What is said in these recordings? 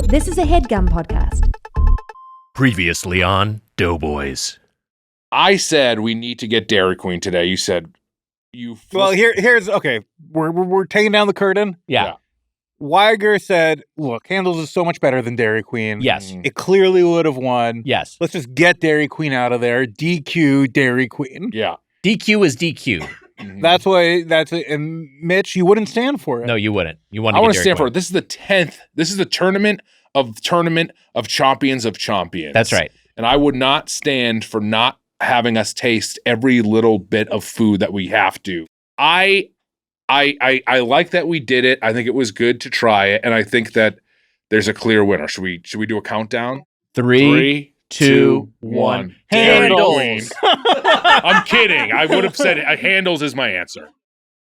This is a Headgum podcast. Previously on Doughboys. I said we need to get Dairy Queen today. You said you. Well, here's okay. We're taking down the curtain. Yeah. Weiger said, "Look, Handel's is so much better than Dairy Queen. Yes. It clearly would have won. Yes. Let's just get Dairy Queen out of there. DQ Dairy Queen. Yeah. DQ is DQ. That's why. That's it. And Mitch, you wouldn't stand for it. No, you wouldn't. You want to. I want to stand for it. This is the 10th. This is the tournament of champions of champions. That's right. And I would not stand for not having us taste every little bit of food that we have to. I like that we did it. I think it was good to try it, and I think that there's a clear winner. Should we do a countdown? 3, 2, 1. Handles. I'm kidding. I would have said Handles is my answer.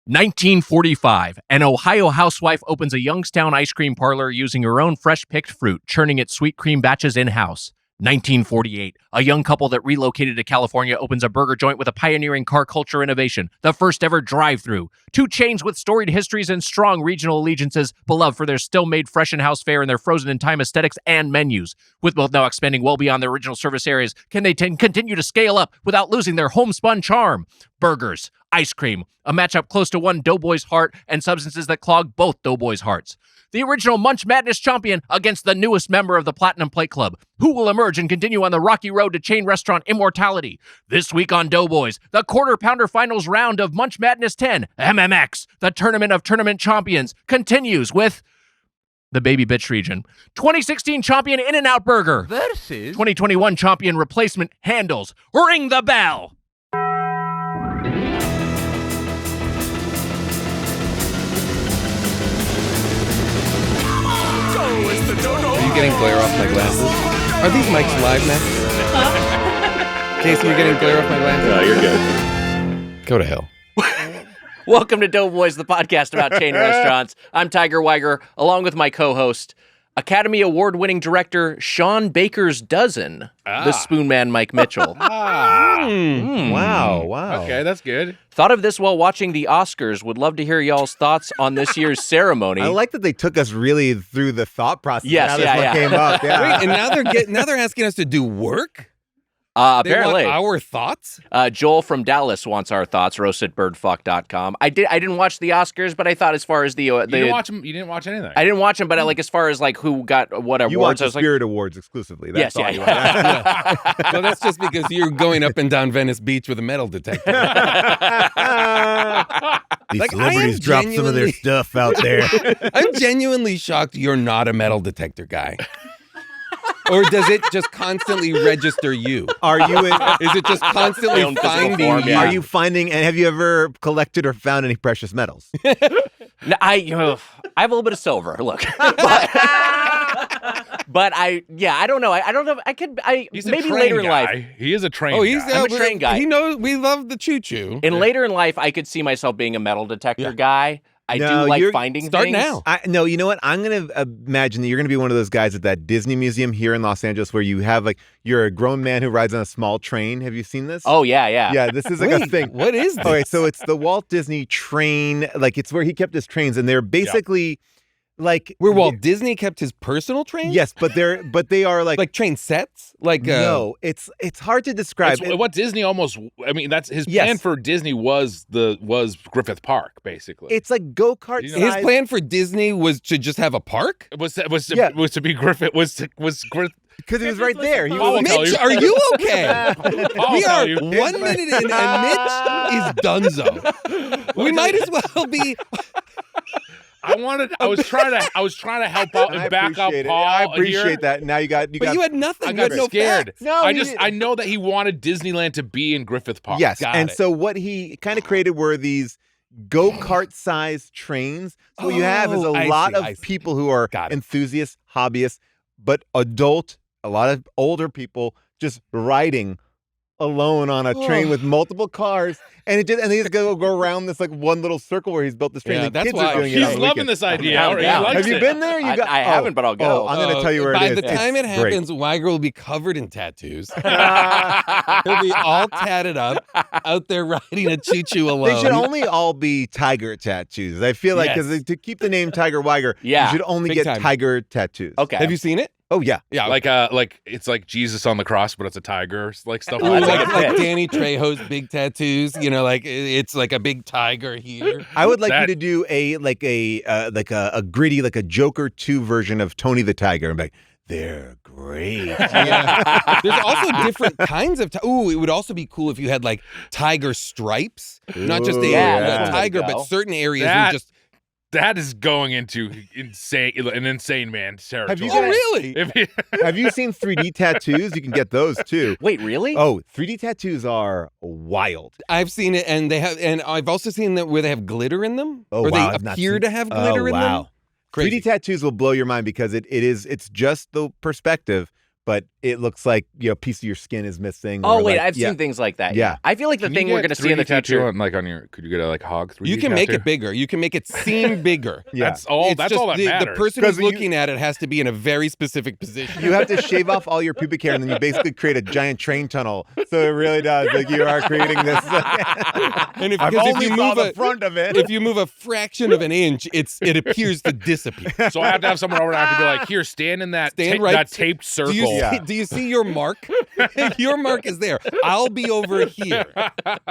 1945, an Ohio housewife opens a Youngstown ice cream parlor using her own fresh-picked fruit, churning its sweet cream batches in-house. 1948, a young couple that relocated to California opens a burger joint with a pioneering car culture innovation, the first ever drive-thru. Two chains with storied histories and strong regional allegiances, beloved for their still-made fresh-in-house fare and their frozen-in-time aesthetics and menus. With both now expanding well beyond their original service areas, can they continue to scale up without losing their homespun charm? Burgers, ice cream, a matchup close to one Doughboy's heart and substances that clog both Doughboys' hearts. The original Munch Madness champion against the newest member of the Platinum Plate Club. Who will emerge and continue on the rocky road to chain restaurant immortality? This week on Doughboys, the Quarter Pounder Finals round of Munch Madness 10, MMX, the Tournament of Tournament Champions, continues with the Baby Bitch region. 2016 champion In-N-Out Burger versus 2021 champion replacement Handles. Ring the bell! Are you getting glare off my glasses? Are these mics live now? Casey, you're getting glare off my glasses? No, you're good. Go to hell. Welcome to Doughboys, the podcast about chain restaurants. I'm Tiger Weiger, along with my co-host, Academy Award-winning director Sean Baker's Dozen, the Spoon Man Mike Mitchell. Wow. Okay, that's good. Thought of this while watching the Oscars. Would love to hear y'all's thoughts on this year's ceremony. I like that they took us really through the thought process. Yes, how this one came up. Yeah. Wait, and now they're asking us to do work? Apparently. They want our thoughts? Joel from Dallas wants our thoughts, roastedbirdfuck.com. I didn't watch the Oscars, but I thought as far as You didn't watch them? You didn't watch anything? I didn't watch them, but as far as like who got what awards, You watch I the was Spirit Awards exclusively. That's all you watch. Well, that's just because you're going up and down Venice Beach with a metal detector. These Like, celebrities drop some of their stuff out there. I'm genuinely shocked you're not a metal detector guy. Or does it just constantly register you? Are you? Is it just constantly Own physical finding form, you? yeah. Are you finding? And have you ever collected or found any precious metals? No, I have a little bit of silver. Look, but I don't know. I don't know. He's a maybe train later in guy. life. He is a train Oh, he's guy. I'm a train guy. He knows we love the choo-choo. And later in life, I could see myself being a metal detector guy. I No, do like you're- finding Start things. now. No, you know what? I'm going to imagine that you're going to be one of those guys at that Disney museum here in Los Angeles where you have you're a grown man who rides on a small train. Have you seen this? Oh yeah. Yeah, this is like a thing. What is this? Okay, so it's the Walt Disney train. Like it's where he kept his trains, and they're basically like Where Walt Disney kept his personal trains? Yes, but they are like Like train sets? Like no, it's hard to describe. It's what Disney almost. I mean, that's his Yes. plan for Disney was Griffith Park, basically. It's like go-kart You size. know, His plan for Disney was to just have a park? was to be Griffith was Griffith. because he was right there. He Paul will was, tell Mitch, you. are you okay? I'll We tell are you. 1 minute in and Mitch is donezo. We might as well be. I was trying to help out I and back up appreciate it. Paul. I appreciate here. that. Now you got. But you had nothing. I You got had no scared. facts. No, I know that he wanted Disneyland to be in Griffith Park. Yes, Got and it. so what he kind of created were these go-kart sized trains. So what you have is a I lot see, I of see. people who are Got it. enthusiasts, hobbyists, but a lot of older people just riding alone on a train with multiple cars, and they just go around this like one little circle where he's built this train. Yeah, The that's kids why are doing it. He's on the loving weekend. this idea. I'm He down. likes Have you it. been there? I haven't, but I'll go. I'm going to tell you where By it is. the time it It's great. happens, Weiger will be covered in tattoos. He'll be all tatted up, out there riding a choo-choo alone. They should only all be tiger tattoos. I feel like because Yes. to keep the name Tiger Weiger, Yeah, you should only big get time. tiger tattoos. Okay. Have you seen it? Oh yeah. Yeah. Like it's like Jesus on the cross, but it's a tiger, like stuff Ooh, like that's that. like a like pitch. Danny Trejo's big tattoos, like it's like a big tiger here. I would like you That- to do a gritty, like a Joker 2 version of Tony the Tiger and be like, they're great. Yeah. There's also different kinds of it would also be cool if you had like tiger stripes, not just Ooh, a yeah. tiger, There you but go. certain areas That- were just. That is going into an insane man territory. Have you Oh, guys- really? Have you seen 3D tattoos? You can get those too. Wait, really? Oh, 3D tattoos are wild. I've seen it, and I've also seen that where they have glitter in them, Oh, or wow, they I've not appear seen- to have glitter in them. Wow. Crazy. 3D tattoos will blow your mind because it's just the perspective, but it looks like a piece of your skin is missing. Oh or wait, like- I've seen things like that. Yeah. I feel like the thing we're going to see in the future. Could you get a hog 3D You can make tattoo? it bigger. You can make it seem bigger. Yeah. That's all. It's That's just all that the matters. person 'Cause who's looking at it has to be in a very specific position. You have to shave off all your pubic hair, and then you basically create a giant train tunnel. So it really does. Like you are creating this. And I've because only saw the front of it. if you move a fraction of an inch, it appears to disappear. So I have to have someone over and I have to be like, here, stand in that Stand right- that taped circle. Do you, Yeah. see, do you see your mark? Your mark is there. I'll be over here.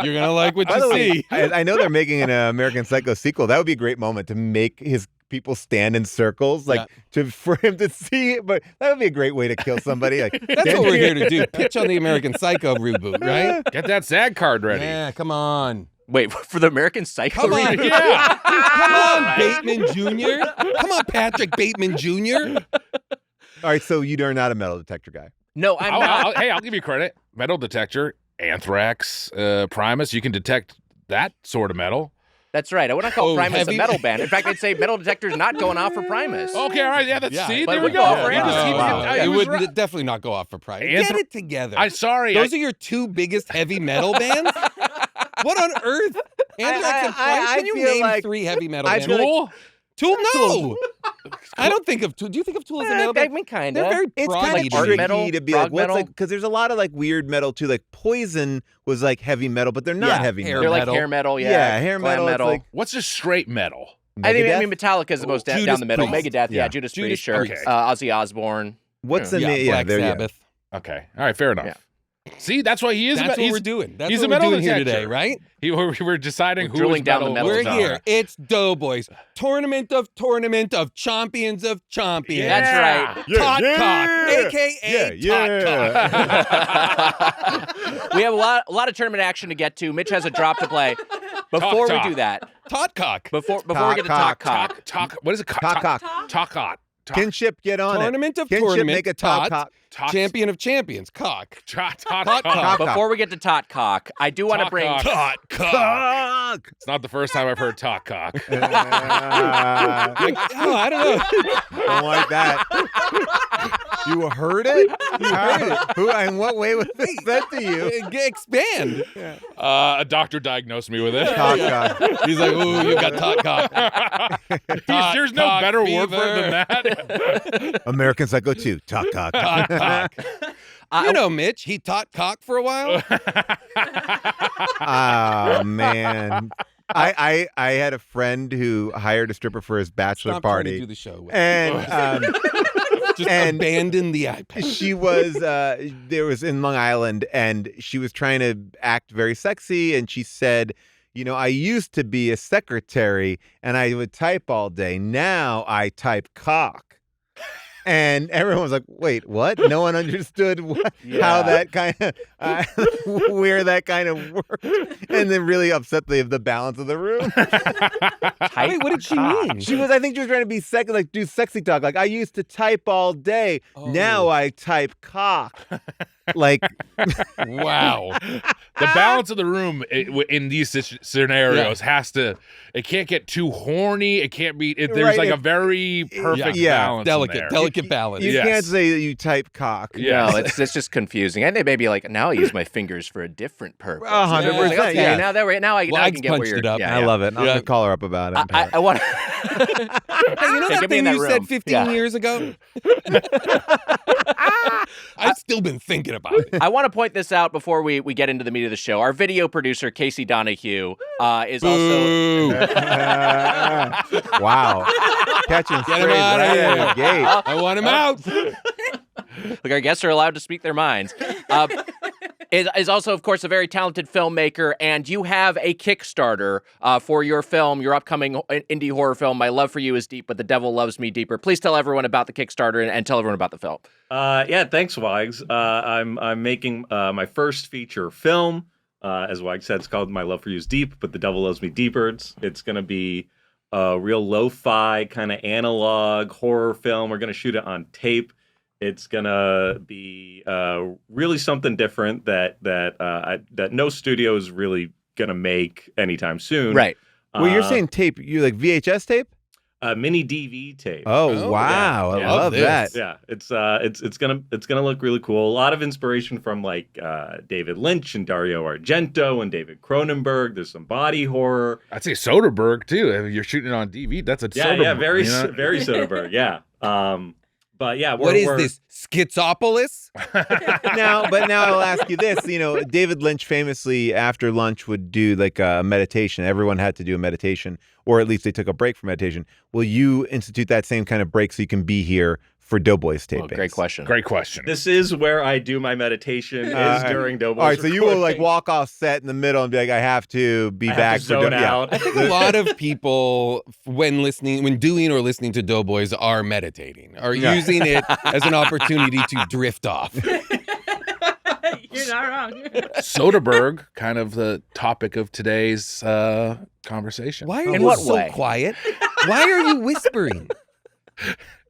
You're gonna like what By the you way, see. I know they're making an American Psycho sequel. That would be a great moment to make his people stand in circles, like for him to see. But that would be a great way to kill somebody. Like That's what we're here to do. Pitch on the American Psycho reboot, right? Get that SAG card ready. Yeah, come on. Wait, for the American Psycho. Come on. reboot? Yeah. Come on, Bateman Jr. Come on, Patrick Bateman Jr. All right, so you are not a metal detector guy. No, I'm not. I'll give you credit. Metal detector, anthrax, Primus. You can detect that sort of metal. That's right. I wouldn't call Oh, Primus heavy? a metal band. In fact, I'd say metal detector's not going off for Primus. Okay, all right. Yeah, that's Yeah. see. But There it we would go. go for Randy, Anthrax. I It was would right. definitely not go off for Primus. Anthra- Get it together. I'm sorry. Those are your two biggest heavy metal bands? What on earth? Anthrax and Primus? I Can you feel name like- 3 heavy metal I bands? feel like- Tool. Tool? No. I don't think of Tool. Do you think of Tool as a metal I band? mean, kind They're of. very It's proggy kind like of to art me. tricky metal, to be prog like, what's metal. like, because there's a lot of like weird metal too. Like Poison was like heavy metal, but they're not Yeah, heavy hair metal. They're like metal. hair metal, yeah. Yeah, hair glam metal, it's like- What's just straight metal? I mean, Megadeth? Metallica's the most down Judas the middle. Priest. Megadeth, yeah. Yeah. Judas Judas Priest, sure. Priest. Ozzy Osbourne. What's the Yeah, name? Yeah, Black there. Yeah. Sabbath. Okay. All right. Fair enough. Yeah. See, that's why he is. That's what he's, we're doing. That's he's what a we're metal doing here detector. today, right? We're deciding We're who drilling is down the metal. metal We're zone. here. It's Doughboys. Tournament of Champions of Champions. Yeah. That's right. Yeah, Tot yeah. Cock, a.k.a. Tot Cock. We have a lot of tournament action to get to. Mitch has a drop to play. Before we Talk. do that, Tot Cock. before we Talk, get to cock, talk cock, What is it? Cock, cock. Talk. Kinship, get on Tournament it. of Kinship, Tournament. make a top Tot. cock. Champion of Champions. Cock. Tot. Cock. before we get to tot cock, I do want to Tot bring. cock. Tot Cock. Cock. It's not the first time I've heard talk cock. Oh, I don't know. Don't like that. You heard it? You heard it. Who and what way was this said to you? Expand. A doctor diagnosed me with it. Cock, cock. He's like, ooh, you got Tot Cock. There's no cock better word for fever. it than that. American Psycho 2. Talk cock. Tot Cock. You know Mitch. He taught cock for a while. Oh man. I had a friend who hired a stripper for his bachelor Stop trying to do party. the show. And Just and- abandon the iPad. she was there was in Long Island, and she was trying to act very sexy, and she said, I used to be a secretary and I would type all day. Now I type cock. And everyone was like, wait, what? No one understood how that kind of, where that kind of worked. And then really upset the balance of the room. Wait, what did she mean? I think she was trying to be do sexy talk. Like, I used to type all day. Oh. Now I type cock. Like, Wow. The balance of the room in these scenarios it can't get too horny. It can't be, there's like a very perfect balance. Delicate balance. You can't say that you type cock. Yeah. No, it's just confusing. And they may be like, now I use my fingers for a different purpose. 100%. Like, okay, Yeah. now I Wags can get where punched you're. it up. Yeah, I love it. I'm going to call her up about it. I want. Hey, you know Hey, that get me thing in that you said room. 15 years ago? I've still been thinking about it. I want to point this out before we get into the meat of the show. Our video producer, Casey Donahue, is also. Wow. Catching Get him strays out of right out here. the gate. I want him out. Like, our guests are allowed to speak their minds. Is also, of course, a very talented filmmaker, and you have a Kickstarter for your film, your upcoming indie horror film, My Love for You is Deep, but the Devil Loves Me Deeper. Please tell everyone about the Kickstarter and tell everyone about the film. Thanks, Wags. I'm making my first feature film. As Wags said, it's called My Love for You is Deep, but the Devil Loves Me Deeper. It's going to be a real lo-fi kind of analog horror film. We're going to shoot it on tape. It's gonna be really something different that no studio is really gonna make anytime soon. Right. Well, you're saying tape. You like VHS tape? Mini DV tape. Oh, wow. yeah. I love that. Yeah, it's gonna look really cool. A lot of inspiration from like David Lynch and Dario Argento and David Cronenberg. There's some body horror. I'd say Soderbergh too. If you're shooting it on DV, that's a Soderbergh. Yeah, very Soderbergh. Yeah. But yeah, What is this? Schizopolis? Now I'll ask you this. You know, David Lynch famously after lunch would do like a meditation. Everyone had to do a meditation, or at least they took a break from meditation. Will you institute that same kind of break so you can be here for Doughboys tapings? Great question. Great question. This is where I do my meditation is during Doughboys. All right, so you will like recording. walk off set in the middle and be like, I have to be I have back to for zone yeah. out. I think a lot of people, when doing or listening to Doughboys, are meditating, are using it as an opportunity to drift off. You're not wrong. Soderbergh, kind of the topic of today's conversation. Why are In you what so way? quiet? Why are you whispering?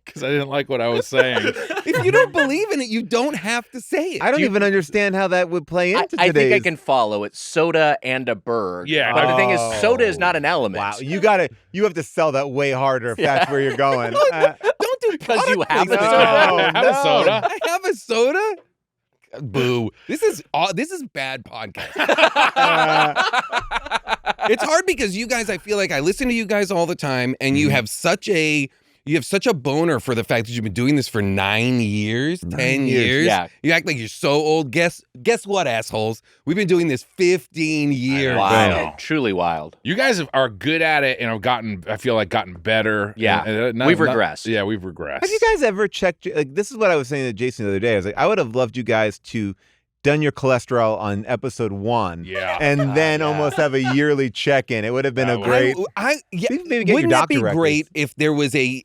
Because I didn't like what I was saying. If you don't believe in it, you don't have to say it. I don't even understand how that would play into I today's. think I can follow. It's soda and a berg. Yeah. But the thing is, soda is not an element. Wow, you have to sell that way harder if that's where you're going. Don't do Because you product have placement. a Have a soda. I have a soda. Boo! This is bad podcast. It's hard because you guys. I feel like I listen to you guys all the time, and you have such a boner for the fact that you've been doing this for 9 years, 10 years. Yeah. You act like you're so old. Guess what, assholes? We've been doing this 15 years. Wild. Truly wild. You guys are good at it and have gotten better. Yeah. And We've regressed. Yeah, we've regressed. Have you guys ever checked? Like, this is what I was saying to Jason the other day. I was like, I would have loved you guys to done your cholesterol on episode 1. Yeah. And then yeah. almost have a yearly check-in. It would have been a great. Maybe get your Wouldn't that doctor be records. great if there was a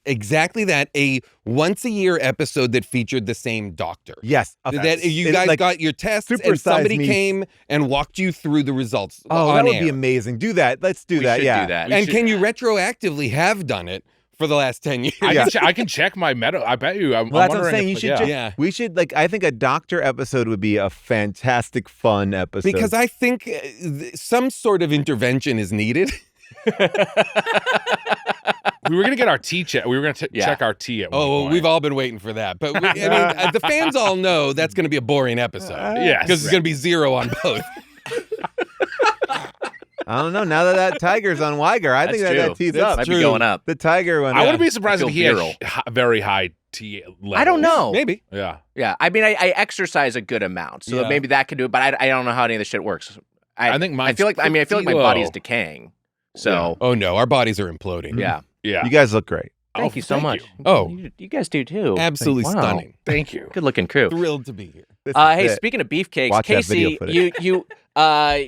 once a year episode that featured the same doctor? Yes. That you guys got your tests and supersize somebody me. came and walked you through the results. Oh, on that would air. be amazing. Do that. Let's do that. should Yeah. do that. And can you retroactively have done it for the last 10 years? I can check my medical. I bet you. Well, that's what I'm saying. You should. yeah. We should I think a doctor episode would be a fantastic, fun episode. Because I think some sort of intervention is needed. We were gonna get our tea check. We were gonna check our tea at one point. We've all been waiting for that. But the fans all know that's going to be a boring episode. Yes. Because it's going to be 0 on both. I don't know. Now that tiger's on Weiger, I think That's that true. tees That's up. Might true. be going up. The tiger one. I wouldn't be surprised I if he feel had virile. very high tea levels. I don't know. Maybe. Yeah. Yeah. I mean, I exercise a good amount, so Yeah. maybe that could do it. But I don't know how any of this shit works. I think I feel like my low. body is decaying. So Oh, no. Our bodies are imploding. yeah. Yeah. You guys look great. Thank you so much. Oh. You guys do too. Absolutely Wow. stunning. Thank you. Good looking crew. Thrilled to be here. This Hey, is it. speaking of beefcakes, Watch that video Casey, footage.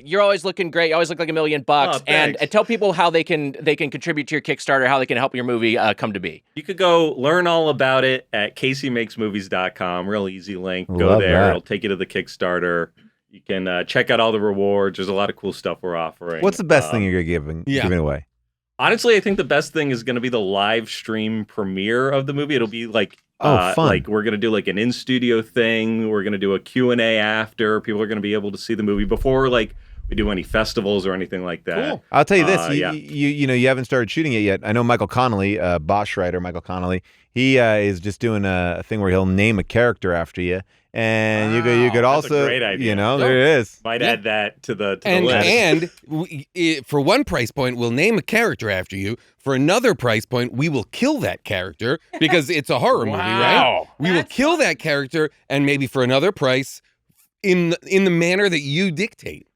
you're always looking great. You always look like $1 million. Oh, and thanks. tell people how they can contribute to your Kickstarter, how they can help your movie come to be. You could go learn all about it at CaseyMakesMovies.com. Real easy link. Go Love there. that. It'll take you to the Kickstarter. You can check out all the rewards. There's a lot of cool stuff we're offering. What's the best thing you're giving Yeah. away? Honestly, I think the best thing is going to be the live stream premiere of the movie. It'll be like, fun. like we're going to do like an in-studio thing. We're going to do a Q&A after. People are going to be able to see the movie before like we do any festivals or anything like that. Cool. I'll tell you this: yeah. you haven't started shooting it yet. I know Michael Connolly, Bosch writer Michael Connolly. He is just doing a thing where he'll name a character after you, and you could That's also, a great idea. there it is. Might Yeah. add that to the And list. for one price point, we'll name a character after you. For another price point, we will kill that character because it's a horror movie, right? Wow. We will kill that character, and maybe for another price, in the manner that you dictate.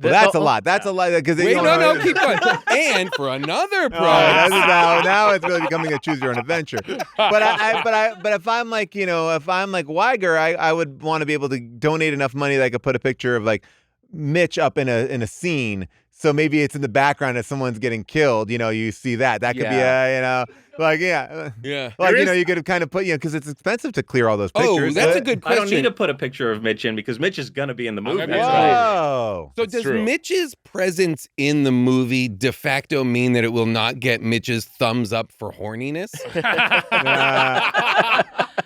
Well, that's a lot. That's a lot because Wait, no, keep going. And for another price, now it's really becoming a choose your own adventure. But if I'm like Weiger, I would want to be able to donate enough money that I could put a picture of like Mitch up in a scene. So maybe it's in the background as someone's getting killed. You see that. That could be yeah. Like yeah. you could kind of put because it's expensive to clear all those Oh, pictures. that's a good I question. don't need to put a picture of Mitch in because Mitch is going to be in the movie. gonna be Whoa. So That's does true. Mitch's presence in the movie de facto mean that it will not get Mitch's thumbs up for horniness?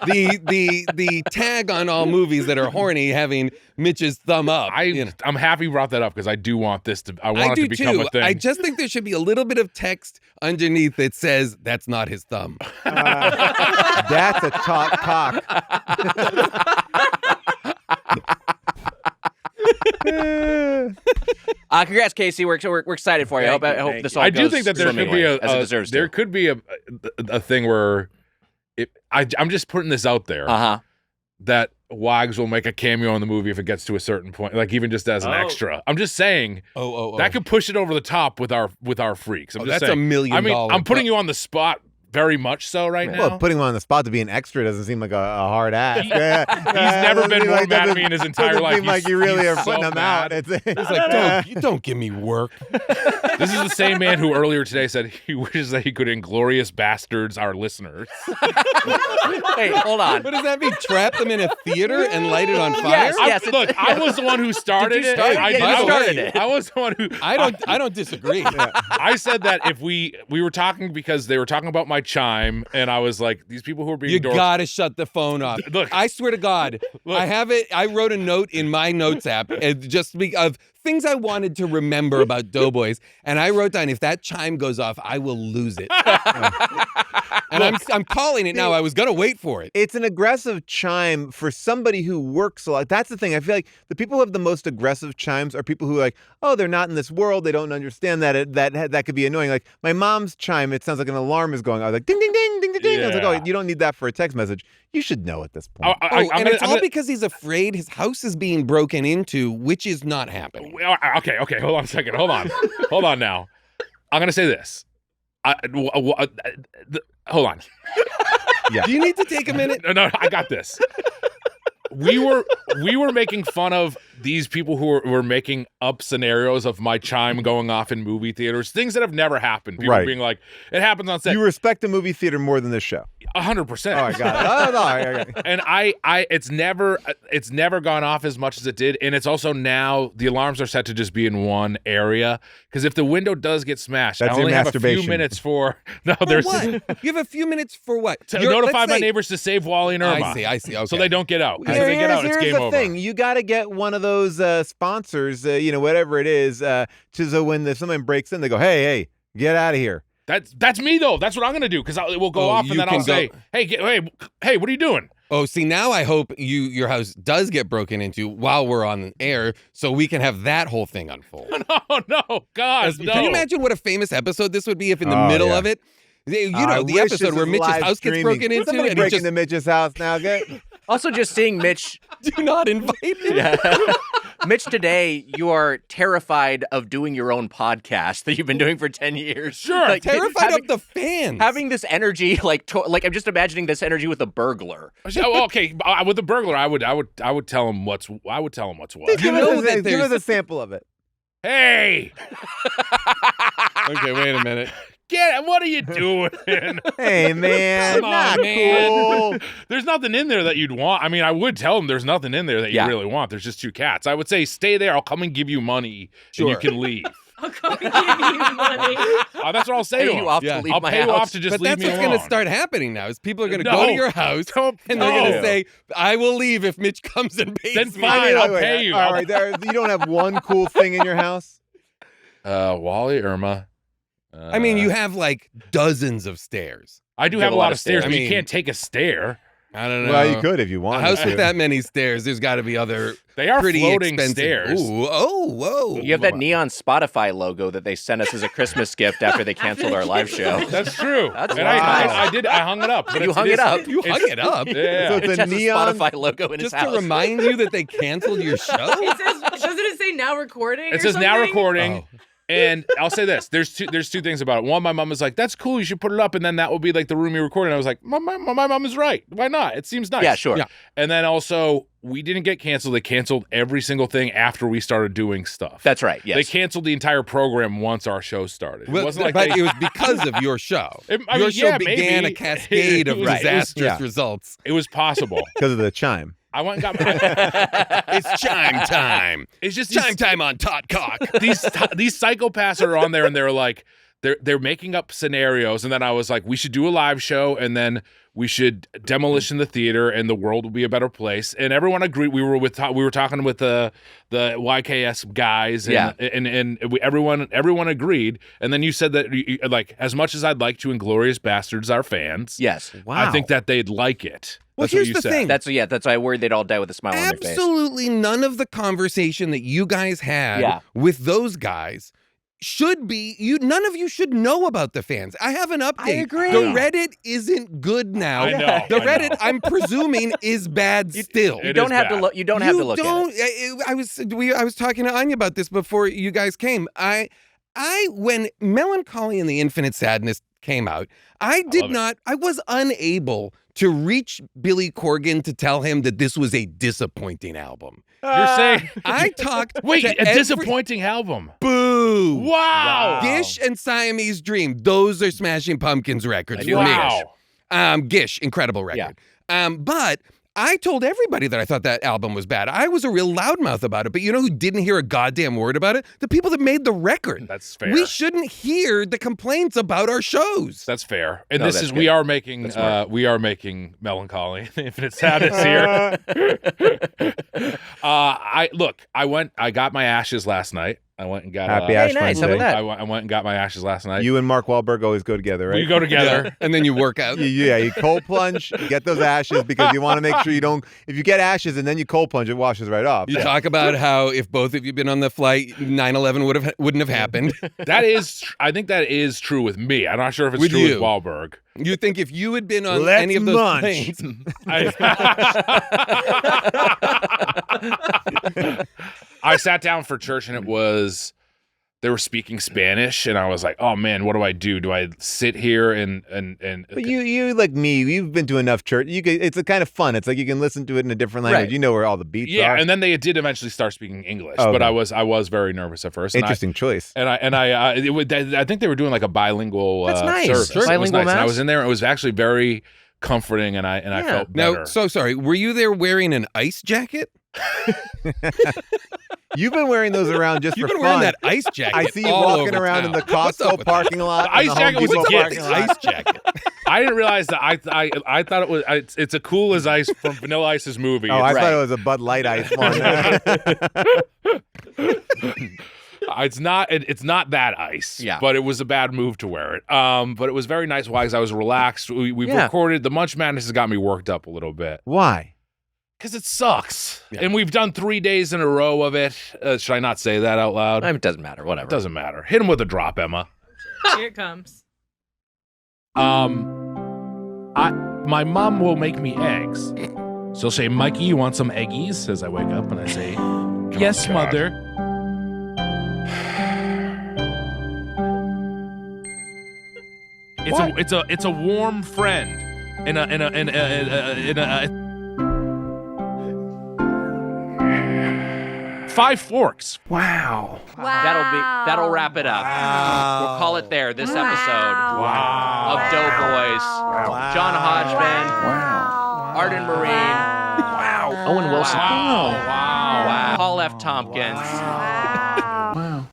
the tag on all movies that are horny having Mitch's thumb up. I'm happy you brought that up because I do want this to. I want I it do to become too. a thing. I just think there should be a little bit of text underneath that says that's not his thumb. That's a taut cock. Congrats, Casey. We're excited for you. I hope this all I goes do think that there swimmingly, could be as it deserves there to. could be a thing where I'm just putting this out there that Wags will make a cameo in the movie if it gets to a certain point, like even just as an extra. I'm just saying that could push it over the top with our freaks. I'm just that's saying. $1 million. I mean, I'm putting you on the spot very much so right now. Well, putting him on the spot to be an extra doesn't seem like a hard ask. He's never been more mad at me in his entire life. Seem like you really are He's putting so him mad. out. It's like, don't give me work. This is the same man who earlier today said he wishes that he could inglorious bastards our listeners. Hey, hold on. What does that mean? Trap them in a theater and light it on fire? Yes. Look, I was the one who started Did you it. start it? I Yeah, you started it. I was the one who. I don't disagree. I said that if we were talking because they were talking about my chime, and I was like, these people who are being You dorks. gotta shut the phone off. Look. I swear to God, Look. I have it. I wrote a note in my notes app just of things I wanted to remember about Doughboys, and I wrote down if that chime goes off, I will lose it. And I'm calling it now. I was gonna wait for it. It's an aggressive chime for somebody who works a lot. That's the thing. I feel like the people who have the most aggressive chimes are people who are like, oh, they're not in this world. They don't understand that that could be annoying. Like my mom's chime, it sounds like an alarm is going. I was like, ding, ding, ding, ding, ding, ding. I was like, Yeah. oh, you don't need that for a text message. You should know at this point. It's all because he's afraid his house is being broken into, which is not happening. Okay. Hold on a second. Hold on now. I'm gonna say this. Hold on. Yeah. Do you need to take a minute? No, I got this. We were making fun of these people who were making up scenarios of my chime going off in movie theaters, things that have never happened. People Right. being like, it happens on set. You respect the movie theater more than this show. 100%. Oh, I got it. Oh, no, I got it. And it's never gone off as much as it did, and it's also now the alarms are set to just be in one area because if the window does get smashed, That's I your only have a few masturbation. minutes for no. For There's what? You have a few minutes for what? to You're- notify let's my say- neighbors to save Wally and Irma. I see. Okay. So they don't get out. Because if they get out, it's Here's game the over. thing. You got to get one of those sponsors, whatever it is, so when someone breaks in, they go, hey, get out of here. That's me though. That's what I'm gonna do because it will go Oh, off you and then can I'll say, go- hey, what are you doing? Oh, see, now I hope your house does get broken into while we're on air so we can have that whole thing unfold. No, God, no. Can you imagine what a famous episode this would be if in the Oh, middle yeah. of it, the I episode wish this where was Mitch's live house gets streaming. broken into Somebody and he break just into Mitch's house now. Also, just seeing Mitch. do not invite him. Yeah. Mitch, today you are terrified of doing your own podcast that you've been doing for 10 years. Sure. Terrified of the fans. having this energy, like I'm just imagining this energy with a burglar. Oh, okay, with the burglar, I would tell him what's what. Give us a sample of it. Hey, Okay, wait a minute. what are you doing? Hey, man. Come on, not man. cool. There's nothing in there that you'd want. I mean, I would tell him there's nothing in there that you Yeah. really want. There's just two cats. I would say, stay there. I'll come and give you money, and you Sure. can leave. I'll come and give you money. That's what I'll say Pay to you him. off Yeah. to leave I'll my pay you house. off to just But leave that's me what's alone. going to start happening now is people are going to No. go to your house Don't- and they're going to no. say, I will leave if Mitch comes and pays Then me. fine, I'll pay you. All right, you don't have one cool thing in your house? Wally, Irma. I mean, you have like dozens of stairs. I do You have a lot of stairs, I but you mean- can't take a stair. I don't know. Well, you could if you A wanted house to. with that many stairs, there's got to be other They are pretty floating expensive. stairs. Ooh, oh, whoa. You have that neon Spotify logo that they sent us as a Christmas gift after they canceled our live show. That's true. That's and nice. I hung it up. But You it's- hung it up. You hung it up. Yeah. So it's Mitch a has neon. a Spotify logo in his Just to house. remind you that they canceled your show? It says, doesn't it say now recording? It says now something? recording. Oh. And I'll say this: there's two things about it. One, my mom was like, "That's cool, you should put it up," and then that will be like the room you record. And I was like, "My mom is right. Why not? It seems nice." Yeah, sure. Yeah. And then also, we didn't get canceled. They canceled every single thing after we started doing stuff. That's right. Yes. They canceled the entire program once our show started. It Well, wasn't like but they, it was because of your show. I Your mean, show yeah, began maybe. a cascade of Right. disastrous Yeah. results. It was possible. Because of the chime. I went and got my. It's chime time. It's just Chime time on Tot Cock. these psychopaths are on there and they're like they're making up scenarios, and then I was like, we should do a live show, and then we should demolition the theater, and the world will be a better place. And everyone agreed. We were talking with the YKS guys, and everyone agreed. And then you said that like, as much as I'd like to Inglourious Bastards our fans, Yes. I think that they'd like it. Well, That's what here's you the said. thing. That's why I worried they'd all die with a smile on their face. Absolutely none of the conversation that you guys had Yeah. with those guys should be none of you should know about the fans. I have an update. I agree. The Reddit isn't good now. I know. The I Reddit, know. I'm presuming, is bad still. You It don't is have to bad. look. You don't have to look at it. I was talking to Anya about this before you guys came. I when Melancholy and the Infinite Sadness came out, I was unable to reach Billy Corgan to tell him that this was a disappointing album. You're saying I talked wait, to a disappointing album. Boo. Wow. Gish and Siamese Dream, those are Smashing Pumpkins records for Wow. me. Gish, incredible record. But I told everybody that I thought that album was bad. I was a real loudmouth about it, but you know who didn't hear a goddamn word about it? The people that made the record. That's fair. We shouldn't hear the complaints about our shows. That's fair. And No, this that's is good. we are making That's smart. Melancholy Infinite Sadness here. I got my ashes last night. I went and got Happy Hey, Ash nice. How about Wednesday. that? I went and got my ashes last night. You and Mark Wahlberg always go together, right? We go together. And then you work out. You cold plunge, you get those ashes because you want to make sure you don't. If you get ashes and then you cold plunge, it washes right off. You talk about how if both of you been on the flight, 9/11 wouldn't have happened. I think that is true with me. I'm not sure if it's With true you. with Wahlberg. You think if you had been on Let's any of those munch. planes, I sat down for church and they were speaking Spanish, and I was like, oh man, what do I do? Do I sit here and But you like me, you've been to enough church. It's a kind of fun. It's like you can listen to it in a different language. Right. You know where all the beats yeah, are. and then they did eventually start speaking English, Okay. but I was very nervous at first. And Interesting choice. I think they were doing like a bilingual That's nice. service. Sure. It was Bilingual nice. And I mass? was in there. It was actually very comforting, and I felt better. now, so sorry, were you there wearing an ice jacket? You've been wearing those around just You've for been fun. wearing that ice jacket. I see you all walking over around town. in the What's up Costco with parking lot. The ice and the jacket Home was a Depot gift. parking that? lot. Ice jacket. I didn't realize that. I thought it was. It's a cool as ice from Vanilla Ice's movie. Oh, I It's- thought it was a Bud Light ice one. It's not. It's not that ice. Yeah. But it was a bad move to wear it. But it was very nice. Why? Because I was relaxed. We've Yeah. recorded. The Munch Madness has got me worked up a little bit. Why? Because it sucks. Yeah. And we've done 3 days in a row of it. Should I not say that out loud? It doesn't matter. Whatever. Doesn't matter. Hit him with a drop, Emma. Here it comes. My mom will make me eggs. She'll say, Mikey, you want some eggies? As I wake up, and I say, yes, God. mother. It's a warm friend in a 5 forks. Wow. That'll wrap it up. We'll call it there. This episode of Doughboys. John Hodgman. Arden Marine. Owen Wilson. Wow. Paul F. Tompkins. Wow.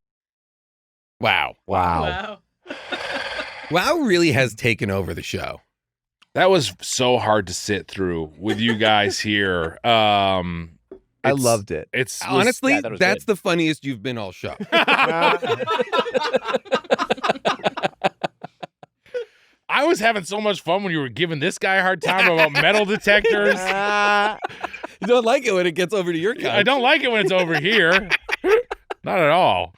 Wow. Wow. WoW really has taken over the show. That was so hard to sit through with you guys here. I loved it. It's Honestly, that was that's good. the funniest you've been all show. I was having so much fun when you were giving this guy a hard time about metal detectors. You don't like it when it gets over to your couch. I don't like it when it's over here. Not at all.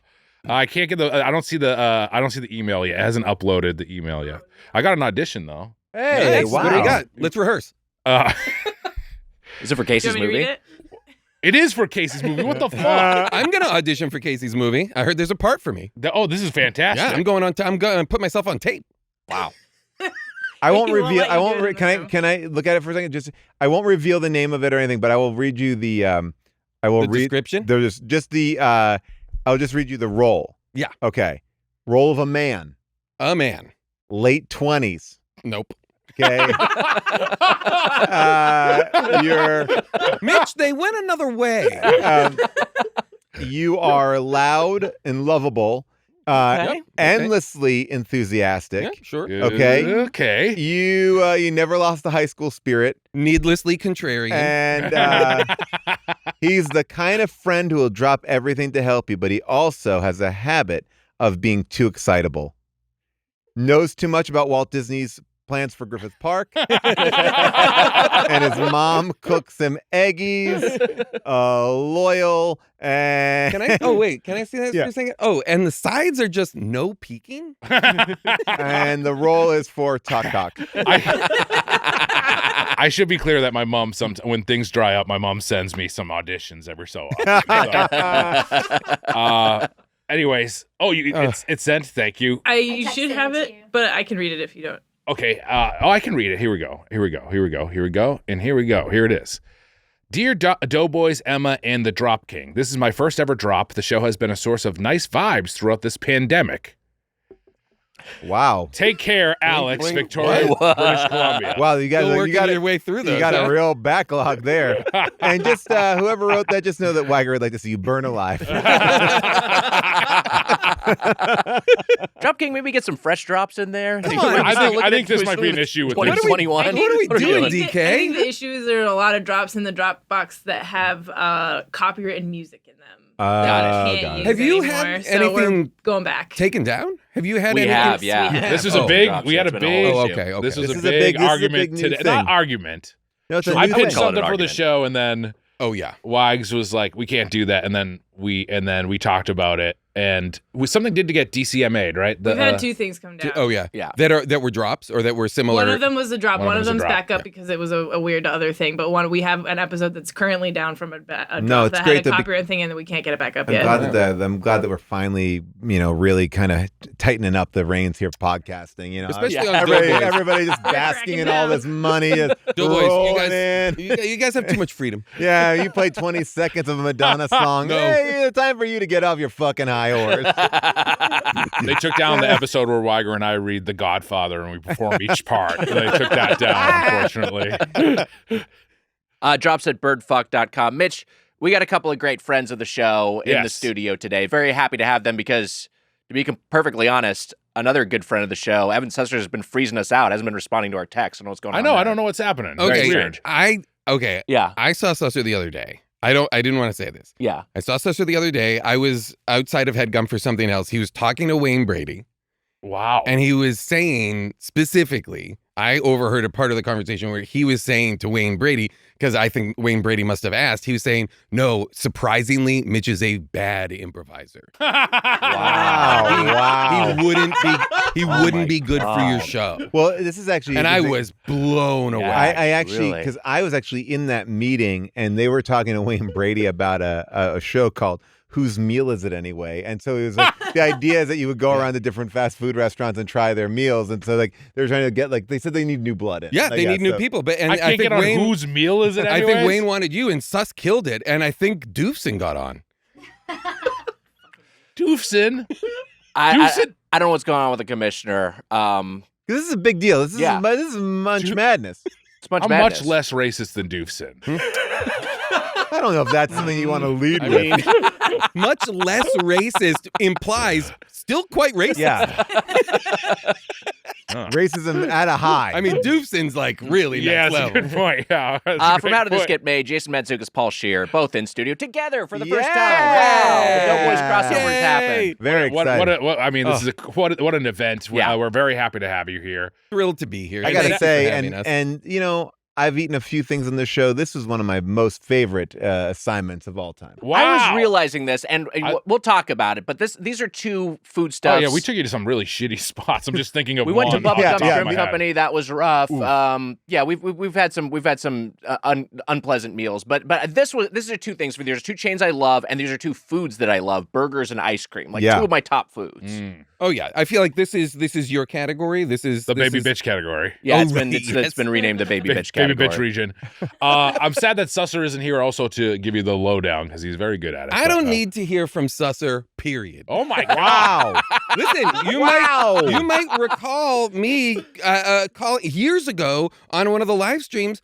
I can't get I don't see the email yet. It hasn't uploaded the email yet. I got an audition though. Hey, Nice. wow. What do you got? Let's rehearse. Is it for Do you Casey's want me to read movie? it? It is for Casey's movie. What the fuck? I'm gonna audition for Casey's movie. I heard there's a part for me. Oh, this is fantastic. Yeah, I'm going on. I'm going to put myself on tape. Wow. I won't He won't reveal. let you I won't. do it in the room. Can I look at it for a second? Just I won't reveal the name of it or anything, but I will read you the. I will The read description? There's just the. I'll just read you the role. Yeah. Okay. Role of a man, A man. late 20s. Nope. Okay. You're. Mitch, they went another way. You are loud and lovable. Okay. Endlessly enthusiastic. Yeah, sure. Okay. Okay. You never lost the high school spirit. Needlessly contrarian. And he's the kind of friend who will drop everything to help you, but he also has a habit of being too excitable. Knows too much about Walt Disney's plans for Griffith Park. And his mom cooks him eggies. Loyal. And Can I? Oh wait, can I see that Yeah. for a second? Oh, and the sides are just no peeking. and the role is for Talk Talk. I should be clear that my mom, when things dry up, my mom sends me some auditions every so often. Anyways, it's sent. Thank you. You should have it, but I can read it if you don't. Okay. I can read it. Here we go. And here it is. Dear Doughboys, Emma, and the Drop King, this is my first ever drop. The show has been a source of nice vibes throughout this pandemic. Wow. Take care, Alex, blink. Victoria, British Columbia. Wow, you Still got working your way through those. You got huh? a real backlog there. And just whoever wrote that, just know that Weiger would like to see you burn alive. Drop King, maybe get some fresh drops in there. I think this might be an issue with 2021. What are we doing, I think DK? I think the issue is there are a lot of drops in the Dropbox that have copywritten music in them. that I can't use Have you anymore, had so we're anything going back? taken down? Have you had We anything? have, yeah. We have. This is Oh, a big. drops, We had a that's been a big. whole issue. Okay. This was This a is a big big argument news today. thing. Not argument. No, it's a I news pitched thing. call it something an for the argument. show, and then Oh yeah. Wags was like, "We can't do that," and then we talked about it, and something did to get DCMA'd, right? We've had two things come down. Oh yeah. Yeah. That were drops or that were similar. One of them was a drop. One of One them of was a them's drop, back up because it was a weird other thing. But we have an episode that's currently down from a drop No, it's that great had a that copyright thing, and we can't get it back up I'm yet. glad that we're finally, really kind of tightening up the reins here, podcasting. Especially on everybody, Doughboys. everybody just basking in all this money. Is Doughboys, rolling in. you guys have too much freedom. Yeah, you play 20 seconds of a Madonna song. No. Hey, it's time for you to get off your fucking high horse. They took down the episode where Weiger and I read The Godfather and we perform each part. They took that down, unfortunately. Drops at birdfuck.com. Mitch, we got a couple of great friends of the show in the Yes. studio today. Very happy to have them because, to be perfectly honest, another good friend of the show, Evan Susser, has been freezing us out, hasn't been responding to our texts. I don't know what's going on. I know. I there. don't know what's happening. Okay. Very weird. Yeah. I saw Susser the other day. I didn't want to say this. Yeah. I saw Susser the other day. I was outside of Headgum for something else. He was talking to Wayne Brady. Wow. And he was saying specifically, I overheard a part of the conversation where he was saying to Wayne Brady, because I think Wayne Brady must have asked, he was saying, no, surprisingly, Mitch is a bad improviser. Wow. He wouldn't be good for your God. show. Well, this is actually. And I was blown away. Yeah. I actually, Really? because I was actually in that meeting and they were talking to Wayne Brady about a show called Whose Meal Is It Anyway? And so it was like, the idea is that you would go around to different fast food restaurants and try their meals. And so like they were trying to get they said they need new blood in. Yeah, I they guess, need new so. people. But and I can't think get on Wayne, whose meal is it I anyways? think Wayne wanted you, and Sus killed it. And I think Doofson got on. Doofson. I Doofson. don't know what's going on with the commissioner. This is a big deal. This is Yeah. this is Munch Madness. It's Munch I'm Madness. much less racist than Doofson. I don't know if that's something you want to lead I with. mean, much less racist implies still quite racist. Yeah. Racism at a high. I mean, Doofson's like really Yeah, next that's a level. good point. Yeah, that's a From great How Did This point. Get Made, Jason Mantzoukas, Paul Scheer, both in studio together for the first Yay! time. Wow, the Doughboys crossover's Yay! happened. Very exciting. I mean, this is what an event. Yeah. We're very happy to have you here. Thrilled to be here. I gotta Thank you for say, having us. and you know, I've eaten a few things on this show. This is one of my most favorite assignments of all time. Wow. I was realizing this, and we'll talk about it, but these are two foodstuffs. Oh yeah, we took you to some really shitty spots. I'm just thinking of We went to one off the Bubblegum top of Shrimp my head. Company. That was rough. Yeah, we've had some unpleasant meals, but these are two things. There's two chains I love, and these are two foods that I love: burgers and ice cream. Like two of my top foods. Oh yeah, I feel like this is your category. This is The baby bitch category. Yeah, Oh, it's been right, it's yes. been renamed the baby bitch Baby category. bitch region. I'm sad that Susser isn't here also to give you the lowdown because he's very good at it. I don't need to hear from Susser, period. Oh my god! Wow. Listen, you might recall me calling years ago on one of the live streams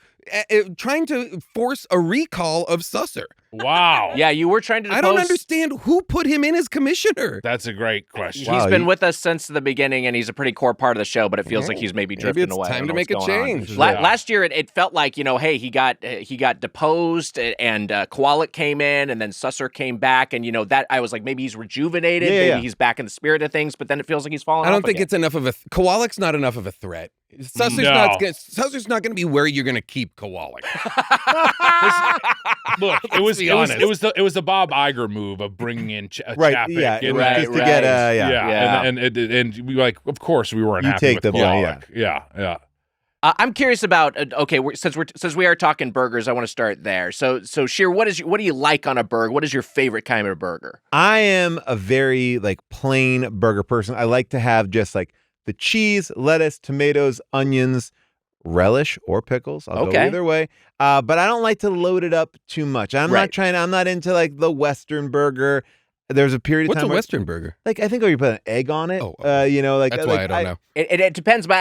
trying to force a recall of Susser. Wow. Yeah, you were trying to I don't depose- understand who put him in as commissioner. That's a great question. He's Wow, been with us since the beginning, and he's a pretty core part of the show. But it feels like he's maybe drifting it's away. I time don't to know make a what's going on. change. Yeah. Last year, it felt like hey, he got deposed, and Kowalik came in, and then Susser came back, and that I was like, maybe he's rejuvenated, maybe he's back in the spirit of things. But then it feels like he's falling. I don't off think again. it's enough of a Kowalik's not enough of a threat. Susser's not going to be where you're going to keep Kowalik. Look, it was be it was honest. it was the Bob Iger move of bringing in Right, Chapek yeah, in right, there. just to get Yeah. And we like, of course, we weren't You happy take with the blame, Kowalik. Yeah. I'm curious about since we are talking burgers, I want to start there. So Scheer, what do you like on a burger? What is your favorite kind of burger? I am a very plain burger person. I like to have just the cheese, lettuce, tomatoes, onions, relish or pickles. I'll go either way. But I don't like to load it up too much. I'm not into the Western burger. There's a period of What's time a Western burger? I think where you put an egg on it. Oh, that's why I don't know. It depends, but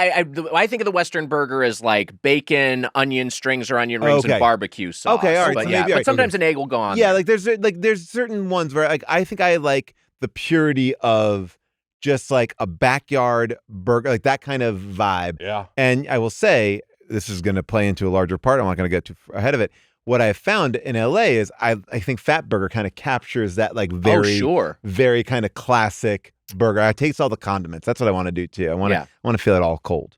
I think of the Western burger as bacon, onion strings or onion rings, and barbecue sauce. Okay, all right, But, so yeah, maybe but sometimes an egg will go on. Yeah, there. there's certain ones where I think I like the purity of just a backyard burger, that kind of vibe. Yeah. And I will say, this is going to play into a larger part. I'm not going to get too ahead of it. What I found in LA is I think Fat Burger kind of captures that very kind of classic burger. I taste all the condiments. That's what I want to do too. I want to feel it all cold.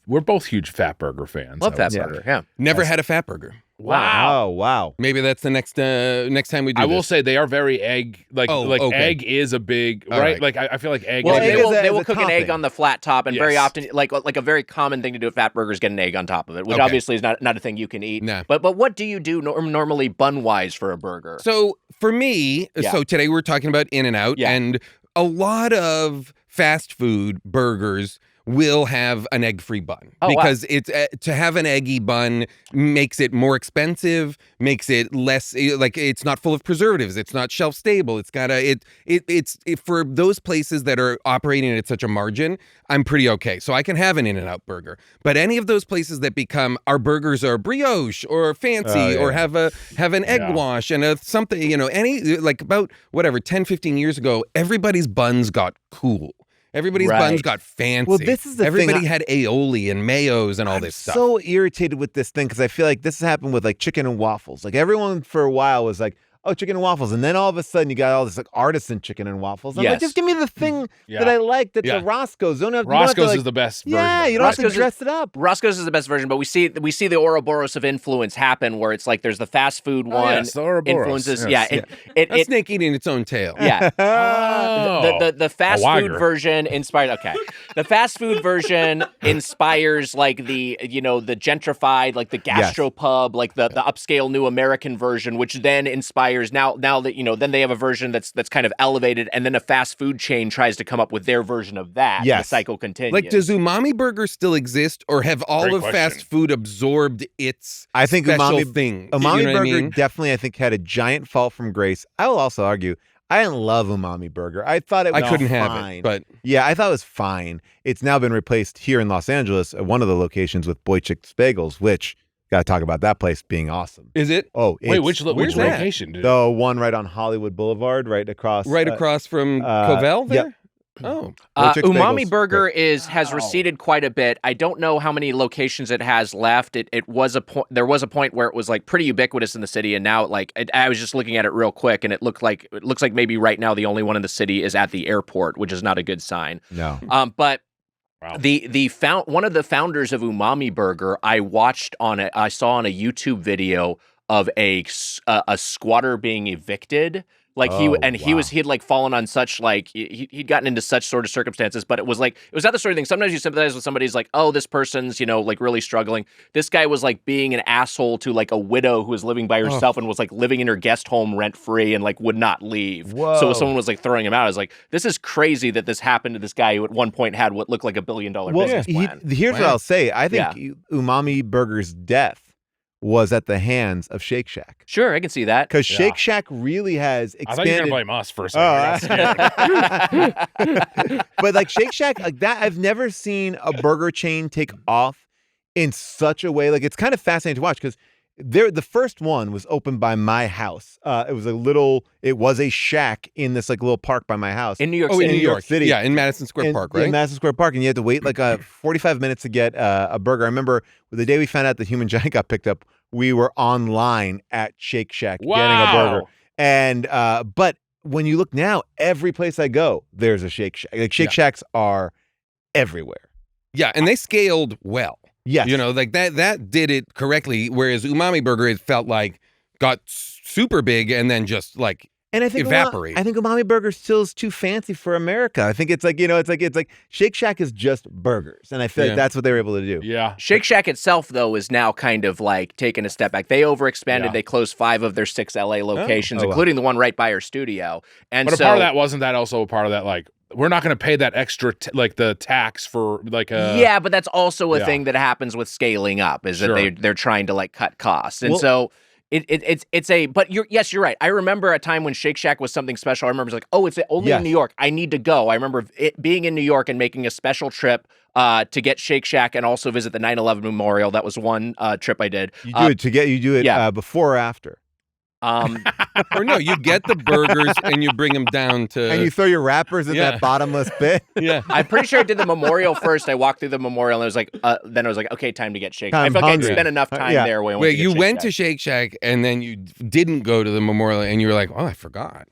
We're both huge Fat Burger fans. Love Fat Burger. Yeah. Never had a fat burger. Wow. Maybe that's the next time we do I will this. say they are very egg okay. egg is a big right. Like I feel like egg. Well, is a they big- will cook an egg topping. on the flat top, and very Yes. often, like a very common thing to do at Fat Burgers, get an egg on top of it, which Okay. obviously is not a thing you can eat. Nah. But what do you do normally bun wise for a burger? So for me, Yeah. so today we're talking about In-N-Out, Yeah. and a lot of fast food burgers will have an egg-free bun because it's to have an eggy bun makes it more expensive, makes it less it's not full of preservatives, it's not shelf stable, it's got it's for those places that are operating at such a margin, I'm pretty okay. So I can have an In-N-Out burger. But any of those places that become our burgers are brioche or fancy or have an egg wash and something, any about 10, 15 years ago, everybody's buns got cool. Everybody's buns got fancy. Well, this is the thing. Everybody had aioli and mayos and all this stuff. So irritated with this thing because I feel like this has happened with chicken and waffles. Everyone for a while was like, oh, chicken and waffles. And then all of a sudden you got all this artisan chicken and waffles. I'm like, just give me the thing that I like, that the Roscoe's. Roscoe's is the best version. Yeah, you don't have to dress it up. Roscoe's is the best version, but we see the Ouroboros of influence happen where it's like there's the fast food one. Yes, the Ouroboros. Influences. Yes. Yeah. That's snake eating its own tail. Yeah. Oh. The fast A food lager. version inspired. Okay. The fast food version inspires the gentrified, the gastropub, the upscale new American version, which then inspires now that then they have a version that's kind of elevated, and then a fast food chain tries to come up with their version of that. Yes. The cycle continues. Does umami burger still exist, or have all Great of question. fast food absorbed its I think special umami thing? Umami You know what I burger mean? definitely, I think, had a giant fall from grace. I will also argue, I didn't love umami burger. I thought it was I couldn't have fine. it, but Yeah, I thought it was fine. It's now been replaced here in Los Angeles at one of the locations with Boy Chick's Bagels, which, got to talk about that place being awesome. is it Oh, Wait, it's which that? location? Did the one right on Hollywood Boulevard, right across right across from uh, Covell there? yep. Oh. Roach Umami bagels. Burger has receded quite a bit. I don't know how many locations it has left. It was a point. There was a point where it was like pretty ubiquitous in the city, and now I was just looking at it real quick, and it looks like maybe right now the only one in the city is at the airport, which is not a good sign. No. But Wow. one of the founders of Umami Burger, I saw on a YouTube video of a squatter being evicted. Like he had like fallen on such like he'd gotten into such sort of circumstances, but it was not the sort of thing. Sometimes you sympathize with somebody's like, oh, this person's like really struggling. This guy was like being an asshole to like a widow who was living by herself and was like living in her guest home rent free and like would not leave. Whoa. So someone was like throwing him out. I was like, this is crazy that this happened to this guy who at one point had what looked like $1 billion business plan. Here's what I'll say. I think Umami Burger's death was at the hands of Shake Shack. Sure, I can see that. Because Shake Shack really has expanded. I thought you were going to blame us for a second. But like Shake Shack, like that, I've never seen a burger chain take off in such a way. Like it's kind of fascinating to watch because the first one was opened by my house. It was a shack in this like little park by my house. In New York Oh, City. in New York City. Yeah, in Madison Square Park, right? In Madison Square Park, and you had to wait like 45 minutes to get a burger. I remember the day we found out that Human Giant got picked up, we were online at Shake Shack getting a burger. And but when you look now, every place I go, there's a Shake Shack. Like Shake Shacks are everywhere. Yeah, and they scaled well. Yes. Like that did it correctly, whereas Umami Burger, it felt like got super big and then just like And I think evaporate. I think Umami Burger still is too fancy for America. I think it's like, it's like Shake Shack is just burgers. And I feel like that's what they were able to do. Yeah. Shake Shack itself, though, is now kind of like taking a step back. They overexpanded. Yeah. They closed 5 of their 6 LA locations, including the one right by our studio. And But a part of that, wasn't that also a part of that, like, we're not going to pay that extra, like the tax for like a. Yeah, but that's also a thing that happens with scaling up, is Sure. that they're trying to like cut costs. And so but you're right. I remember a time when Shake Shack was something special. I remember it was like, oh, it's only in New York. I need to go. I remember it being in New York and making a special trip to get Shake Shack and also visit the 9/11 memorial. That was one trip I did. You do it before or after. Or no, you get the burgers and you bring them down to. And you throw your wrappers in that bottomless pit. Yeah. I'm pretty sure I did the memorial first. I walked through the memorial and then I was like, okay, time to get Shake Shack. I felt like I'd spent enough time there. When I Wait, you went to Shake Shack and then you didn't go to the memorial and you were like, oh, I forgot.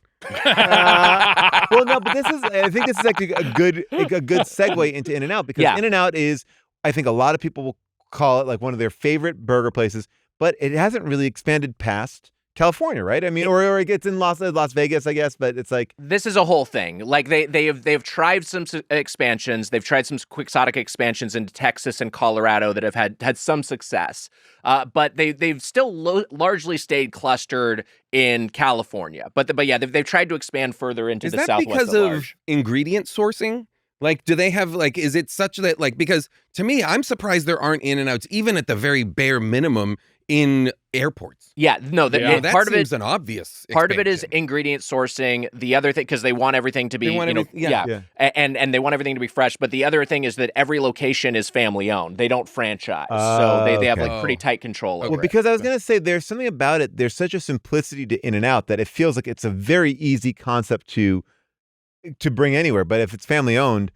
Well, no, but I think this is like a good segue into In-N-Out because In-N-Out is, I think a lot of people will call it like one of their favorite burger places, but it hasn't really expanded past California, right? I mean, or it gets in Las Vegas, I guess, but it's like this is a whole thing. Like they've tried some expansions. They've tried some quixotic expansions into Texas and Colorado that have had some success. But they've still largely stayed clustered in California. But they've tried to expand further into the Southwest. Is that because of ingredient sourcing? Like, do they have like? Is it such that like? Because to me, I'm surprised there aren't In-N-Outs even at the very bare minimum in airports. Yeah, no, that part of seems it an obvious. Part of it is expansion. ingredient sourcing. The other thing, because they want everything to be, and they want everything to be fresh. But the other thing is that every location is family owned. They don't franchise, so they have like pretty tight control over Well, because I was going to say there's something about it. There's such a simplicity to In-N-Out that it feels like it's a very easy concept to bring anywhere. But if it's family owned,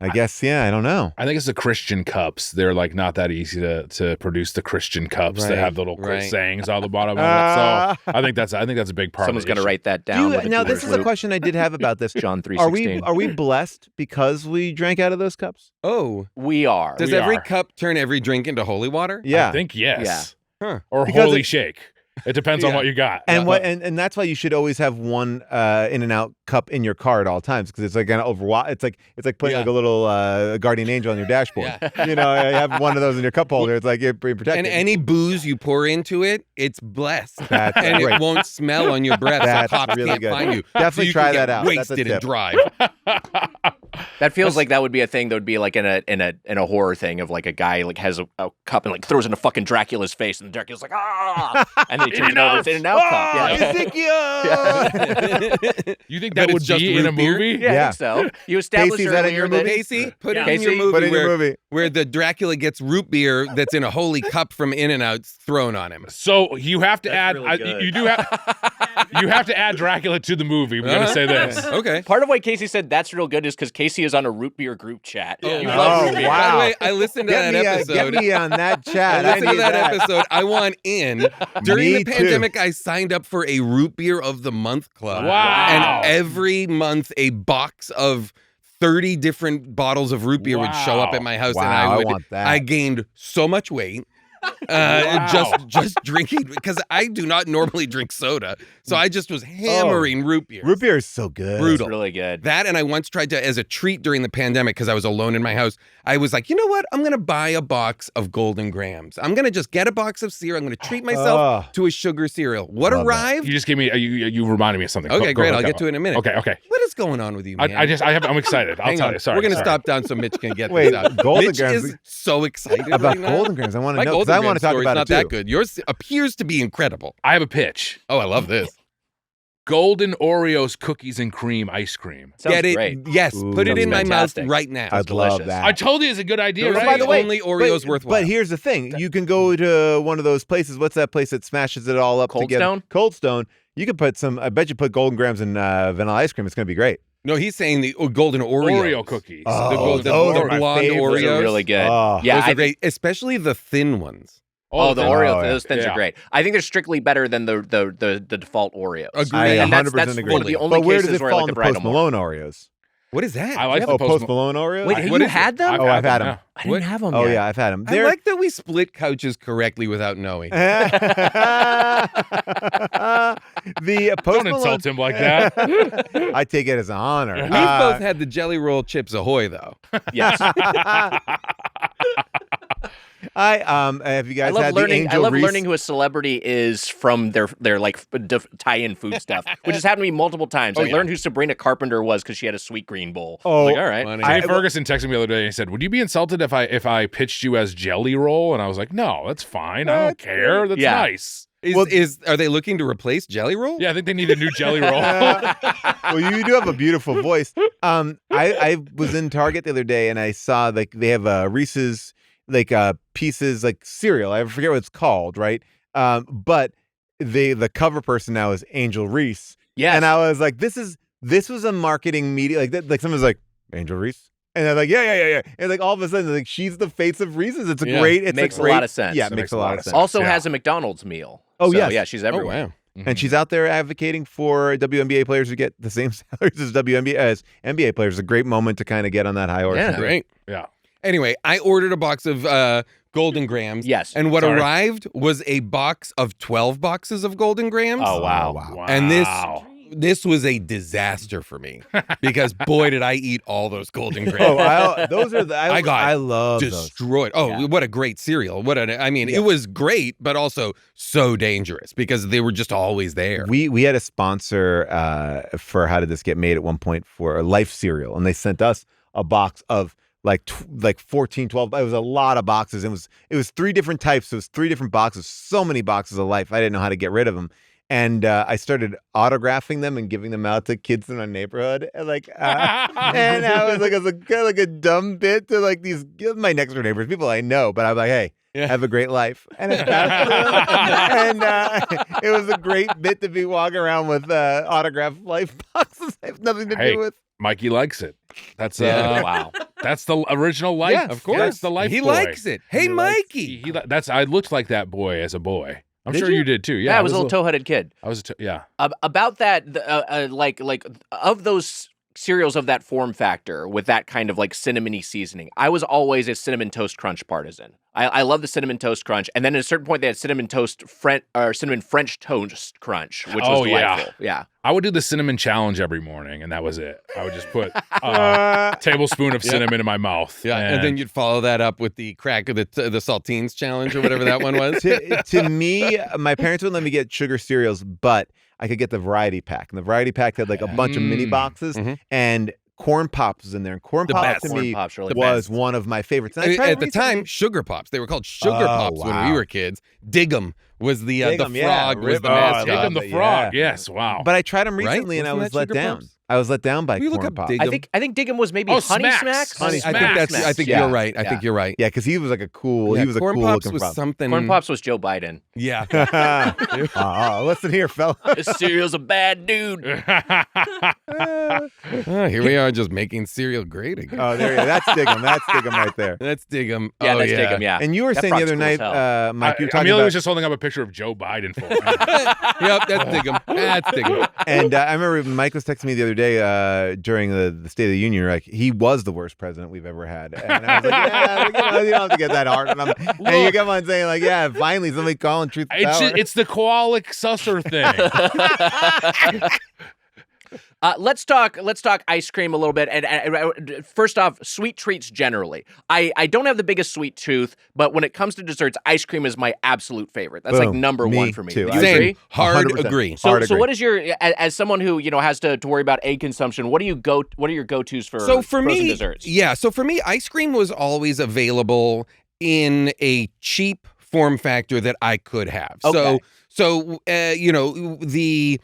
I guess, I don't know. I think it's the Christian cups. They're like not that easy to produce the Christian cups that have the little sayings on the bottom of it. So I think that's a big part. Someone's of going to write that down. Now, this is a question I did have about this. John 3:16. Are we blessed because we drank out of those cups? Oh, we are. Does every cup turn every drink into holy water? Yeah, I think yes. Yeah. Huh. Or Because holy shake. It depends on what you got. And and that's why you should always have one In-N-Out cup in your car at all times because it's like gonna it's like putting like a little guardian angel on your dashboard. Yeah. You have one of those in your cup holder. It's like you're protected. And any booze you pour into it, it's blessed. That's and great. it won't smell on your breath. That's so cops really can't good. find you. Definitely so you try can get that out. That's a wasted and tip. drive. That feels like that would be a thing that would be like in a horror thing of like a guy like has a cup and like throws in a fucking Dracula's face and Dracula's like and they turn it over. It's in an out cup. Yeah. You think that would just be in a root beer? movie? Yeah, I think so. You established Casey, is that in your earlier movie? Casey, put it in Casey, your movie, put it in your movie. where the Dracula gets root beer that's in a holy cup from In-N-Out thrown on him. So you have to That's add. really good. You do have. You have to add Dracula to the movie. We're going to say this. Okay. Part of why Casey said that's real good is because Casey is on a root beer group chat. Oh, You wow. love root beer. Wow. By the way, I listened to that episode. Get me on that chat. I listened to need that episode. I want in. During Me the too. pandemic, I signed up for a root beer of the month club. Wow. And every month, a box of 30 different bottles of root beer would show up at my house, Wow, and I I want that. I gained so much weight. Just drinking, because I do not normally drink soda, so I just was hammering root beer. Root beer is so good. Brutal. It's really good. That, and I once tried to, as a treat during the pandemic, because I was alone in my house, I was like, you know what? I'm going to buy a box of Golden Grams. I'm going to just get a box of cereal. I'm going to treat myself to a sugar cereal. What Love that. arrived? You just gave me, you reminded me of something. Okay, great. I'll go. get to it in a minute. Okay. What is going on with you, man? I'm excited. I'll Hang tell on. you. Sorry. We're going to sorry. stop down so Mitch can get Wait, this out. Golden Mitch Grams- is so excited About right now. Golden Grams. I want to My know because Golden I want to talk story's about not it too. that good. Yours appears to be incredible. I have a pitch. Oh, I love this. Golden Oreos cookies and cream ice cream. Sounds Get it? great. Yes. Ooh. Put it in my Fantastic. mouth right now. I'd love delicious. that. I told you it's a good idea, Those right? are the only Oreos worthwhile. But here's the thing: you can go to one of those places. What's that place that smashes it all up Cold together? Stone? Cold Stone. You could put some. I bet you put Golden Grams in vanilla ice cream. It's going to be great. No, he's saying the Golden Oreos. Oreo cookies. Oh, the those are my blonde favorite. Those Oreos. are really good. Oh. Yeah, Those are great, especially the thin ones. Oh, the Oreos, Oh, yeah. those things Yeah. are great. I think they're strictly better than the default Oreos. Agreed. I And that's 100% agree. one of the only but where cases does it where I fall like in the the Bridal Post more. Malone Oreos? What is that? I like the Post Malone Oreos. Wait, What you is it? had them? Oh, I've had them. yeah. I didn't have them Oh yet. yeah, I've had them. I like that we split couches correctly without knowing. The Post Don't Malone. insult him like that. I take it as an honor. We've both had the Jelly Roll Chips Ahoy, though. Yes. Have you guys had the Angel I love Reese? learning who a celebrity is from their like tie-in food stuff, which has happened to me multiple times. I learned who Sabrina Carpenter was because she had a sweet green bowl. Oh, Like, all right. funny. Jay Ferguson texted me the other day and he said, "Would you be insulted if I pitched you as Jelly Roll?" And I was like, "No, that's fine. I don't care. That's Yeah. nice." Are they looking to replace Jelly Roll? Yeah, I think they need a new Jelly Roll. Well, you do have a beautiful voice. I was in Target the other day and I saw like they have Reese's like pieces like cereal. I forget what it's called, right? But the cover person now is Angel Reese. Yes. And I was like, this was a marketing media like that. Like someone's like Angel Reese. And they're like, yeah. And like all of a sudden, like she's the face of Reese's. It's a great. It's Makes a great, a lot of sense. Yeah, it makes a lot of sense. Also Yeah. has a McDonald's meal. Oh, so, yes. yeah, she's everywhere. wow. And she's out there advocating for WNBA players who get the same salaries as NBA players. A great moment to kind of get on that high horse. Yeah. Great. Yeah. Anyway, I ordered a box of Golden Grams. Yes. And what Sorry. arrived was a box of 12 boxes of Golden Grams. Oh, wow. Wow. And this was a disaster for me because boy did I eat all those Golden Grams. Those are the I love those. Destroyed. Oh, what a great cereal. It was great, but also so dangerous because they were just always there. We had a sponsor for How Did This Get Made at one point for a Life cereal, and they sent us a box of like 14, 12. It was a lot of boxes. It was 3 different types. It was 3 different boxes. So many boxes of Life. I didn't know how to get rid of them. And I started autographing them and giving them out to kids in our neighborhood. And and I was like, it was kind of like a dumb bit to like my next door neighbors, people I know. But I'm like, hey, have a great life. And it was a great bit to be walking around with autographed Life boxes. I have nothing to do with. Mikey likes it. That's Wow. That's the original Life. Yeah, of course. That's the Life. He boy. likes it. Hey, Mikey. I looked like that boy as a boy. I'm Did sure you did too. Yeah, I was a little toe-headed kid. I was yeah. About that, like of those cereals of that form factor with that kind of like cinnamony seasoning, I was always a cinnamon toast crunch partisan. I love the cinnamon toast crunch, and then at a certain point they had cinnamon French toast crunch, which was delightful. Yeah. I would do the cinnamon challenge every morning, and that was it. I would just put a tablespoon of cinnamon in my mouth. Yeah, and then you'd follow that up with the crack of the saltines challenge or whatever that one was. To me, my parents wouldn't let me get sugar cereals, but I could get the variety pack. And the variety pack had like a bunch of mini boxes, and Corn Pops was in there. And Corn Pops to me was one of my favorites. And I tried at the time, Sugar Pops. They were called Sugar Pops when we were kids. Diggum was the frog was the mascot. Diggum the frog. Yes, wow. But I tried them recently and I was let down. I was let down by Will you look Corn up Pop. Diggum? I think Diggum was maybe Oh, Honey Smacks. Smacks. Honey I think Yeah. you're right. I Yeah. think you're right. Yeah, because he was like a cool. Yeah, He was a Corn cool Pops looking was prop. something. Corn Pops was Joe Biden. Yeah. Listen here, fella. This cereal's a bad dude. Here we are, just making cereal great again. Oh, there you go. That's Diggum. That's Diggum right there. That's Diggum. Yeah, Oh, that's yeah. Diggum. Yeah. And you were That saying the frog's other cool as night, hell. Mike, you were talking Amelia about. was just holding up a picture of Joe Biden for me. Yep, that's Diggum. That's Diggum. And I remember Mike was texting me the other day during the State of the Union. Like, he was the worst president we've ever had. And I was like, yeah, you don't have to get that hard. And you kept on saying, like, yeah, finally somebody calling truth to power. It's the koalic susser thing. Let's talk ice cream a little bit. And first off, sweet treats generally. I don't have the biggest sweet tooth, but when it comes to desserts, ice cream is my absolute favorite. That's like Boom. number Me one for me. too. Do you Same. agree? Hard 100%. agree. So, Hard so agree. what is your as someone who has to worry about egg consumption? What are your go-tos for So for frozen me, desserts? So for me, ice cream was always available in a cheap form factor that I could have. Okay. So the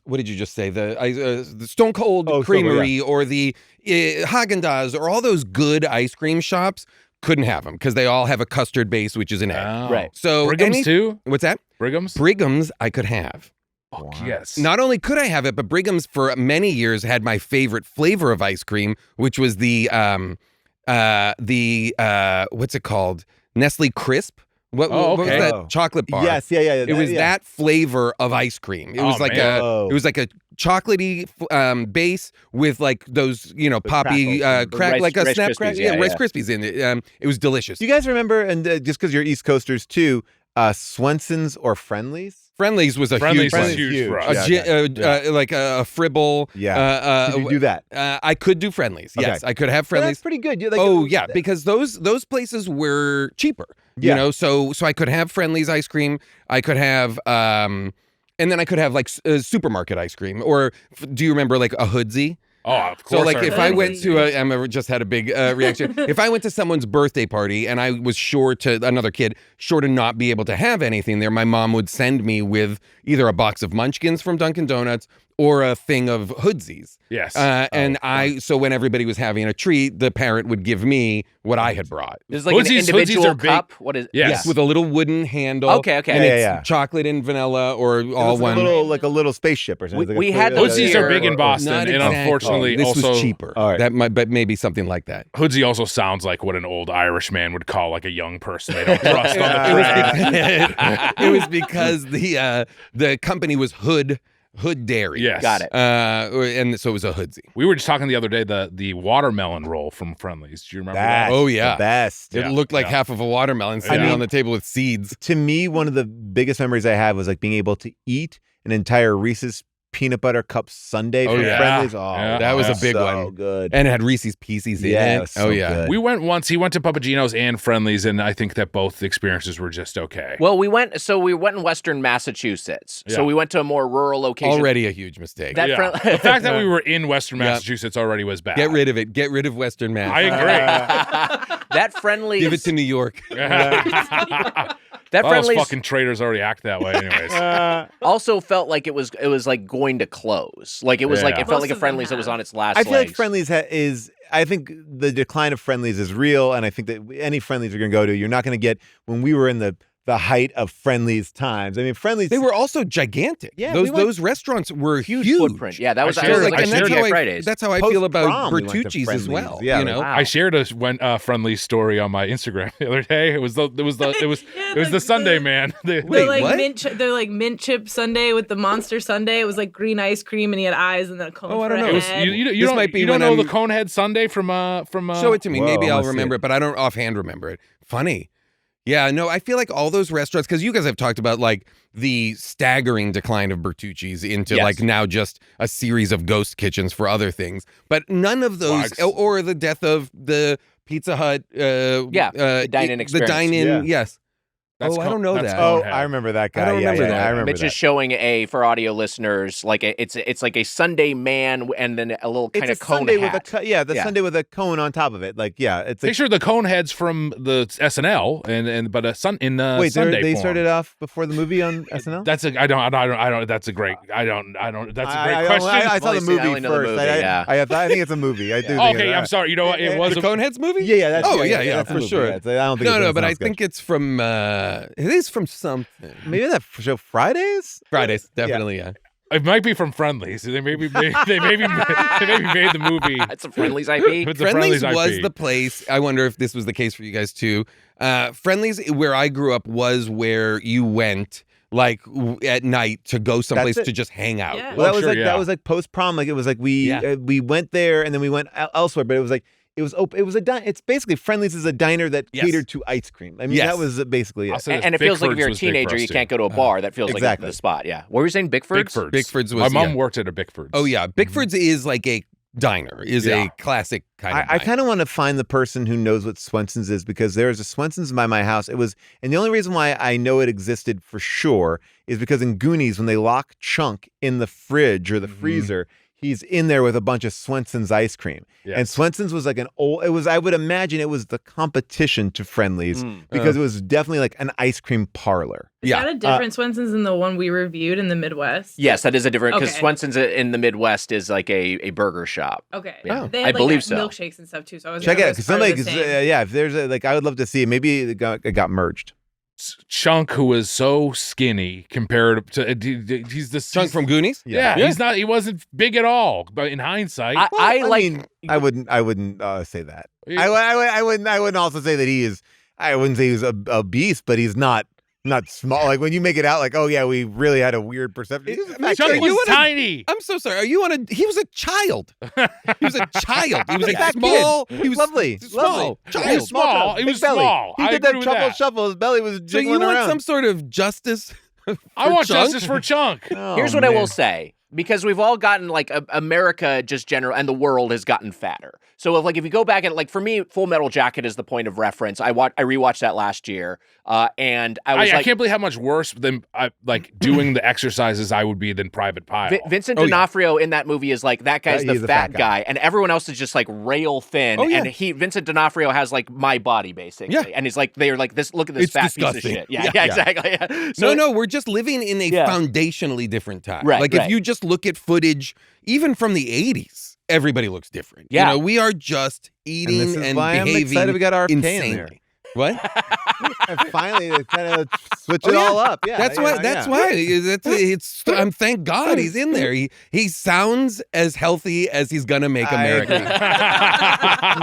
what did you just say? The Stone Cold Creamery or the Haagen-Dazs or all those good ice cream shops couldn't have them because they all have a custard base, which is an egg. Oh. Right. So Brigham's too? What's that? Brigham's? Brigham's I could have. Fuck yes. Not only could I have it, but Brigham's for many years had my favorite flavor of ice cream, which was the what's it called? Nestle Crisp. What was okay. that chocolate bar? Yes, yeah. It was that flavor of ice cream. It was like man. it was like a chocolatey base with like those poppy crackles. crack like a Rice snap Krispies, crack. yeah, Rice yeah. Krispies in it. It was delicious. Do you guys remember, and just because you're East Coasters too, Swenson's or Friendly's? Friendly's was a Friendly's huge was one. huge for Huge. us. Like a Fribble. Yeah. Did you do that? I could do Friendly's. Yes, Okay. I could have Well, Friendly's. that's pretty good. Because those places were cheaper. Yeah. So I could have Friendly's ice cream. I could have and then I could have like supermarket ice cream. Or do you remember like a Hoodsy? Oh, of course. So like if I went to Hoodsy. Emma just had a big reaction. If I went to someone's birthday party and I was another kid sure to not be able to have anything there, my mom would send me with either a box of Munchkins from Dunkin' Donuts or a thing of Hoodsies. Yes. So when everybody was having a treat, the parent would give me what I had brought. There's like an Hoodsies individual are big. cup. What is? Yes. With a little wooden handle. Okay. And Yeah, it's chocolate and vanilla or all It's one. like a little spaceship or something. We had those Hoodsies here. are big in Boston, Not and exactly. unfortunately, This also was cheaper. All right. But maybe something like that. Hoodsy also sounds like what an old Irish man would call like a young person they don't trust on the train. It was because the company was Hood Dairy. Yes. Got it. And so it was a Hoodsy. We were just talking the other day the watermelon roll from Friendly's. Do you remember that? That's Oh, yeah. the best. It Yeah, looked like yeah. half of a watermelon sitting Yeah. on the table with seeds. To me, one of the biggest memories I have was like being able to eat an entire Reese's peanut butter cup sundae Oh, from yeah. Friendly's. Yeah. That was a big so one. good. And it had Reese's Pieces in Yeah, it. it was so Oh, yeah. good. We went once. He went to Papagino's and Friendly's, and I think that both experiences were just okay. Well, we went in Western Massachusetts. So Yeah. we went to a more rural location. Already a huge mistake. That Yeah. The fact that we were in Western Yeah. Massachusetts already was bad. Get rid of it. Get rid of Western Mass. I agree. That Friendly's. Give it to New York. That All those Friendly's fucking traitors already act that way, anyways. also felt like it was like going to close. Like it was like Yeah. it felt like Most a of them Friendly's that was have. on its last I feel like legs. Friendly's is. I think the decline of Friendly's is real, and I think that any Friendly's you're going to go to, you're not going to get. When we were in the height of Friendly's times, I mean, Friendly's. They were also gigantic. Yeah, those we went- those restaurants were huge huge. footprint. Yeah, that was I I shared- was I like a shared- Tuesday Fridays. That's how I feel about Post-prom, we went to Bertucci's as Friendly's. well. Yeah, you know, Wow. I shared a Friendly story on my Instagram the other day. It was the Sunday man. Wait, what? They're like mint chip sundae with the monster sundae. It was like green ice cream and he had eyes and then a cone Oh, I for don't a know. It was, head. you This don't, might be you don't when know I'm- the Conehead Sundae from show it to me. Whoa, Maybe I I'll wanna see remember it. it, but I don't offhand remember it. Funny. Yeah, no, I feel like all those restaurants, because you guys have talked about like the staggering decline of Bertucci's into Yes. like now just a series of ghost kitchens for other things, but none of those, Wags. or the death of the Pizza Hut, the dine-in the experience. dine-in, Yeah. yes. That's I don't know that's that. Oh, Conehead. I remember that guy. I don't remember that. I remember Mitch that. is showing for audio listeners, like it's like a Sunday man and then a little kind of It's a cone Sunday hat. with a Sunday with a cone on top of it. Like, yeah, it's like, Picture the Coneheads from the SNL, but a wait, Sunday they form. started off before the movie on SNL. That's a I don't. That's a great. I don't. That's a great question. I saw the Well, I only movie know the first. movie, yeah. I think it's a movie. I do. think Okay, it's- I'm sorry. You know what? It was The a Coneheads movie? Yeah, that's yeah, that's for the movie. sure. Yeah, I don't think No, it's but I SNL sketch. think it's from. It is from something. Maybe that show Fridays. Fridays, definitely, yeah. It might be from Friendlies. They maybe made the movie. It's a Friendlies IP. It's a Friendlies IP. was the place. I wonder if this was the case for you guys too. Friendlies, where I grew up, was where you went like at night to go someplace That's it. to just hang out. Yeah. Well, that was sure, like yeah. that was like post prom. Like it was like we went there and then we went elsewhere. But it was like it was open. It was a it's basically Friendlies is a diner that Yes. catered to ice cream. I mean Yes. that was basically I'll it. say this, And it feels like if Bickford's you're a was big for teenager, us, you too. can't go to a bar. That feels Exactly. like the spot. Yeah. What were you saying? Bickford's? Bickford's My was. mom yeah. worked at a Bickford's. Oh yeah, Bickford's is like a diner. Is Yeah. a classic kind of. I kind of want to find the person who knows what Swenson's is because there's a Swenson's by my house. It was, and the only reason why I know it existed for sure is because in Goonies, when they lock Chunk in the fridge or the freezer, he's in there with a bunch of Swenson's ice cream. Yes. And Swenson's was like I would imagine it was the competition to Friendlies because it was definitely like an ice cream parlor. Is that a different Swenson's than the one we reviewed in the Midwest? Yes, that is a different because Okay. Swenson's in the Midwest is like a burger shop. Okay. Yeah. They I had, believe so. milkshakes and stuff too. So I was Check it out because because somebody, if there's I would love to see it. Maybe it got merged. Chunk, who was so skinny compared to he's the Chunk from Goonies. Yeah, he wasn't big at all. But in hindsight, I like. mean, I wouldn't say that. I wouldn't also say that he is. I wouldn't say he's a beast, but he's not small. Like when you make it out, like, oh yeah, we really had a weird perception. Chunk was tiny. I'm so sorry. Are you on a? He was a child. He was a child. He was He's a like fat small. kid. He was lovely, small. Child. He was small. He Big was belly. small. He I did agree that with truffle that. shuffle. His belly was So you jiggling want around. some sort of justice? I want Chunk? justice for Chunk. Oh, Here's what I man. will say. Because we've all gotten like America just general and the world has gotten fatter. So if you go back and like for me, Full Metal Jacket is the point of reference. I rewatched that last year, and I can't believe how much worse than doing the exercises I would be than Private Pile. Vincent Oh, yeah. D'Onofrio in that movie is like that guy's He's the a fat fat guy, and everyone else is just like rail thin. Oh, yeah. And Vincent D'Onofrio has like my body basically, Yeah. and he's like they're like this. Look at this It's fat disgusting. piece of shit. Yeah. Yeah, exactly. Yeah. So, No, we're just living in a Yeah. foundationally different time. Right, Like if right. you just look at footage, even from the 80s, everybody looks different. Yeah. You know, we are just eating And this is and why I'm behaving excited we got RFK in there. insanely. What? And finally, they kind of switch Oh, it yeah. all up. Yeah, That's why. That's why. It's. Thank God he's in there. He sounds as healthy as he's gonna make I America. agree.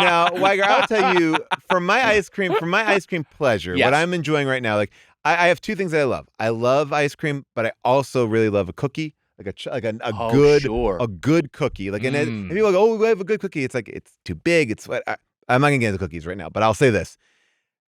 Now, Weiger, I'll tell you, for my ice cream pleasure, Yes. what I'm enjoying right now, like I have two things that I love. I love ice cream, but I also really love a cookie, like a Oh, good sure. a good cookie. Like and people go, oh, we have a good cookie. It's like it's too big. It's what I'm not gonna get into cookies right now, but I'll say this.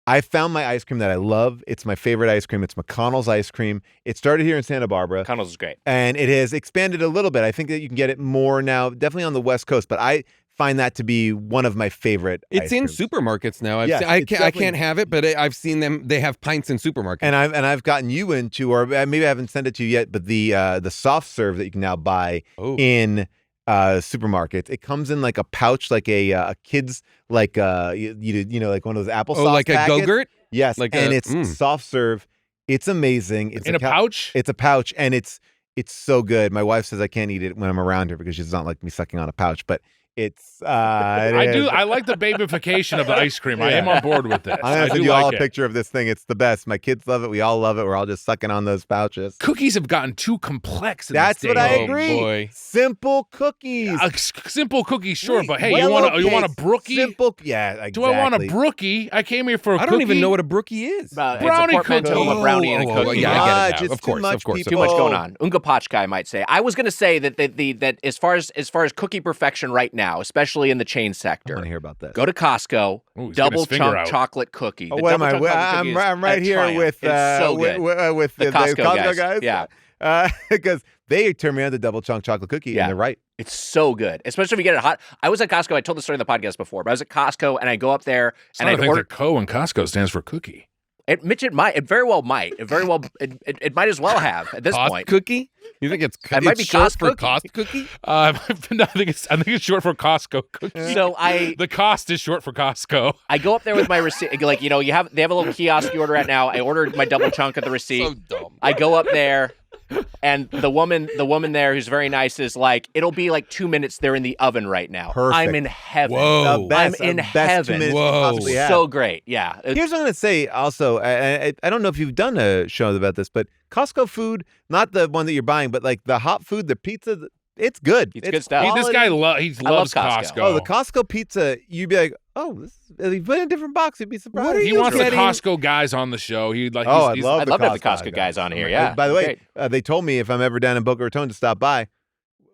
I found my ice cream that I love. It's my favorite ice cream. It's McConnell's ice cream. It started here in Santa Barbara. Connell's is great. And it has expanded a little bit. I think that you can get it more now, definitely on the West Coast, but I find that to be one of my favorite It's ice in creams. supermarkets now. Yes, I it's can't definitely- have it, but I've seen them. They have pints in supermarkets. And I've gotten you into, or maybe I haven't sent it to you yet, but the soft serve that you can now buy in supermarkets. It comes in like a pouch, like a kid's, like you know, like one of those applesauce like packets. a Go-Gurt? Yes, Like and a- it's soft serve. It's amazing. It's in a pouch. It's a pouch, and it's so good. My wife says I can't eat it when I'm around her because she does not like me sucking on a pouch, but it's I do. I like the babification of the ice cream. I am on board with this. I'm gonna I send do you all like a it. picture of this thing. It's the best. My kids love it. We all love it. We're all just sucking on those pouches. Cookies have gotten too complex. In That's this what day I and age. agree. boy. Simple cookies. Simple cookies, sure, Wait, but hey, yellow you want a cakes, brookie? Simple, yeah. Exactly. Do I want a brookie? I came here for a I don't cookie. even know what a brookie is. It's a Brownie portmanteau of a cookie. brownie and a Oh, cookie. yeah, I get it now. It's Of course, too much, of course, of Too much people. going on. Unga Pachkai might say. I was going to say that as far as cookie perfection right now, especially in the chain I sector, want to hear about this. go to Costco, Ooh, he's got double his finger chunk out. chocolate cookie. Oh, The what am double I? chunk chocolate cookie is I'm right a here triumph. with It's so good. with The Costco guys. Yeah. because they turned me on to double chunk chocolate cookie, Yeah. and they're right. It's so good, especially if you get it hot. I was at Costco. I told the story in the podcast before, but I was at Costco and I go up there It's and not I a thing order. that Co and Costco stands for cookie. It very well might. It might as well have at this Cost point. cookie? You think it's It might be short cost for cookie. cost cookie? No, I think it's short for Costco cookie. So The cost is short for Costco. I go up there with my receipt. Like, they have a little kiosk you order at now. I ordered my double chunk of the receipt. So dumb. I go up there, and the woman there who's very nice is like, it'll be like 2 minutes. They're in the oven right now. Perfect. I'm in heaven. Whoa. The best, I'm in the best 2 heaven. minutes you Whoa. possibly have. So great. Yeah. Here's what I'm going to say also. I don't know if you've done a show about this, but Costco food, not the one that you're buying, but like the hot food, the pizza, it's good. It's good stuff. This guy he I love loves Costco. Costco. Oh, the Costco pizza, you'd be like, oh, if you put in a different box, you'd be surprised. He wants the Costco guys on the show. I'd love I'd love to have the Costco guys. guys on here. Yeah. By the way, Great. they told me if I'm ever down in Boca Raton to stop by,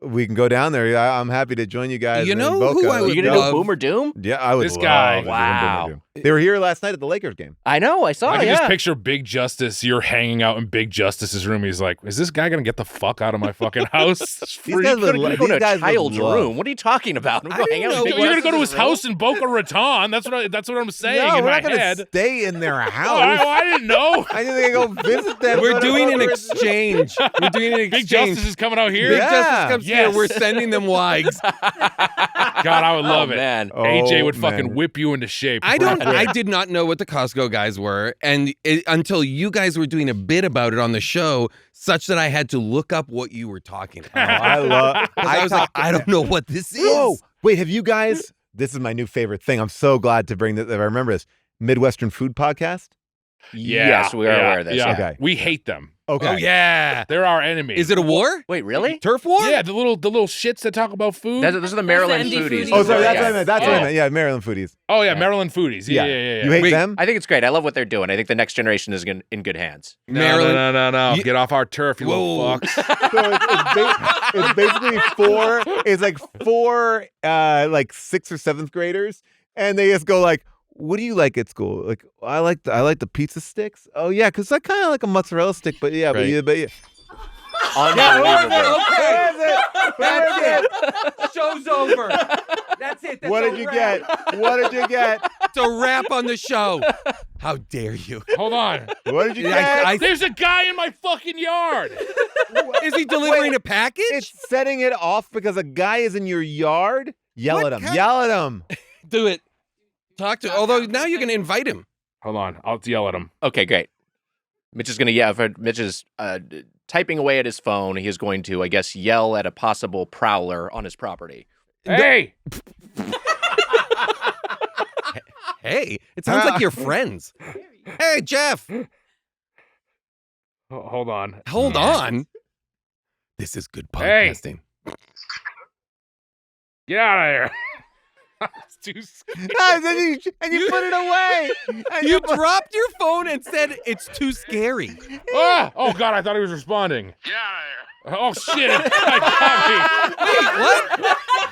we can go down there. I'm happy to join you guys. You in know Boca. who I Are would you gonna love? do Boom or Doom? Yeah, I would. This guy. love to do Wow. Boom. They were here last night at the Lakers game. I know. I saw. I can yeah. just picture Big Justice. You're hanging out in Big Justice's room. He's like, "Is this guy gonna get the fuck out of my fucking house?" These guys would You're love- going to these a guys would child's love- room. What are you talking about? I'm I going didn't hang out know in You're Big gonna go to his Justice's room? house in Boca Raton. That's what I'm saying No, in we're my not going to head. stay in their Oh, house. I didn't know. I just think I go visit them. We're Go to doing an Boca- exchange. We're doing an Big exchange. Justice is coming out here. Big Yeah. Justice comes here. Yes. We're sending them wags. God, I would love it. Man. AJ would Oh, fucking man. whip you into shape. I did not know what the Costco guys were, and until you guys were doing a bit about it on the show, such that I had to look up what you were talking Oh, about. I love. 'Cause I was like, I don't know what this is. Whoa, wait, have you guys? This is my new favorite thing. I'm so glad to bring this. I remember this Midwestern Food Podcast. Yeah, Yes, we are yeah, aware of this. Yeah. Yeah. Okay. We hate them. Okay. Oh yeah. They're our enemy. Is it a war? Wait, really? Turf war? Yeah, the little shits that talk about food. Those are the Maryland indie foodies. foodies. Oh, sorry, that's Yeah. what I meant. That's what I meant. Yeah, Maryland foodies. Oh yeah, Maryland foodies. Yeah. You hate Wait, them? I think it's great. I love what they're doing. I think the next generation is in good hands. Maryland. No. You- Get off our turf, you little Whoa. fucks. So it's basically four. It's like four, like 6th or 7th graders, and they just go like, "What do you like at school?" Like, I like the pizza sticks. Oh yeah, because I kind of like a mozzarella stick, but yeah, Right. but yeah. Unbelievable. That's it. Show's over. That's it. That's What did you get? What did you get? It's a wrap on the show. How dare you? Hold on. What did you Yeah, get? There's a guy in my fucking yard. Is he delivering a package? It's setting it off because a guy is in your yard. Yell What at him. kind- Yell at him. Do it. Talk to. Although now you're going to invite him. Hold on. I'll yell at him. Okay, great. Mitch is going to, Mitch is typing away at his phone. He is going to, I guess, yell at a possible prowler on his property. Hey! Hey, it sounds like you're friends. Hey, Jeff. Hold on. Hold on. This is good Hey. podcasting. Get out of here. It's too And you put it away. And You dropped your phone and said it's too scary. Oh God! I thought he was responding. Get out of here. Oh shit! It got me. Wait, what?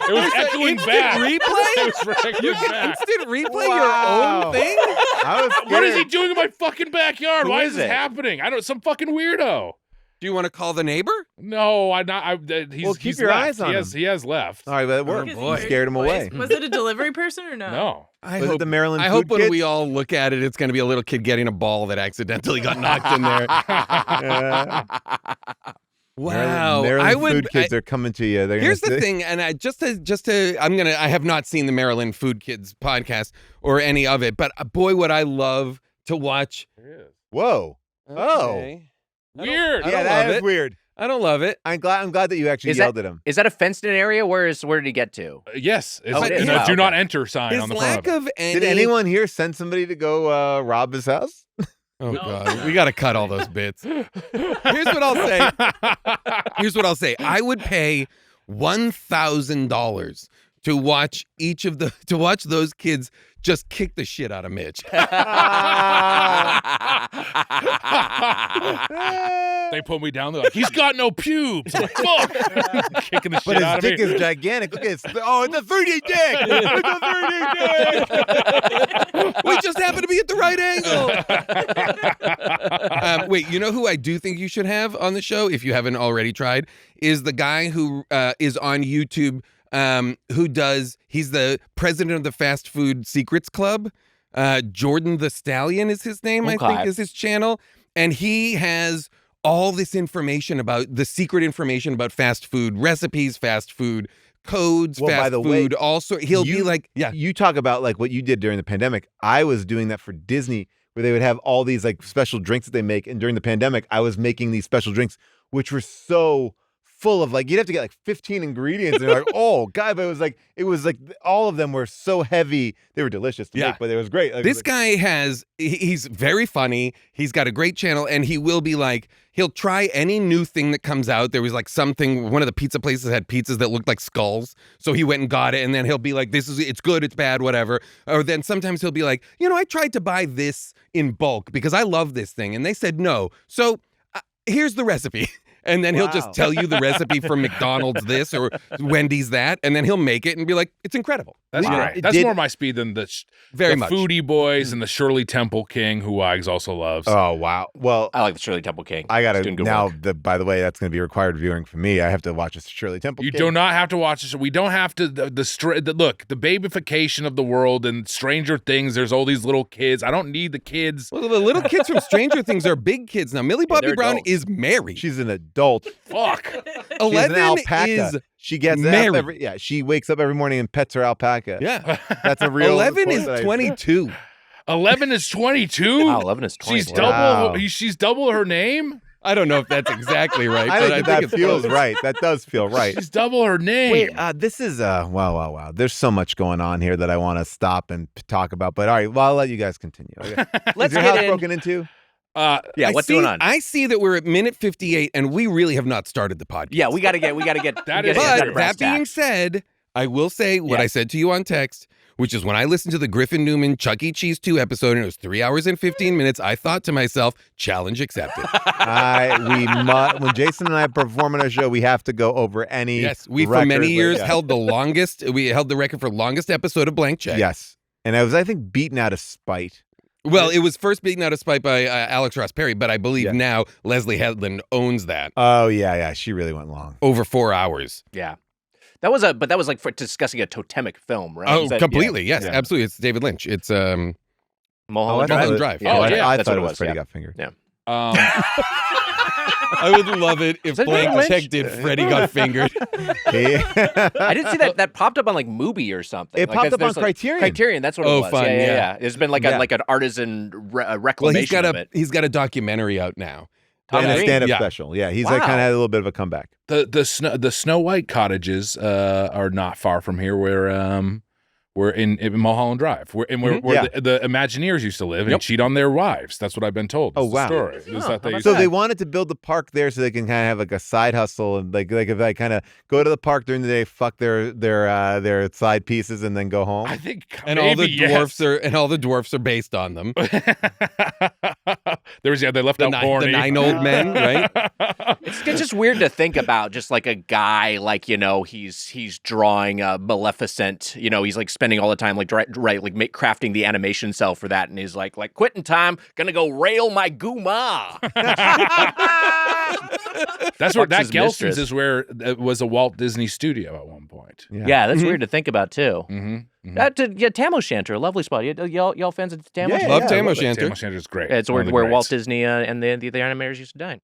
It was There's an echoing instant back. replay? It was echoing You can back. instant replay Wow. your own thing? I was What is he scared. doing in my fucking backyard? Who Why is is this it? happening? I don't. Some fucking weirdo. Do you want to call the neighbor? No, I'm not. He's, Well, keep he's your left. eyes on him. He has left. All right, but it worked. Oh, boy. You scared him away. Was it a delivery person or no? No. I Was it the Maryland I food hope when kids? we all look at it, it's going to be a little kid getting a ball that accidentally got knocked in there. Wow. Maryland I would. food kids are coming to you. They're Here's gonna the thing, and I I have not seen the Maryland Food Kids podcast or any of it, but boy, would I love to watch. Whoa. Oh. Okay. Weird. I Yeah, don't that love is it. weird. I don't love it. I'm glad that you actually Is yelled at him. Is that a fenced-in area? Where did he get to? Yes. It's, Oh, it is. and a Wow, do not okay. enter sign His on the front lack of it. of any. Did anyone here send somebody to go rob his house? Oh God, we got to cut all those bits. Here's what I'll say. Here's what I'll say. I would pay $1,000 to watch those kids just kick the shit out of Mitch. They put me down. They're like, he's got no pubes. I'm like, fuck. Kicking the But shit his out of dick me. is gigantic. Look at it. Oh, it's a 3D dick. It's a 3D dick. We just happen to be at the right angle. Wait, you know who I do think you should have on the show, if you haven't already tried, is the guy who is on YouTube, he's the president of the Fast Food Secrets Club. Jordan the Stallion is his name, I think is his channel. And he has all this information about the secret information about fast food recipes, fast food codes, fast food, also he'll be like, You talk about like what you did during the pandemic. I was doing that for Disney, where they would have all these like special drinks that they make. And during the pandemic, I was making these special drinks, which were so full of like, you'd have to get like 15 ingredients. And you're like, oh God, but it was like all of them were so heavy. They were delicious to make, but it was great. Like, this guy he's very funny. He's got a great channel, and he will be like, he'll try any new thing that comes out. There was like one of the pizza places had pizzas that looked like skulls. So he went and got it, and then he'll be like, it's good, it's bad, whatever. Or then sometimes he'll be like, I tried to buy this in bulk because I love this thing. And they said no. So here's the recipe. And then he'll just tell you the recipe from McDonald's this or Wendy's that, and then he'll make it and be like, it's incredible. That's great. That's more my speed than the Foodie Boys and the Shirley Temple King, who Wags also loves. Oh, wow. Well, I like the Shirley Temple King. I got to now, by the way, that's going to be required viewing for me. I have to watch a Shirley Temple King. You do not have to watch this. We don't have to. Look, the babification of the world and Stranger Things, there's all these little kids. I don't need the kids. Well, the little kids from Stranger Things are big kids now. Millie Bobby Brown is married. She's an adult. Fuck. 11 is she gets married. She wakes up every morning and pets her alpaca. Yeah. That's a real 11 is 22. 11 is 22? Wow, 11 is 22. She's double her name? I don't know if that's exactly right. I think that feels right. That does feel right. She's double her name. Wait, this is wow. There's so much going on here that I want to stop and talk about. But all right, well, I'll let you guys continue. Okay. Let's is your get house in. broken into? What's going on? I see that we're at minute 58 and we really have not started the podcast. Yeah, we got to get that being said, I will say what I said to you on text, which is when I listened to the Griffin Newman Chuck E. Cheese 2 episode and it was 3 hours and 15 minutes, I thought to myself, challenge accepted. When Jason and I perform on our show, we have to go over any we for many years held the longest, we held the record for longest episode of Blank Check. Yes. And I was, I think, beaten out of spite. Well, it was first beaten out of spite by Alex Ross Perry, but I believe now Leslie Headland owns that. Oh, yeah. She really went long. Over 4 hours. Yeah. That was like for discussing a totemic film, right? Oh, completely. Yes, absolutely. It's David Lynch. It's Mulholland Drive. Yeah. I thought it was Freddy Got Fingered. Yeah. I would love it if Blank Check did Freddy Got Fingered. I didn't see that. That popped up on like Mubi or something. It popped up on Criterion. Criterion, that's what it was. Fun, yeah. There's been like an artisan reclamation of it. He's got a documentary out now. And a stand-up special. Yeah, he's like kind of had a little bit of a comeback. The Snow White cottages are not far from here. We're in Mulholland Drive. Where the Imagineers used to live and cheat on their wives. That's what I've been told. Oh, wow. The they wanted to build the park there so they can kind of have like a side hustle and like they could like kind of go to the park during the day, fuck their side pieces, and then go home. I think all the dwarfs are based on them. They left out Horny. The 9 old men, right? It's just weird to think about, just like a guy, like, he's drawing a Maleficent, he's like spending all the time like crafting the animation cell for that, and he's like quitting time, gonna go rail my guma. That's where that Gelson's is, where it was a Walt Disney studio at one point. Yeah, that's weird to think about too. Mm-hmm. Tam O'Shanter, a lovely spot. Y'all fans of Tam O'Shanter? Love Tam O'Shanter. Tam O'Shanter's great. It's where Walt Disney and the animators used to dine.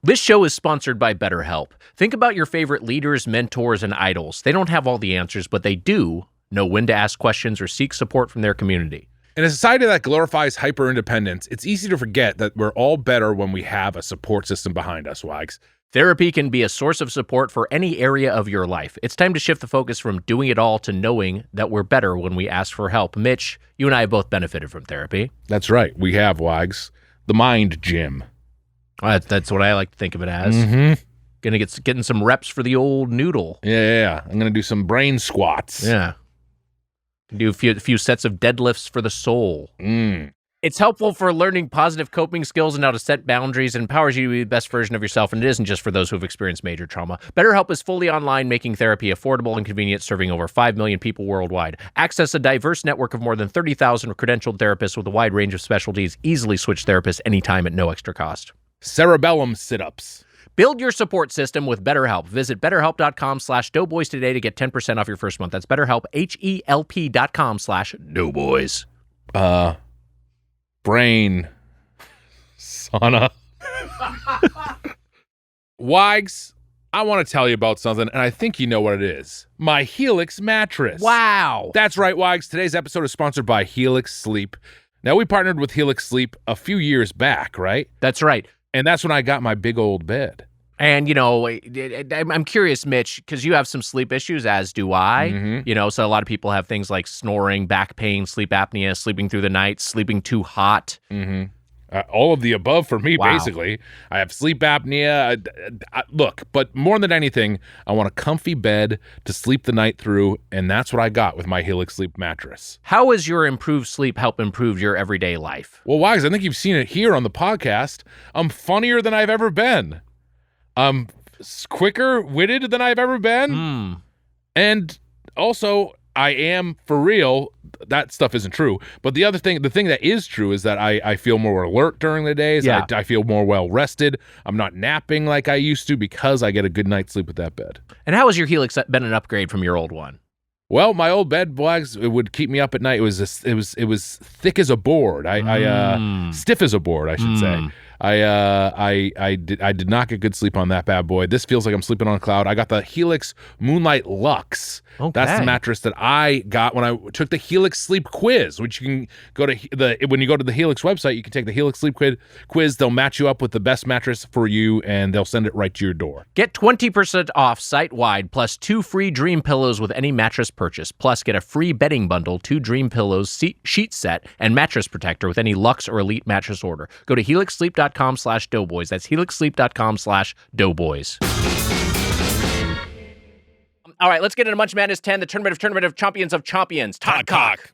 This show is sponsored by BetterHelp. Think about your favorite leaders, mentors, and idols. They don't have all the answers, but they do know when to ask questions or seek support from their community. In a society that glorifies hyper-independence, it's easy to forget that we're all better when we have a support system behind us, Wags. Therapy can be a source of support for any area of your life. It's time to shift the focus from doing it all to knowing that we're better when we ask for help. Mitch, you and I have both benefited from therapy. That's right. We have, Wags. The mind gym. That's what I like to think of it as. Mm-hmm. Getting some reps for the old noodle. Yeah. I'm gonna do some brain squats. Yeah. Do a few sets of deadlifts for the soul. It's helpful for learning positive coping skills and how to set boundaries, and empowers you to be the best version of yourself, and it isn't just for those who have experienced major trauma. BetterHelp is fully online, making therapy affordable and convenient, serving over 5 million people worldwide. Access a diverse network of more than 30,000 credentialed therapists with a wide range of specialties. Easily switch therapists anytime at no extra cost. Cerebellum sit-ups. Build your support system with BetterHelp. Visit BetterHelp.com/Doughboys today to get 10% off your first month. That's BetterHelp, HELP.com/Doughboys. Brain. Sauna. Wags, I want to tell you about something, and I think you know what it is. My Helix mattress. Wow. That's right, Wags. Today's episode is sponsored by Helix Sleep. Now, we partnered with Helix Sleep a few years back, right? That's right. And that's when I got my big old bed. And, I'm curious, Mitch, because you have some sleep issues, as do I. Mm-hmm. So a lot of people have things like snoring, back pain, sleep apnea, sleeping through the night, sleeping too hot. Mm-hmm. All of the above for me, Wow. basically. I have sleep apnea. Look, but more than anything, I want a comfy bed to sleep the night through, and that's what I got with my Helix Sleep mattress. How has your improved sleep help improve your everyday life? Well, Wags, I think you've seen it here on the podcast. I'm funnier than I've ever been. I'm quicker-witted than I've ever been. And also, I am, for real, that stuff isn't true. But the thing that is true is that I feel more alert during the days. Yeah. I feel more well-rested. I'm not napping like I used to because I get a good night's sleep with that bed. And how has your Helix been an upgrade from your old one? Well, my old bed, Wags, it would keep me up at night. It was thick as a board. Stiff as a board, I should say. I did not get good sleep on that bad boy. This feels like I'm sleeping on a cloud. I got the Helix Moonlight Luxe. Okay. That's the mattress that I got when I took the Helix Sleep Quiz, which you can go to when you go to the Helix website, you can take the Helix Sleep Quiz. They'll match you up with the best mattress for you, and they'll send it right to your door. Get 20% off site-wide, plus 2 free Dream Pillows with any mattress purchase. Plus, get a free bedding bundle, 2 Dream Pillows, sheet set, and mattress protector with any Luxe or Elite mattress order. Go to helixsleep.com/doughboys. That's helixsleep.com/doughboys. All right, let's get into Munch Madness 10, the Tournament of Champions of Chompions. Todd Cock.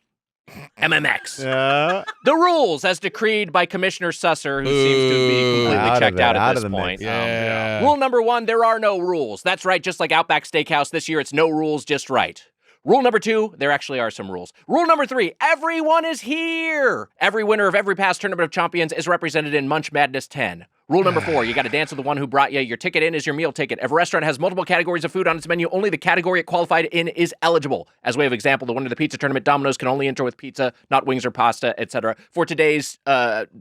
MMX. Yeah. The rules, as decreed by Commissioner Susser, who seems to be completely checked out at this point. Yeah. Rule number 1, there are no rules. That's right, just like Outback Steakhouse this year, it's no rules, just right. Rule number 2, there actually are some rules. Rule number 3, everyone is here. Every winner of every past Tournament of Champions is represented in Munch Madness 10. Rule number 4, you got to dance with the one who brought you. Your ticket in is your meal ticket. If a restaurant has multiple categories of food on its menu, only the category it qualified in is eligible. As way of example, the winner of the pizza tournament, Domino's, can only enter with pizza, not wings or pasta, etc. For today's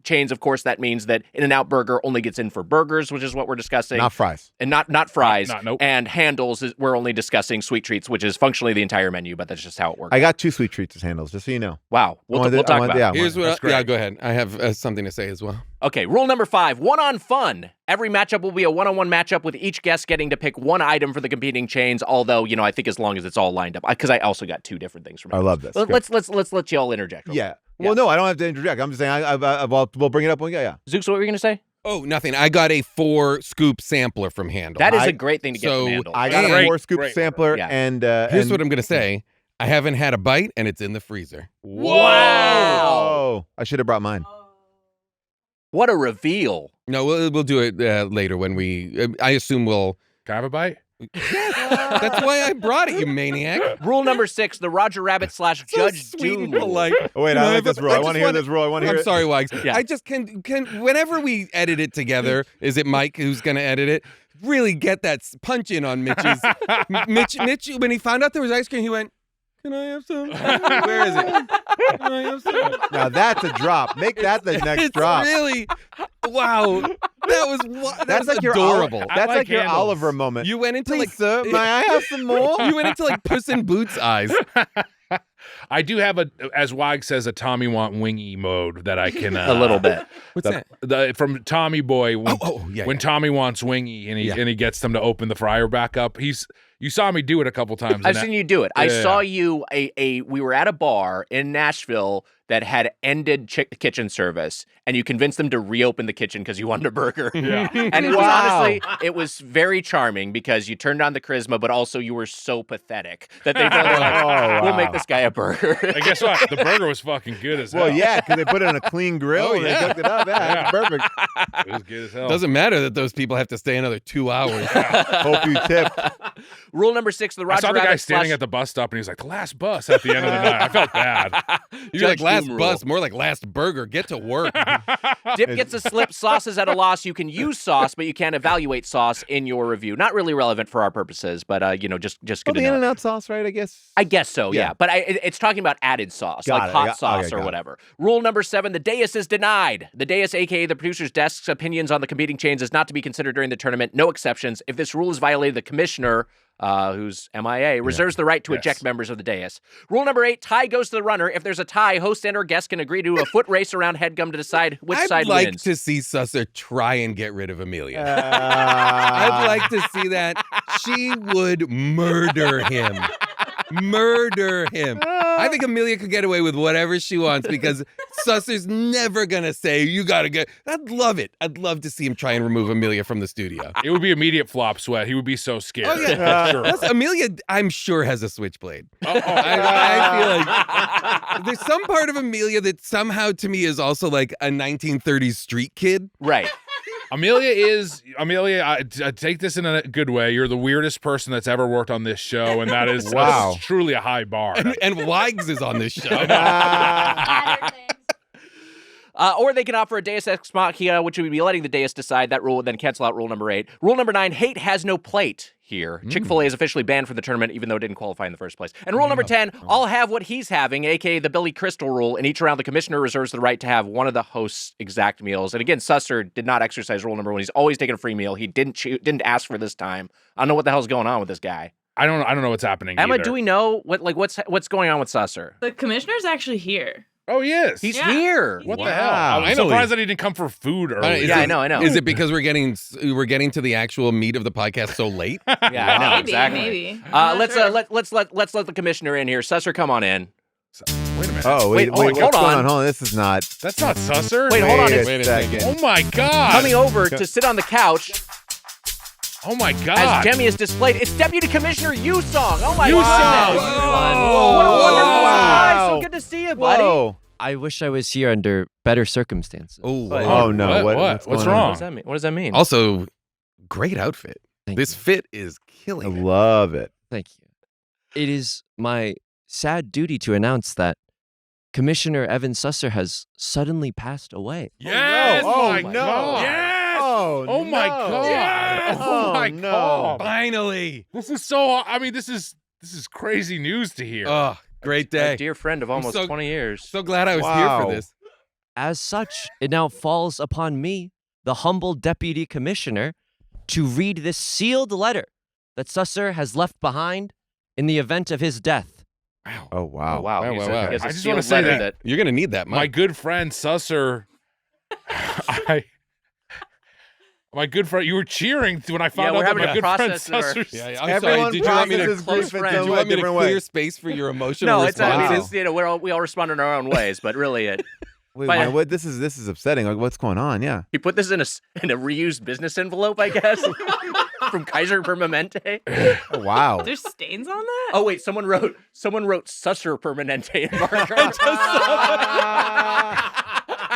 chains, of course, that means that In-N-Out Burger only gets in for burgers, which is what we're discussing. Not fries. And not fries. Nope. And Handel's, we're only discussing sweet treats, which is functionally the entire menu, but that's just how it works. I got 2 sweet treats as Handles, just so you know. Wow. We'll talk about it. Here's That's what. great. Yeah, go ahead. I have something to say as well. Okay, rule number 5, one-on fun. Every matchup will be a one-on-one matchup with each guest getting to pick one item for the competing chains, although, I think as long as it's all lined up, because I also got 2 different things from I love this. Let's let you all interject. Yeah. Well, no, I don't have to interject. I'm just saying we'll bring it up when we go. Yeah. Zooks, what were you going to say? Oh, nothing. I got a 4-scoop sampler from Handel. That is a great thing to get so from Handel. I got a Great, 4-scoop sampler, Yeah. and Here's what I'm going to say. I haven't had a bite, and it's in the freezer. Wow! Oh, I should have brought mine. What a reveal. No, we'll do it later when we. I assume we'll. Can I have a bite? That's why I brought it, you maniac. Rule number 6, the Roger Rabbit / Judge Doom rule. Oh, wait, I like this rule. I want to hear this rule. I want to hear I'm it. sorry, Wags. Yeah. I just can whenever we edit it together, is it Mike who's going to edit it? Really get that punch in on Mitch's. Mitch, when he found out there was ice cream, he went, "Can I have some? Where is it? Can I have some?" Now that's a drop. Make that the next It's drop. really, wow. That's like adorable. That's like like your Handles. Oliver moment. You went into Please, sir, may I have some more? You went into like Puss in Boots eyes. I do have as Wag says, a Tommy Want Wingy mode that I can A little bit. What's that? From Tommy Boy. When, Yeah. when Tommy wants Wingy and he gets them to open the fryer back up. You saw me do it a couple times. I've seen you do it. I Yeah. saw you. We were at a bar in Nashville that had ended kitchen service, and you convinced them to reopen the kitchen because you wanted a burger. Yeah. And it was Wow. honestly, it was very charming because you turned on the charisma, but also you were so pathetic that they finally like, Oh, we'll wow. make this guy a burger. And guess what? The burger was fucking good as hell. Well, yeah, because they put it on a clean grill Oh, and yeah. they cooked it up. Yeah, that's perfect. It was good as hell. Doesn't matter that those people have to stay another 2 hours. Hope you tip. Rule number 6, the I Roger saw the guy Rabbit standing at the bus stop, and he's like, "Last bus at the end of the night." I felt bad. You're like, Judge last Doom bus, more like last burger. Get to work. Dip gets a slip. Sauce is at a loss. You can use sauce, but you can't evaluate sauce in your review. Not really relevant for our purposes, but just good to the know. In-N-Out sauce, right? I guess. I guess so, yeah. Yeah. But it's talking about added sauce, Got like it. hot sauce Okay, or got it. whatever. Rule number 7, the dais is denied. The dais, a.k.a. the producer's desk's opinions on the competing chains, is not to be considered during the tournament. No exceptions. If this rule is violated, the commissioner, who's MIA, reserves the right to eject members of the dais. Rule number 8, tie goes to the runner. If there's a tie, host and or guest can agree to a foot race around Headgum to decide which I'd side like wins. to see Susser try and get rid of Amelia. I'd like to see that. She would murder him. Murder him. I think Amelia could get away with whatever she wants because Susser's never going to say, you got to get. I'd love it. I'd love to see him try and remove Amelia from the studio. It would be immediate flop sweat. He would be so scared. Oh, yeah. Sure. Plus, Amelia, I'm sure, has a switchblade. I feel like there's some part of Amelia that somehow to me is also like a 1930s street kid. Right. Amelia, take this in a good way. You're the weirdest person that's ever worked on this show, and that is Wow. truly a high bar. And Wags is on this show. Or they can offer a deus ex machina, which would be letting the dais decide. That rule would then cancel out rule number 8. Rule number 9, hate has no plate here. Chick-fil-A is officially banned from the tournament, even though it didn't qualify in the first place. And rule number 10, I'll have what he's having, a.k.a. the Billy Crystal rule. In each round, the commissioner reserves the right to have one of the host's exact meals. And again, Susser did not exercise rule number 1. He's always taking a free meal. He didn't ask for this time. I don't know what the hell's going on with this guy. I don't know what's happening. Emma, either. do we know what's going on with Susser? The commissioner's actually here. Oh, he is. He's Yeah. here. What the Wow. hell? I'm Finally. surprised that he didn't come for food earlier. Yeah, I know. Is it because we're getting to the actual meat of the podcast so late? Yeah, I know. Maybe, exactly. maybe. I'm not Let's sure. let's let the commissioner in here. Susser, come on in. Wait a minute. Oh, wait, Wait, what's hold going on. on? Hold on. This is not. That's not Susser. Wait, hold on. Wait It's Wait a second. second. Oh my God. coming over to sit on the couch Oh my as God. Jemmy is displayed. It's Deputy Commissioner Yusong. Oh my Yusong. goodness. Whoa. What a wonderful Wow. guy. So good to see you, buddy. Whoa. I wish I was here under better circumstances. Oh, no. What's going on? wrong? What does that mean? What does that mean? Also, great outfit. Thank This you. fit is I killing it. love it. Thank you. It is my sad duty to announce that Commissioner Evan Susser has suddenly passed away. Yes. Oh, my no. God. Yes. Oh, my no. God. Yes. Oh my Oh, God. Finally. This is so. I mean, this is crazy news to hear. Oh, great A day. dear friend of almost so- 20 years. So glad I was here Wow. for this. As such, it now falls upon me, the humble deputy commissioner, to read this sealed letter that Susser has left behind in the event of his death. Oh, wow. Oh, wow. Wow, He has wow, a- wow. he has a I just wanna sealed say letter that- You're going to need that, My Mike. good friend Susser. My good friend, you were cheering when I found we're out that having my to good friend process our- Susser. Yeah, I'm Everyone sorry. Did you want me to, processes close grief in friend. do some you want me to different clear way. space for your emotional No, it's responses? we all respond in our own ways, but really Wait, By- what? This is upsetting. Like, what's going on? Yeah. he put this in a reused business envelope, I guess, from Kaiser Permanente. Oh, wow. There's stains on that? Oh wait, someone wrote Susser Permanente in marker.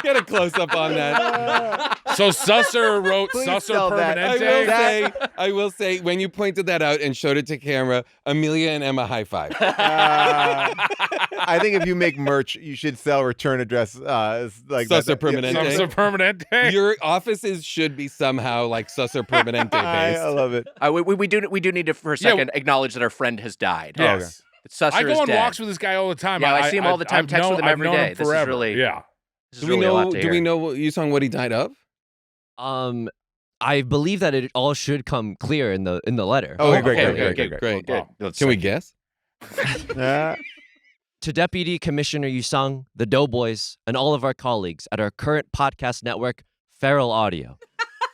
Get a close up on that. So Susser wrote Please Susser spell that. Permanente. I will say, when you pointed that out and showed it to camera, Amelia and Emma high five. I think if you make merch, you should sell return address like Susser Permanente. Susser Permanente. Your offices should be somehow like Susser Permanente I based. love it. We do need to for a second acknowledge that our friend has died. Yes. Susser I go is on dead. walks with this guy all the time. Yeah, I see him all the time, text with him I've every known day. him This is forever. really- Yeah. This is Do we really a know? lot to Do we hear. know Yusong what he died of? I believe that it all should come clear in the letter. Oh, Okay, great, okay, great, okay, great, Great. Good. Let's Can we see. guess? To Deputy Commissioner Yusung, the Doughboys, and all of our colleagues at our current podcast network, Feral Audio.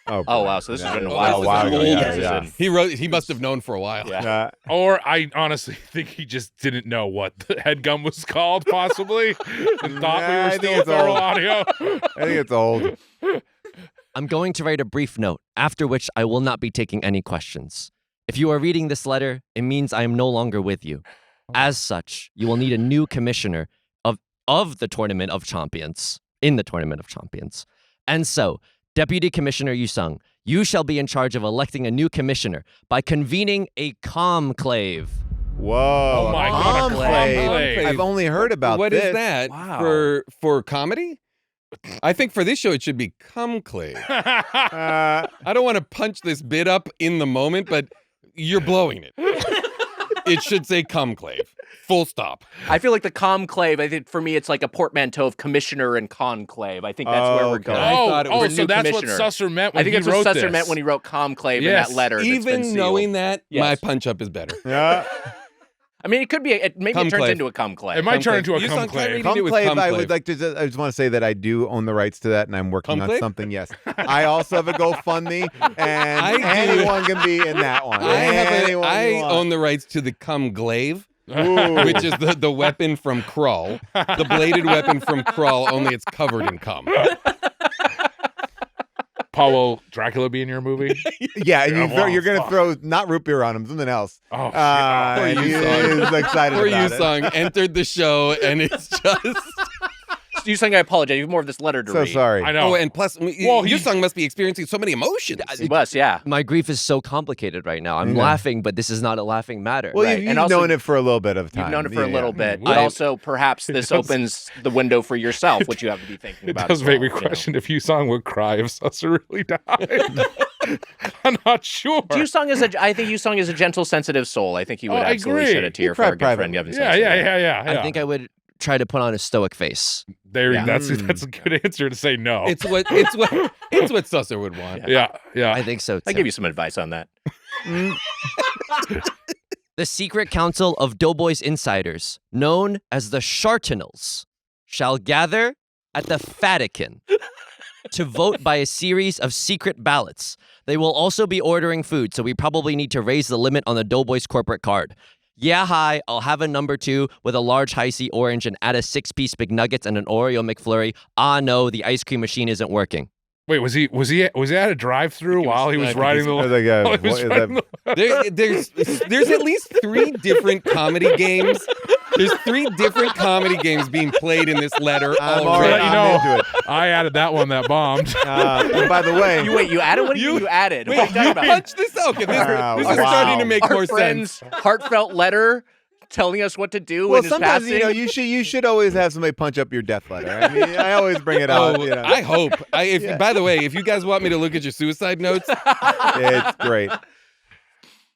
Oh wow, so this has been a Oh, while. this is while ago, old. yeah. He must have known for a while. Yeah. Or I honestly think he just didn't know what the headgum was called, possibly, and thought we Nah, were I think still it's feral old. audio. I think it's old. I'm going to write a brief note, after which I will not be taking any questions. If you are reading this letter, it means I am no longer with you. As such, you will need a new commissioner of the Tournament of Chompions, in the Tournament of Champions. And so, Deputy Commissioner Yusung, You shall be in charge of electing a new commissioner by convening a Comclave. Whoa. Oh my God, a Comclave. I've only heard about What this. is that? Wow. For comedy? I think for this show it should be Comclave. I don't want to punch this bit up in the moment, but you're blowing it. It should say Comclave. Full stop. I feel like the Comclave, I think for me, it's like a portmanteau of commissioner and conclave. I think that's where we're going. I thought it was so new that's commissioner. what Susser meant when I think he that's wrote what Susser this. meant when he wrote conclave Yes. in that letter. that's been Even sealed. knowing that, Yes. my punch up is better. Yeah. I mean, it could be. Maybe it turns Comclave. into a comclave. It might turn into a You sound Comclave. clever. It with Comclave, I Comclave. would like to. I just want to say that I do own the rights to that, and I'm working on Comclave? something. Yes, I also have a GoFundMe, and I do. anyone can be in that one. I own the rights to the Comglaive, which is the weapon from Krull, the bladed weapon from Krull, only it's covered in cum. Paul, will Dracula be in your movie? Yeah, and you're fuck. gonna throw not root beer on him, something else. Oh, shit. And he is excited Poor about it. Yusung entered the show, and it's just. You saying I apologize. You have more of this letter to So read. sorry. I know. Oh, and plus, Yusung must be experiencing so many emotions. It was, yeah. My grief is so complicated right now. I'm Yeah. laughing, but this is not a laughing matter. Well, Right. you've And also- known it for a little bit of time. You've known it for a Yeah. little bit, but also perhaps this opens the window for yourself, which you have to be thinking It about. does as make well, me question if Yusong would cry if Susser really died. I'm not sure. I think Yusong is a gentle, sensitive soul. I think he would I absolutely agree. shed a tear He for our cried good friend privately. Gavin. Yeah. I think I would try to put on a stoic face. That's a good answer to say no. It's what Susser would want. yeah. I think so, I'll too. give you some advice on that. The secret council of Doughboys insiders, known as the Shartinals, shall gather at the Vatican to vote by a series of secret ballots. They will also be ordering food, so we probably need to raise the limit on the Doughboys corporate card. Yeah, hi, I'll have a number 2 with a large Hi-C orange and add a 6-piece McNuggets and an Oreo McFlurry. Ah, no, the ice cream machine isn't working. Wait, was he at a drive-through while he was riding the? Like a- while he was what is riding that? There's at least 3 different comedy games. There's 3 different comedy games being played in this letter I'm already. already into it. I added that one that bombed. And by the way, You added? What you added? What are you talking about? Punch this out. Okay, this is Wow. starting to make Our more sense. friend's heartteart letter telling us what to do well, in his sometimes passing. you should always have somebody punch up your death letter. I mean, I always bring it out. Oh, I hope. By the way, if you guys want me to look at your suicide notes, It's great.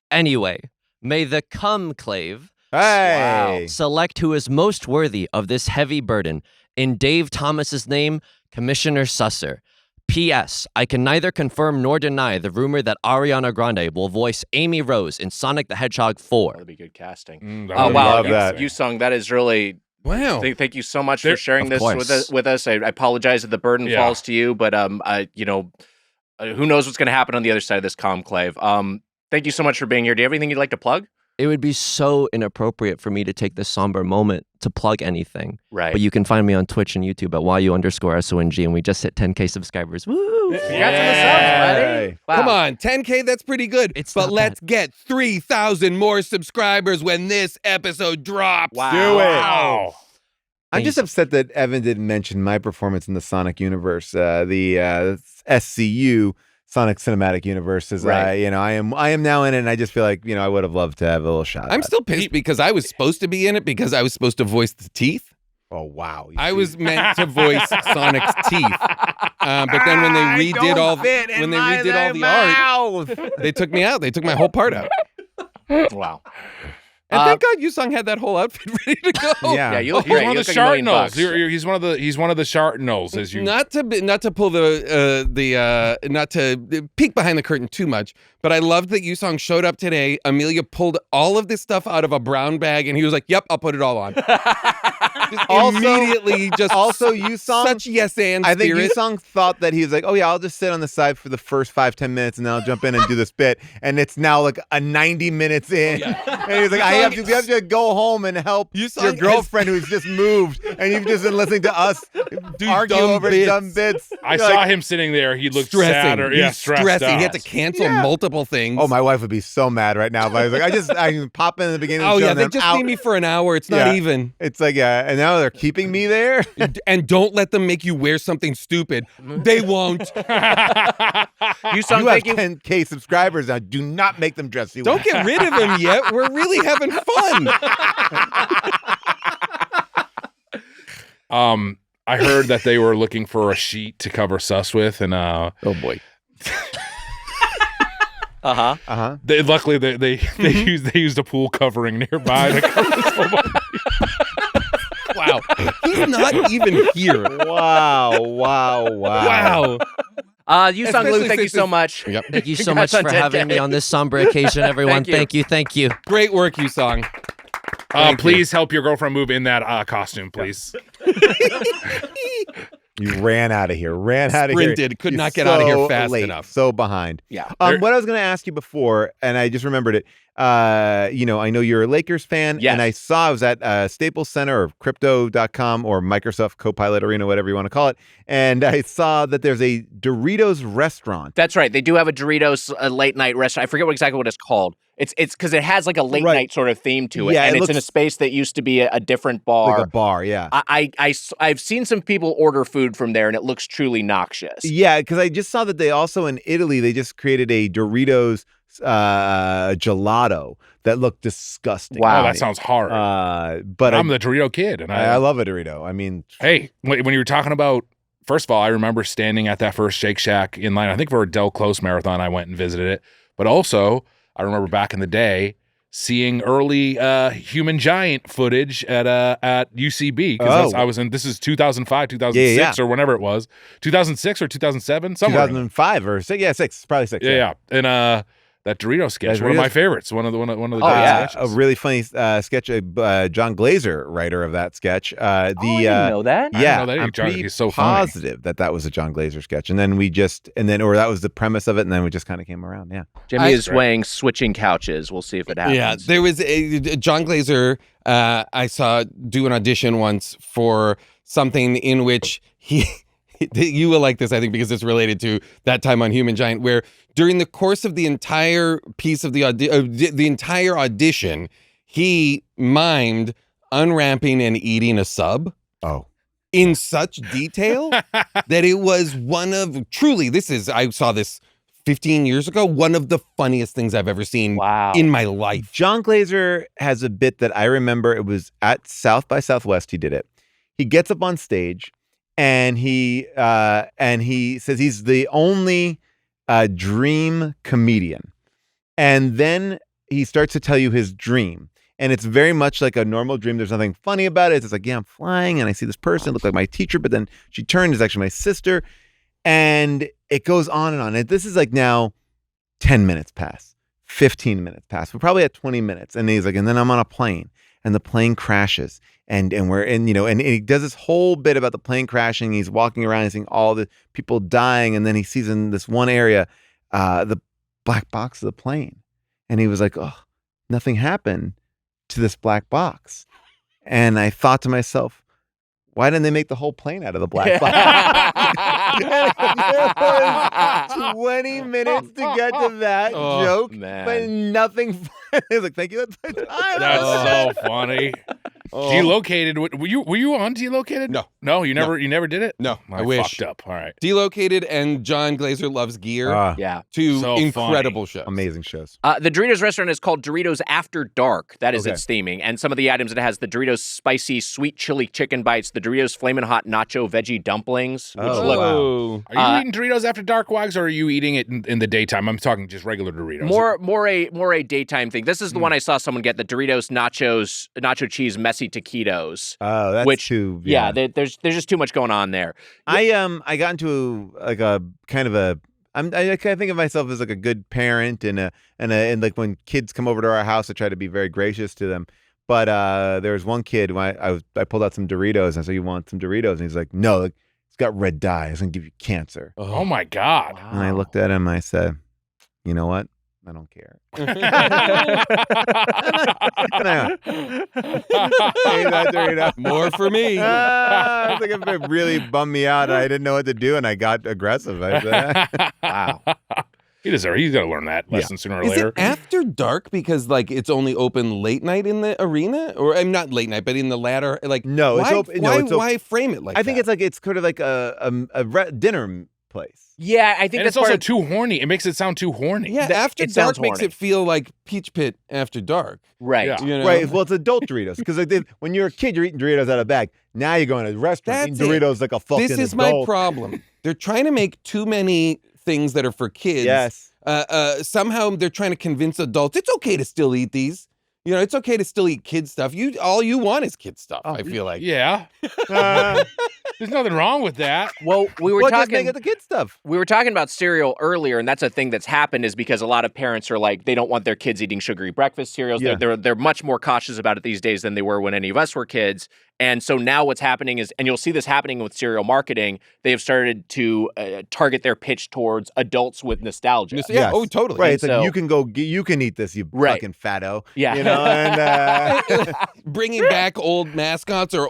Anyway, may the Comclave Hey, select who is most worthy of this heavy burden. In Dave Thomas's name, Commissioner Susser. P.S. I can neither confirm nor deny the rumor that Ariana Grande will voice Amy Rose in Sonic the Hedgehog 4. That'd be good casting. I Oh would wow, love that. Yusung, that is really. wow. Thank you so much for sharing Of this course. with us. I apologize that the burden Yeah. falls to you, but who knows what's going to happen on the other side of this conclave. Thank you so much for being here. Do you have anything you'd like to plug? It would be so inappropriate for me to take this somber moment to plug anything. Right. But you can find me on Twitch and YouTube at YU_SONG, and we just hit 10K subscribers. Woo! You got to the subs, buddy. Wow. Come on, 10K, that's pretty good. It's but not let's get 3,000 more subscribers when this episode drops. Wow. Do it. Wow. I'm just upset that Evan didn't mention my performance in the Sonic universe, the SCU Sonic Cinematic Universe. Is Right. I am now in it, and I just feel like I would have loved to have a little shot. I'm at still pissed because I was supposed to be in it because I was supposed to voice the teeth. it. Oh wow! You I see- was meant to voice Sonic's teeth. But then when they redid all the art, they took me out. They took my whole part out. Wow. And thank God Yusung had that whole outfit ready to go. Yeah. Yeah, you look He's great. one You of the look like $1 million Shartnals. bucks. He's one of the Shartnals, as you. Not to pull not to peek behind the curtain too much, but I loved that Yusung showed up today. Amelia pulled all of this stuff out of a brown bag, and he was like, "Yep, I'll put it all on." Immediately, Yusung. such yes and I think spirit. Yusung thought that he was like, oh yeah, I'll just sit on the side for the first 5-10 minutes, and then I'll jump in and do this bit. And it's now like a 90 minutes in, and he's like, I have to go home and help Yusung your has- girlfriend who's just moved, and you've just been listening to us argue dumb over bits. dumb bits. I You're saw like, him sitting there. He looked stressing. sad or He's stressed stressing. out. He had to cancel multiple things. Oh, my wife would be so mad right now. But I was like, I can pop in at the beginning of Oh the show yeah, and they then just out. need me for an hour. It's not Yeah. even. It's like, yeah, And now they're keeping me there? And don't let them make you wear something stupid. They won't. You You have thank you. 10K subscribers now. Do not make them dress you Don't up. get rid of them yet. We're really having fun. I heard that they were looking for a sheet to cover sus with, and Oh boy. luckily they used a pool covering nearby to cover this whole body. Wow. He's not even here. Wow. You Sung Lu, Especially thank you since so much. Yep. Thank you so much Congrats on for having 10K. me on this somber occasion, everyone. Thank you. Thank you. Great work, you song. Thank Please help your girlfriend move in that costume, please. You ran out of here. Sprinted. Could not get out of here fast enough. So behind. Yeah. What I was going to ask you before, and I just remembered it. I know you're a Lakers fan, Yes. and I was at Staples Center or Crypto.com or Microsoft Copilot Arena, whatever you want to call it, and I saw that there's a Doritos restaurant. That's right. They do have a Doritos late night restaurant. I forget exactly what it's called. It's because it has like a late night sort of theme to it, Yeah, and it it's in a looks space that used to be a different bar. Like a bar, yeah. I've seen some people order food from there, and it looks truly noxious. Yeah, because I just saw that they also in Italy, they just created a Doritos gelato that looked disgusting. Wow. Oh, that sounds hard. But I'm the Dorito kid, and I love a Dorito. I mean, hey, when you were talking about, first of all, I remember standing at that first Shake Shack in line. I think for a Del Close marathon, I went and visited it. But also, I remember back in the day seeing early Human Giant footage at UCB because I was in. This is 2005, 2006, or whenever it was, 2006 or 2007, somewhere. 2005 or six. Yeah, six, probably six. Yeah. And that Dorito sketch, one of my favorites. One of the great sketches. A really funny sketch. John Glazer, writer of that sketch. I didn't know that. Yeah, I know that. I'm pretty He's so funny. positive that was a John Glazer sketch, and then or that was the premise of it, and then we just kind of came around. Yeah, Jimmy is weighing switching couches. We'll see if it happens. Yeah, there was John Glazer. I saw do an audition once for something in which he. You will like this, I think, because it's related to that time on Human Giant, where during the course of the entire piece of the entire audition, he mimed unwrapping and eating a sub. Oh. In such detail that it was one of I saw this 15 years ago, one of the funniest things I've ever seen in my life. John Glazer has a bit that I remember. It was at South by Southwest. He did it. He gets up on stage. And he says he's the only dream comedian. And then he starts to tell you his dream. And it's very much like a normal dream. There's nothing funny about it. It's just like, yeah, I'm flying and I see this person look like my teacher, but then she turned, is actually my sister. And it goes on and on. And this is like now 10 minutes pass, 15 minutes pass. We're probably at 20 minutes. And he's like, and then I'm on a plane and the plane crashes. And we're in, and he does this whole bit about the plane crashing. He's walking around and seeing all the people dying. And then he sees in this one area, the black box of the plane. And he was like, oh, nothing happened to this black box. And I thought to myself, why didn't they make the whole plane out of the black box? It was 20 minutes to get to that joke, but nothing. It was like, thank you. That's so funny. Delocated. Were you on Delocated? No, you never did it. No, I wish. wish. Fucked up. All right. Delocated and John Glazer Loves Gear. Yeah, two So incredible funny. shows, amazing shows. The Doritos restaurant is called Doritos After Dark. That is Okay. its theming, and some of the items it has: the Doritos Spicy Sweet Chili Chicken Bites, the Doritos Flamin' Hot Nacho Veggie Dumplings. Which Oh, look wow. Are you eating Doritos after dark, Wags, or are you eating it in the daytime? I'm talking just regular Doritos. more a daytime thing. This is the one I saw someone get: the Doritos Nacho Cheese Messy Taquitos. Oh, that's too. Yeah, there's just too much going on there. I got into like a kind of a. I think of myself as like a good parent and like when kids come over to our house, I try to be very gracious to them. But there was one kid when I pulled out some Doritos and I said, "You want some Doritos?" And he's like, "No, like, it's got red dye. It's gonna give you cancer." Oh my God. And I looked at him. I said, "You know what? I don't care." More for me. I think it really bummed me out. I didn't know what to do, and I got aggressive. I said, Wow. He's got to learn that lesson sooner or Is later. it after dark because like it's only open late night in the arena, or I'm not late night, but in the latter? Like No, why, it's open. No, it's why frame it like I think that? it's kind of like a dinner place. Yeah, I think And that's it's also part of- too horny. It makes it sound too horny. Yeah, after it sounds dark makes horny. it feel like Peach Pit after dark. right. Yeah. You know? Right. Well, it's adult Doritos because when you're a kid, you're eating Doritos out of a bag. Now you're going to a restaurant That's eating it. Doritos like a fucking This is adult. my problem. They're trying to make too many things that are for kids. Yes. Somehow they're trying to convince adults it's okay to still eat these. You know, it's okay to still eat kid stuff. All you want is kid stuff. I feel like. Yeah. There's nothing wrong with that. Well, we were Well, just talking. make it the kid stuff. We were talking about cereal earlier, and that's a thing that's happened is because a lot of parents are like, they don't want their kids eating sugary breakfast cereals. Yeah. They're much more cautious about it these days than they were when any of us were kids. And so now what's happening is, and you'll see this happening with cereal marketing, they have started to target their pitch towards adults with nostalgia. Yeah. Yes. Oh, totally. Right. It's So- like you can eat this, you Right. fucking fatto. Yeah. You know, and Bringing back old mascots or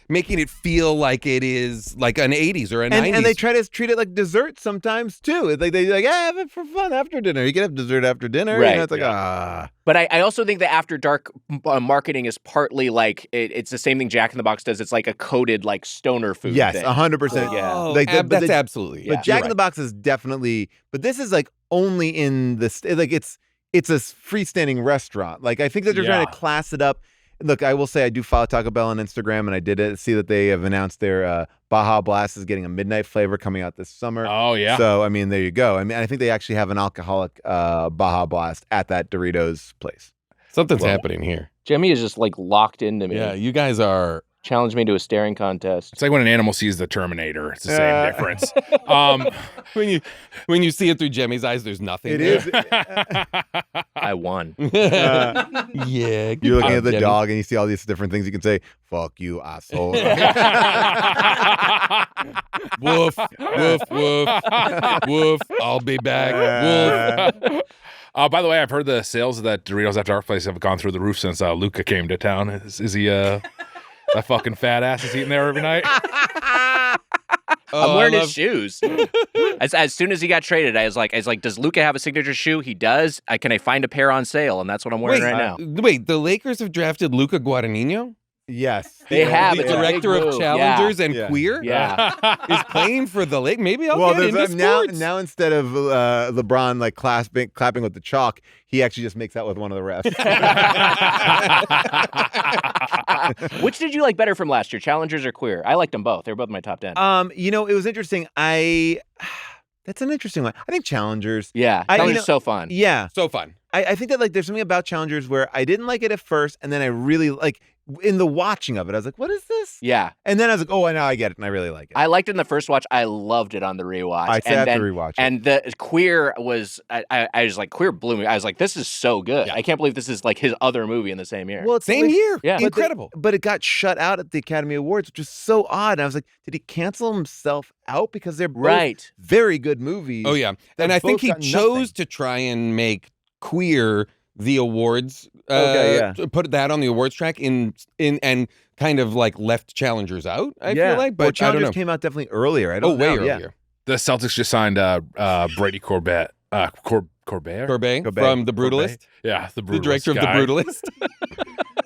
making it feel like it is like an 80s or a 90s. and they try to treat it like dessert sometimes too. It's like they have it for fun after dinner. You can have dessert after dinner. Right. You know, it's like But I also think that after dark marketing is partly like, it's the same thing Jack in the Box does. It's like a coded like stoner food yes, thing. 100%. Yeah. Oh, Like that's absolutely. But Yeah, Jack you're in the Box is definitely. But this is like only in this. Like it's a freestanding restaurant. Like I think that they're trying to class it up. Look, I will say I do follow Taco Bell on Instagram, and I did see that they have announced their Baja Blast is getting a midnight flavor coming out this summer. Oh, yeah. So I mean, there you go. I mean, I think they actually have an alcoholic Baja Blast at that Doritos place. Something's happening here. Jimmy is just like locked into me. Yeah, you guys are. Challenged me to a staring contest. It's like when an animal sees the Terminator. It's the same difference. When you see it through Jemmy's eyes, there's nothing. It there. is. I won. Yeah. You're looking at the Jemmy. dog, and you see all these different things you can say. Fuck you, asshole. Woof, woof, woof, woof. I'll be back. Woof. By the way, I've heard the sales of that Doritos After Dark place have gone through the roof since Luca came to town. Is he that fucking fat ass is eating there every night? I'm wearing his shoes. As soon as he got traded, I was like, does Luca have a signature shoe? He does. Can I find a pair on sale? And that's what I'm wearing right now. Wait, the Lakers have drafted Luca Guadagnino? Yes, They have. The It's a big director of move. Challengers Yeah. and Yeah. Queer? Yeah. Is playing for the Lakers. Maybe I'll well, get into sports. now instead of LeBron like clapping with the chalk, he actually just makes out with one of the refs. Which did you like better from last year, Challengers or Queer? I liked them both. They were both in my top 10. It was interesting. That's an interesting one. I think Challengers. Yeah. Challengers so fun. Yeah, So fun. I think that like there's something about Challengers where I didn't like it at first, and then I really like in the watching of it, I was like, what is this? Yeah. And then I was like, oh, now I get it, and I really like it. I liked it in the first watch. I loved it on the rewatch. I have to rewatch it. And the Queer was, I was like, Queer blew me. I was like, this is so good. Yeah. I can't believe this is like his other movie in the same year. Well, it's Same like- year. Yeah. Incredible. But it got shut out at the Academy Awards, which is so odd. And I was like, did he cancel himself out because they're both right. very good movies? Oh, yeah. They've And I think both he got chose nothing. to try and make Queer the awards. Okay, yeah. to put that on the awards track in and kind of like left Challengers out, I Yeah. feel like. Well, But I don't Challengers know. came out definitely earlier. I Oh, don't way know. Yeah. earlier. The Celtics just signed Brady Corbett. Corbett? Corbet Corbet. from The Brutalist, Yeah, the the Brutalist director of guy. The Brutalist.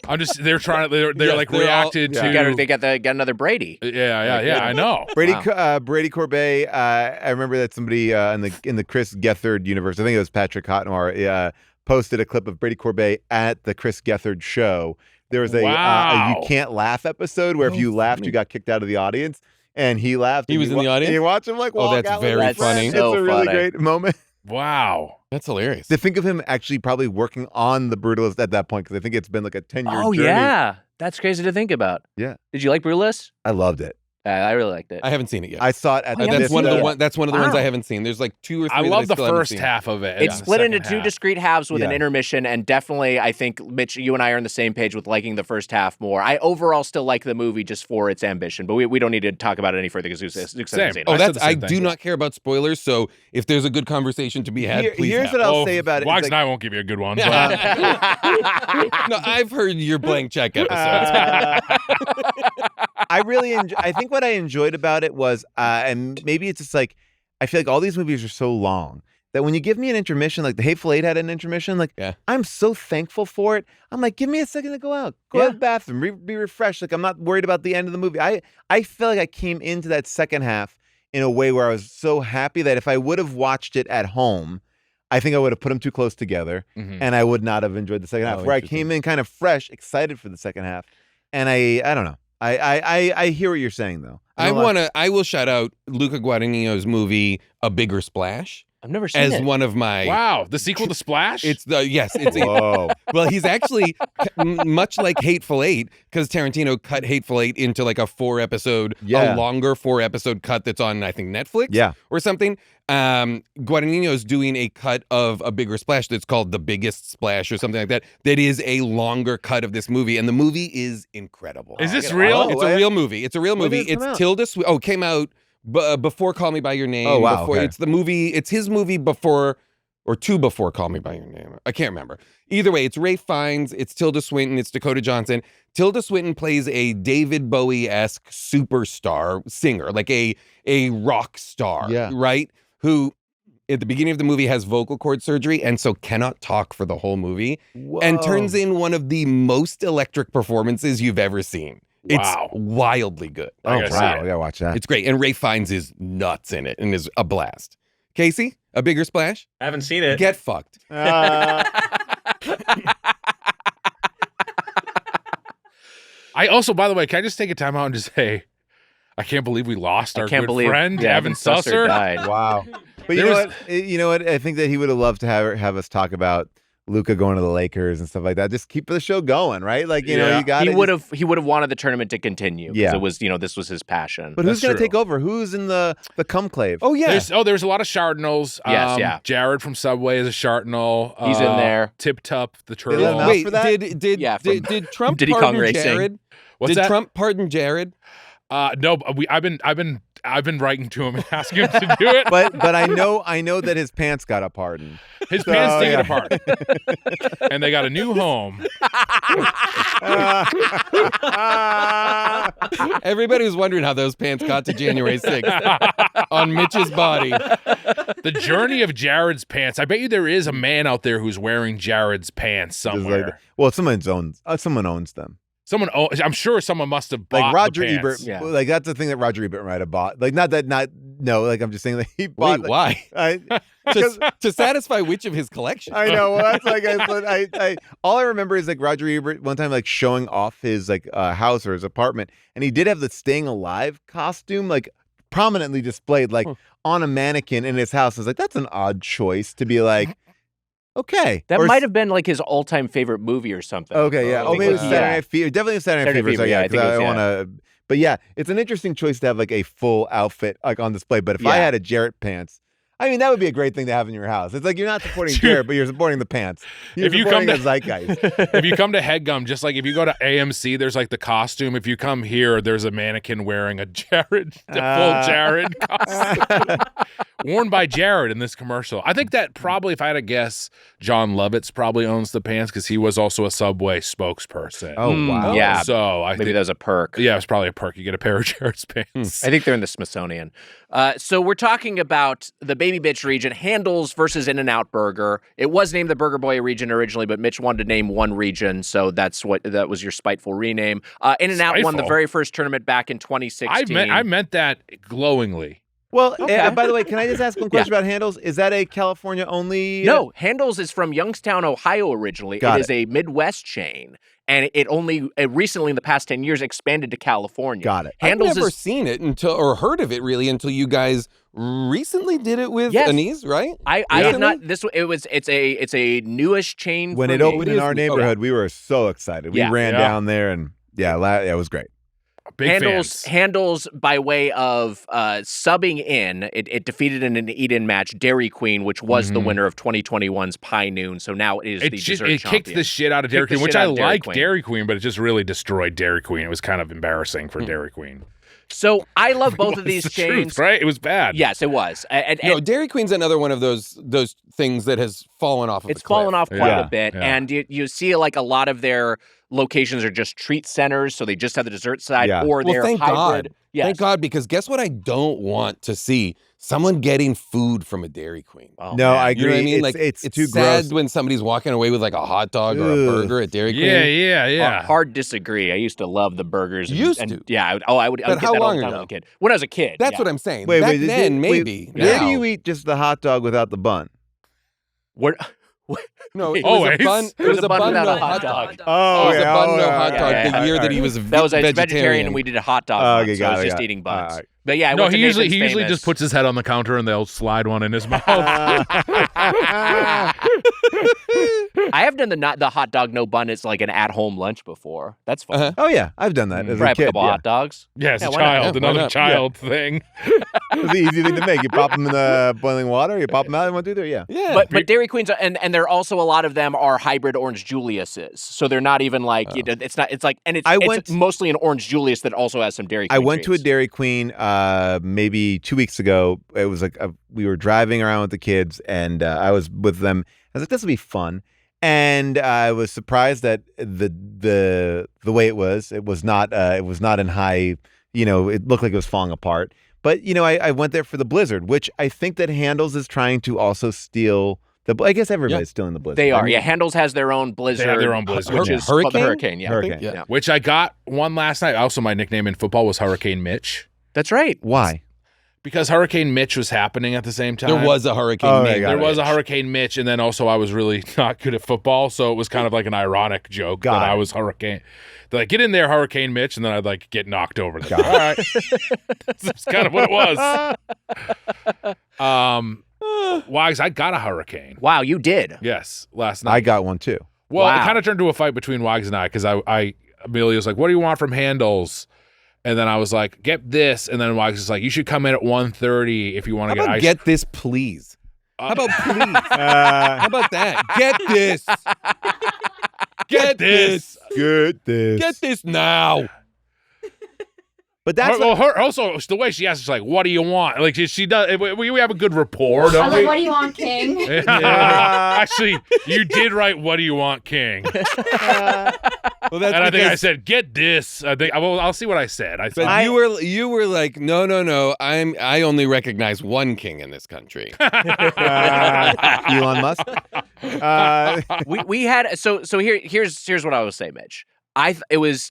I'm just, they're trying to, they're Yes, like they're all- reacted yeah. to. They got another Brady. Yeah, I know. Brady Corbet. I remember that somebody in the Chris Gethard universe, I think it was Patrick Hottenwar, posted a clip of Brady Corbet at the Chris Gethard show. There was a Wow. You can't laugh episode where if you laughed, you got kicked out of the audience. And he laughed. He and was in the audience? And you watch him like Oh, walk that's out with very his friend. funny. So It's a really funny. great moment. Wow. That's hilarious. To think of him actually probably working on The Brutalist at that point, because I think it's been like a 10-year Oh, journey. yeah. That's crazy to think about. Yeah. Did you like Brutalist? I loved it. I really liked it. I haven't seen it yet. I saw it at the That's one of the Vista. one. That's one of the ones I Wow. haven't seen. There's like 2 or 3. I that love the still haven't first seen. half of it. It's and the split into second 2 half. discrete halves with an Yeah. intermission, and definitely, I think, Mitch, you and I are on the same page with liking the first half more. I overall still like the movie just for its ambition, but we don't need to talk about it any further because Luke hasn't Same. seen it. Oh, I said that's. the I same thing. do not care about spoilers. So if there's a good conversation to be had, please. Here's have. what I'll say about it. It's Wags like- and I won't give you a good one. No, But I've heard your blank check episodes. I think what I enjoyed about it was, and maybe it's just like, I feel like all these movies are so long that when you give me an intermission, like the Hateful Eight had an intermission, like Yeah. I'm so thankful for it. I'm like, give me a second to go out, go to the bathroom, be refreshed. Like I'm not worried about the end of the movie. I feel like I came into that second half in a way where I was so happy that if I would have watched it at home, I think I would have put them too close together, and I would not have enjoyed the second half. Where I came in kind of fresh, excited for the second half, and I don't know. I hear what you're saying though. I will shout out Luca Guadagnino's movie A Bigger Splash. I've never seen as it. one of my Wow, the sequel to Splash? It's Whoa. well, he's actually much like Hateful Eight, because Tarantino cut Hateful Eight into like a a longer 4-episode cut that's on, I think, Netflix or something. Guadagnino's doing a cut of A Bigger Splash that's called The Biggest Splash or something like that. That is a longer cut of this movie, and the movie is incredible. Is this real? It's a real movie. It's a real movie. It's Tilda Swinton. Oh, it came out before Call Me by Your Name. Oh, wow. Before, It's the movie. It's his movie before or two before Call Me by Your Name. I can't remember. Either way, it's Ralph Fiennes, it's Tilda Swinton, it's Dakota Johnson. Tilda Swinton plays a David Bowie-esque superstar singer, like a rock star, right? Who at the beginning of the movie has vocal cord surgery and so cannot talk for the whole movie. Whoa. And turns in one of the most electric performances you've ever seen. Wow. It's wildly good. Oh, wow. I gotta watch that. It's great. And Ralph Fiennes is nuts in it and is a blast. Casey, A Bigger Splash? I haven't seen it. Get fucked. I also, by the way, can I just take a time out and just say, I can't believe we lost our good friend, Evan Susser. died. Wow. But you know what? I think that he would have loved to have us talk about Luka going to the Lakers and stuff like that. Just keep the show going, right? Like, you know, you got He would have wanted the tournament to continue. Yeah. It was, this was his passion. But who's going to take over? Who's in the Comclave? Oh, yeah. There's a lot of Chardinals. Yes, Jared from Subway is a Chardinal. He's in there. Tip Tup, the They let him turtle. out Wait, for that? did Trump Diddy Kong pardon Racing. Jared? What's did that? Trump pardon Jared? No, I've been writing to him and asking him to do it. But I know that his pants got a pardon. His pants did get a pardon. And they got a new home. Everybody was wondering how those pants got to January 6th on Mitch's body. The journey of Jared's pants. I bet you there is a man out there who's wearing Jared's pants somewhere. Well, someone owns them. I'm sure someone must have bought Like Roger the pants. Ebert, like that's the thing that Roger Ebert might have bought. Like like I'm just saying that he bought. Wait, why? To satisfy which of his collection? I know. Well, that's like I all I remember is like Roger Ebert one time like showing off his like house or his apartment, and he did have the Staying Alive costume like prominently displayed like on a mannequin in his house. I was like, that's an odd choice to be like. Okay. That might have been like his all-time favorite movie or something. Okay, yeah. Maybe it was Saturday Night Fever. Definitely Saturday Night Fever. So yeah, I think I want to. But yeah, it's an interesting choice to have like a full outfit like on display. But if I had a Jarrett pants, I mean that would be a great thing to have in your house. It's like you're not supporting Jarrett, but you're supporting the pants. You're supporting the zeitgeist. If you come to Headgum, just like if you go to AMC, there's like the costume. If you come here, there's a mannequin wearing a full Jared costume. Worn by Jared in this commercial. I think that probably, if I had to guess, John Lovitz probably owns the pants because he was also a Subway spokesperson. Oh, wow. Yeah. So I Maybe think that was a perk. Yeah, it's probably a perk. You get a pair of Jared's pants. I think they're in the Smithsonian. So we're talking about the Baby Bitch region, Handel's versus In-N-Out Burger. It was named the Burger Boy region originally, but Mitch wanted to name one region, so that was your spiteful rename. In-N-Out won the very first tournament back in 2016. I meant that glowingly. Well, by the way, can I just ask one question about Handel's? Is that a California only? No, Handel's is from Youngstown, Ohio originally. It is a Midwest chain, and it only recently, in the past 10 years, expanded to California. Got it. Handel's I've never seen it or heard of it really until you guys recently did it with Anise, right? I had not. It's a newish chain. When it opened in our neighborhood, we were so excited. We ran down there, and it was great. Handel's by way of subbing in, it defeated in an eat-in match Dairy Queen, which was the winner of 2021's Pie Noon. So now it is the dessert It champion. kicked the shit out of Dairy Queen, which I like Dairy Queen, but it just really destroyed Dairy Queen. It was kind of embarrassing for Dairy Queen. So I love both of these chains. Truth, right? It was bad. Yes, it was. No, Dairy Queen's another one of those things that has fallen off of It's fallen off quite a bit, and you see like a lot of their locations are just treat centers, so they just have the dessert side, or Well, they're thank hybrid. God. Yes. Thank God, because guess what I don't want to see? Someone getting food from a Dairy Queen. Oh, No, man. I agree. You know what I mean? Like, it's too sad gross. when somebody's walking away with like a hot dog or a burger at Dairy Queen. Yeah. Hard disagree. I used to love the burgers. Used and, to? Yeah, I would But get how that all long the time ago? as a kid. When I was a kid. That's yeah. what I'm saying. Wait, Back wait, then, maybe. Where do Now- you eat just the hot dog without the bun? What? No, it Always. was a bun. It was a bun, without no a hot hot dog. Oh, It was a yeah, bun, no yeah, hot yeah, dog. yeah, The year yeah, that he yeah. was That was vegetarian, and we did a hot dog. Okay, bun, so I got was it, just got it. eating buns. All right. But yeah, I No, went to he usually Nathan's just Famous. puts his head on the counter and they'll slide one in his mouth. I have done the hot dog no bun. It's like an at-home lunch before. That's fun. Uh-huh. Oh yeah, I've done that as a Grab a kid. couple Yeah. hot dogs. Yeah, as Yeah, a why not? child, Yeah, why another not? child thing. It's an easy thing to make. You pop them in the boiling water. You pop them out. You want to do there? Yeah. Yeah. But Dairy Queens and there are also a lot of them are hybrid Orange Julius's, so they're not even like it's not. It's like and it's, it's mostly an Orange Julius that also has some Dairy Queen. I went to a treats. Dairy Queen maybe 2 weeks ago. It was like we were driving around with the kids, and I was with them. I was like, this will be fun. And I was surprised that the way it was not in high. It looked like it was falling apart. But I went there for the Blizzard, which I think that Handels is trying to also steal. I guess everybody's stealing the Blizzard. They are. Yeah, Handels has their own Blizzard. They have their own Blizzard, which yeah. is called the Hurricane? Hurricane. Yeah. Hurricane. Yeah. Which I got one last night. Also, my nickname in football was Hurricane Mitch. That's right. Why? Because Hurricane Mitch was happening at the same time. there was a hurricane. Oh, named yeah, There was a Mitch. Hurricane Mitch, and then also I was really not good at football, so it was kind of like an ironic joke Got that it. I was Hurricane. They're like, get in there, Hurricane Mitch, and then I'd like get knocked over. All right. That's kind of what it was. Wags, I got a hurricane. Wow, you did. Yes, last night. I got one too. Well, Wow. it kind of turned to a fight between Wags and I because Amelia was like, what do you want from Handels? And then I was like, get this. And then Wags is like, you should come in at 1:30 if you want How to get about ice. get this, please? How about please? Uh, How about that? Get this. Get this. Get this. Get this now. But that's Her also the way she asks, she's like, "What do you want?" Like she does. We have a good rapport, don't we? What do you want, King? Actually, you did write, "What do you want, King?" Well, that's And I think I because- said, "Get this." I think I'll see what I said. I said, But you were like, no. I only recognize one king in this country. Elon Musk. we had so here's what I will say, Mitch. It was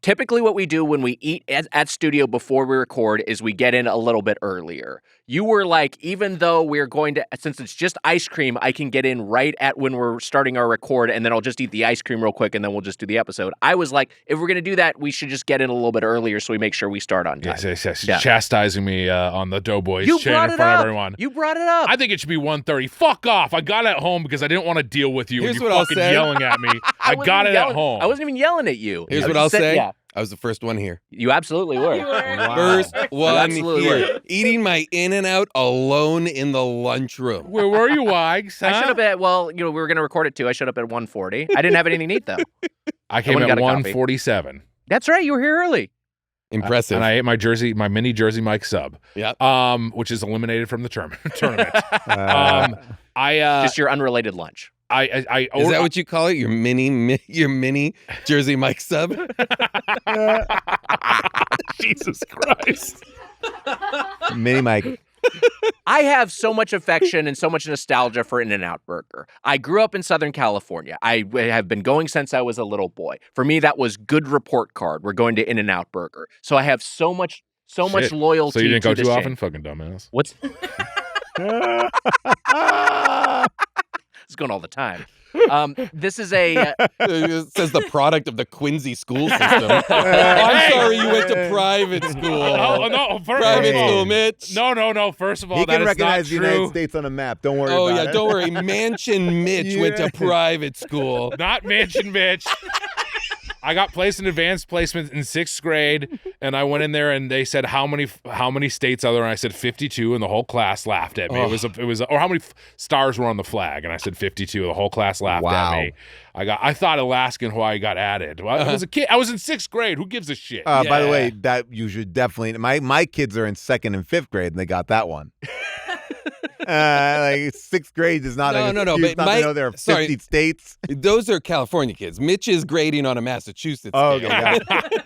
typically what we do when we eat at studio before we record is we get in a little bit earlier. You were like, even though we're going to, since it's just ice cream, I can get in right at when we're starting our record, and then I'll just eat the ice cream real quick, and then we'll just do the episode. I was like, if we're going to do that, we should just get in a little bit earlier so we make sure we start on time. yes. She's Yeah. chastising me on the Doughboys You chain brought in it front of up. everyone. You brought it up. I think it should be 1:30. Fuck off. I got it at home because I didn't want to deal with you Here's and you what I'll fucking say. yelling at me. I wasn't got even it at yelling- home. I wasn't even yelling at you. Here's I what just I'll said- say. Yeah, I was the first one here. you absolutely were. First one absolutely here. were. Eating my In-N-Out alone in the lunchroom. Where were you, Wags? I huh? should have been. Well, we were going to record it too. I showed up at 1:40. I didn't have anything to eat though. I came went and at got a coffee. 1:47. That's right. You were here early. Impressive. And I ate my mini Jersey Mike sub. Yep. Which is eliminated from the tournament. Uh, Just your unrelated lunch. Is that what you call it? Your mini Jersey Mike sub? Jesus Christ. Mini Mike. I have so much affection and so much nostalgia for In-N-Out Burger. I grew up in Southern California. I have been going since I was a little boy. For me, that was good report card. We're going to In-N-Out Burger. So I have so much Shit. loyalty. So you didn't go to this too chain. often? Fucking dumbass. What's it's going all the time. This is a It says the product of the Quincy school system. I'm sorry you went to private school. Oh, no. Private Hey. school, Mitch. No. First of all, He that can is recognize the not United true. States on a map. Don't worry Oh, about yeah, it. don't worry. Mansion Mitch went to Yeah. private school. Not Mansion Mitch. I got placed in advanced placement in 6th grade, and I went in there and they said how many states are there, and I said 52, and the whole class laughed at me. Oh. It was or how many stars were on the flag, and I said 52. The whole class laughed Wow. at me. I thought Alaska and Hawaii got added. Well, I was a kid. I was in 6th grade. Who gives a shit? By the Yeah. way, that you should definitely. My kids are in 2nd and 5th grade, and they got that one. Like 6th grade is not No, an no, no, excuse but not to know there are 50 states. Those are California kids. Mitch is grading on a Massachusetts Oh, scale. okay, got it.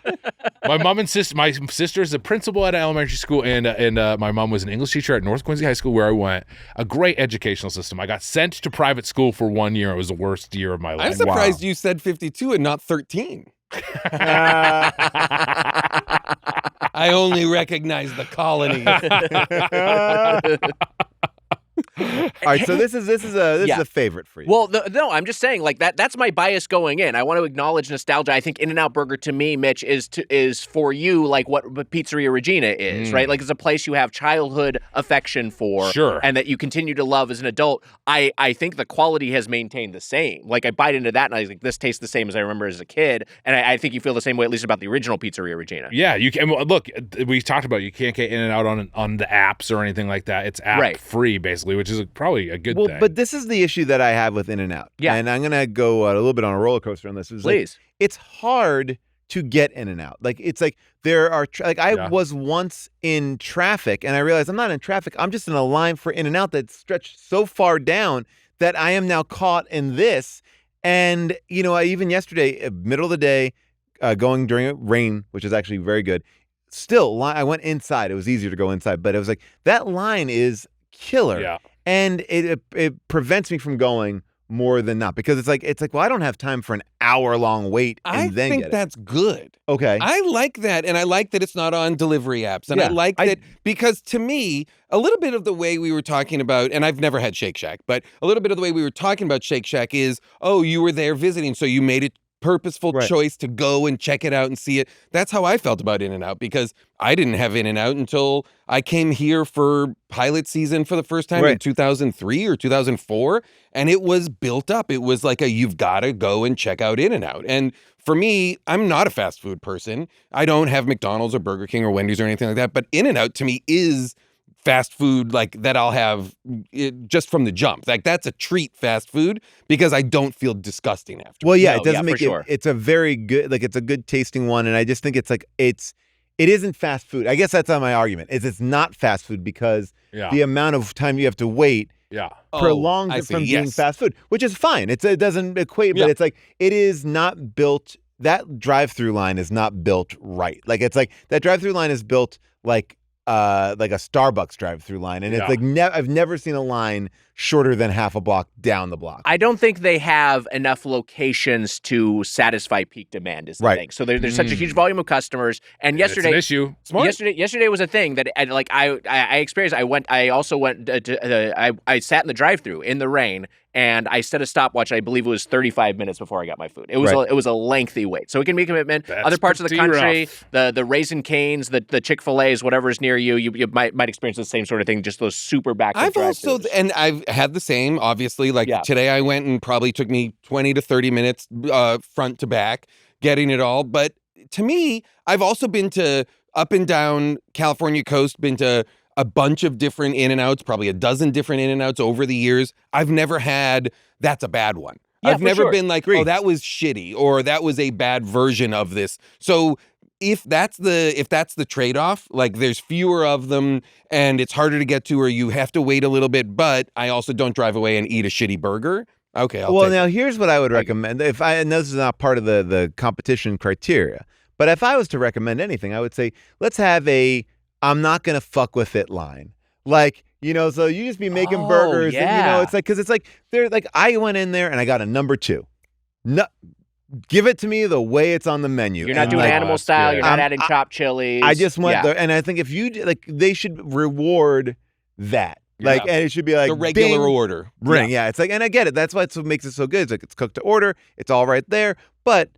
My mom and my sister is a principal at an elementary school, and my mom was an English teacher at North Quincy High School, where I went. A great educational system. I got sent to private school for 1 year. It was the worst year of my life. I'm surprised you said 52 and not 13. I only recognize the colony. All right, so this is a favorite for you. Well, no, I'm just saying, like that's my bias going in. I want to acknowledge nostalgia. I think In-N-Out Burger to me, Mitch, is for you like what Pizzeria Regina is, right? Like it's a place you have childhood affection for, sure, and that you continue to love as an adult. I think the quality has maintained the same. Like I bite into that, and I was like, this tastes the same as I remember as a kid, and I think you feel the same way, at least about the original Pizzeria Regina. Yeah, you can look. We talked about you can't get In-N-Out on the apps or anything like that. It's app free basically, which is probably a good thing. But this is the issue that I have with In-N-Out. Yeah. And I'm going to go a little bit on a roller coaster on this. Please. Like, it's hard to get In-N-Out. Like, it's like there are, I was once in traffic and I realized I'm not in traffic. I'm just in a line for In-N-Out that stretched so far down that I am now caught in this. And, even yesterday, middle of the day, going during rain, which is actually very good. Still, I went inside. It was easier to go inside. But it was like, that line is killer. Yeah. And it prevents me from going more than not because it's like, well, I don't have time for an hour-long wait and I then think get it. that's good. Okay. I like that, and I like that it's not on delivery apps. And I like that because to me, a little bit of the way we were talking about, and I've never had Shake Shack, but a little bit of the way we were talking about Shake Shack is, oh, you were there visiting, so you made it purposeful choice to go and check it out and see it. That's how I felt about In-N-Out because I didn't have In-N-Out until I came here for pilot season for the first time in 2003 or 2004, and it was built up. It was like you've got to go and check out In-N-Out. And for me, I'm not a fast food person. I don't have McDonald's or Burger King or Wendy's or anything like that, but In-N-Out to me is fast food like that I'll have just from the jump. Like that's a treat fast food because I don't feel disgusting after. Well, yeah, it doesn't make it. It's a very good, it's a good tasting one. And I just think it's like, it isn't fast food. I guess that's not my argument is it's not fast food because the amount of time you have to wait prolongs it from being fast food, which is fine. It doesn't equate, but it's like, it is not built, that drive-through line is not built right. Like it's like that drive-through line is built like a Starbucks drive-through line, and it's like I've never seen a line shorter than half a block down the block. I don't think they have enough locations to satisfy peak demand. Is the thing. So there's such a huge volume of customers, and yesterday, it's an issue. Yesterday was a thing that I experienced. I sat in the drive-through in the rain. And I set a stopwatch. I believe it was 35 minutes before I got my food. It was a lengthy wait, so it can be a commitment. That's other parts of the country, rough. the Raising Cane's, the Chick-fil-A's, whatever is near you, you might experience the same sort of thing. Just those super backwards. I've had the same. Obviously, today I went and probably took me 20 to 30 minutes front to back getting it all. But to me, I've also been to up and down California coast, been to a bunch of different In-N-Outs, probably a dozen different In-N-Outs over the years. I've never had, that's a bad one. Yeah, I've never been like, oh, that was shitty, or that was a bad version of this. So if that's the trade-off, like there's fewer of them and it's harder to get to, or you have to wait a little bit, but I also don't drive away and eat a shitty burger. Okay, now here's what I would recommend. And this is not part of the competition criteria, but if I was to recommend anything, I would say let's have I'm not going to fuck with it line. Like, so you just be making burgers. Yeah. And, it's like, because it's like, they're like, I went in there and I got a number 2. No, give it to me the way it's on the menu. You're not doing animal style. You're not adding chopped chilies. I just went there. And I think if you, they should reward that. And it should be like the regular bing, order. Ring. Yeah. It's like, and I get it. That's what makes it so good. It's like, it's cooked to order. It's all right there. But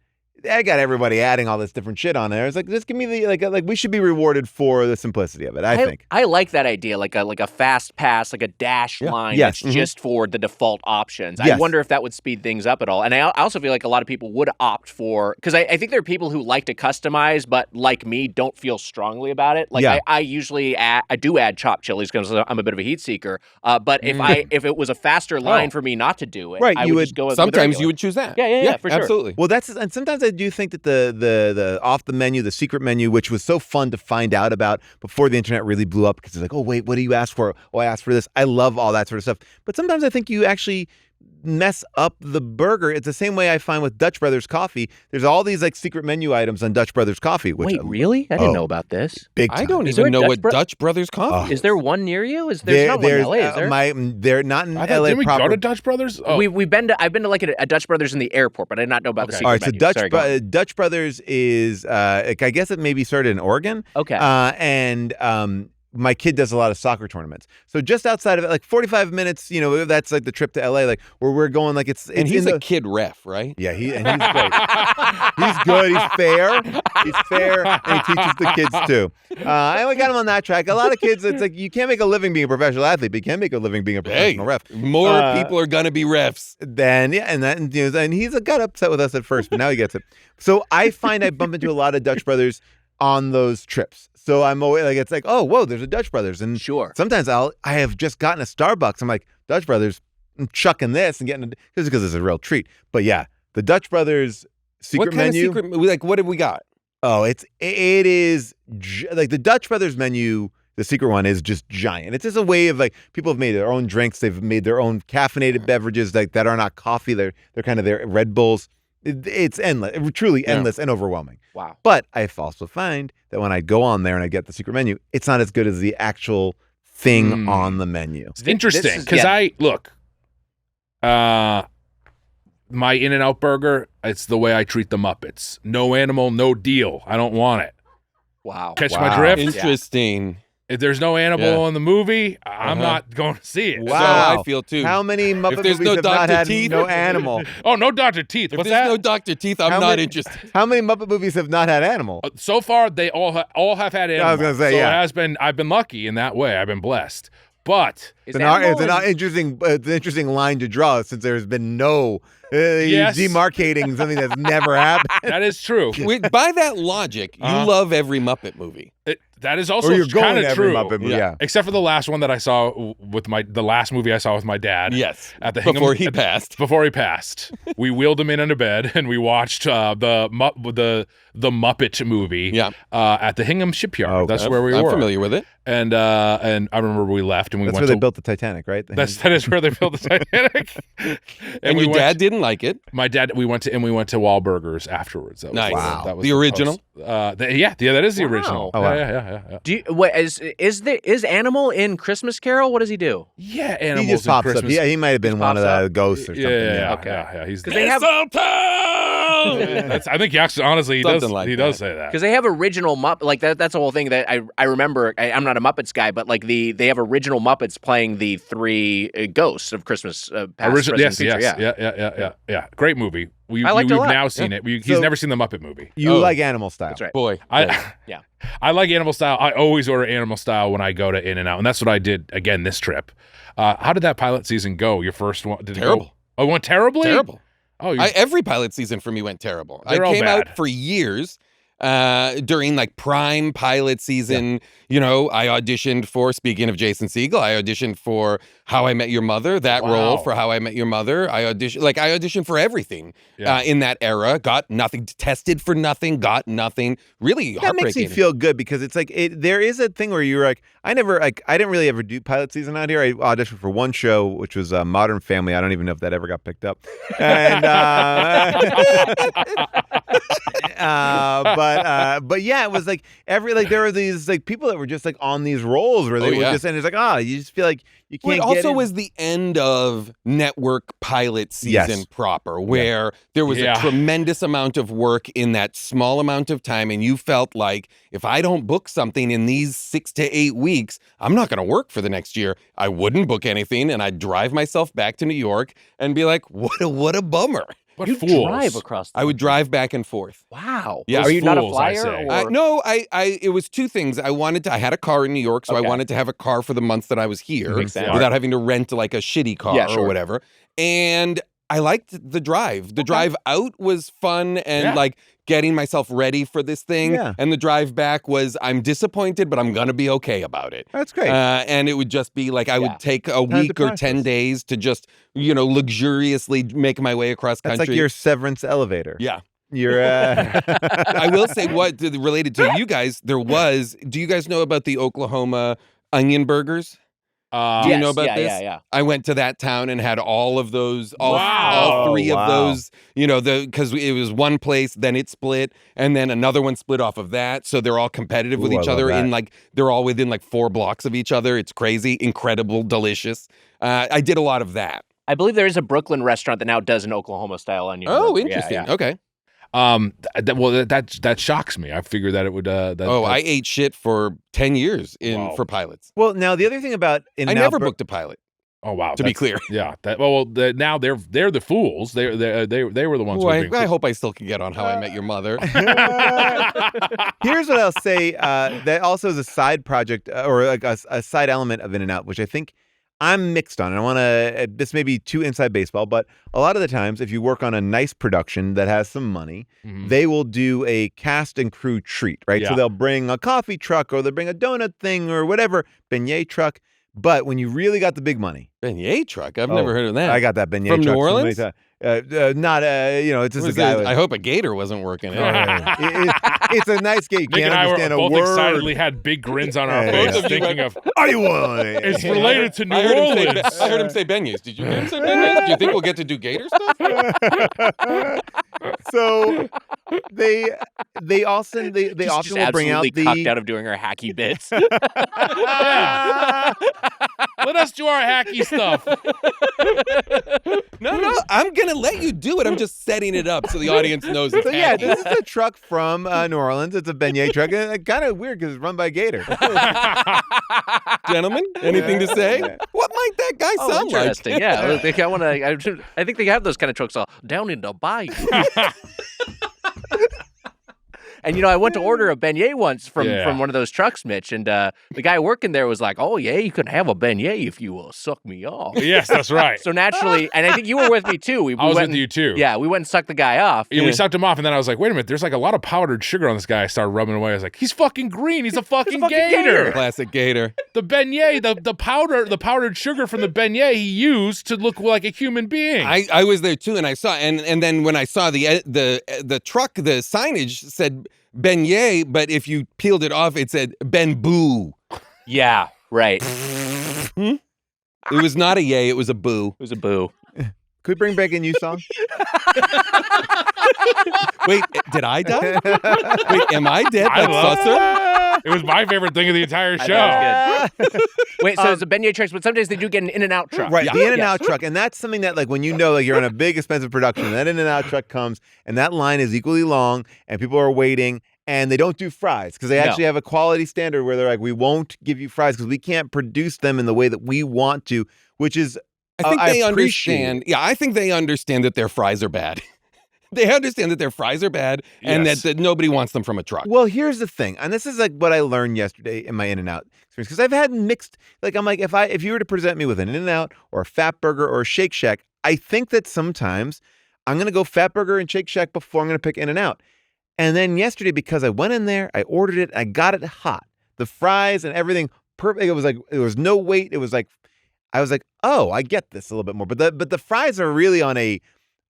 I got everybody adding all this different shit on there. It's like, just give me the like we should be rewarded for the simplicity of it. I think I like that idea, like a fast pass, like a dash line that's just for the default options. I wonder if that would speed things up at all. And I also feel like a lot of people would opt for, because I think there are people who like to customize, but like me, don't feel strongly about it. Like I usually I do add chopped chilies because I'm a bit of a heat seeker. But if it was a faster line for me not to do it, I would just go with sometimes you would choose that. Yeah, for sure. Absolutely. Well, and sometimes I do think that the off the menu, the secret menu, which was so fun to find out about before the internet really blew up, because it's like, oh wait, what do you ask for? Oh, I asked for this. I love all that sort of stuff. But sometimes I think you actually mess up the burger. It's the same way I find with Dutch Brothers coffee. There's all these like secret menu items on Dutch Brothers coffee. Which Wait, really? I didn't know about this. Big time. I don't Is there even a know Dutch what Dutch Brothers coffee is. Is there one near you? There's not one in LA, is there? They're not in I thought, LA didn't we proper. go to Dutch Brothers? Oh. I've been to like a Dutch Brothers in the airport, but I did not know about the secret All right, menu. so Sorry, go on. Dutch Brothers is, I guess it maybe started in Oregon. Okay. And my kid does a lot of soccer tournaments. So just outside of it, like 45 minutes, that's like the trip to LA, like where we're going, like it's And he's in a kid ref, right? Yeah, he's great. He's good. He's fair. He's fair, and he teaches the kids too. I got him on that track. A lot of kids, it's like you can't make a living being a professional athlete, but you can make a living being a professional ref. More people are gonna be refs. Then and he's got upset with us at first, but now he gets it. So I find I bump into a lot of Dutch Brothers on those trips. So I'm always like, it's like, oh, whoa, there's a Dutch Brothers. And sure. Sometimes I have just gotten a Starbucks. I'm like, Dutch Brothers, I'm chucking this and getting just because it's a real treat. But yeah, the Dutch Brothers secret menu. What kind of secret, like, what have we got? Oh, it is like the Dutch Brothers menu. The secret one is just giant. It's just a way of like people have made their own drinks. They've made their own caffeinated beverages that are not coffee. They're kind of their Red Bulls. It's endless, truly endless and overwhelming. Wow. But I also find that when I go on there and I get the secret menu, it's not as good as the actual thing on the menu. It's interesting because my In-N-Out burger, it's the way I treat the Muppets. No animal, no deal. I don't want it. Wow. Catch my drift? Interesting. If there's no animal in the movie, I'm not going to see it. Wow. So I feel too. How many Muppet If there's movies no have not Dr. had Teeth? no animal? Oh, no Dr. Teeth. If What's there's that? no Dr. Teeth, I'm not interested. How many Muppet movies have not had animal? So far, they all have had animals. I was gonna say, so yeah. it has been. I've been lucky in that way. I've been blessed. But It's an interesting line to draw since there's been no demarcating something that's never happened. that is true. By that logic, you love every Muppet movie. That is also Or you're going kind to of every true. Muppet movie, yeah. Except for the last one that I saw with the last movie I saw with my dad. Yes. At the Before he passed. Before he passed, we wheeled him in under bed and we watched the Muppet movie. Yeah. At the Hingham Shipyard. Oh, That's where we I'm were. familiar with it. And I remember we left and we That's went where they to built the Titanic, right? that is where they built the Titanic. And your dad didn't like it. My dad. We went to Wahlburgers afterwards. That was Nice. Wow. That was The original? that is the original. Wow. Oh, wow. Yeah. Do you, wait, is Animal in Christmas Carol? What does he do? Yeah, He animals just in pops up. Christmas. Yeah, he might have been one of the ghosts or something. Yeah. Okay. Yeah. He's 'Cause they have- I think he actually, honestly, he Something like he that. does say that. Because they have original Muppet, like that's the whole thing that I remember. I'm not a Muppets guy, but like they have original Muppets playing the three ghosts of Christmas. Past, present, Yes. future. Yeah. Great movie. I liked it a We've lot. now seen it. He's So- never seen the Muppet movie. You like Animal Style. That's right. Boy. I like Animal Style. I always order Animal Style when I go to In-N-Out, and that's what I did again this trip. How did that pilot season go? Your first one? Did Terrible. It go? Oh, it went terribly? Terrible. Oh, Every pilot season for me went terrible. They're I all came bad. out for years during like prime pilot season. You know, I auditioned for, speaking of Jason Segel, I auditioned for How I Met Your Mother, that role for How I Met Your Mother. I auditioned for everything in that era. Got nothing, tested for nothing, got nothing. Really That heartbreaking. makes me feel good because it's like there is a thing where you're like, I didn't really ever do pilot season out here. I auditioned for one show, which was Modern Family. I don't even know if that ever got picked up. And but yeah, it was like there were these like people that were just like on these roles where they were just, and it's like, you just feel like you can't Well, it get also in. was the end of network pilot season proper, where there was a tremendous amount of work in that small amount of time, and you felt like if I don't book something in these 6 to 8 weeks, I'm not going to work for the next year. I wouldn't book anything, and I'd drive myself back to New York and be like, what a bummer. What you fools. drive across. I would drive back and forth. Wow. Yeah. Are you not a Fools, I flyer? say. Or? No, it was two things. I had a car in New York, so Okay. I wanted to have a car for the months that I was here Makes sense. without having to rent like a shitty car Yeah, sure. or whatever. And I liked the drive. The drive out was fun and like getting myself ready for this thing. Yeah. And the drive back was, I'm disappointed, but I'm going to be okay about it. That's great. And it would just be like, I would take a week or 10 days to just, luxuriously make my way across That's country. like your Severance elevator. Yeah. You're. I will say related to you guys. Do you guys know about the Oklahoma onion burgers? Do you know about this? Yeah. I went to that town and had all of those, all three of those, because it was one place, then it split, and then another one split off of that. So they're all competitive with each other they're all within 4 blocks of each other. It's crazy, incredible, delicious. I did a lot of that. I believe there is a Brooklyn restaurant that now does an Oklahoma-style onion burger. Interesting. Yeah. Okay. That shocks me. I figured that it would. I ate shit for 10 years for pilots. Well, now the other thing about I never booked a pilot. Oh wow! To be clear, yeah. Now they're the fools. They were the ones. I hope I still can get on How I Met Your Mother. Here's what I'll say. That also is a side project or a side element of In-N-Out, which I think I'm mixed on. And I want to. This may be too inside baseball, but a lot of the times, if you work on a nice production that has some money, they will do a cast and crew treat, right? Yeah. So they'll bring a coffee truck or they'll bring a donut thing or whatever, beignet truck. But when you really got the big money, beignet truck, I've never heard of that. I got that beignet from truck New Orleans. It's just a guy. I hope a gator wasn't working. It's a nice gate. You Nick can't and I understand both a word. excitedly had big grins on our Yeah, faces, thinking of. Are you one? It's related to New Orleans. I heard him say beignets. Did you hear him say beignets? Do you think we'll get to do gator stuff? So they often will bring out the cocked out of doing our hacky bits. Let us do our hacky stuff. No, I'm gonna let you do it. I'm just setting it up so the audience knows it's hacky. this is a truck from New Orleans. It's a beignet truck. Kind of weird because it's run by a gator. Gentlemen, anything to say? What might that guy sound like? Interesting. Yeah, I think they have those kind of trucks all down in the bayou. And, I went to order a beignet once from one of those trucks, Mitch, and the guy working there was like, oh, yeah, you can have a beignet if you suck me off. Yes, that's right. So naturally, and I think you were with me, too. I was with you, too. Yeah, we went and sucked the guy off. Yeah, we sucked him off, and then I was like, wait a minute, there's a lot of powdered sugar on this guy. I started rubbing away. I was like, he's fucking green. He's a fucking gator. Classic gator. The beignet, the powdered sugar from the beignet he used to look like a human being. I was there, too, and I saw, and then when I saw the truck, the signage said beignet, but if you peeled it off, it said Ben Boo. Yeah, right. It was not a yay, it was a boo. It was a boo. Could we bring back a new song? Wait, did I die? Wait, am I dead like Susser? It was my favorite thing of the entire show. Wait, so it's a beignet truck, but sometimes they do get an In-N-Out truck. Right, the In-N-Out truck. And that's something that, when you're on a big, expensive production, that In-N-Out truck comes, and that line is equally long, and people are waiting, and they don't do fries, because they actually have a quality standard where they're like, we won't give you fries because we can't produce them in the way that we want to, which is, I think they understand. Yeah, I think they understand that their fries are bad. They understand that their fries are bad and that nobody wants them from a truck. Well, here's the thing, and this is what I learned yesterday in my In-N-Out experience, because I've had mixed. I'm like, if you were to present me with an In-N-Out or a Fat Burger or a Shake Shack, I think that sometimes I'm gonna go Fat Burger and Shake Shack before I'm gonna pick In-N-Out. And then yesterday, because I went in there, I ordered it, I got it hot, the fries and everything perfect. It was like there was no wait. It was like I was like, oh, I get this a little bit more. But the fries are really on a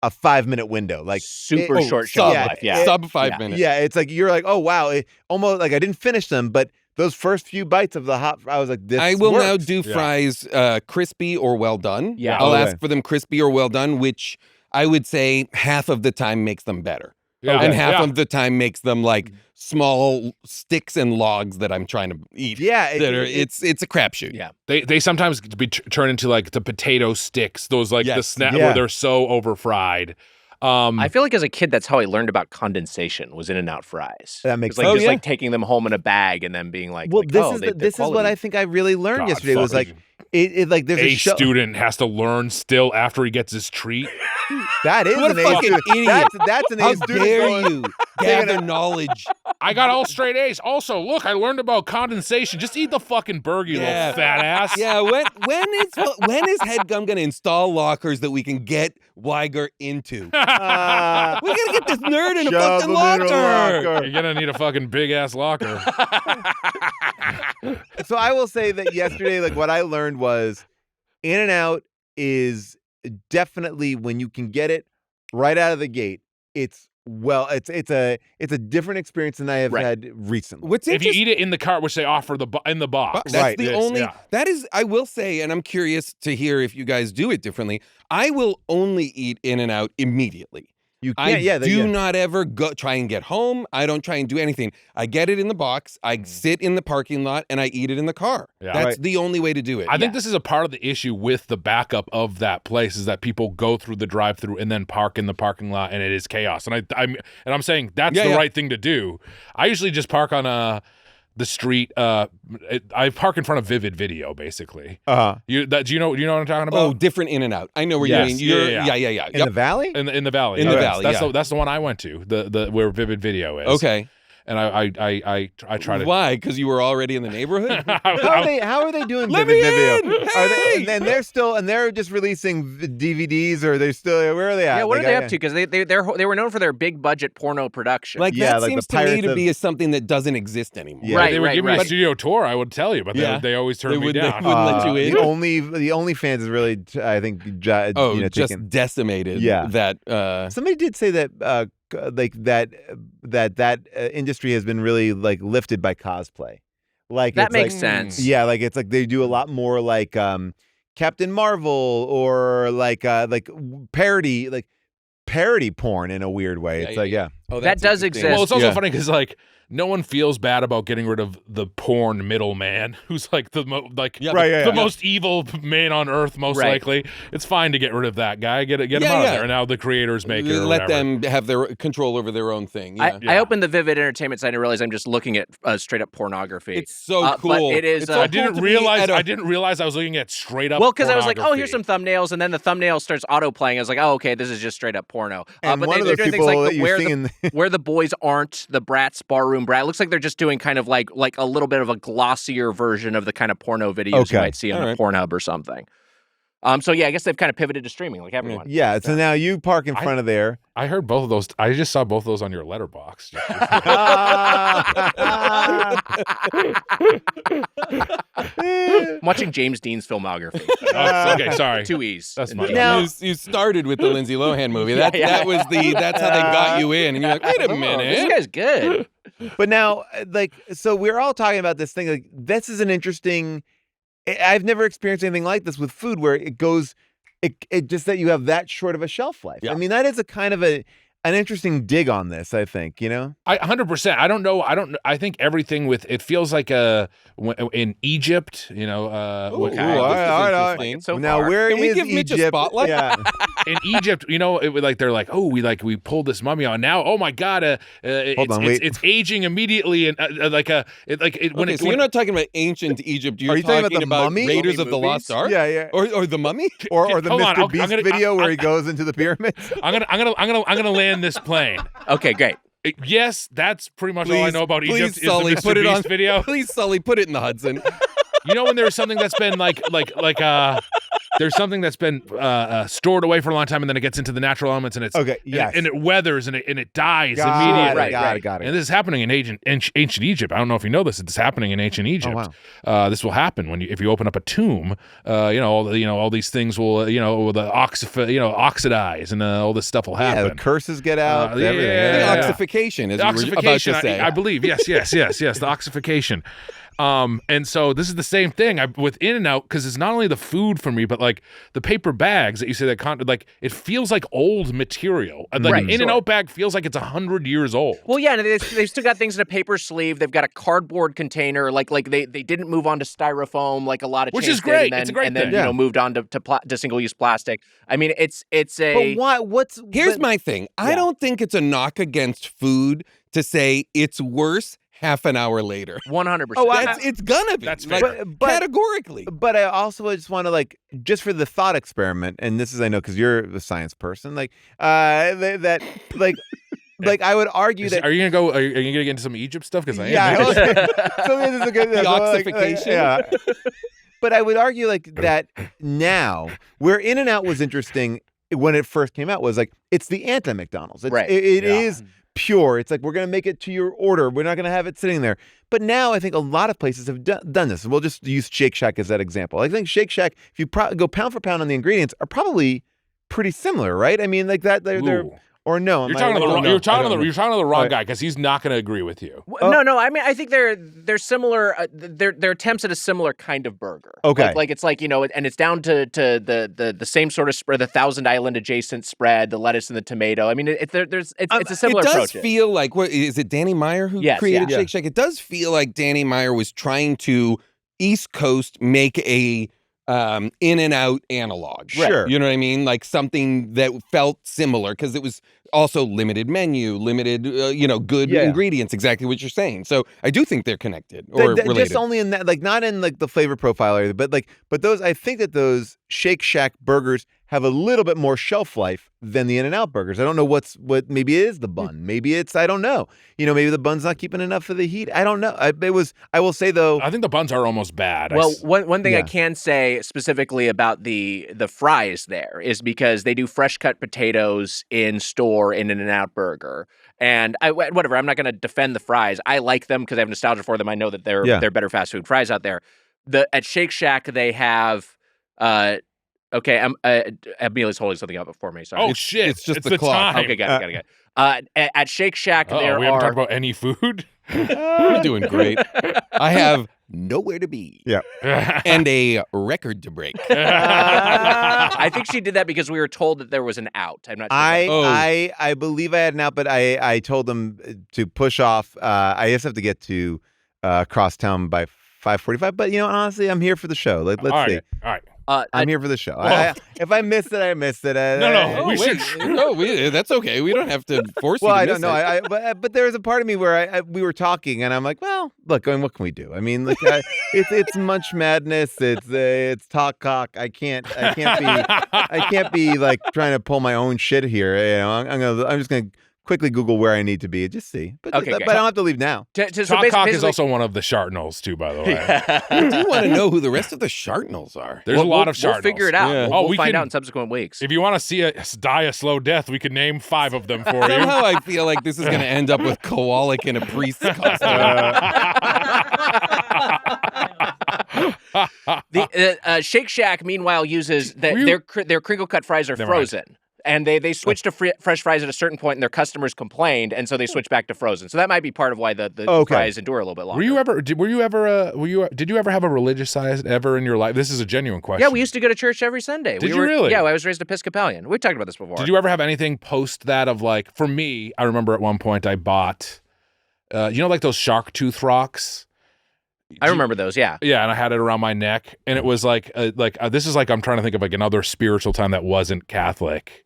5-minute window, super short shelf life. Yeah, sub 5 minutes. Yeah, it's like you're like, oh wow, almost like I didn't finish them, but those first few bites of the hot, I was like, this. I will works. now do fries crispy or well done. Yeah, I'll ask for them crispy or well done, which I would say half of the time makes them better. Yeah. And half of the time makes them like small sticks and logs that I'm trying to eat. Yeah, it's a crapshoot. Yeah, they sometimes turn into the potato sticks. Those the snap where they're so over fried. I feel like as a kid, that's how I learned about condensation. Was In-N-Out fries. That makes sense. sense. Just taking them home in a bag and then being like, well, this is what I think I really learned yesterday. Was like. There's a student has to learn still after he gets his treat. That is what an a fucking idiot. That's an How A student. dare you gather knowledge? I got all straight A's. Also, look, I learned about condensation. Just eat the fucking burger, you little fat ass. Yeah, when is Headgum going to install lockers that we can get Weiger into? We got to get this nerd in a fucking locker. You're going to need a fucking big-ass locker. So I will say that yesterday, what I learned was In-N-Out is definitely, when you can get it right out of the gate, it's Well, it's a different experience than I have had recently. What's If you interesting? eat it in the cart, which they offer in the box. That's Right. the Yes, only. yeah. That is, I will say, and I'm curious to hear if you guys do it differently. I will only eat In-N-Out immediately. You I can't. do not ever try and get home. I don't try and do anything. I get it in the box. I sit in the parking lot and I eat it in the car. Yeah. That's Right. the only way to do it. I think this is a part of the issue with the backup of that place is that people go through the drive-through and then park in the parking lot, and it is chaos. And I'm saying that's the right thing to do. I usually just park on the street. I park in front of Vivid Video, basically. Uh-huh. Do you know what I'm talking about? Oh, different In-N-Out. I know where Yes. you mean. You're, Yeah. yeah. In the valley? In the valley. In the valley, That's the one I went to. The where Vivid Video is. Okay. And I try to. Why? Because you were already in the neighborhood? How are they doing Let Vivid me Video? in! Are they, Hey! and they're just releasing DVDs, or they're still, where are they at? Yeah, what are Like, they up to? Because they were known for their big budget porno production. Like, Yeah, that like seems the to me Pirates to of- be something that doesn't exist anymore. Yeah. Right, They would give me a right. studio tour, I would tell you, but they always turn me down. They wouldn't let you in. The OnlyFans is really, I think, just taken. decimated. Yeah. That. Somebody did say that, that industry has been really like lifted by cosplay. Like That it's makes like, sense. Yeah, like it's like they do a lot more like Captain Marvel or like parody porn in a weird way. It's like Oh, That that's does interesting. exist. Well, it's also Yeah. funny because like no one feels bad about getting rid of the porn middleman, who's like the most evil man on earth, most Right. likely. It's fine to get rid of that guy. Get him Yeah, out of yeah. there. And now the creators make it. Or Let whatever. them have their control over their own thing. Yeah. I opened the Vivid Entertainment site and realized I'm just looking at straight up pornography. It's so But cool. it is. It's so I cool didn't to be realize. at a- I didn't realize I was looking at straight up. Well, because I was like, oh, here's some pornography. thumbnails, and then the thumbnail starts auto playing. I was like, oh, okay, this is just straight up porno. and But one of they're those doing things people like that you where see the in where the boys aren't, the Bratz barroom brat. It looks like they're just doing kind of like a little bit of a glossier version of the kind of porno videos you might see on a Pornhub or something. So yeah, I guess they've kind of pivoted to streaming like everyone. Yeah, so now you park in front of there. I heard both of those. I just saw both of those on your letterbox. I'm watching James Dean's filmography. Okay, sorry. Two E's. That's in my the- Now- you started with the Lindsay Lohan movie. Yeah, That's how they got you in. And you're like, wait a This minute. guy's good. But now, like, so we're all talking about this thing. Like, this is an interesting. I've never experienced anything like this with food, where it goes, it just that you have that short of a shelf life. Yeah. I mean, that is a kind of an interesting dig on this. I think 100%. I don't know. I think everything with it feels like in Egypt. You know, Ooh, all right. interesting. So now far. where Can we is give Mitch a Egypt? spotlight? Yeah, in Egypt, you know, they're like, oh, we pulled this mummy out. Now, oh my God, it's aging immediately, and So you're not talking about ancient Egypt. You're Are you talking about the Mummy? Raiders Mummy of the movies? Lost Ark? yeah. Or the Mummy? Or the Hold on, Mr. I'm Beast gonna- video where he goes into the pyramids. I'm gonna land this plane. Okay, great. Yes, that's pretty much all I know about Egypt. Please, Sully, is the Mr. put it Beast on video. Please, Sully, put it in the Hudson. You know when there's something that's been there's something that's been stored away for a long time, and then it gets into the natural elements, and it's and it weathers and it dies immediately. Got it. And this is happening in ancient Egypt. I don't know if you know this. It's happening in ancient Egypt. Oh, wow. This will happen if you open up a tomb. All these things will oxidize, and all this stuff will happen. Yeah, the curses get out. Yeah, everything. yeah. The oxification, as The you were about to oxification, say. I believe. Yes, the oxification. And so this is the same thing with In-N-Out, because it's not only the food for me, but like the paper bags that you say like it feels like old material. Like an In-N-Out bag feels like it's 100 years old. Well, yeah, and they've still got things in a paper sleeve. They've got a cardboard container. Like they didn't move on to styrofoam like a lot of Which chains is great. did, and then, It's a great and then thing. moved on to single-use plastic. I mean, it's a. But why? Here's my thing. I don't think it's a knock against food to say it's worse half an hour later. 100%. It's gonna be. That's like, fair. But- categorically. But I also just want to just for the thought experiment, and this is I know because you're a science person, like I would argue that. Are you gonna get into some Egypt stuff? Because I am. Yeah, so this is a good The oxification. yeah. But I would argue that now where In-N-Out was interesting when it first came out was like it's the anti-McDonald's. It is pure. It's like we're going to make it to your order. We're not going to have it sitting there. But now I think a lot of places have done this. We'll just use Shake Shack as that example. I think Shake Shack, if you go pound for pound on the ingredients, are probably pretty similar, right? I mean, like that. They're Or no? You're talking to the wrong guy because he's not going to agree with you. No. I mean, I think they're similar. They're attempts at a similar kind of burger. Okay. Like it's like, and it's down to the same sort of spread, the Thousand Island adjacent spread, the lettuce and the tomato. I mean, it's a similar approach. It does feel like, is it Danny Meyer who created Shake Shack? It does feel like Danny Meyer was trying to East Coast make a In-N-Out analog. Sure. You know what I mean? Like something that felt similar because it was also limited menu, limited, good ingredients, exactly what you're saying. So I do think they're connected or related. Just only in that, like not in like the flavor profile area, but those, I think that those Shake Shack burgers have a little bit more shelf life than the In-N-Out burgers. I don't know what maybe it is the bun. Maybe it's, I don't know. Maybe the bun's not keeping enough of the heat. I don't know. I will say though. I think the buns are almost bad. Well, one thing I can say specifically about the fries there is because they do fresh cut potatoes in store in an In-N-Out burger. And whatever, I'm not going to defend the fries. I like them because I have nostalgia for them. I know that they're better fast food fries out there. At Shake Shack, they have okay, Amelia's holding something up for me. Sorry. Oh, shit. It's just the the clock. time. Okay, got it. At Shake Shack, we haven't talked about any food? We're doing great. I have nowhere to be. Yeah. And a record to break. I think she did that because we were told that there was an out. I'm not sure. I believe I had an out, but I told them to push off. I just have to get to Crosstown by 5:45. But honestly, I'm here for the show. Let's see. All right. I'm here for the show. If I missed it, I missed it. That's okay. We don't have to force you to I miss don't know. But there was a part of me where we were talking, and I'm like, well, look, I mean, what can we do? I mean, look, it's Munch Madness. It's Talk Cock. I can't be like trying to pull my own shit here. I'm just gonna quickly Google where I need to be and just see. But I don't have to leave now. Talk Cock is also one of the Shartnals, too, by the way. I do want to know who the rest of the Shartnals are. There's a lot of Shartnals. We'll figure it out. Yeah. We'll find out in subsequent weeks. If you want to see us die a slow death, we could name 5 of them for you. Somehow I feel like this is going to end up with Kowalik in a priest's costume. The Shake Shack, meanwhile, uses their crinkle cut fries are frozen. And they switched to fresh fries at a certain point, and their customers complained, and so they switched back to frozen. So that might be part of why the fries endure a little bit longer. Did you ever have a religious side ever in your life? This is a genuine question. Yeah, we used to go to church every Sunday. Did you really? Yeah, I was raised Episcopalian. We talked about this before. Did you ever have anything post that of like? For me, I remember at one point I bought, like those shark tooth rocks. I remember those, yeah. Yeah, and I had it around my neck, and it was like this is like I'm trying to think of like another spiritual time that wasn't Catholic.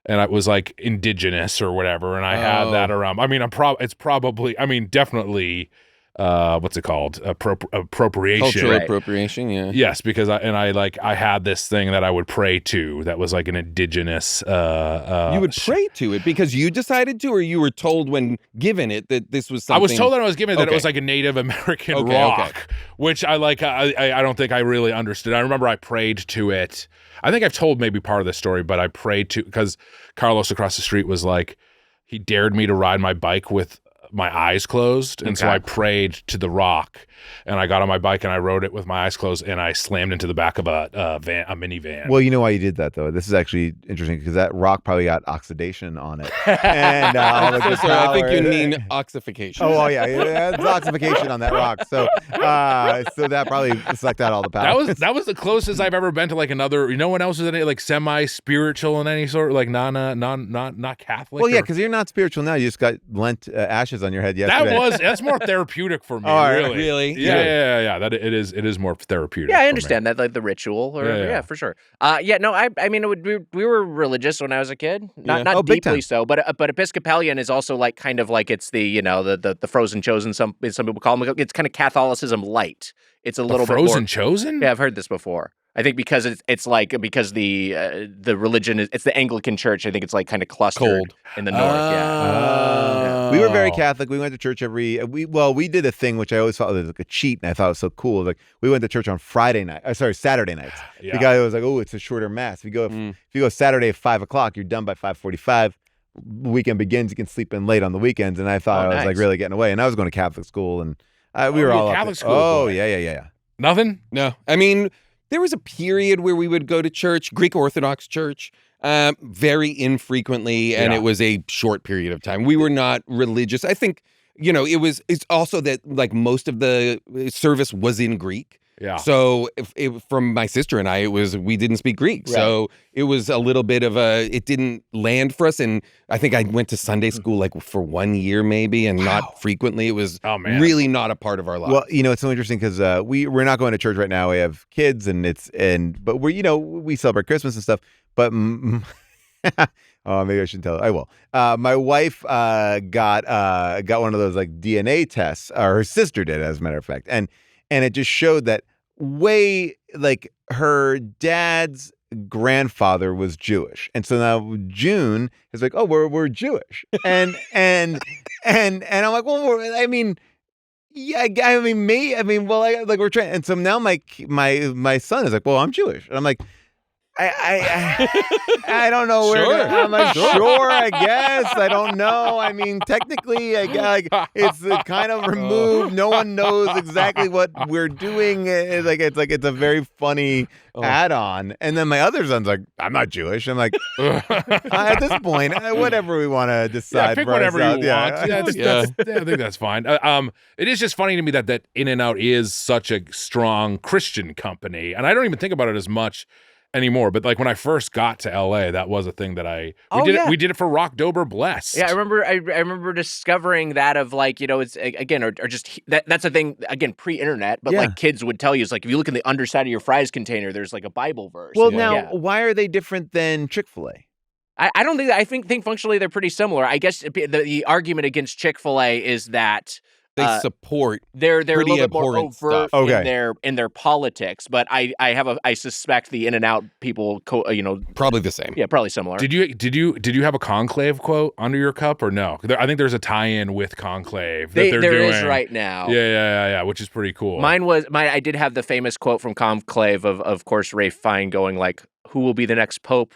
And it was like indigenous or whatever, and I had that around. I mean, it's probably, definitely, what's it called? Appropriation. Cultural appropriation, yeah. Yes, because I had this thing that I would pray to that was like an indigenous. You would pray to it because you decided to, or you were told when given it that this was something. I was told that I was given it that it was like a Native American rock, which I don't think I really understood. I remember I prayed to it. I think I've told maybe part of this story, but I prayed to, because Carlos across the street was like, he dared me to ride my bike with my eyes closed. And so I prayed to the rock, and I got on my bike and I rode it with my eyes closed, and I slammed into the back of a minivan. Well, you know why you did that, though? This is actually interesting because that rock probably got oxidation on it. And I think you mean oxification. Oh, yeah. There's oxification on that rock. So that probably sucked out all the power. That was the closest I've ever been to like another, no one else is any like semi-spiritual in any sort, like not Catholic. Well, yeah, because you're not spiritual now. You just got Lent ashes on your head yesterday. That's more therapeutic for me. Really? Yeah. That it is more therapeutic. Yeah, I understand that, like the ritual, or yeah, for sure. I mean, we were religious when I was a kid, not deeply so, but Episcopalian is also like kind of like it's the the frozen chosen. Some people call them. It's kind of Catholicism light. It's a little bit frozen chosen. Yeah, I've heard this before. I think because it's like because the religion is, it's the Anglican Church. I think it's like kind of clustered in the north. Yeah. We were very Catholic. We went to church we did a thing which I always thought was like a cheat, and I thought it was so cool. Like we went to church on Saturday nights. Yeah. The guy was like, "Oh, it's a shorter mass. If you go Saturday at 5:00, you're done by 5:45. The weekend begins. You can sleep in late on the weekends." And I thought I was like really getting away. And I was going to Catholic school, and we were all Catholic school. Oh, yeah. Nothing? No. I mean, there was a period where we would go to church, Greek Orthodox church, very infrequently, and it was a short period of time. We were not religious. I think, it's also that like most of the service was in Greek. Yeah. So from my sister and I, we didn't speak Greek. Right. So it was a little bit of it didn't land for us. And I think I went to Sunday school like for 1 year maybe and not frequently. It was really not a part of our lives. Well, it's so interesting because we're not going to church right now. We have kids but we celebrate Christmas and stuff. But oh, maybe I shouldn't tell. I will. My wife got one of those like DNA tests, or her sister did, as a matter of fact, and it just showed that her dad's grandfather was Jewish, and so now June is like, oh, we're Jewish, and I'm like, well, we're trying, and so now my son is like, well, I'm Jewish, and I'm like, I don't know where I'm sure, I guess. I don't know. I mean, technically, it's kind of removed. No one knows exactly what we're doing. It's a very funny add-on. And then my other son's like, I'm not Jewish. I'm like, at this point, whatever we want to decide. Pick whatever you want. I think that's fine. It is just funny to me that In-N-Out is such a strong Christian company, and I don't even think about it as much anymore, but like when I first got to LA, that was a thing that we did it for Rocktober Blessed. Yeah, I remember discovering that of like, it's again, or just that's a thing again pre-internet, but like kids would tell you, it's like if you look in the underside of your fries container, there's like a Bible verse. Well, why are they different than Chick-fil-A? I don't think that. I think functionally they're pretty similar. I guess the argument against Chick-fil-A is that they support they're a little bit more overt stuff. in their politics, but I suspect the In-N-Out people probably the same. Yeah, probably similar. Did you have a Comclave quote under your cup or no? I think there's a tie-in with Comclave that they're there doing. is right now. Yeah, which is pretty cool. I did have the famous quote from Comclave of course Ralph Fiennes going like, "Who will be the next pope?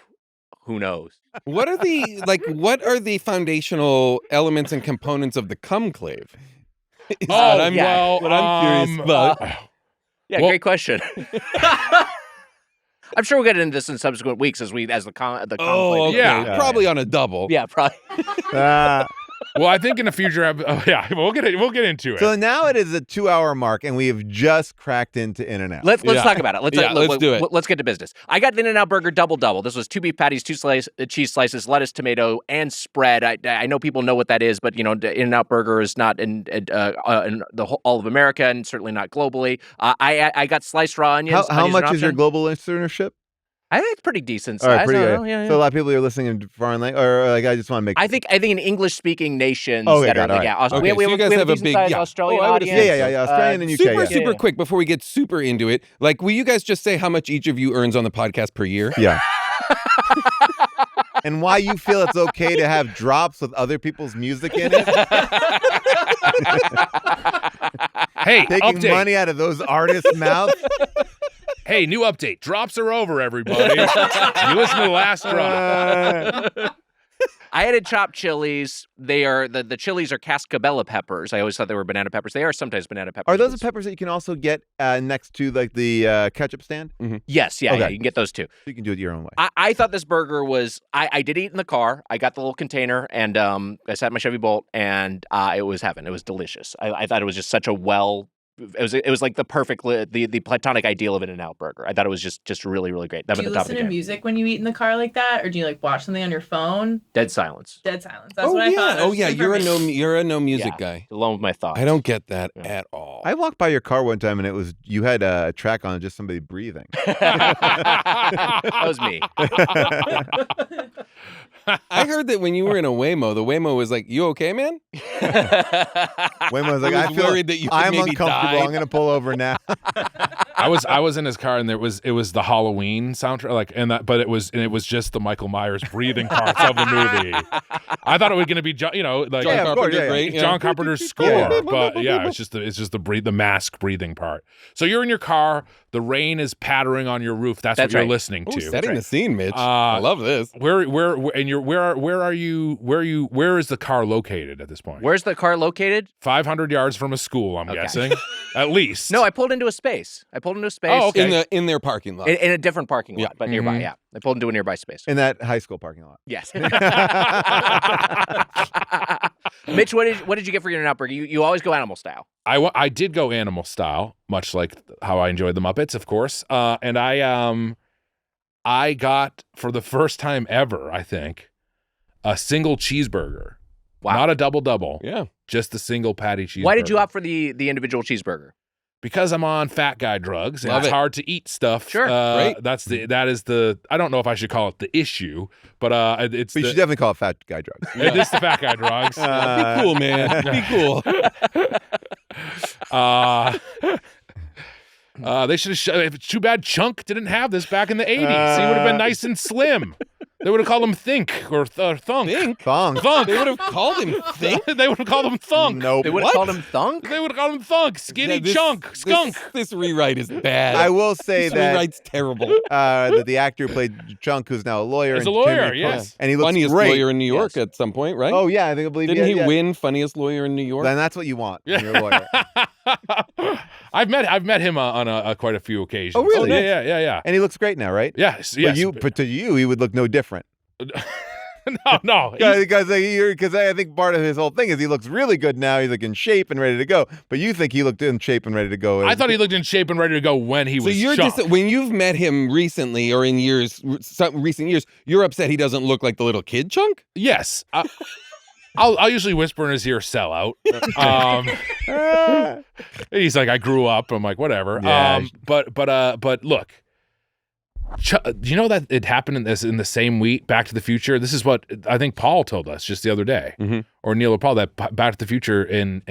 Who knows?" What are the foundational elements and components of the Comclave? I'm curious about. Great question. I'm sure we'll get into this in subsequent weeks as the Conclave. Oh, okay. Probably on a double. Yeah, probably. Well, I think in the future, we'll get into it. So now it is a 2-hour mark, and we have just cracked into In-N-Out. Let's talk about it. Let's do it. Let's get to business. I got the In-N-Out burger double. This was 2 beef patties, 2 cheese slices, lettuce, tomato, and spread. I know people know what that is, but the In-N-Out burger is not in all of America and certainly not globally. I got sliced raw onions. How much is your global listenership? I think it's pretty decent size. All right, pretty good. Yeah. So a lot of people are listening in foreign language, or like I just want to make. I think in English-speaking nations that are right. Okay, so you guys have a big Australian audience. Yeah, Australian and UK. Super quick before we get super into it. Like, will you guys just say how much each of you earns on the podcast per year? Yeah. And why you feel it's okay to have drops with other people's music in it? Hey, taking update. Money out of those artists' mouths. Hey, new update. Drops are over, everybody. You listen to the last drop. I added chopped chilies. They are the chilies are cascabella peppers. I always thought they were banana peppers. They are sometimes banana peppers. Are those the peppers that you can also get next to like the ketchup stand? Mm-hmm. Yes, yeah, you can get those too. So you can do it your own way. I thought this burger was. I did eat in the car. I got the little container and I sat in my Chevy Bolt and it was heaven. It was delicious. I thought it was just such a It was like the perfect, the platonic ideal of an In-N-Out burger. I thought it was just really, really great. Do you listen to music when you eat in the car like that, or do you like watch something on your phone? Dead silence. That's what I thought. Oh yeah, you're a no music guy. Alone with my thoughts. I don't get that at all. I walked by your car one time and you had a track on just somebody breathing. That was me. I heard that when you were in a Waymo, the Waymo was like, "You okay, man?" Waymo was like, "I feel worried that you I'm maybe uncomfortable. die. I'm going to pull over now." I was in his car and it was the Halloween soundtrack, but it was just the Michael Myers breathing parts of the movie. I thought it was going to be John Carpenter's score, but yeah, it's just the mask breathing part. So you're in your car, the rain is pattering on your roof. That's what you're listening to. Setting the scene, Mitch. I love this. Where is the car located at this point? Where's the car located? 500 yards from a school, I'm guessing. At least. No, I pulled into a space. pulled into a space. Oh, okay. in their parking lot. In a different parking lot, Yeah. but nearby. Yeah, they pulled into a nearby space. In that high school parking lot. Yes. Mitch, what did you get for your In-N-Out burger? You always go animal style. I did go animal style, much like how I enjoyed the Muppets, of course. And I got, for the first time ever, I think, a single cheeseburger. Wow. Not a double-double. Yeah. Just a single patty cheeseburger. Why did you opt for the individual cheeseburger? Because I'm on fat guy drugs and Love it's it. hard to eat stuff. Sure. Great. That is the, I don't know if I should call it the issue, but it's But you should definitely call it fat guy drugs. it is the fat guy drugs. Be cool, man. Be cool. They should have. It's too bad Chunk didn't have this back in the 80s. He would have been nice and slim. They would have called him Think or Thunk. Think? Thong. Thunk. They would have called him Think? They would have called him Thunk. Nope. They would have called him Thunk? They would have called him Thunk. Skinny This- Chunk. Skunk. This rewrite is bad. I will say this that rewrite's terrible. that the actor who played Chunk, who's now a lawyer, He's in a lawyer, Jimmy yes. and he looks Funniest great. lawyer in New York Yes. at some point, right? Oh yeah, I believe Didn't he yeah. win funniest lawyer in New York? Then that's what you want. When you're a lawyer. I've met him on quite a few occasions. Oh, really? Yeah. And he looks great now, right? Yes. But to you, he would look no different. No. Because I think part of his whole thing is he looks really good now. He's like in shape and ready to go. But you think he looked in shape and ready to go. I thought he looked in shape and ready to go when he So was you're Chunk. just when you've met him recently or in recent years, you're upset he doesn't look like the little kid Chunk? Yes. I'll usually whisper in his ear, "Sell out." And he's like, "I grew up." I'm like, "Whatever." Yeah. But look, do you know that it happened in the same week? Back to the Future. This is what I think Paul told us just the other day, or Neil or Paul, that Back to the Future and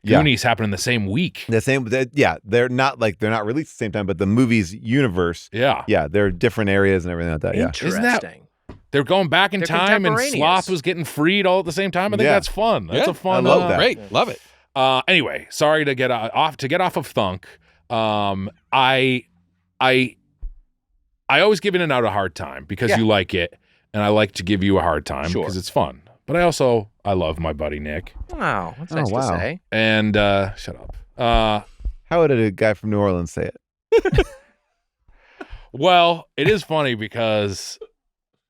Goonies happened in the same week. They're not released at the same time, but the movie's universe. Yeah, they're different areas and everything like that. Yeah. Interesting. They're going back in They're time, and contemporaneous. Sloth was getting freed all at the same time. I think that's fun. That's a fun. I love that. Great. Love it. Anyway, sorry to get off of Thunk. I always give In-N-Out a hard time because you like it, and I like to give you a hard time because it's fun. But I love my buddy Nick. Wow, that's nice to say. And shut up. How did a guy from New Orleans say it? Well, it is funny because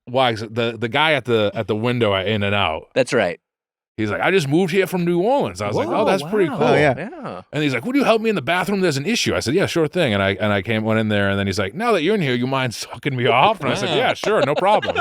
the guy at the window at In-N-Out. That's right. He's like, I just moved here from New Orleans. I was like, oh, that's pretty cool. Oh, yeah. And he's like, would you help me in the bathroom? There's an issue. I said, yeah, sure thing. And I went in there, and then he's like, now that you're in here, you mind sucking me off? And I said, yeah, sure, no problem.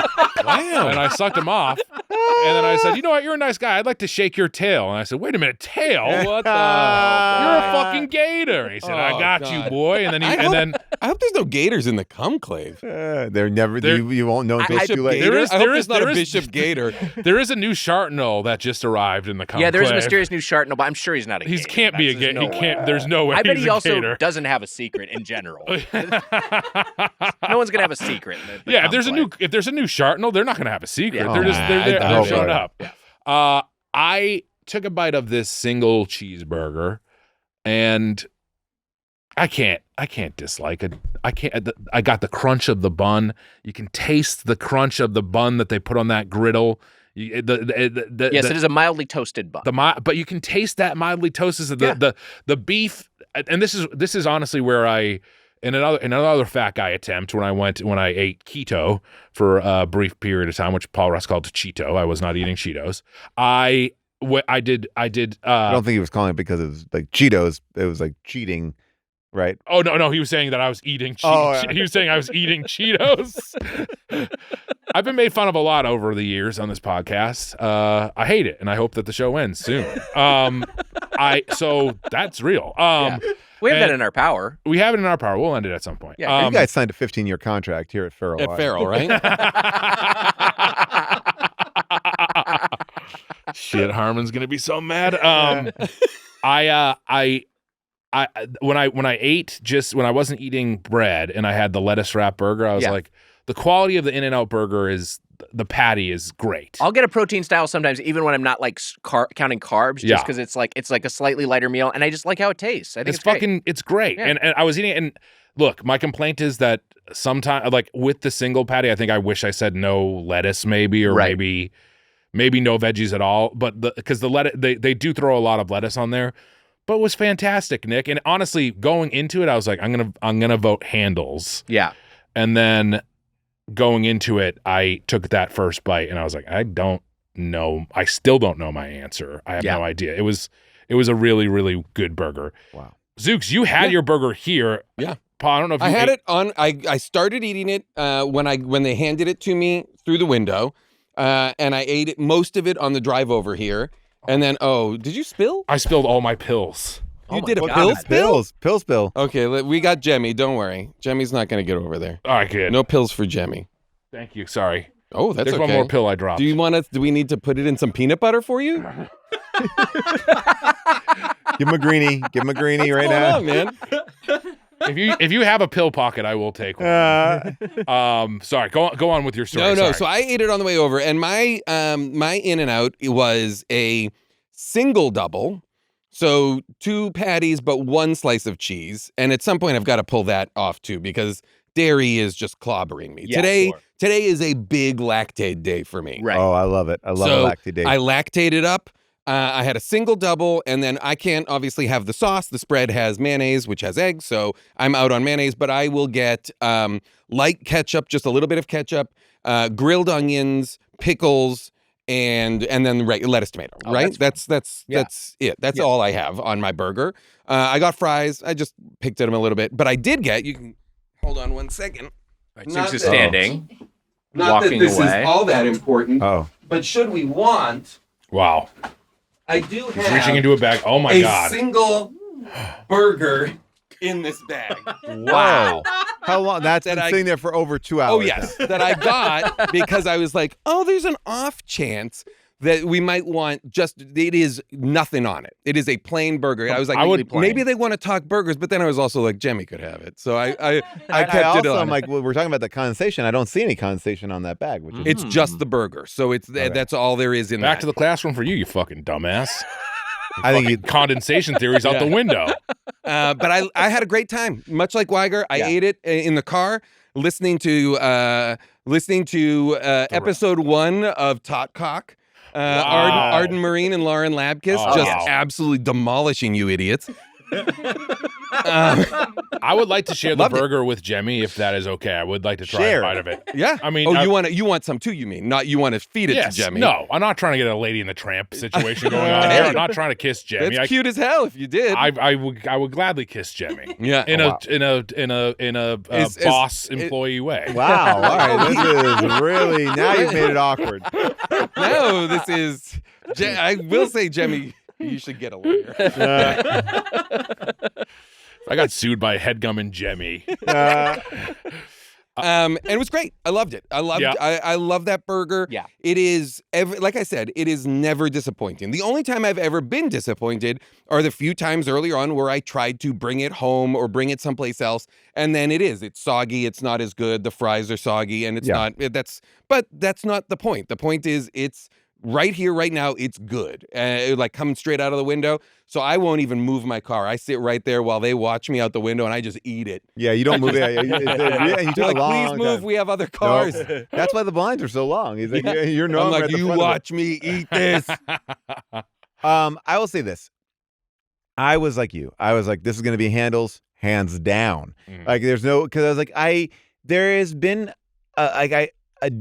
Wow. And I sucked him off. And then I said, you know what? You're a nice guy. I'd like to shake your tail. And I said, wait a minute, tail? What the hell? You're a fucking gator. And he said, I got you, boy. And then I hope there's no gators in the Comclave. They're never. You won't know until it's too late. I hope there's not a there is- Bishop Gator. there is a new Shartnel that just arrived in the Comclave. Yeah, there's a mysterious new Shartnel, but I'm sure he's not a He gator. can't be a That's- gator. there's He no can't. way. There's no way. I bet he's he a also gator. doesn't have a secret in general. No one's gonna have a secret. In the Yeah, if there's a new Shartnel, they're not going to have a secret. Yeah. They're just they're I hope showing not. up. I took a bite of this single cheeseburger, and I can't dislike it. I got the crunch of the bun. You can taste the crunch of the bun that they put on that griddle. Yes, it is a mildly toasted bun. But you can taste that mildly toasted. The beef, and this is honestly where I. In another fat guy attempt, when I ate keto for a brief period of time, which Paul Russ called Cheeto, I was not eating Cheetos. I did. I don't think he was calling it because it was like Cheetos. It was like cheating, right? Oh no, he was saying that I was eating. He was saying I was eating Cheetos. I've been made fun of a lot over the years on this podcast. I hate it, and I hope that the show ends soon. So that's real. We have that in our power. We have it in our power. We'll end it at some point. Yeah, You guys signed a 15-year contract here at Farrell. At Farrell, right? Shit, Harmon's gonna be so mad. When I wasn't eating bread and I had the lettuce wrap burger, I was like, the quality of the In-N-Out burger is the patty is great. I'll get a protein style sometimes, even when I'm not like counting carbs, just because it's like a slightly lighter meal, and I just like how it tastes. I think it's great. Yeah. And I was eating it, and look, my complaint is that sometimes, like with the single patty, I think I wish I said no lettuce, maybe, or maybe no veggies at all. But because the lettuce, they do throw a lot of lettuce on there. but it was fantastic, Nick. And honestly, going into it, I was like, I'm gonna vote Handel's. Yeah. And then going into it, I took that first bite and I was like, I don't know. I still don't know my answer. I have no idea. It was a really, really good burger. Wow. Zooks, you had your burger here. Yeah. Paul, I don't know if you I had it on. I started eating it when they handed it to me through the window, and I ate it, most of it on the drive over here. And then, did you spill? I spilled all my pills. You did a pill spill? Pill spill. Okay, we got Jemmy. Don't worry. Jemmy's not going to get over there. All right, good. No pills for Jemmy. Thank you. Sorry. Oh, that's There's okay. one more pill I dropped. Do we need to put it in some peanut butter for you? Give him a greenie. Give him a greenie right now. On, man. If you have a pill pocket, I will take one. Sorry, go on with your story. No. Sorry. So I ate it on the way over, and my In-N-Out was a single double, so 2 patties but 1 slice of cheese. And at some point, I've got to pull that off too because dairy is just clobbering me. Yeah, Today is a big lactate day for me. Right. Oh, I love it. I love a lactate day. I lactated up. I had a single double, and then I can't obviously have the sauce. The spread has mayonnaise, which has eggs, so I'm out on mayonnaise. But I will get light ketchup, just a little bit of ketchup, grilled onions, pickles, and then lettuce, tomato. Right? That's it. That's all I have on my burger. I got fries. I just picked at them a little bit, but I did get. You can hold on one second. Right, Zooks is standing, Not walking that this away. is all that important. Oh. But should we want? Wow. I do He's have reaching into a bag. Oh my a God. single burger in this bag. Wow. How long? That's been sitting there for over 2 hours. Oh, yes. That I got because I was like, there's an off chance that we might want it is nothing on it. It is a plain burger. I was like, maybe they want to talk burgers, but then I was also like, Jemmy could have it. So I kept it on. I'm like, well, we're talking about the condensation. I don't see any condensation on that bag. Which is It's just the burger. So that's all there is in Back that. to the classroom for you fucking dumbass. I think condensation theory's out the window. But I had a great time. Much like Weiger, I ate it in the car, listening to episode 1 of Tot Cock. Wow. Arden Marine and Lauren Labkus absolutely demolishing you idiots. I would like to share the burger with Jemmy if that is okay. I would like to try a bite of it. Yeah. I mean, you want some too, you mean? Not you want to feed it to Jemmy. No, I'm not trying to get a Lady in the Tramp situation going on here. I'm not trying to kiss Jemmy. That's cute as hell if you did. I would gladly kiss Jemmy. Yeah. In a boss employee way. wow. All right. This is really, now you've made it awkward. No, this is. I will say, Jemmy, you should get a lawyer. I got sued by Headgum and Jemmy. And it was great. I loved it. I love that burger. Yeah. It is like I said, it is never disappointing. The only time I've ever been disappointed are the few times earlier on where I tried to bring it home or bring it someplace else, and then it's soggy. It's not as good. The fries are soggy, and it's not. But that's not the point. The point is it's right here, right now. It's good. Like coming straight out of the window. So I won't even move my car. I sit right there while they watch me out the window, and I just eat it. Yeah, you don't move it. And you take a long please move. time. We have other cars. Nope. That's why the blinds are so long. He's like, you're I'm no like, you watch me eat this. I will say this. I was like you. I was like, this is going to be Handel's hands down. Like, there's no, because I was like, there has been a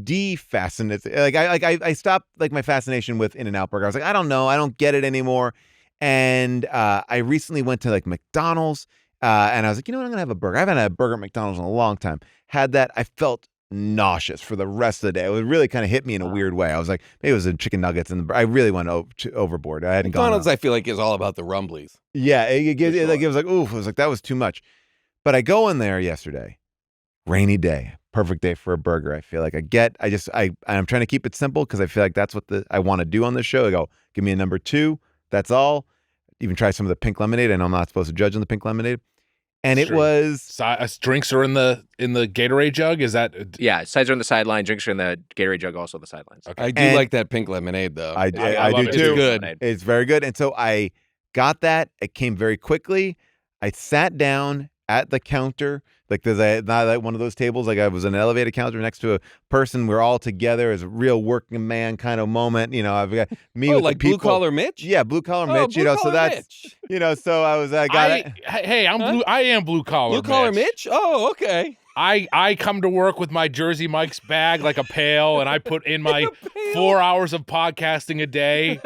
de-fascination. I stopped like my fascination with In-N-Out Burger. I was like, I don't know. I don't get it anymore. And I recently went to like McDonald's and I was like, you know what? I'm going to have a burger. I haven't had a burger at McDonald's in a long time. Had that. I felt nauseous for the rest of the day. It really kind of hit me in a weird way. I was like, maybe it was the chicken nuggets and I really went overboard. I hadn't McDonald's, gone. I feel like, is all about the rumblies. Yeah, it was like, oof. It was like, that was too much. But I go in there yesterday, rainy day, perfect day for a burger. I feel like I'm trying to keep it simple because I feel like that's what I want to do on this show. I go, give me a number 2. That's all. Even try some of the pink lemonade. I know I'm not supposed to judge on the pink lemonade. And it was drinks are in the Gatorade jug. Is that sides are on the sideline. Drinks are in the Gatorade jug, also the sidelines. Okay. I do like that pink lemonade though. I do love it. too. It's good. It's very good. And so I got that. It came very quickly. I sat down at the counter, Like there's not like one of those tables. Like I was an elevated counter next to a person. We're all together as a real working man kind of moment. You know, I've got me with like the people. Blue Collar Mitch? Yeah, Blue Collar Mitch. You know, so that's Mitch. you know. So I got it. Hey, I am blue collar. Blue Collar Mitch? Oh, okay. I come to work with my Jersey Mike's bag like a pail, and I put in my 4 hours of podcasting a day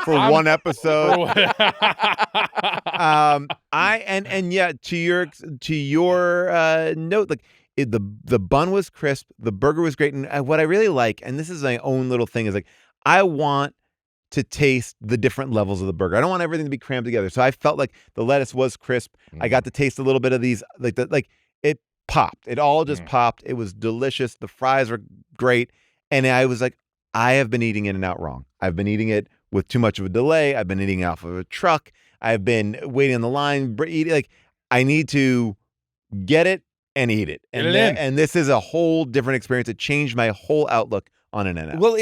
for one episode. To your note, like the bun was crisp, the burger was great, and what I really like, and this is my own little thing, is like I want to taste the different levels of the burger. I don't want everything to be crammed together. So I felt like the lettuce was crisp. I got to taste a little bit of these, it popped. It all just popped. It was delicious. The fries were great. And I was like, I have been eating In-N-Out wrong. I've been eating it with too much of a delay. I've been eating off of a truck. I've been waiting on the line. I need to get it and eat it. And this is a whole different experience. It changed my whole outlook on an In-N-Out. Well,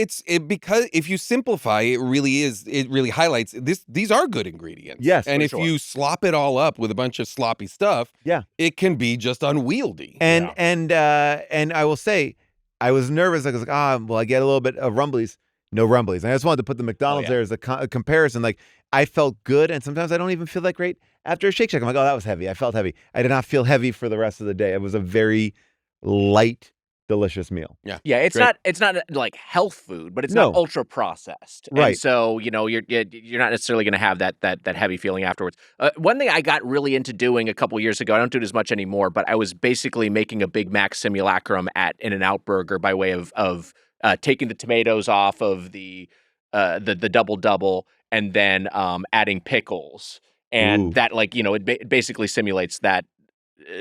because if you simplify, it really highlights these are good ingredients. Yes, and if you slop it all up with a bunch of sloppy stuff, it can be just unwieldy. And I will say, I was nervous. I was like, will I get a little bit of rumblies? No rumblies. And I just wanted to put the McDonald's there as a comparison. Like I felt good, and sometimes I don't even feel that great after a Shake Shack. I'm like, that was heavy. I felt heavy. I did not feel heavy for the rest of the day. It was a very light, delicious meal. Yeah, it's not like health food, but it's not ultra processed. Right. And so, you know, you're not necessarily going to have that heavy feeling afterwards. One thing I got really into doing a couple years ago, I don't do it as much anymore, but I was basically making a Big Mac simulacrum at In-N-Out Burger by way of taking the tomatoes off of the double and then adding pickles. And that, like, you know, it basically simulates that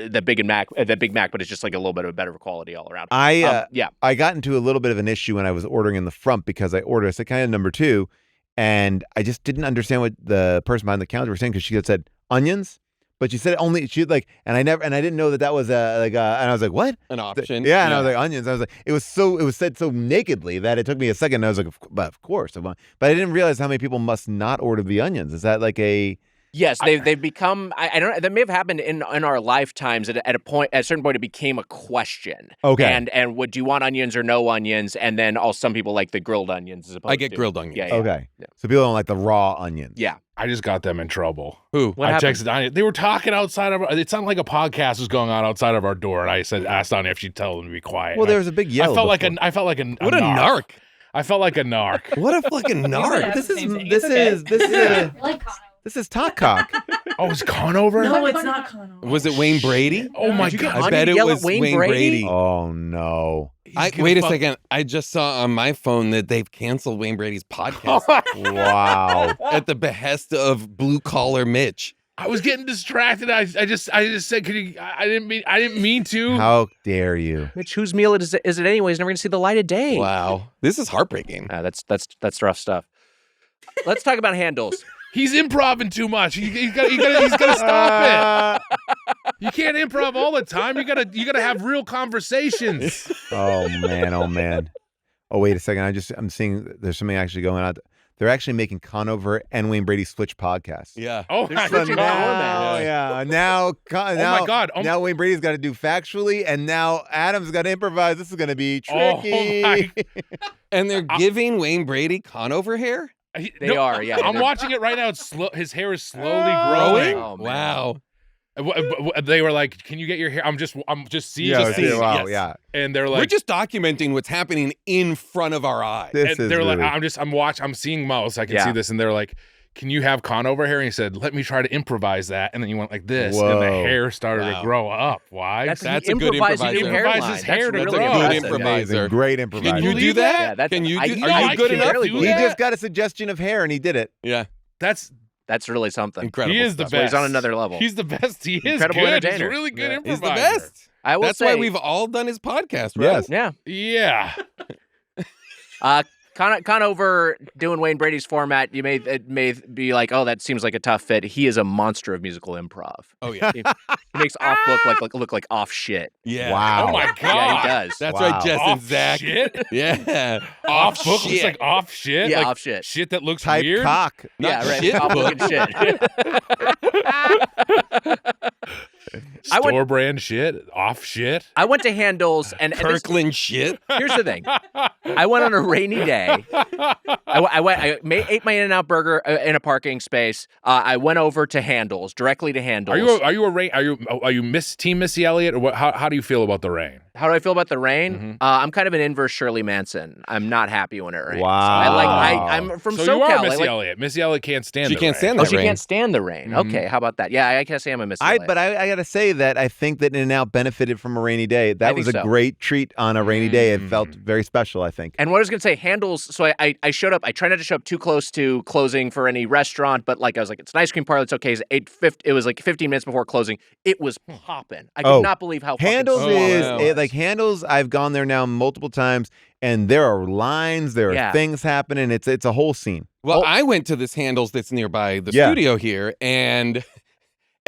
the Big Mac, but it's just like a little bit of a better quality all around. I got into a little bit of an issue when I was ordering in the front because I said kind of number 2, and I just didn't understand what the person behind the counter was saying because she had said onions, but she said only and I didn't know that was and I was like, what? An option? Yeah, and I was like, onions. I was like, it was said so nakedly that it took me a second. And I was like, but of course, but I didn't realize how many people must not order the onions. Is that like a Yes, they've become. I don't know. That may have happened in our lifetimes. At a certain point, it became a question. Okay. And do you want onions or no onions? And then some people like the grilled onions. As opposed I get to, grilled onions. Yeah. Okay. Yeah. So people don't like the raw onions. Yeah. I just got them in trouble. Who? What I happened? texted Anya. They were talking outside of. It sounded like a podcast was going on outside of our door, and I asked Anya if she'd tell them to be quiet. Well, there was a big yell. I felt like a what a narc. I felt like a narc. What a fucking narc. This is Talk Cock. Oh, is Conover? No, it's not Conover. Was it Wayne Brady? Oh my God! I bet it was Wayne Brady. Oh no! Wait a second. I just saw on my phone that they've canceled Wayne Brady's podcast. Wow! At the behest of Blue Collar Mitch. I was getting distracted. I just said, "Could you?" I didn't mean to. How dare you, Mitch? Whose meal is it anyway? He's never going to see the light of day. Wow, this is heartbreaking. That's rough stuff. Let's talk about handles. He's improvising too much. He's got to stop it. You can't improv all the time. You gotta have real conversations. Oh man! Oh wait a second. I'm seeing there's something actually going on. They're actually making Conover and Wayne Brady switch podcasts. Yeah. Oh my So God. Now, my God. Now Wayne Brady's got to do factually, and now Adam's got to improvise. This is going to be tricky. Oh my. And they're giving Wayne Brady Conover hair? They are, yeah. I'm watching it right now. It's his hair is slowly growing. Oh, man. Wow. They were like, "Can you get your hair?" I'm just seeing. Wow, Yes. yeah. And they're like, we're just documenting what's happening in front of our eyes. This and is they're really... like, I'm seeing Mouse. I can see this, and they're like, "Can you have Conover hair?" And he said, "Let me try to improvise that." And then he went like this, and the hair started to grow up. Why? That's a good improviser. He improvised his hair to really grow. Good impressive. improviser. Great improviser. Can you do that? Yeah, Can you I do? can- Are you I good can enough? barely to do do He that? just got a suggestion of hair, and he did it. Yeah. That's really something. Incredible. He is the stuff. best. He's on another level. He's the best. He is Incredible good. He's a entertainer. really good He's improviser. the best. I will That's say, why we've all done his podcast, right? Yes. Yeah. Yeah. Conover doing Wayne Brady's format, it may be like, oh, that seems like a tough fit. He is a monster of musical improv. Oh yeah, He makes off book look like off shit. yeah. Wow. Oh my god. Yeah, he does. That's Wow. right, Jess and Off Zach. shit? Yeah, Off book shit. looks like off shit. Yeah, like off shit. Shit that looks Type weird. cock. Not Yeah, right. shit Off book. fucking shit. Store brand shit. Off shit. I went to Handel's and this- Kirkland shit. here's the thing. I went on a rainy day. I ate my In-N-Out burger in a parking space. I went over to Handel's, directly to Handel's. Are you Team Missy Elliott, or what? How do you feel about the rain? How do I feel about the rain? Mhm. I'm kind of an inverse Shirley Manson. I'm not happy when it rains. Wow. I'm from So SoCal. you are I Missy like- Elliott. Missy Elliott can't stand. She the can't rain. stand Oh, that she rain. can't stand the rain. Mhm. Okay, how about that? Yeah, I guess I am a Missy Elliott. But I got to say that I think that In-N-Out benefited from a rainy day. That think was a so. great treat on a rainy day. It Mm. felt very special, I think. And what I was going to say, Handel's, so I showed up. I try not to show up too close to closing for any restaurant, but like I was like, it's an ice cream parlor. It's okay. It was like 15 minutes before closing. It was popping. I could not believe how Handel's fucking small is it was. like Handel's. I've gone there now multiple times, and there are lines, there are Yeah. things happening. It's a whole scene. Well, I went to this Handles that's nearby the Yeah. studio here, and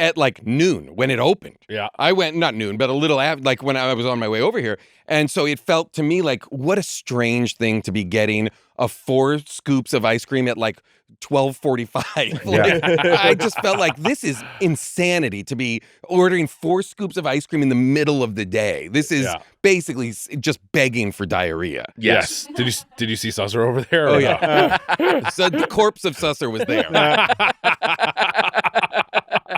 at like noon when it opened. Yeah. I went, not noon, but a little after, like when I was on my way over here. And so it felt to me like, what a strange thing to be getting 4 scoops of ice cream at like 12:45. Like, I just felt like this is insanity to be ordering 4 scoops of ice cream in the middle of the day. This is basically just begging for diarrhea. Yes. Did you see Susser over there? Oh or yeah. no? So the corpse of Susser was there.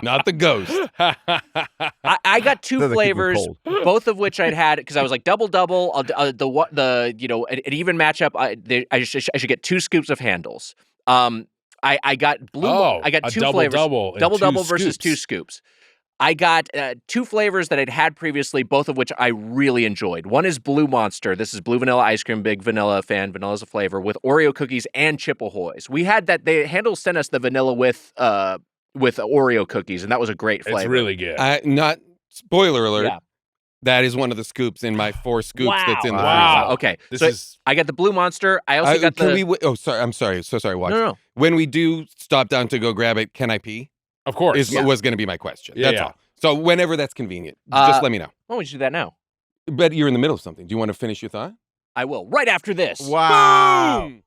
Not the ghost. I got 2 Doesn't keep me flavors, cold. both of which I'd had because I was like double. An even matchup. I should get 2 scoops of Handles. I got blue. I got a 2 double flavors. double and Double 2 versus 2 scoops. I got 2 flavors that I'd had previously, both of which I really enjoyed. One is Blue Monster. This is blue vanilla ice cream, big vanilla fan. Vanilla's a flavor with Oreo cookies and Chippehoys. We had that. Handel sent us the vanilla with Oreo cookies, and that was a great flavor. It's really good. Not spoiler alert. Yeah. That is one of the scoops in my 4 scoops that's in the Wow. freezer. Okay, This so is I got the Blue Monster. I also got Can the. we? Oh, sorry. I'm sorry. So sorry. Watch. No. When we do stop down to go grab it, can I pee? of course. Was going to be my question. Yeah, That's yeah. all. So whenever that's convenient, just let me know. Why don't we do that now? But you're in the middle of something. Do you want to finish your thought? I will right after this. Wow. Boom!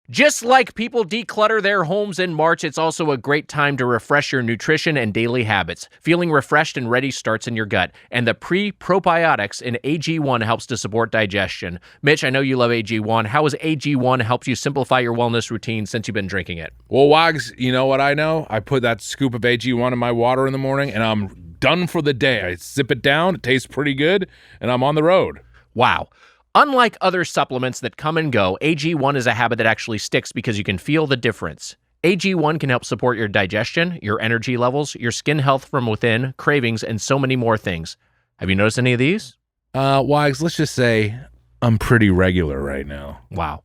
Just like people declutter their homes in March, it's also a great time to refresh your nutrition and daily habits. Feeling refreshed and ready starts in your gut, and the pre-probiotics in AG1 helps to support digestion. Mitch, I know you love AG1. How has AG1 helped you simplify your wellness routine since you've been drinking it? Well, Wags, you know what I know? I put that scoop of AG1 in my water in the morning, and I'm done for the day. I sip it down. It tastes pretty good, and I'm on the road. Wow. Unlike other supplements that come and go, AG1 is a habit that actually sticks because you can feel the difference. AG1 can help support your digestion, your energy levels, your skin health from within, cravings, and so many more things. Have you noticed any of these? Wags, let's just say I'm pretty regular right now. Wow.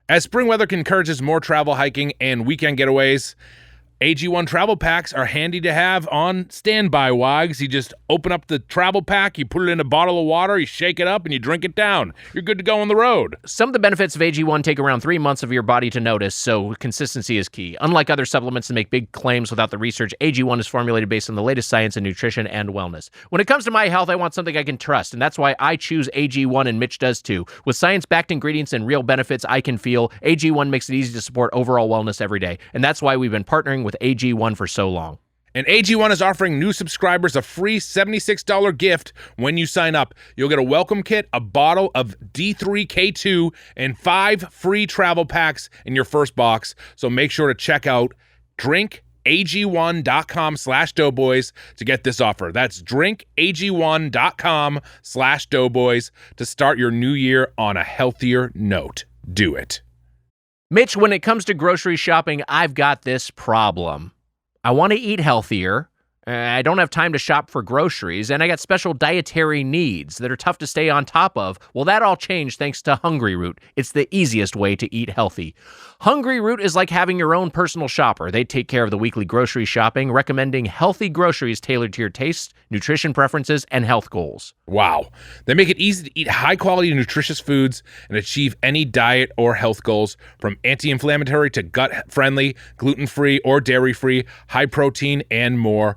As spring weather encourages more travel, hiking, and weekend getaways, AG1 travel packs are handy to have on standby, Wags. You just open up the travel pack, you put it in a bottle of water, you shake it up, and you drink it down. You're good to go on the road. Some of the benefits of AG1 take around 3 months of your body to notice, so consistency is key. Unlike other supplements that make big claims without the research, AG1 is formulated based on the latest science in nutrition and wellness. When it comes to my health, I want something I can trust, and that's why I choose AG1, and Mitch does too. With science-backed ingredients and real benefits I can feel, AG1 makes it easy to support overall wellness every day, and that's why we've been partnering with AG1 for so long. And AG1 is offering new subscribers a free $76 gift when you sign up. You'll get a welcome kit, a bottle of D3K2, and 5 free travel packs in your first box. So make sure to check out drinkag1.com/doughboys to get this offer. That's drinkag1.com/doughboys to start your new year on a healthier note. Do it. Mitch, when it comes to grocery shopping, I've got this problem. I want to eat healthier, I don't have time to shop for groceries, and I got special dietary needs that are tough to stay on top of. Well, that all changed thanks to Hungry Root. It's the easiest way to eat healthy. Hungry Root is like having your own personal shopper. They take care of the weekly grocery shopping, recommending healthy groceries tailored to your taste, nutrition preferences, and health goals. Wow. They make it easy to eat high-quality, nutritious foods and achieve any diet or health goals, from anti-inflammatory to gut-friendly, gluten-free or dairy-free, high-protein, and more.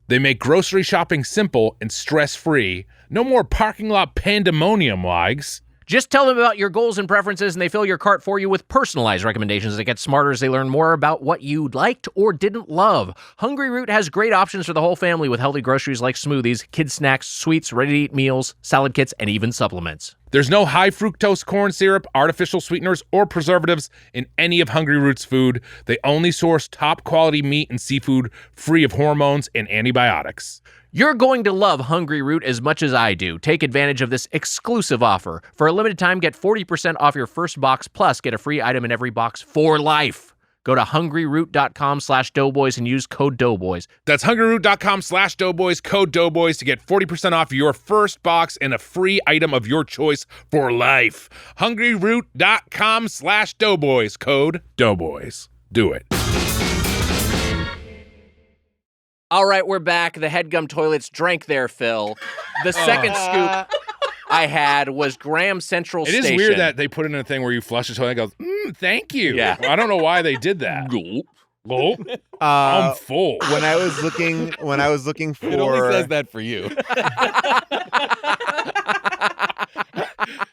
They make grocery shopping simple and stress-free. No more parking lot pandemonium, Wags. Just tell them about your goals and preferences, and they fill your cart for you with personalized recommendations that get smarter as they learn more about what you liked or didn't love. Hungry Root has great options for the whole family with healthy groceries like smoothies, kids' snacks, sweets, ready-to-eat meals, salad kits, and even supplements. There's no high fructose corn syrup, artificial sweeteners, or preservatives in any of Hungry Root's food. They only source top quality meat and seafood free of hormones and antibiotics. You're going to love Hungry Root as much as I do. Take advantage of this exclusive offer. For a limited time, get 40% off your first box, plus get a free item in every box for life. Go to hungryroot.com/doughboys and use code doughboys. That's hungryroot.com/doughboys, code doughboys to get 40% off your first box and a free item of your choice for life. hungryroot.com/doughboys, code doughboys. Do it. All right, we're back. The Headgum toilets drank their fill. The second scoop I had was Graham Central Station. It is weird that they put it in a thing where you flush the toilet and it goes, thank you. Yeah. I don't know why they did that. Gulp. I'm full. When I was looking for, It only says that for you.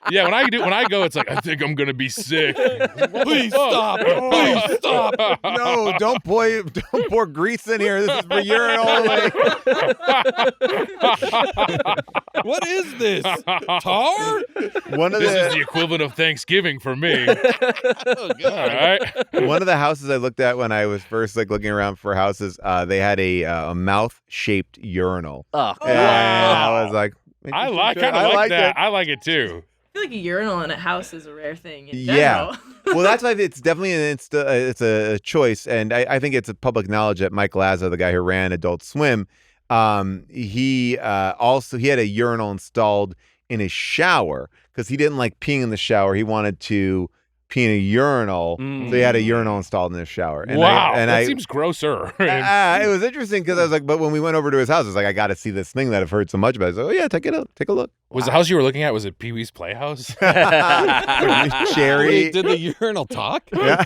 Yeah, when I go, it's like, I think I'm gonna be sick. Please stop. Please stop. No, don't pour grease in here. This is for urine only. What is this? Tar? This is the equivalent of Thanksgiving for me. Oh, God. All right. One of the houses I looked at when I was first looking around for houses, they had a mouth-shaped urinal. Oh, And I was like, I like that. I like it too. I feel like a urinal in a house is a rare thing in Yeah. general. Well, that's why it's definitely it's a choice, and I think it's a public knowledge that Mike Lazo, the guy who ran Adult Swim, he had a urinal installed in his shower because he didn't like peeing in the shower. He wanted to pee in a urinal, so he had a urinal installed in his shower. And wow, that that seems grosser. It was interesting because I was like, but when we went over to his house, I was like, I got to see this thing that I've heard so much about. I was like, oh yeah, take a look. Was the house you were looking at, was it Pee-wee's Playhouse? Cherry. Wait, did the urinal talk? Yeah.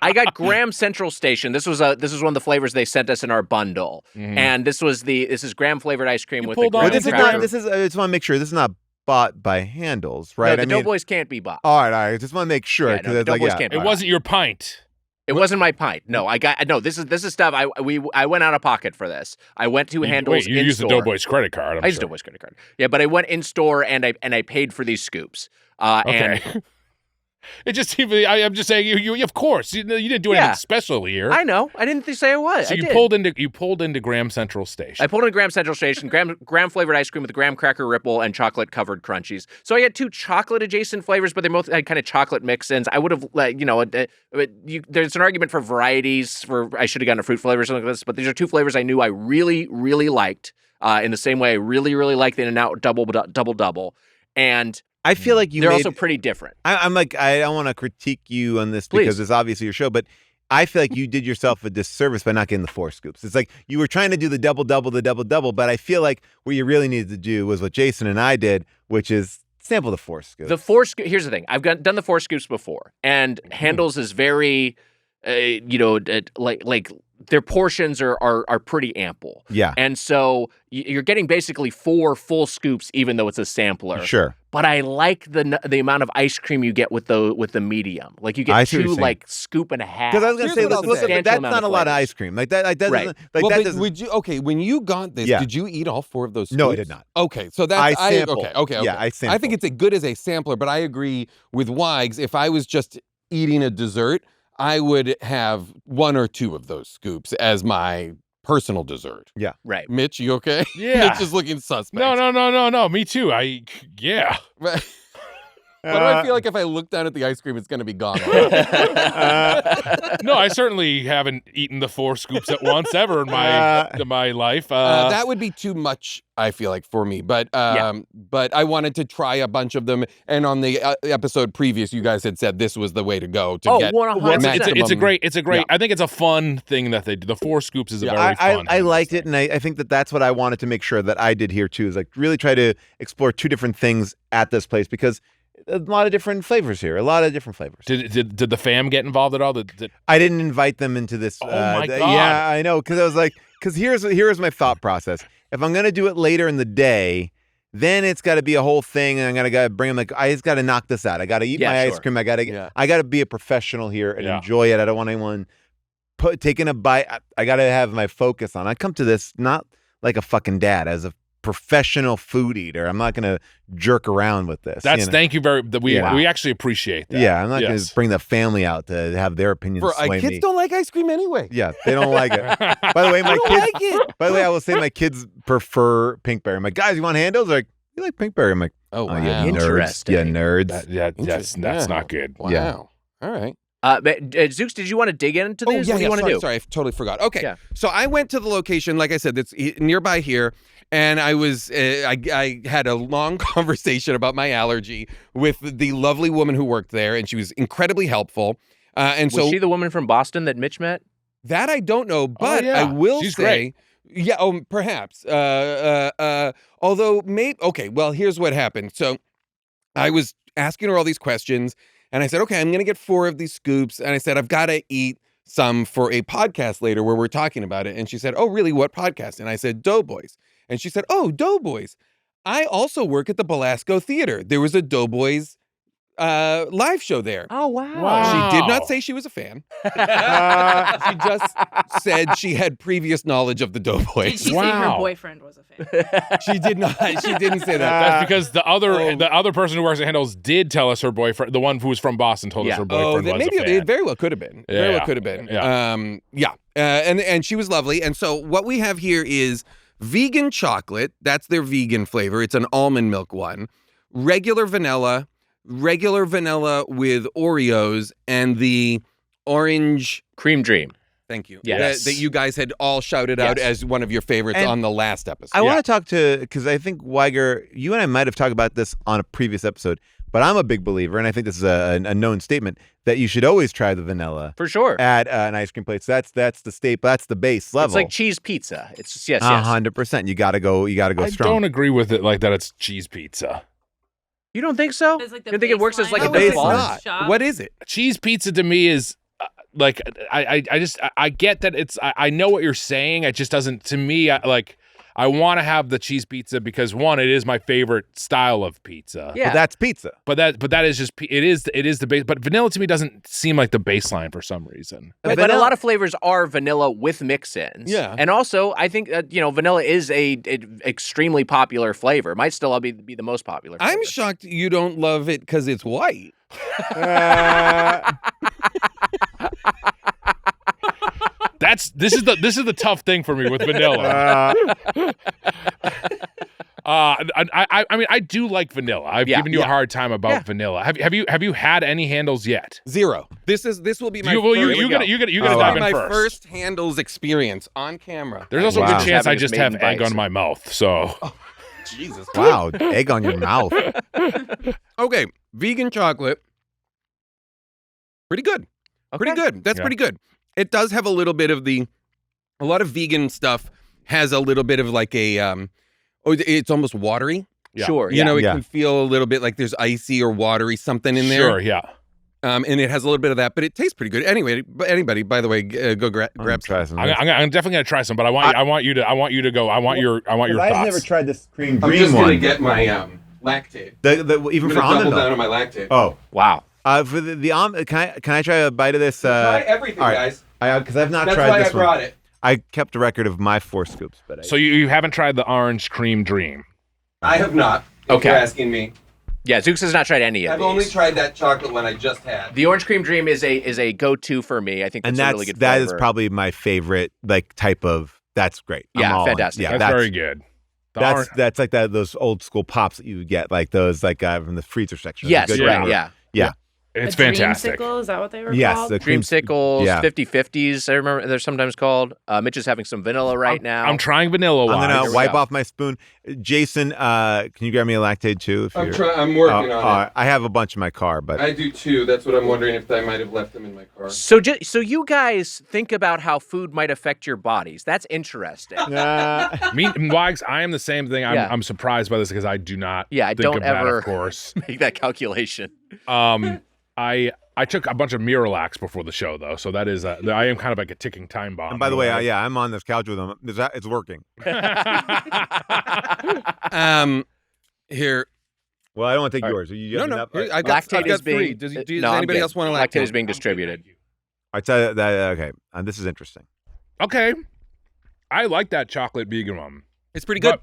I got Graham Central Station. This was one of the flavors they sent us in our bundle, and this is Graham flavored ice cream with the pulled on graham it. cracker. I just want to make sure this is not bought by Handels, right? No, the Doughboys can't be bought. All right. I just want to make sure Yeah, no, the it's like, Doughboys can't be It bought. wasn't your pint. It wasn't my pint. No, this is stuff I went out of pocket for this. I went to Handel's Wait, you in used the store. Doughboys credit card. I used Doughboys credit card. Yeah, but I went in store and I paid for these scoops. Okay. And It just seemed. I'm just saying. You of course. You didn't do anything special here. I know. I didn't say I was. So I you did. pulled into Graham Central Station. I pulled into Graham Central Station, graham flavored ice cream with a graham cracker ripple and chocolate covered crunchies. So I had two chocolate adjacent flavors, but they both had kind of chocolate mix-ins. I would have, there's an argument for varieties. I should have gotten a fruit flavor or something like this, but these are two flavors I knew I really, really liked. In the same way, I really, really liked the In-N-Out double. And I feel like they're also pretty different. I'm like, I don't want to critique you on this because it's obviously your show, but I feel like you did yourself a disservice by not getting the 4 scoops. It's like you were trying to do the double, but I feel like what you really needed to do was what Jason and I did, which is sample the 4 scoops. Here's the thing. I've done the 4 scoops before, and Handel's is very, like their portions are pretty ample. Yeah. And so you're getting basically 4 full scoops, even though it's a sampler. Sure. But I like the amount of ice cream you get with the medium. Like you get 2 like scoop and a half. Because I was going to say, look, that's not a lot of flavors. ice cream. Like that doesn't. Right. Like Well, that but doesn't. would you? Okay, when you got this, did you eat all 4 of those scoops? No, I did not. Okay, so that's I sampled. Okay. Yeah, I sampled. I think it's good as a sampler, but I agree with Wags. If I was just eating a dessert, I would have 1 or 2 of those scoops as my personal dessert. Yeah. Right. Mitch, you okay? Yeah. Mitch is looking suspect. No. Me too. Yeah. Right. Why do I feel like if I look down at the ice cream, it's going to be gone? No, I certainly haven't eaten the 4 scoops at once ever in my life. That would be too much, I feel like, for me. But but I wanted to try a bunch of them. And on the episode previous, you guys had said this was the way to go to get 100%. It's a great. I think it's a fun thing that they do. The 4 scoops is a very fun. I liked it, and I think that's what I wanted to make sure that I did here too. Is like really try to explore 2 different things at this place because a lot of different flavors here. A lot of different flavors. Did the fam get involved at all? I didn't invite them into this. Oh my God. Yeah, I know. Because I was like, here's my thought process. If I'm gonna do it later in the day, then it's got to be a whole thing, and I gotta bring them. Like, I just got to knock this out. I got to eat my ice cream. I gotta be a professional here and enjoy it. I don't want anyone taking a bite. I got to have my focus on. I come to this not like a fucking dad, as a professional food eater. I'm not going to jerk around with this. Thank you we actually appreciate that. Yeah, I'm not going to bring the family out to have their opinions sway kids me. Don't like ice cream anyway. Yeah, they don't like it. By the way, my kids. By the way, I will say my kids prefer Pinkberry. I'm like, guys, you want Handels? They're like, you like Pinkberry? I'm like, oh wow, yeah, nerds. Yeah, nerds. That's not good. Wow. Yeah. All right. Zooks, did you want to dig into these? What do you want to do? Sorry, I totally forgot. Okay, so I went to the location, like I said, that's nearby here, and I was I had a long conversation about my allergy with the lovely woman who worked there, and she was incredibly helpul. And was she the woman from Boston that Mitch met? That I don't know, but I will She's say, great. yeah, perhaps. Although maybe okay. Well, here's what happened. So I was asking her all these questions. And I said, okay, I'm going to get 4 of these scoops. And I said, I've got to eat some for a podcast later where we're talking about it. And she said, oh, really? What podcast? And I said, Doughboys. And she said, oh, Doughboys. I also work at the Belasco Theater. There was a Doughboys live show there. Oh, wow. She did not say she was a fan. She just said she had previous knowledge of the Doughboys. Did she say her boyfriend was a fan? She did not. She didn't say that. That's because the other person who works at Handels did tell us her boyfriend, the one who was from Boston, told us her boyfriend was maybe a fan. It very well could have been. Yeah, very well could have been. Yeah. And she was lovely. And so what we have here is vegan chocolate. That's their vegan flavor. It's an almond milk one. Regular vanilla with Oreos, and the orange cream dream. Thank you. Yes. That you guys had all shouted out as one of your favorites on the last episode. I want to talk because I think, Weiger, you and I might have talked about this on a previous episode, but I'm a big believer, and I think this is a known statement, that you should always try the vanilla. For sure. At an ice cream place. That's the staple. That's the base level. It's like cheese pizza. It's just, yes. 100%. You got to go strong. I don't agree with it like that. It's cheese pizza. You don't think so? It's like you think it works as like a base default? What is it? Cheese pizza to me is like I get that it's I know what you're saying. It just doesn't to me. I want to have the cheese pizza because one, it is my favorite style of pizza. Yeah, but that's pizza. But that is just it is the base. But vanilla to me doesn't seem like the baseline for some reason. But a lot of flavors are vanilla with mix-ins. Yeah, and also I think vanilla is a extremely popular flavor. It might still be the most popular flavor. I'm shocked you don't love it because it's white. This is the tough thing for me with vanilla. I mean, I do like vanilla. I've given you a hard time about vanilla. Have you had any Handels yet? 0. This will be my you gotta dive in first. First Handels experience on camera. There's also a good chance I just have egg on my mouth. So, Jesus, wow, egg on your mouth. Okay, vegan chocolate, pretty good. Okay. Pretty good. That's pretty good. It does have a little bit of a lot of vegan stuff has a little bit of like a, it's almost watery. Yeah. Sure. You know, it can feel a little bit like there's icy or watery something in there. Sure, yeah. And it has a little bit of that, but it tastes pretty good. Anyway, anybody, by the way, go grab some. I'm definitely gonna try some, but I want you to go. I want your thoughts. I've never tried this cream I'm green just one. gonna get my lactate. Even for double almond down milk. on my lactate. Oh wow. For the almond, can I try a bite of this? Try everything, guys. Because I've not That's tried why this I brought one. it. I kept a record of my 4 scoops, but So you haven't tried the orange cream dream? I have not. If you're asking me. Yeah, Zooks has not tried any of I've these. only tried that chocolate one I just had. The orange cream dream is a go-to for me. I think that's a really good that flavor. is probably my favorite type of. That's great. Yeah, I'm all in. fantastic. Yeah, That's very good. That's like those old school pops that you would get, like those from the freezer section. Yes, Good right, memory. yeah. It's A fantastic. Dreamsicle, is that what they were Yes, called? the Dreamsicles, yeah. 50-50s, I remember they're sometimes called. Mitch is having some vanilla right now. I'm trying vanilla. I'm Here gonna we wipe go. off my spoon. Jason, can you grab me a lactate too? If you're... I'm working on it. I have a bunch in my car, but I do too. That's what I'm wondering if I might have left them in my car. So you guys think about how food might affect your bodies. That's interesting. Me, Wags, I am the same thing. Yeah. I'm surprised by this because I do not. Yeah, I think don't of that, ever of course. make that calculation. I took a bunch of Miralax before the show, though, so that is I am kind of like a ticking time bomb. and by the way, I'm on this couch with him. It's working. Here. Well, I don't want to take yours. You No. enough? I've got Lactate is three. being. Does no, anybody I'm good. else want to Lactate lactate? is being distributed. I tell you that. Okay, this is interesting. Okay, I like that chocolate vegan one. It's pretty good. But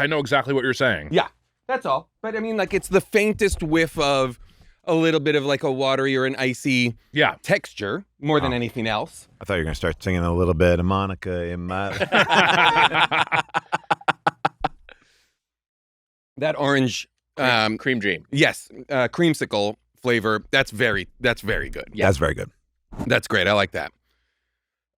I know exactly what you're saying. Yeah, that's all. But I mean, like, it's the faintest whiff of a little bit of like a watery or an icy texture more than anything else. I thought you were gonna start singing a little bit of Monica in my. That orange Cream Dream. yes, creamsicle flavor. That's very good. Yeah. That's very good. That's great. I like that.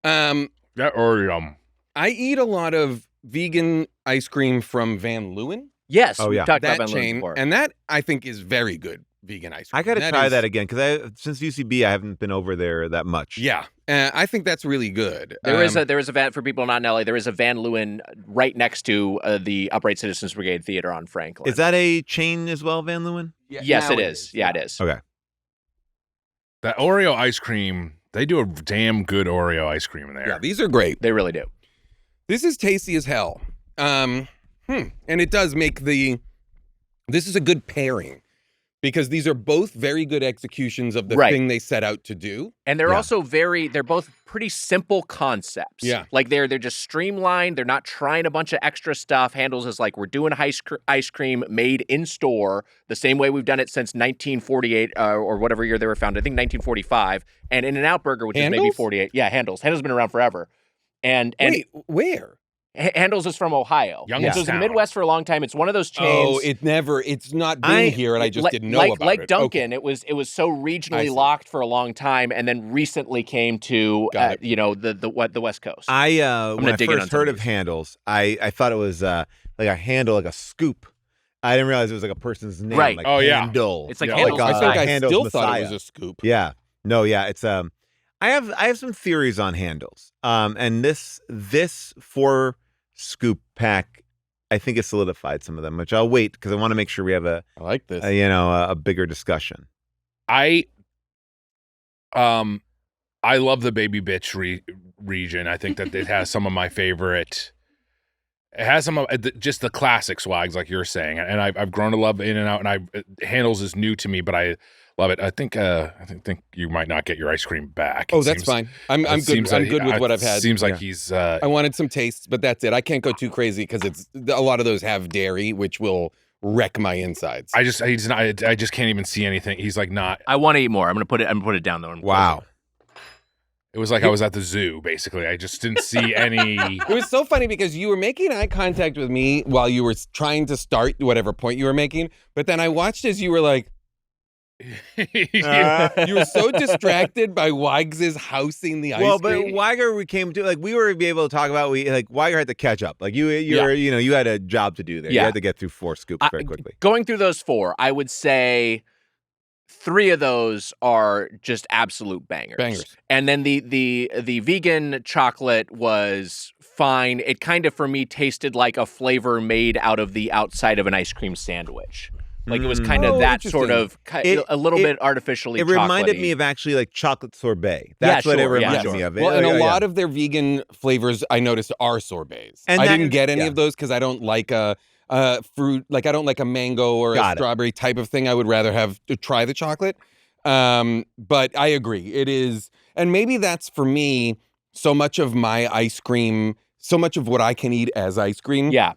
That Oreo. I eat a lot of vegan ice cream from Van Leeuwen. Yes. Oh, we yeah. talked That about Van Leeuwen chain, before. and that I think is very good vegan ice cream. I got to try is- that again because since UCB I haven't been over there that much. Yeah, I think that's really good. There is a van for people not in LA. There is a Van Leeuwen right next to the Upright Citizens Brigade Theater on Franklin. Is that a chain as well, Van Leeuwen? Yes, it is. Yeah, it is. Okay. That Oreo ice cream. They do a damn good Oreo ice cream in there. Yeah, these are great. They really do. This is tasty as hell. And it does make this is a good pairing because these are both very good executions of the Right. thing they set out to do. And they're also they're both pretty simple concepts. Yeah. Like they're just streamlined. They're not trying a bunch of extra stuff. Handles is like, we're doing ice cream made in store the same way we've done it since 1948 or whatever year they were founded. I think 1945. And In-N-Out Burger, which is maybe Handles? 48. Yeah, Handles. Handles been around forever. And Wait, where? Handles is from Ohio. Youngstown. It was in the Midwest for a long time. It's one of those chains. Oh, it's not been here, and I just didn't know about like it. Dunkin', Okay. it was so I regionally see. locked for a long time, and then recently came to Got it. the West Coast. When I dig in on first some heard of of these. Handles, I thought it was like a handle, like a scoop. I didn't realize it was like a person's name. Right. Like Oh, yeah. Handle. It's like Yeah. Handles I think I Handel's still Messiah. thought it was a scoop. Yeah. No, yeah. It's I have some theories on Handles. And this 4 scoop pack, I think it solidified some of them, which I'll wait because I want to make sure we have I like this. a bigger discussion. I love the Baby Bitch region. I think that it has some of my favorite. It has some of just the classic swags, like you're saying, and I've grown to love In-N-Out, and Handles is new to me, but I love it. I think you might not get your ice cream back. Oh, It that's seems- fine. I'm it good. seems I'm like- good with it what I've had. Seems like Yeah. he's. I wanted some tastes, but that's it. I can't go too crazy because a lot of those have dairy, which will wreck my insides. I just can't even see anything. He's like not. I want to eat more. I'm gonna put it down though. Wow. It was like I was at the zoo, basically. I just didn't see any. It was so funny because you were making eye contact with me while you were trying to start whatever point you were making, but then I watched as you were like, you were so distracted by Wags' housing the ice Well, but cream. Weiger, we were able to talk about Weiger had to catch up. Like you had a job to do there. You Yeah. had to get through 4 scoops very quickly. Going through those 4, I would say 3 of those are just absolute bangers. Bangers. And then the vegan chocolate was fine. It kind of for me tasted like a flavor made out of the outside of an ice cream sandwich. Like it was kind of Oh, that sort interesting. of a little bit artificially. It reminded chocolatey. me of actually like chocolate sorbet. That's what it sure, yeah, reminded sure. me of. Well, and a lot of their vegan flavors I noticed are sorbets. And I that- didn't get any yeah. of those because I don't like a fruit, like I don't like a mango or Got a it. strawberry type of thing. I would rather have to try the chocolate. But I agree. It is, and maybe that's for me, so much of my ice cream, so much of what I can eat as ice cream Yeah.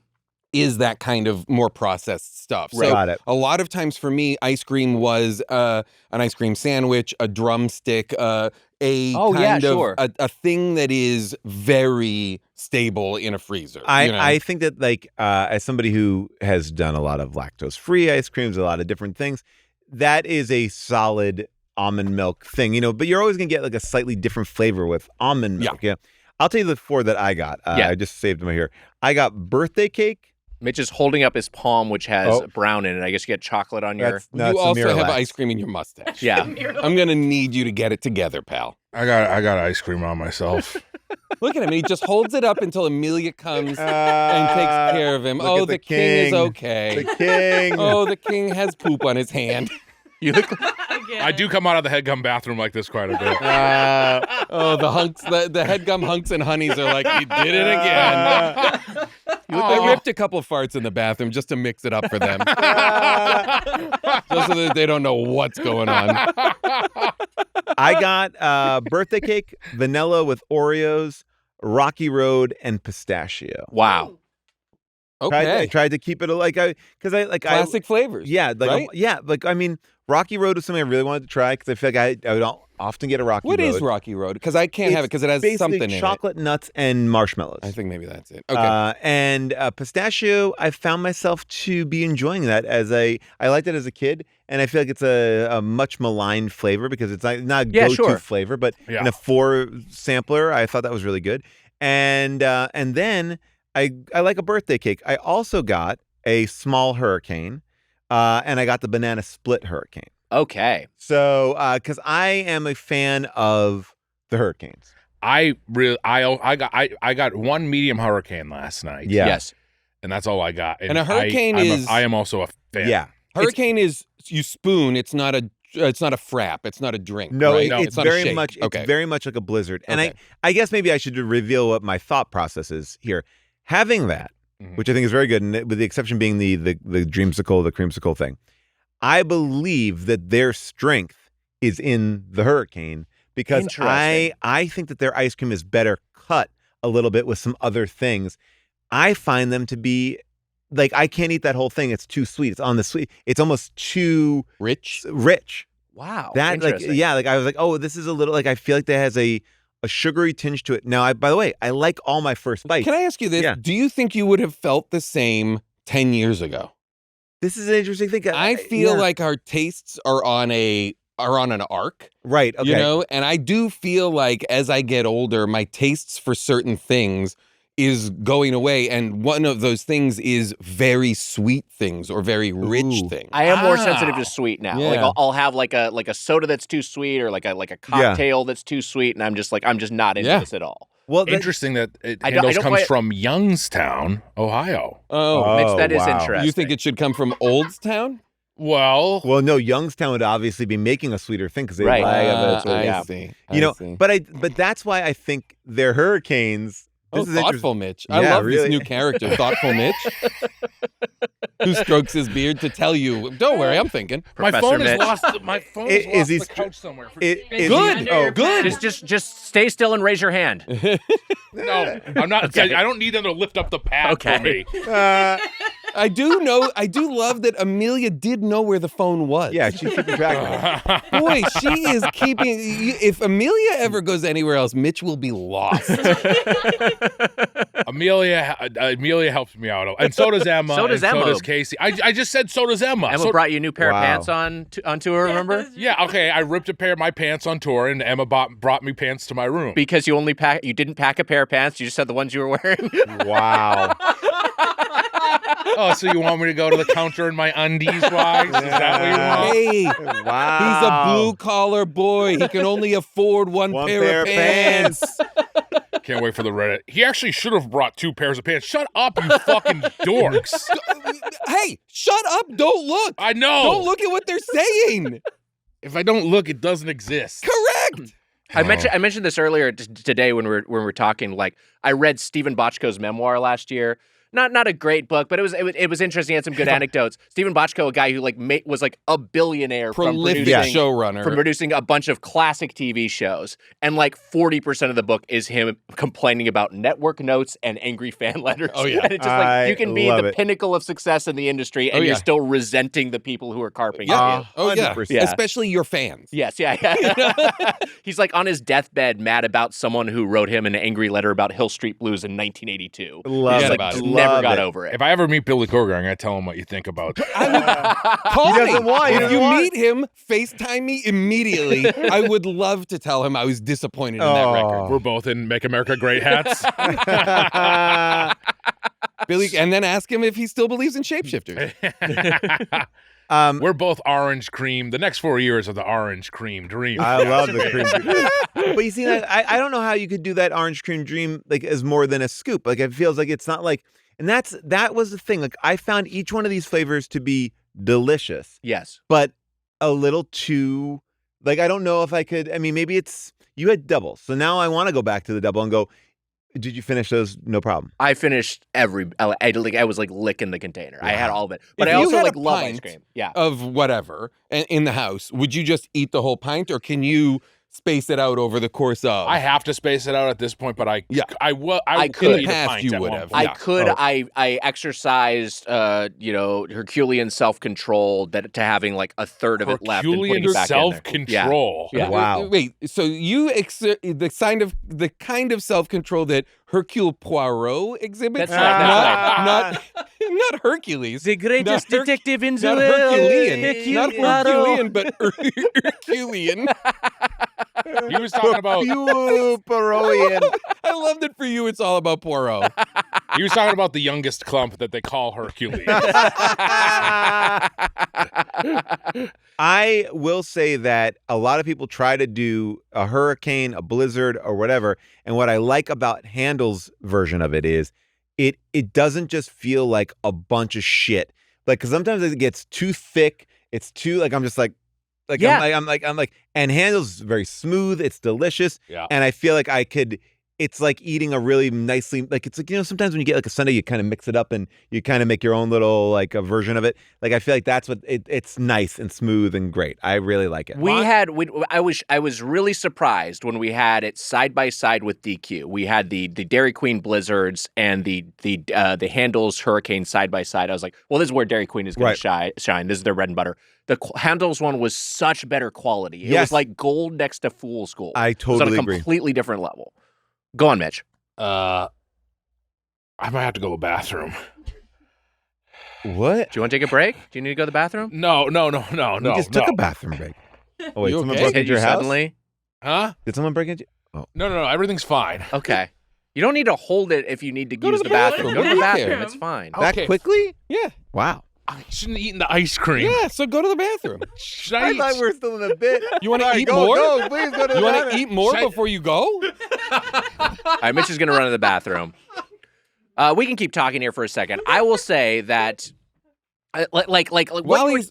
is that kind of more processed stuff. Right. So Got it. a lot of times for me, ice cream was an ice cream sandwich, a drumstick, a kind of a thing that is very stable in a freezer. I think that like as somebody who has done a lot of lactose-free ice creams, a lot of different things, that is a solid almond milk thing, but you're always gonna get like a slightly different flavor with almond milk. Yeah. I'll tell you the 4 that I got. I just saved them here. I got birthday cake. Mitch is holding up his palm, which has brown in it. I guess you get chocolate on your... You also have ice cream in your mustache. Yeah. I'm going to need you to get it together, pal. I got ice cream on myself. Look at him. He just holds it up until Amelia comes and takes care of him. Oh, the king is okay. The king. Oh, the king has poop on his hand. You look I do come out of the Headgum bathroom like this quite a bit. The hunks, the Headgum hunks and honeys are like, he did it again. I ripped a couple of farts in the bathroom just to mix it up for them. Just so that they don't know what's going on. I got birthday cake, vanilla with Oreos, Rocky Road, and pistachio. Wow. Okay. I tried to keep it classic flavors. Yeah, right? Rocky Road was something I really wanted to try because I feel like I would often get a Rocky Road. What is Rocky Road? Because I can't have it because it has something in it. Chocolate, nuts, and marshmallows. I think maybe that's it. Okay. And pistachio, I found myself to be enjoying that I liked it as a kid, and I feel like it's a much maligned flavor because it's not a go-to flavor, but in a 4 sampler, I thought that was really good. And then I like a birthday cake. I also got a small hurricane, and I got the banana split hurricane. Okay. So, because I am a fan of the hurricanes. I got 1 medium hurricane last night. Yeah. Yes. And that's all I got. And a hurricane I am also a fan. Yeah. Hurricane is you spoon. It's not a frap. It's not a drink. No, right? it's not a very shake. much. It's very much like a blizzard. And Okay. I guess maybe I should reveal what my thought process is here. Having that, which I think is very good, and with the exception being the dreamsicle, the creamsicle thing, I believe that their strength is in the hurricane because I think that their ice cream is better cut a little bit with some other things. I find them to be like, I can't eat that whole thing. It's too sweet. It's on the sweet. It's almost too rich. Wow. That I was like, oh, this is a little I feel like that has a sugary tinge to it. Now, by the way, I like all my first bites. Can I ask you this? Yeah. Do you think you would have felt the same 10 years ago? This is an interesting thing. I feel like our tastes are on an arc. Right. Okay. And I do feel like as I get older, my tastes for certain things is going away, and one of those things is very sweet things or very rich things. I am more sensitive to sweet now. Yeah. Like I'll have like a soda that's too sweet or like a cocktail that's too sweet, and I'm just not into this at all. Well, interesting that Handel comes from Youngstown, Ohio. Oh, Mitch, that is interesting. You think it should come from Oldstown? Well, no. Youngstown would obviously be making a sweeter thing because they Right. I see. But that's why I think their hurricanes. This is thoughtful Mitch. I love this new character, Thoughtful Mitch, who strokes his beard to tell you, don't worry, I'm thinking. My phone is lost. My phone is lost the couch somewhere. Good. Just stay still and raise your hand. No, I'm not. Okay. I don't need them to lift up the pad for me. I do love that Amelia did know where the phone was. Yeah, she's keeping track of it. Boy, she is keeping. If Amelia ever goes anywhere else, Mitch will be lost. Amelia helps me out, and so does Emma. So does Emma. So does Casey. I just said so does Emma. Emma brought you a new pair of pants on tour. Remember? Yeah. Okay. I ripped a pair of my pants on tour, and Emma brought me pants to my room because you didn't pack a pair of pants. You just had the ones you were wearing. Wow. Oh, so you want me to go to the counter in my undies, Wags? Is that what you want? Hey, wow. He's a blue-collar boy. He can only afford one pair of pants. Can't wait for the Reddit. He actually should have brought 2 pairs of pants. Shut up, you fucking dorks. Hey, shut up. Don't look. I know. Don't look at what they're saying. If I don't look, it doesn't exist. Correct. I mentioned this earlier today when we were talking. Like, I read Stephen Bochco's memoir last year. not a great book, but it was interesting. It had some good anecdotes. Stephen Bochco, a guy who was like a billionaire Prolific from showrunner. producing a bunch of classic TV shows, and like 40% of the book is him complaining about network notes and angry fan letters. Oh, yeah. And it's just like you can be the it. pinnacle of success in the industry, and you're still resenting the people who are carping Yeah. you. Oh, yeah. 100%. Especially your fans. Yes, yeah. He's like on his deathbed, mad about someone who wrote him an angry letter about Hill Street Blues in 1982. Love He's it. like, it. never got Love it. over it. If I ever meet Billy Corgan, I'm gonna tell him what you think about. Call He doesn't me. want- he If doesn't you want- meet him, FaceTime me immediately. I would love to tell him I was disappointed in that record. We're both in Make America Great hats. Billy, and then ask him if he still believes in shapeshifters. We're both orange cream. The next 4 years of the orange cream dream. I love the cream dream. But you see, I don't know how you could do that orange cream dream like as more than a scoop. Like it feels like it's not like, and that was the thing. Like I found each one of these flavors to be delicious, Yes. but a little too, like I don't know if I could. I mean, maybe you had double, so now I want to go back to the double and go. Did you finish those? No problem. I finished I was like licking the container. I had all of it. But If I you also had like a love ice pint cream. Yeah. Of whatever in the house, would you just eat the whole pint, or can you space it out over the course of? I have to space it out at this point, but I could. eat In the a past, pint you at would one have. point. I could. I exercised, Herculean self-control that to having like a third of it left and putting Herculean it back in there. self-control. Yeah. Wow. Wait. So you the kind of self-control that Hercule Poirot exhibits? That's right, Not Hercules. The greatest Not detective in the Not world. Herculean. Not Herculean, but Herculean. He was talking about. Poirot. I loved it for you. It's all about Poirot. He was talking about the youngest clump that they call Hercules. I will say that a lot of people try to do a hurricane, a blizzard, or whatever. And what I like about Handel's version of it is it doesn't just feel like a bunch of shit. Like, because sometimes it gets too thick. It's too like I'm just like Yeah. I'm like, and Handel's very smooth. It's delicious. Yeah. And I feel like I could. It's like eating a really nicely, like it's like, sometimes when you get like a sundae, you kind of mix it up and you kind of make your own little like a version of it. Like I feel like that's what it's nice and smooth and great. I really like it. I was really surprised when we had it side by side with DQ. We had the Dairy Queen Blizzards and the Handel's Hurricane side by side. I was like, well, this is where Dairy Queen is going to shine. This is their bread and butter. The Handel's one was such better quality. It was like gold next to Fool's Gold. I totally it was on a agree. completely different level. Go on, Mitch. I might have to go to the bathroom. What? Do you want to take a break? Do you need to go to the bathroom? No. We just took a bathroom break. Oh wait, You someone okay? broke Hit into you your house? suddenly? Huh? Did someone break into? Oh, No. Everything's fine. Okay. You don't need to hold it if you need to Go to use the the bathroom. bathroom. Go to the Go to the bathroom. bathroom. It's fine. that Okay. quickly? Yeah. Wow. I shouldn't have eaten the ice cream. Yeah. So go to the bathroom. Should I I eat? thought we were still in a bit. You want to Sorry, eat go, more? Go, please go to the You want to bathroom. eat more Should I- before you go? All right, Mitch is going to run to the bathroom. We can keep talking here for a second. I will say that, like While what you were- he's,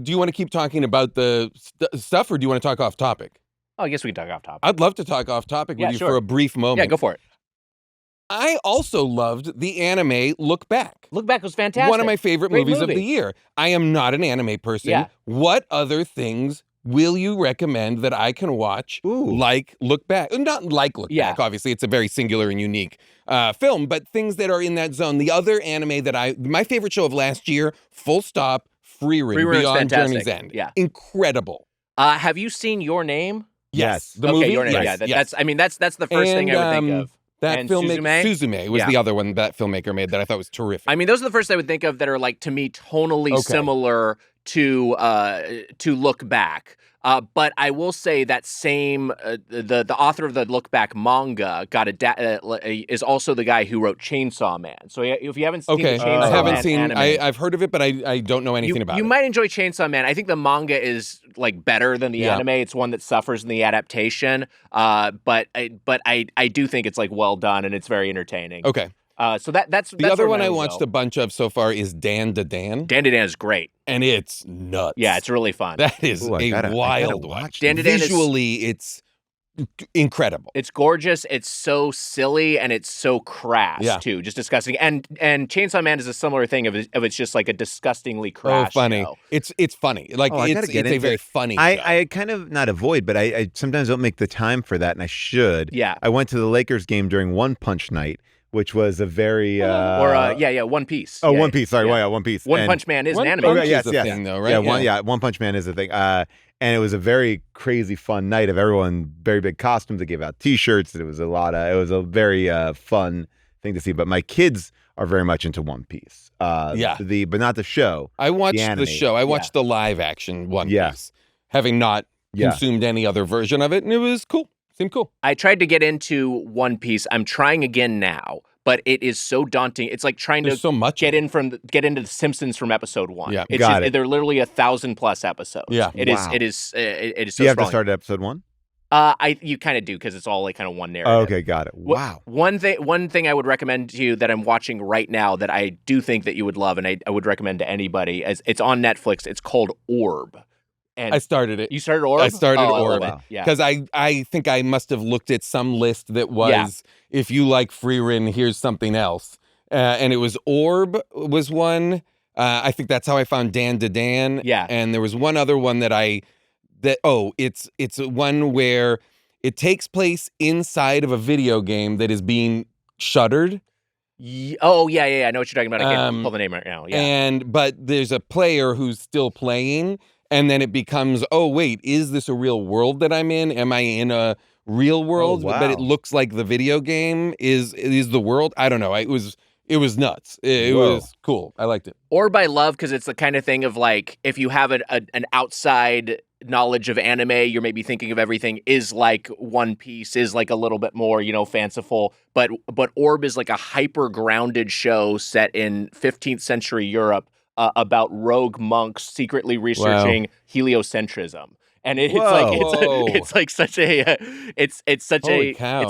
do you want to keep talking about the stuff, or do you want to talk off topic? Oh, I guess we can talk off topic. I'd love to talk off topic Yeah, with you sure. for a brief moment. Yeah, go for it. I also loved the anime Look Back. Look Back was fantastic. One of my favorite Great movies of movie. the year. I am not an anime person. Yeah. What other things will you recommend that I can watch like Look Back? Not like Look Yeah. Back, obviously. It's a very singular and unique film, but things that are in that zone. The other anime that my favorite show of last year, full stop, Free Run, Free Run's Beyond fantastic. Journey's End. Yeah. Incredible. Have you seen Your Name? Yes. The okay, movie? Your Name. Yes, Yeah, yes. that's the first thing I would think of. That And filmmaker, Suzume was Yeah. the other one that filmmaker made that I thought was terrific. I mean, those are the first I would think of that are like to me tonally similar to Look Back. But I will say that same the author of the Look Back manga is also the guy who wrote Chainsaw Man. So if you haven't seen the Chainsaw I haven't Man seen. anime, I've heard of it, but I don't know anything about it. You might enjoy Chainsaw Man. I think the manga is like better than the anime. It's one that suffers in the adaptation. But I do think it's like well done and it's very entertaining. Okay. So that's The other where one mine I would watched go. a bunch of so far is Dan to Dan. Dan to Dan is great. And it's nuts. Yeah, it's really fun. That is Ooh, I a gotta wild watch watch. Dan to Dan is- Visually, it's incredible. It's gorgeous. It's so silly and it's so crass too. Just disgusting. And Chainsaw Man is a similar thing of it's just like a disgustingly crass. funny. Show. It's funny. Like it's a very funny. Show. I kind of not avoid, but I sometimes don't make the time for that, and I should. Yeah. I went to the Lakers game during One Punch Night, which was a very One Piece. Oh, One Piece. Sorry, One Piece. One Punch Man is an anime. Thing, though, right? One Punch Man is a thing. And it was a very crazy fun night of everyone very big costumes. They gave out T-shirts. It was a very fun thing to see. But my kids are very much into One Piece. But not the show. I watched the show. I watched the live action One Piece, having not consumed any other version of it, and it was cool. Seemed cool. I tried to get into One Piece. I'm trying again now, but it is so daunting. It's like trying to get into The Simpsons from episode 1. Yeah, they're literally 1,000+ episodes. Yeah, it is so. Do you have to start at episode 1? You kind of do because it's all like kind of one narrative. Oh, okay, got it. Wow. One thing I would recommend to you that I'm watching right now that I do think that you would love, and I would recommend to anybody, as it's on Netflix. It's called Orb. And I started it. You started Orb? I started Orb. Yeah. Because I think I must have looked at some list that was, if you like Freerin, here's something else. And it was Orb was one. I think that's how I found Dan to Dan. Yeah. And there was one other one it's one where it takes place inside of a video game that is being shuttered. Oh, yeah. I know what you're talking about. I can't pull the name right now. Yeah. But there's a player who's still playing. And then it becomes, oh, wait, is this a real world that I'm in? Am I in a real world? Oh, wow. But it looks like the video game is the world. I don't know. It was nuts. It was cool. I liked it. Orb I love because it's the kind of thing of like, if you have an outside knowledge of anime, you're maybe thinking of everything is like One Piece, is like a little bit more, fanciful. But Orb is like a hyper grounded show set in 15th century Europe. About rogue monks secretly researching heliocentrism, and it's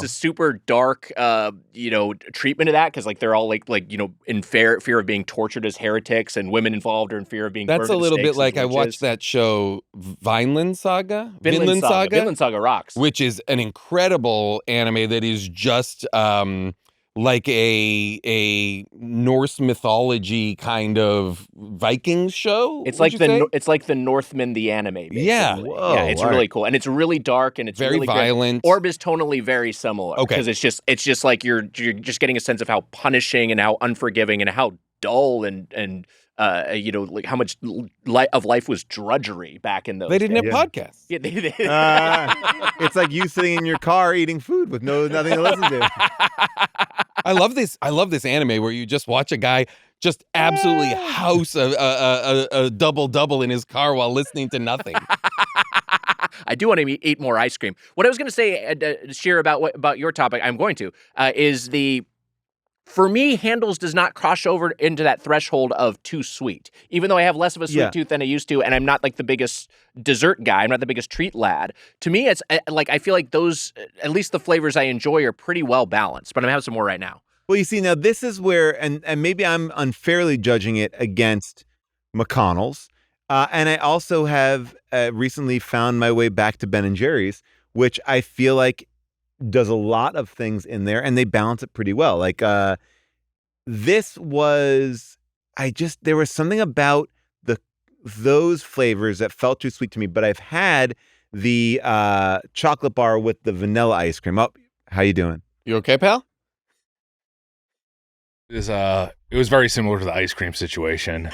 a super dark treatment of that because like they're all like in fear of being tortured as heretics, and women involved are in fear of being. That's a little bit like I watched that show Vinland Saga. Vinland Saga rocks, which is an incredible anime that is just like a Norse mythology kind of Vikings show. It's like the Northman the anime. Basically. Yeah, it's really cool, and it's really dark, and it's very really violent. Orb is tonally very similar. Okay, because it's just like you're just getting a sense of how punishing and how unforgiving and how dull and like how much of life was drudgery back in those. They didn't days. have podcasts. Yeah, they did. It's like you sitting in your car eating food with nothing to listen to. I love this anime where you just watch a guy just absolutely house a double in his car while listening to nothing. I do want to eat more ice cream. What I was going to say, Scheer, about your topic, I'm going to, is for me, Handel's does not cross over into that threshold of too sweet. Even though I have less of a sweet tooth than I used to, and I'm not like the biggest dessert guy, I'm not the biggest treat lad. To me, it's like I feel like those, at least the flavors I enjoy, are pretty well balanced. But I'm gonna have some more right now. Well, you see, now this is where, and maybe I'm unfairly judging it against McConnell's, and I also have recently found my way back to Ben & Jerry's, which I feel like does a lot of things in there, and they balance it pretty well. Like there was something about those flavors that felt too sweet to me. But I've had the chocolate bar with the vanilla ice cream. Oh, how you doing? You okay, pal? It was very similar to the ice cream situation.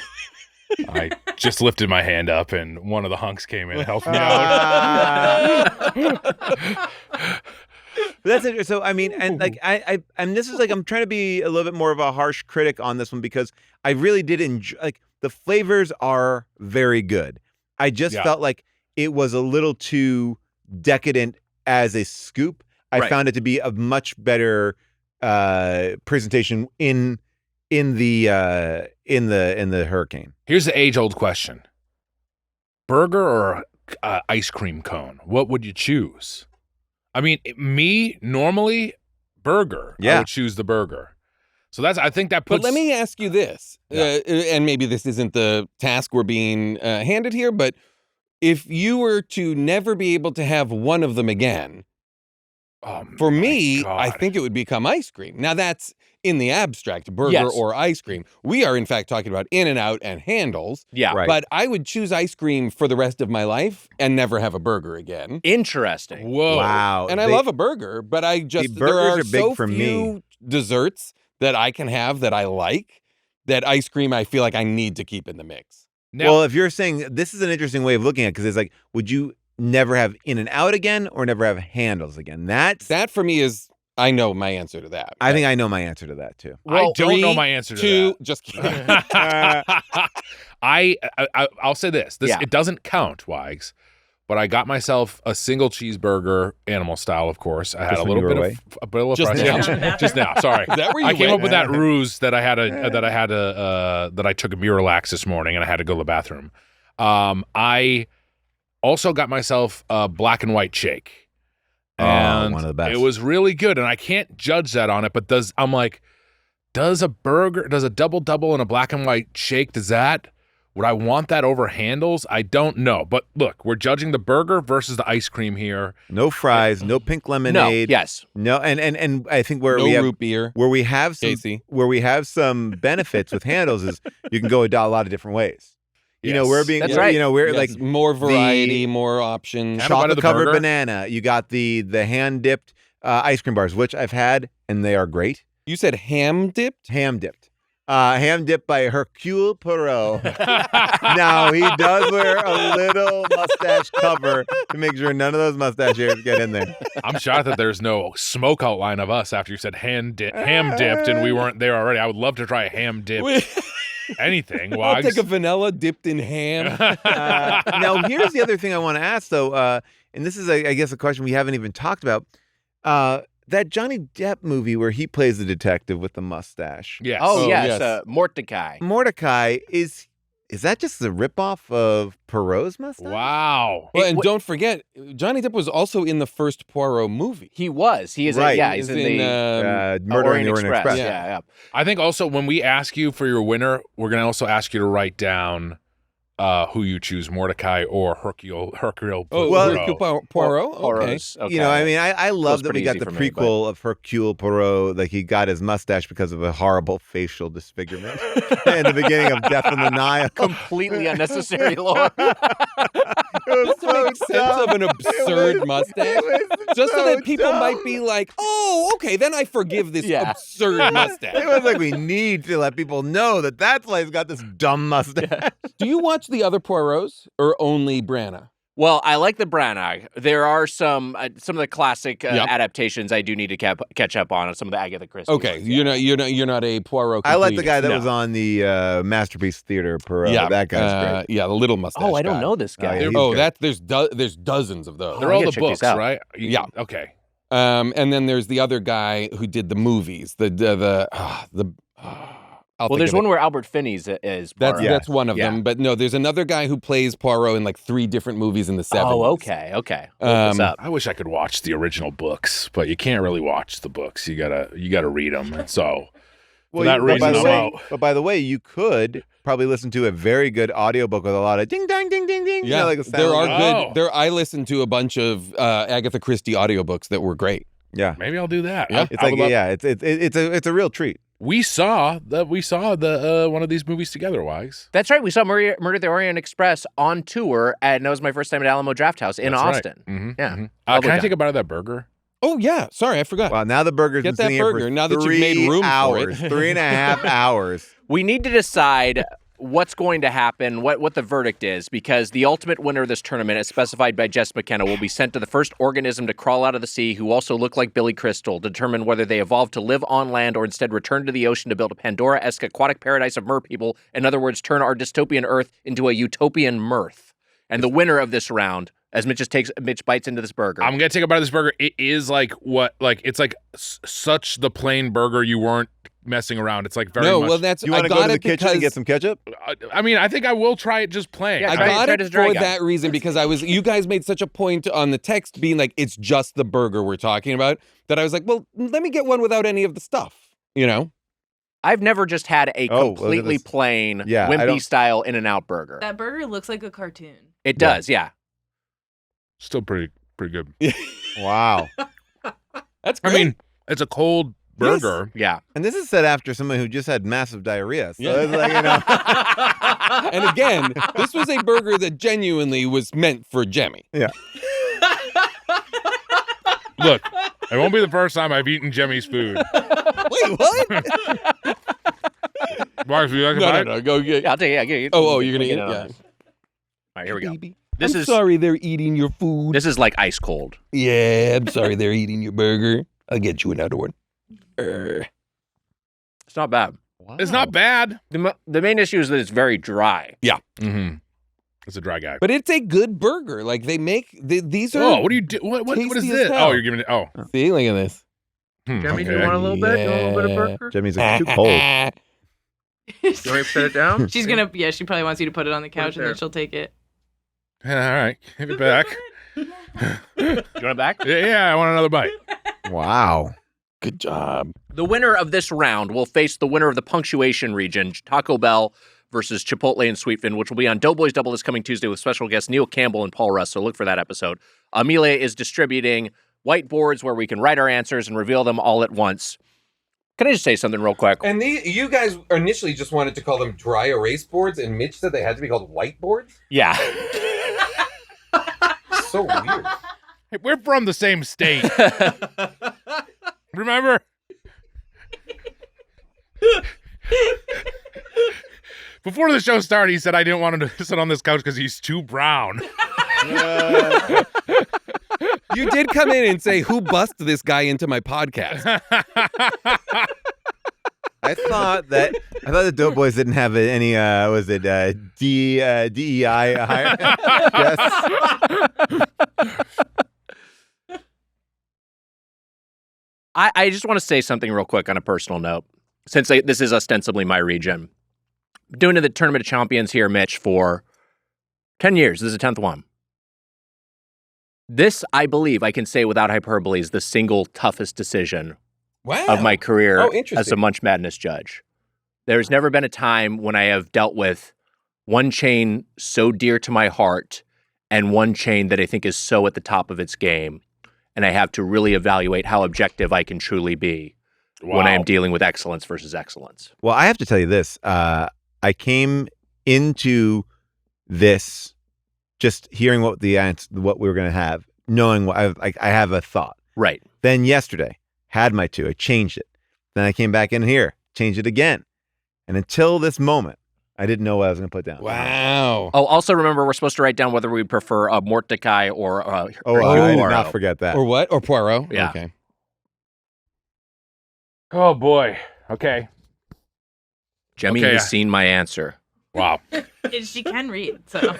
I just lifted my hand up, and one of the hunks came in and helped me out. That's it. So I mean, and like and this is like I'm trying to be a little bit more of a harsh critic on this one because I really did enjoy. Like the flavors are very good. I just felt like it was a little too decadent as a scoop. I found it to be a much better presentation in the Hurricane. Here's the age-old question: burger or ice cream cone? What would you choose? I mean, me normally burger. Yeah. I would choose the burger. So I think that puts. But let me ask you this, and maybe this isn't the task we're being handed here, but if you were to never be able to have one of them again, For me, God. I think it would become ice cream. Now that's in the abstract, burger Yes. or ice cream. We are in fact talking about In-N-Out and Handles. Yeah. Right. But I would choose ice cream for the rest of my life and never have a burger again. Interesting. Whoa. Wow. And I love a burger, but I just there burgers are are big so for me. few desserts that I can have that I like that ice cream I feel like I need to keep in the mix. Now, Well, if you're saying this is an interesting way of looking at it, because it's like, would you never have In-N-Out again or never have Handles again? That for me is I know my answer to that. I think I know my answer to that too. I don't know 3, my answer to 2, just kidding. that. I'll say this. Yeah. It doesn't count, Wags. But I got myself a single cheeseburger, animal style, of course. I had Just a when little you were bit of a bit of Just fries. now? Yeah, just now. Sorry, Is that where you I came went? up with that ruse that I had that I took a Miralax this morning and I had to go to the bathroom. I also got myself a black and white shake. And one of the best. It was really good, and I can't judge that on it. But does a double and a black and white shake? Would I want that over Handles? I don't know. But look, we're judging the burger versus the ice cream here. No fries, no pink lemonade. Yes. No, and I think where No we have root beer. where we have some Casey. where we have some benefits with Handles is you can go a lot of different ways. You know, Yes. we're being That's right. you know, we're Yes, like more variety, more options. Kind of bite of the chocolate covered burger. banana. You got the hand dipped ice cream bars, which I've had, and they are great. You said ham dipped? Ham dipped. Ham dipped by Hercule Poirot. Now, he does wear a little mustache cover to make sure none of those mustache hairs get in there. I'm shocked that there's no smoke outline of us after you said ham dipped, and we weren't there already. I would love to try a ham dip. Anything, I'll Wags. take a vanilla dipped in ham. Now, here's the other thing I want to ask, though, and this is, I guess, a question we haven't even talked about. That Johnny Depp movie where he plays the detective with the mustache. Yes. Oh, Oh, yes. yes. Mordecai. Mordecai, is that just a ripoff of Perot's mustache? Wow. Well, and don't forget, Johnny Depp was also in the first Poirot movie. He was. He is. Right. He's Is in the Murder on the Orient Express. Yeah. I think also when we ask you for your winner, we're going to also ask you to write down who you choose, Mordecai or Hercule Oh, Well, Hercule Poirot? Okay. Poirot's. Okay. You know, I mean, I love that we pretty got easy the for me, prequel of Hercule Poirot. Like, he got his mustache because of a horrible facial disfigurement in the beginning of Death on the Nile. completely unnecessary, Lord. Just to make sense of an absurd mustache. Just so that people might be like, oh, okay, then I forgive this Yeah. absurd mustache. It was like, we need to let people know that's why he's got this dumb mustache. Do you watch the other Poirots or only Branagh? Well, I like the Branagh. There are some of the classic Yep. adaptations I do need to catch up on. Some of the Agatha Christie. Okay, ones, you're not a Poirot. I like the completist. guy that No. was on the Masterpiece Theater, Poirot. Yeah, That guy's great. Yeah, the little mustache. Oh, I don't guy. know this guy. yeah, he's Oh, good. there's dozens of those. They're I all gotta the check these books, out. right? Yeah. Okay. And then there's the other guy who did the movies. Well, there's one where Albert Finney's is. Poirot. That's one of Yeah. them. But no, there's another guy who plays Poirot in like 3 different movies in the 70s. Oh, okay. Look this up. I wish I could watch the original books, but you can't really watch the books. You gotta read them. And so for that reason, I'm out. But by the way, you could probably listen to a very good audiobook with a lot of ding, dang, ding, ding, ding. Yeah, like a sound. there are Oh. good. I listened to a bunch of Agatha Christie audiobooks that were great. Yeah. Maybe I'll do that. Yeah. It's I like, would love- yeah, it's a real treat. We saw the one of these movies together, Wags. That's right. We saw Murder at the Orient Express on tour, and that was my first time at Alamo Drafthouse in That's right. Austin. Mhm, Yeah. mhm. Lovely Can I time. take a bite of that burger? Oh yeah, sorry, I forgot. Wow, now the burger's Get been that sitting here burger, for now that you've made 3 room for hours, it. 3.5 hours. We need to decide what's going to happen, what the verdict is, because the ultimate winner of this tournament, as specified by Jess McKenna, will be sent to the first organism to crawl out of the sea who also look like Billy Crystal, to determine whether they evolved to live on land or instead return to the ocean to build a Pandora-esque aquatic paradise of merpeople. In other words, turn our dystopian Earth into a utopian mirth. And the winner of this round, as Mitch bites into this burger. I'm gonna take a bite of this burger. It is it's like such the plain burger you weren't messing around. It's like very no, much. well that's You I want to got go to the it kitchen and because get some ketchup? I mean, I think I will try it just plain. Yeah, I try got it it as dry for guy. that reason because you guys made such a point on the text being like it's just the burger we're talking about that I was like, well, let me get one without any of the stuff, you know? I've never just had a Oh, look at completely this. plain, Yeah, I wimpy don't- style In-N-Out burger. That burger looks like a cartoon. It does, yeah. Still pretty good. Wow. That's great. I mean, it's a cold burger. Yeah. And this is said after someone who just had massive diarrhea. So Yeah. it's like, you know. And again, this was a burger that genuinely was meant for Jemmy. Yeah. Look, it won't be the first time I've eaten Jemmy's food. Wait, what? Mark, do you like a bite? No. Go get. Yeah, I'll take it. Yeah, Oh, you're gonna eat it? All Yeah. right, here we go. Baby. This I'm is sorry they're eating your food. This is like ice cold. Yeah, I'm sorry they're eating your burger. I'll get you another one. It's not bad. It's not bad. The main issue is that it's very dry. Mm-hmm. It's a dry guy. But it's a good burger. Like they make these are. Oh, what do you do? What is tasty as this? hell. Oh, you're giving it. Oh, See, look at this. Jimmy, do okay. you want a little bit? You want a little bit of Yeah. burger? Jimmy's like, too cold. You want me to set it down? She's gonna. Yeah, she probably wants you to put it on the couch, and there. then she'll take it. All right. Give it back. You want it back? Yeah, I want another bite. Wow. Good job. The winner of this round will face the winner of the punctuation region, Taco Bell versus Chipotle and Sweetfin, which will be on Doughboys Double this coming Tuesday with special guests Neil Campbell and Paul Russ. So look for that episode. Amelia is distributing whiteboards where we can write our answers and reveal them all at once. Can I just say something real quick? And you guys initially just wanted to call them dry erase boards, and Mitch said they had to be called whiteboards? Yeah. So weird. Hey, we're from the same state. Remember? Before the show started, he said I didn't want him to sit on this couch because he's too brown. You did come in and say, who bust this guy into my podcast? I thought the Doughboys didn't have any was it DEI hire? Yes. I just want to say something real quick on a personal note. Since this is ostensibly my region, doing the Tournament of Chompions here, Mitch, for 10 years. This is the 10th one. This, I believe, I can say without hyperbole, is the single toughest decision of my career as a Munch Madness judge. There's never been a time when I have dealt with one chain so dear to my heart and one chain that I think is so at the top of its game. And I have to really evaluate how objective I can truly be when I am dealing with excellence versus excellence. Well, I have to tell you this. I came into this just hearing what we were going to have, knowing what I have a thought. Right. Then yesterday, had my two. I changed it. Then I came back in here, changed it again. And until this moment, I didn't know what I was going to put down. Wow. Oh, also remember, we're supposed to write down whether we prefer a Mordecai or I did not forget that. Or what? Or Poirot? Yeah. Okay. Oh, boy. Okay. Jemmy Okay. has seen my answer. Wow. She can read, so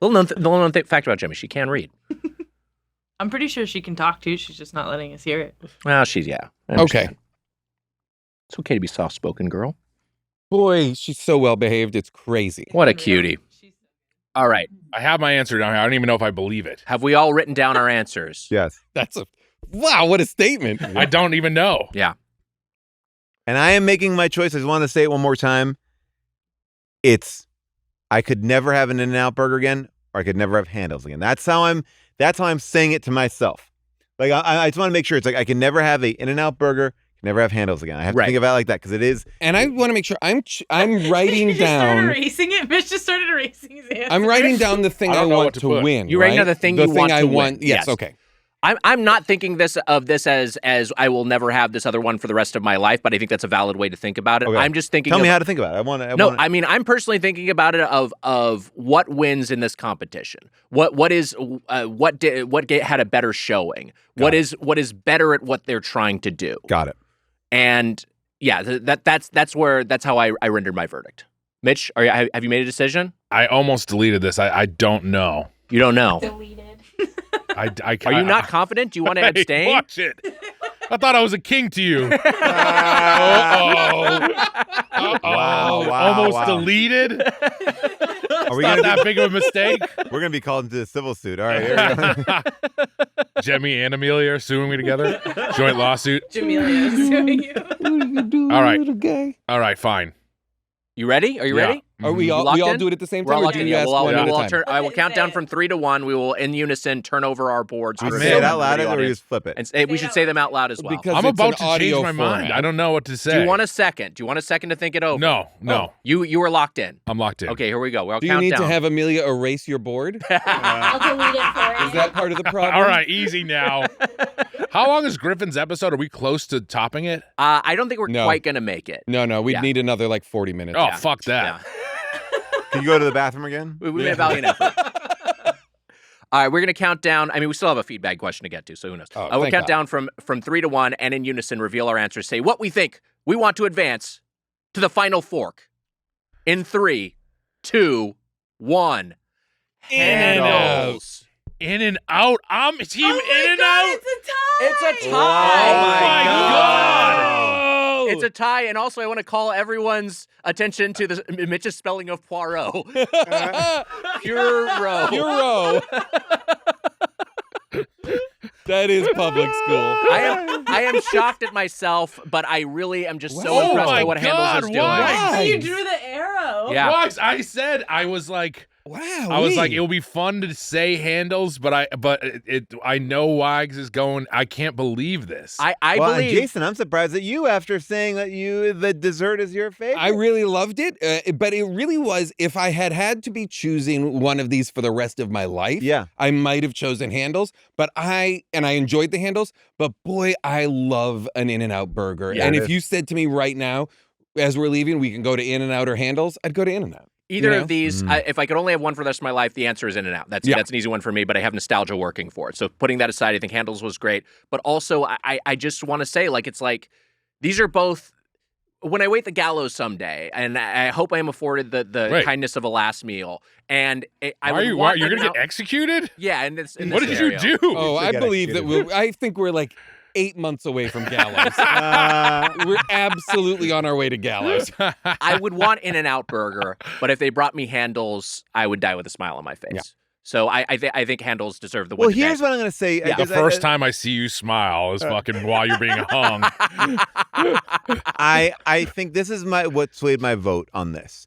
Little known fact about Jemmy, she can read. I'm pretty sure she can talk too. She's just not letting us hear it. Well, she's, yeah. I Okay. understand. It's okay to be soft-spoken, girl. Boy, she's so well behaved. It's crazy. What a cutie. All right. I have my answer down here. I don't even know if I believe it. Have we all written down our answers? Yes. Wow, what a statement. I don't even know. Yeah. And I am making my choice. I just want to say it one more time. I could never have an In-N-Out burger again, or I could never have Handels again. That's how I'm saying it to myself. Like I just want to make sure it's like I can never have a In-N-Out burger, can never have Handels again. I have to think about it like that because it is. And I want to make sure I'm writing She down. started erasing it. Mitch just started erasing his answer. I'm writing down the thing I I don't know want what to to put. win. You're writing right? down the thing the you thing want I to want. win. Yes. Yes. Okay. I'm not thinking of this as I will never have this other one for the rest of my life, but I think that's a valid way to think about it. Okay. I'm just thinking. Tell me how to think about it. I mean, I'm personally thinking about it of what wins in this competition. What had a better showing? What is better at what they're trying to do? Got it. And yeah, that's how I rendered my verdict. Mitch, have you made a decision? I almost deleted this. I don't know. You don't know. Deleted. Are you not confident? Do you want to abstain? Hey, watch it. I thought I was a king to you. Wow, Almost wow. deleted. Are we Not gonna that big of a mistake. We're gonna be called into a civil suit. All right. Here we go. Jemmy and Amelia are suing me together. Joint lawsuit. Jamelia is suing you. All right. Little guy. All right, fine. You ready? Are you ready? Are we all Locked in? do it at the same We're time? all Or locked do in. you Yeah, ask we'll all, one at a we'll all time? turn. I will count down Say from 3 to 1. We will, in unison, turn over our boards. You for say it the out loud, video or you audience. just flip it. And we should say them out loud as well. Because I'm it's about an to change audio my mind. format. I don't know what to say. Do you want a second? Do you want a second to think it over? No. You were locked in. I'm locked in. Okay, here we go. We'll Do you count need down. to have Amelia erase your board? I'll delete it for you. Is that part of the problem? All right, easy now. How long is Griffin's episode? Are we close to topping it? I don't think we're No. quite going to make it. No, we'd Yeah. need another like 40 minutes. Oh, fuck that. Can you go to the bathroom again? We made a valiant effort. All right, we're going to count down. I mean, we still have a feedback question to get to, so who knows? Oh, I will thank count God. down from 3 to 1, and in unison, reveal our answers. Say what we think we want to advance to the final fork. In 3, 2, 1. Handles. In and out. I'm team in and out. It's a tie. It's a tie. Oh my God. It's a tie, and also I want to call everyone's attention to Mitch's spelling of Poirot. Puro. Euro. That is public school. I am shocked at myself, but I really am just so Oh impressed my by what Handles God, is doing. why? You drew the arrow. Yeah. Wags, I said I was like it will be fun to say Handles, but I know Wags is going. I can't believe this. I Well, believe. and Jason, I'm surprised at you after saying that the dessert is your favorite. I really loved it, but it really was. If I had to be choosing one of these for the rest of my life, Yeah. I might have chosen Handles. But I enjoyed the Handles. But boy, I love an In-N-Out burger. Yeah, and it if is. you said to me right now, as we're leaving, we can go to In-N-Out or Handles, I'd go to In-N-Out. Either You know? of these, if I could only have one for the rest of my life, the answer is In and Out. That's an easy one for me, but I have nostalgia working for it. So putting that aside, I think Handles was great. But also, I just want to say, it's like these are both. When I wait the gallows someday, and I hope I am afforded the kindness of a last meal, and you're going to get executed? Yeah, and it's what did you do? Oh, I believe that I think we're like 8 months away from gallows. We're absolutely on our way to gallows. I would want In-N-Out burger, but if they brought me Handles, I would die with a smile on my face. Yeah. So I think Handles deserve the win. Well, here's what I'm going to say. Yeah. The first time I see you smile is fucking while you're being hung. I think this is what swayed my vote on this.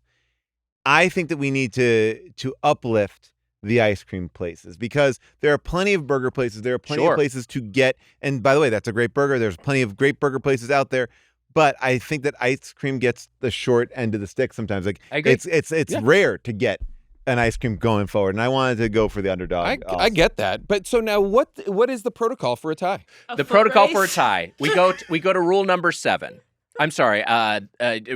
I think that we need to uplift the ice cream places because there are plenty of burger places. There are plenty of places to get. And by the way, that's a great burger. There's plenty of great burger places out there. But I think that ice cream gets the short end of the stick sometimes. Like I agree. it's rare to get an ice cream going forward. And I wanted to go for the underdog. I get that. But so now what is the protocol for a tie? The protocol for a tie. We go to rule number 7. I'm sorry.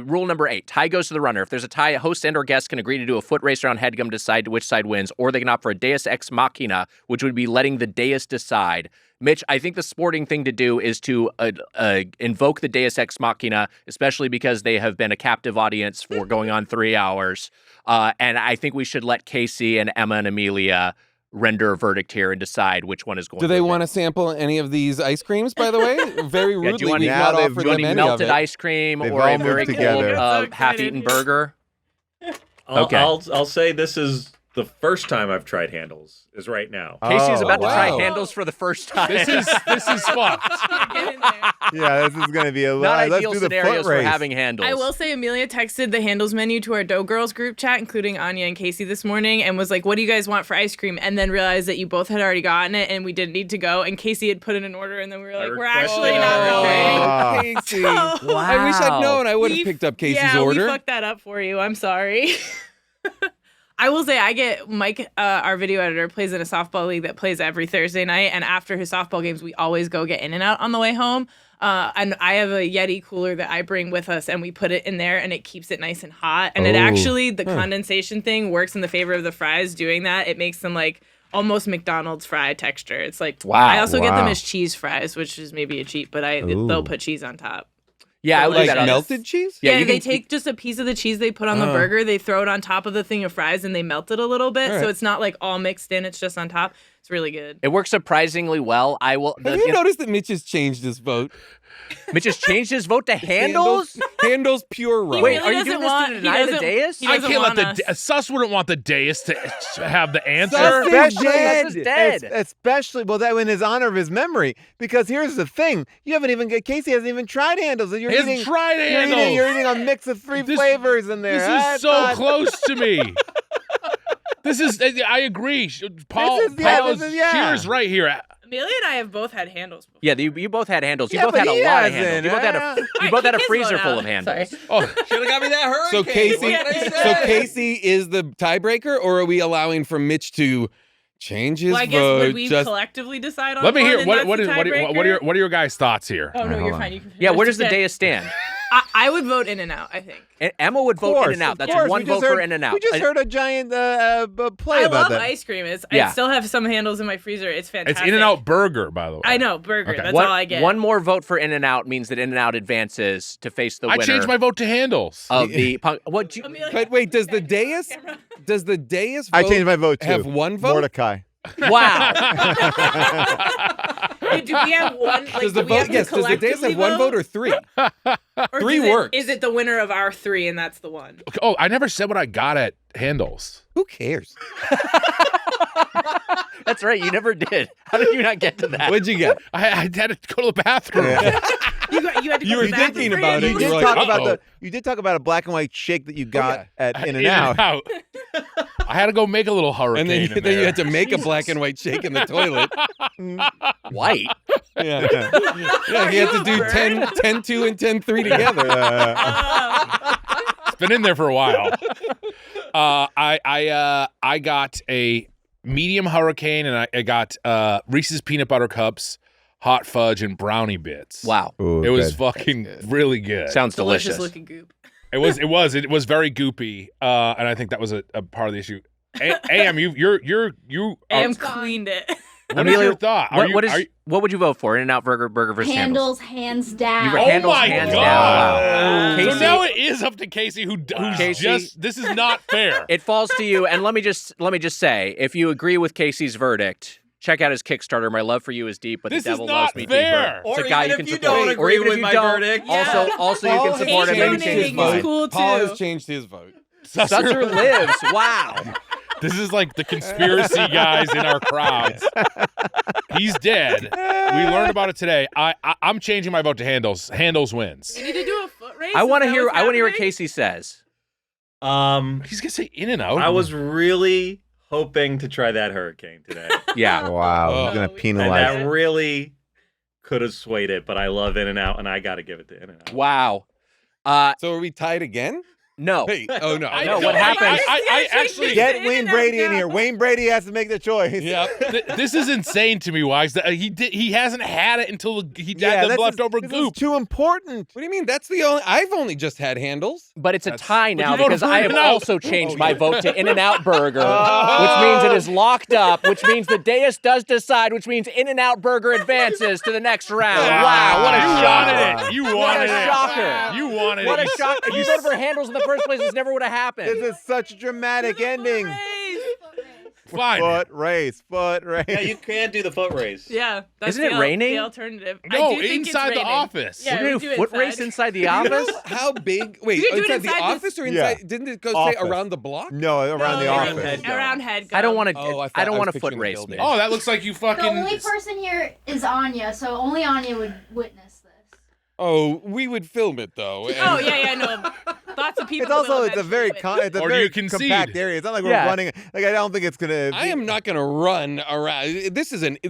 Rule number 8. Tie goes to the runner. If there's a tie, a host and or guest can agree to do a foot race around Headgum to decide which side wins, or they can opt for a Deus Ex Machina, which would be letting the Deus decide. Mitch, I think the sporting thing to do is to invoke the Deus Ex Machina, especially because they have been a captive audience for going on 3 hours. And I think we should let Casey and Emma and Amelia render a verdict here and decide which one is going to Do they win. want to sample any of these ice creams, by the way? Very rudely, do you want we've to- not Yeah, offered they've- them any any melted of it. ice cream They've or all a moved very together. cold So half-eaten excited. burger? Okay. I'll say this is the first time I've tried Handles is right now. Casey's about to try wow. Handles for the first time. This is fucked. Get in there. Yeah, this is going to be a Not lot. Let's ideal do the scenarios foot for race. having Handles. I will say Amelia texted the Handles menu to our Dough Girls group chat, including Anya and Casey this morning, and was like, what do you guys want for ice cream? And then realized that you both had already gotten it and we didn't need to go. And Casey had put in an order and then we were like, we're actually not going. Oh. Casey. I wish I'd known. I would have We- picked up Casey's yeah, order. we fucked that up for you. I'm sorry. I will say I get Mike, our video editor, plays in a softball league that plays every Thursday night. And after his softball games, we always go get In-N-Out on the way home. And I have a Yeti cooler that I bring with us and we put it in there and it keeps it nice and hot. And it actually, the condensation thing works in the favor of the fries doing that. It makes them like almost McDonald's fry texture. It's like, Wow. I also get them Wow. as cheese fries, which is maybe a cheat, but they'll put cheese on top. Yeah, I would do Like that. melted cheese? Yeah, Yeah, you they can- take just a piece of the cheese they put on the burger, they throw it on top of the thing of fries, and they melt it a little bit, All right. so it's not like all mixed in; it's just on top. It's really good. It works surprisingly well. I will. Have you noticed that Mitch has changed his vote? Mitch has changed his vote to Handles. Handles pure right. Wait, are you doing this to deny the dais? I can't let Sus wouldn't want the dais to have the answer. Especially, well, that in his honor of his memory. Because here's the thing: Casey hasn't even tried Handles. And He hasn't tried Handles. You're eating a mix of three flavors in there. This is so close to me. This is. I agree. Paul Scheer's right here. Amelia and I have both had Handles before. Yeah, you both had Handles. You Yeah, both but had a he lot of hasn't. Handles. You both had a freezer full of Handles. Oh, Should have got me that hurricane. so Casey, What can I say? Casey is the tiebreaker, or are we allowing for Mitch to change his Well, I guess vote? would we collectively decide on Let me one hear and what that's the tiebreaker? are your guys' thoughts here? Oh, no, Hold you're on. fine. You can Yeah, where does the day? dais stand? I would vote In-N-Out, I think. And Emma would vote In-N-Out. That's one vote for In-N-Out. We just heard a giant play I about love that. ice cream. Yeah. I still have some Handles in my freezer. It's fantastic. It's In-N-Out Burger, by the way. I know, burger. Okay. That's all I get. One more vote for In-N-Out means that In-N-Out advances to face the winner. I changed my vote to Handles. Of the what? Amelia, But wait, does the dais vote I changed my vote too. have one vote? Mordecai. Wow. Wait, do we have one? Like, Does the do we have vote? to Yes. Does the dais collectively have one vote or three? Or Three does it- works. Is it the winner of our three and that's the one? Oh, I never said what I got at Handles. Who cares? That's right. You never did. How did you not get to that? What'd you get? I had to go to the bathroom. You had to go You were to the bathroom thinking for about it. Handles? You You were did like, talk about uh-oh. you did talk about a black and white shake that you got at In-N-Out. In-N-Out. I had to go make a little hurricane. And in then you there. had to make a black and white shake in the toilet. White. Yeah. Yeah, he had to do 10, 2, and 10, 3 together. It's been in there for a while. I got a medium hurricane, and I got Reese's peanut butter cups, hot fudge, and brownie bits. Wow. Ooh, It was good. fucking really good. Sounds delicious. Looking goop. It was very goopy, and I think that was a part of the issue. Am you Am cleaned it. what is your thought? What would you vote for? In-N-Out burger versus Handles? Handles, hands down. You were Oh Handles my hands God. down. Wow. So Casey, now it is up to Casey, who's Casey. just. This is not fair. it falls to you. And let me just say, if you agree with Casey's verdict, check out his Kickstarter. My love for you is deep, but This the is devil not loves me fair. deeper. It's Or a guy even you can if you support. don't Or agree even if with you my don't, verdict. Also you can support him. Hate Maybe change his donating is mind. cool Paul too. has changed his vote. Susser lives. Wow. This is like the conspiracy guys in our crowds. He's dead. We learned about it today. I'm changing my vote to Handles. Handles wins. We need to do a foot race. I want to Is that hear. what's I want to hear what happening? Casey says. He's gonna say In-N-Out. I was really hoping to try that hurricane today. Yeah. Wow, Oh. he's gonna And penalize. that really could have swayed it, but I love In-N-Out, and I got to give it to In-N-Out. Wow. So are we tied again? No. Wait. Oh, no. No, what happened? I actually. Get Wayne Brady in here. Wayne Brady has to make the choice. Yeah. This is insane to me, Wags. That He hasn't had it until he had the this leftover is goop. too important. What do you mean? That's the only. I've only just had Handles. But it's a That's- tie now you voted because for I have In-N-Out. also changed my vote to In-N-Out Burger, Oh. which means it is locked up, which means the dais does decide, which means In-N-Out Burger advances to the next round. Wow, what a You shocker. wanted it. You What wanted a it. shocker. You wanted What a it. shock. If you voted for Handles in the first place, this never would have happened. This is such a dramatic ending. Fine. Foot race. Yeah, you can do the foot race. Yeah. That's Isn't it raining? The alternative. No, I do think inside it's the raining. office. Yeah, We're we doing do a foot inside. race inside the office? How big? Wait, You can do it inside the inside office this- or Yeah. inside? Didn't it go Office. say around the block? No, around the No, office. Headgum. Around Headgum. I don't want to. Oh, I I don't was want to foot picturing a race, building. man. Oh, that looks like you The fucking. only person here is Anya, so only Anya would witness this. Oh, we would film it though. Oh yeah, no. Lots of people. It's also will it's a very eventually it's a Or do very you concede? compact area. It's not like we're Yeah. running. Like I don't think it's gonna. I am not gonna run around. This is an No,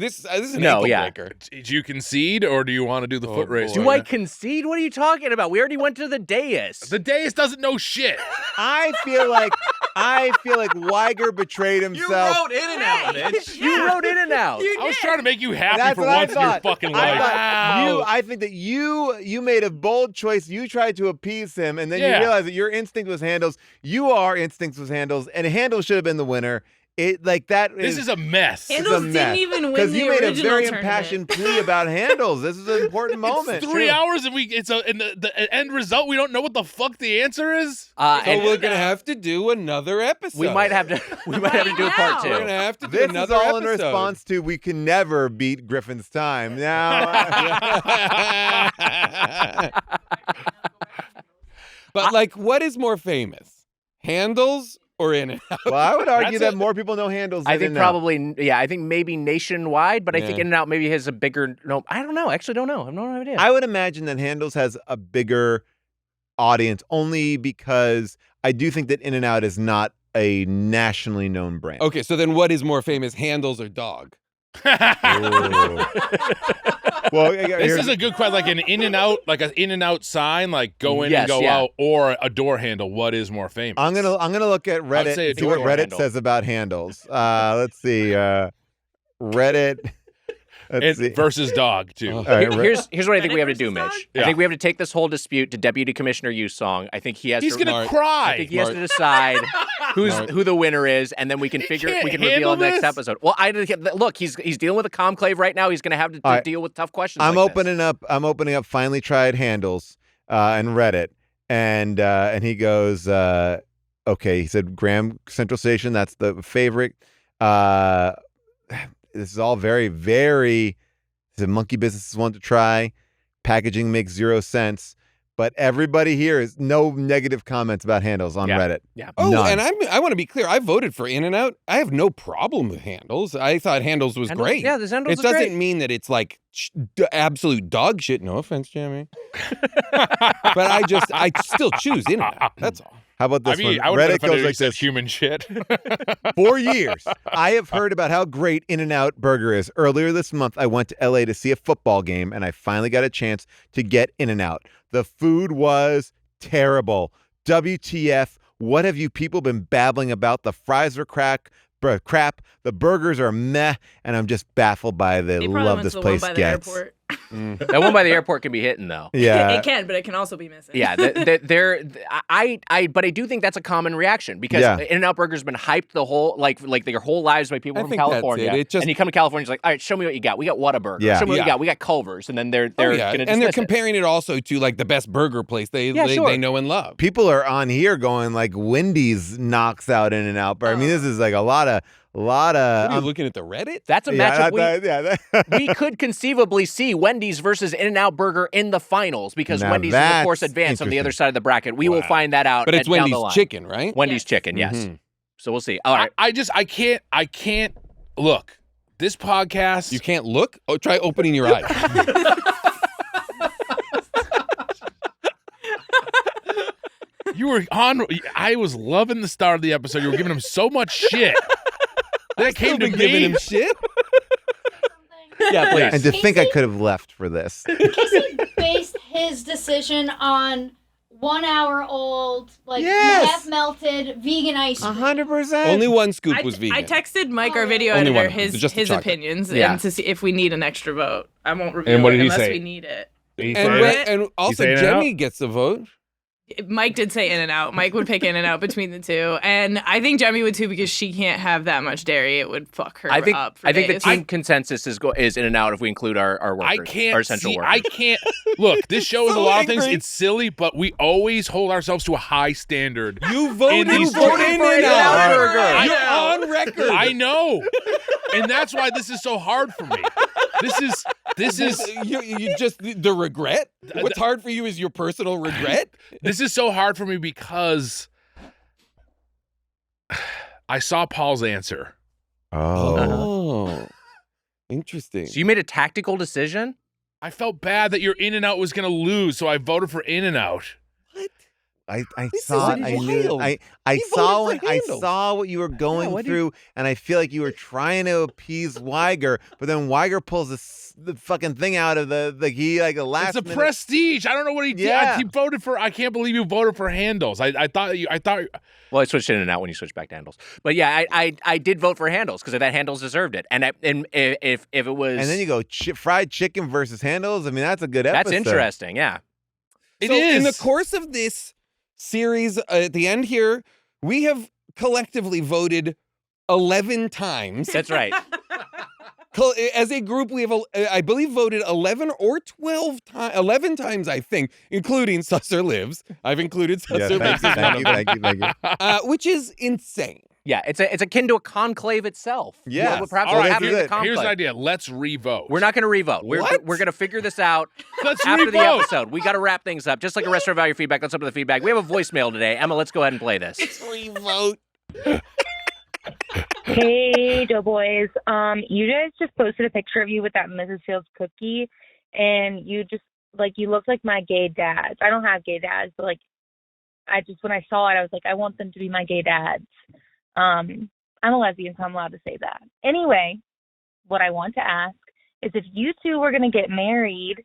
ankle yeah. breaker. Did you concede, or do you want to do the Oh, foot race? boy. Do I concede? What are you talking about? We already went to the dais. The dais doesn't know shit. I feel like Weiger betrayed himself. In-N-Out, Mitch. You wrote In-N-Out. I was trying to make you happy That's for what I once in your thought. fucking I life. thought I think that you made a bold choice. You tried to appease him, and then Yeah. you realized that your instinct was Handles. Our instinct was Handles, and Handles should have been the winner. It like that. This is a mess. Handles didn't even win because the you made a original very tournament. impassioned plea about Handles. This is an important moment. It's 3 hours and the end result. We don't know what the fuck the answer is. So we're gonna have to do another episode. We might have to. We might have to do a part two. We're gonna have to do This another is all episode. in response to we can never beat Griffin's time. Now, But like, what is more famous, Handles or In-N-Out? well, I would argue That's that more people know Handles. I than think In-N-Out. probably, yeah. I think maybe nationwide, but I think Yeah. In-N-Out maybe has a bigger. No, I don't know. Actually, don't know. I have no idea. I would imagine that Handles has a bigger audience only because I do think that In-N-Out is not a nationally known brand. Okay, so then what is more famous, Handles or dog? Well, This is a good question. Like an In-N-Out, like an In-N-Out sign, like go in Yes, and go yeah. out, or a door handle. What is more famous? I'm gonna look at Reddit say a and see what door Reddit handle. says about Handles. Let's see. Reddit. Let's see. versus dog too. All right, Here's what I think we have to do, Reddit versus Mitch. dog? I think we have to take this whole dispute to Deputy Commissioner Yusong. I think he has He's to. gonna Mark, cry. I think he has to decide who the winner is, and then we can can't reveal handle in the next this? episode. Well, look, he's dealing with a Comclave right now. He's going to have to All right. deal with tough questions. I'm like this. I'm opening up finally tried Handles and Reddit, and he goes, okay. He said Graham Central Station. That's the favorite. This is all very, very. The monkey business is one to try. Packaging makes 0 sense. But everybody here is no negative comments about Handles on Yeah. Reddit. Yeah. Oh, None. and I want to be clear. I voted for In-N-Out. I have no problem with Handles. I thought Handles was Handles- great. Yeah, this Handles It is doesn't great. mean that it's like absolute dog shit. No offense, Jamie. But I still choose In-N-Out. That's all. How about I this mean, one? I would have Reddit been goes offended if like you said this. human shit. For years, I have heard about how great In-N-Out Burger is. Earlier this month, I went to LA to see a football game, and I finally got a chance to get In-N-Out. The food was terrible. WTF? What have you people been babbling about? The fries are crap. The burgers are meh, and I'm just baffled by the They probably love went this to the place one by the gets. airport. That one by the airport can be hitting though. Yeah, It can, but it can also be missing. Yeah, but I do think that's a common reaction because Yeah. In-N-Out Burger's been hyped the whole like their whole lives by people I from think that's California. it. It just- and you come to California, it's like, all right, show me what you got. We got Whataburger. Yeah. Show me what Yeah. you got. We got Culver's, and then they're Oh, yeah. gonna And they're dismiss it. comparing it also to like the best burger place they sure. know and love. people are on here going like Wendy's knocks out In-N-Out Burger. I mean, this is like a lot of. What are you looking at the Reddit? That's a matchup we we could conceivably see Wendy's versus In-N-Out Burger in the finals because Now Wendy's is, of course, that's advanced on the other interesting. side of the bracket. We will find that out But it's down the Wendy's line. chicken, right? Wendy's Yes. chicken, yes. Mhm. So we'll see. All right. I can't look. This podcast. You can't look? Oh, try opening your eyes. You were on. I was loving the start of the episode. You were giving him so much shit. That came to Been giving me. him shit? Yeah, please. and to think I could have left for this. Casey based his decision on 1 hour old, like Yes. half melted vegan ice cream. 100%. Only one scoop was vegan. I texted Mike, our video Only one editor, of them. his Just the chocolate. opinions Yeah. and to see if we need an extra vote. I won't reveal And what it did he unless say? we need it. And also say Jenny gets a vote. Mike did say In-N-Out. Mike would pick In-N-Out between the two, and I think Jemmy would too because she can't have that much dairy. It would fuck her I think up. For I think the days. team consensus is In-N-Out if we include our workers, I can't our essential see. workers. I can't look. This show is So a lot of things. angry. It's silly, but we always hold ourselves to a high standard. You voted these for chicken In-N-Out. burger. You're on record. I know, and that's why this is so hard for me. This is you just the regret. What's hard for you is your personal regret. this is so hard for me because I saw Paul's answer. Oh, interesting. So you made a tactical decision? I felt bad that your In-N-Out was going to lose, so I voted for In-N-Out. I This saw is it. I knew. wild. I He saw voted for I Handel. saw what you were going what do you- through, and I feel like you were trying to appease Weiger, but then Weiger pulls the fucking thing out of the a last. It's a minute- prestige. I don't know what he did. Yeah. He voted for. I can't believe you voted for Handles. I thought. Well, I switched In-N-Out when you switched back to Handles. But yeah, I did vote for Handles because that Handles deserved it. And if it was, And then you go fried chicken versus Handles. I mean, that's a good episode. that's interesting. Yeah. It So is. in the course of this series, at the end here, we have collectively voted 11 times. That's right. As a group, we have, I believe, voted 11 or 12 times. 11 times, I think, including Susser Lives. I've included Susser Lives as one of them. Thank you. Which is insane. Yeah, it's akin to a conclave itself. Yes. Well, perhaps All we'll right, have it in the here's conclave. the idea. Let's revote. We're not going to revote. We're What? going to figure this out Let's after the revote. episode. We got to wrap things up. Just like a restaurant value feedback, let's open the feedback. We have a voicemail today. Emma, let's go ahead and play this. Revote. Hey, Doughboys. You guys just posted a picture of you with that Mrs. Fields cookie, and you just, you look like my gay dads. I don't have gay dads, but, when I saw it, I was like, I want them to be my gay dads. I'm a lesbian, so I'm allowed to say that. Anyway, what I want to ask is if you two were going to get married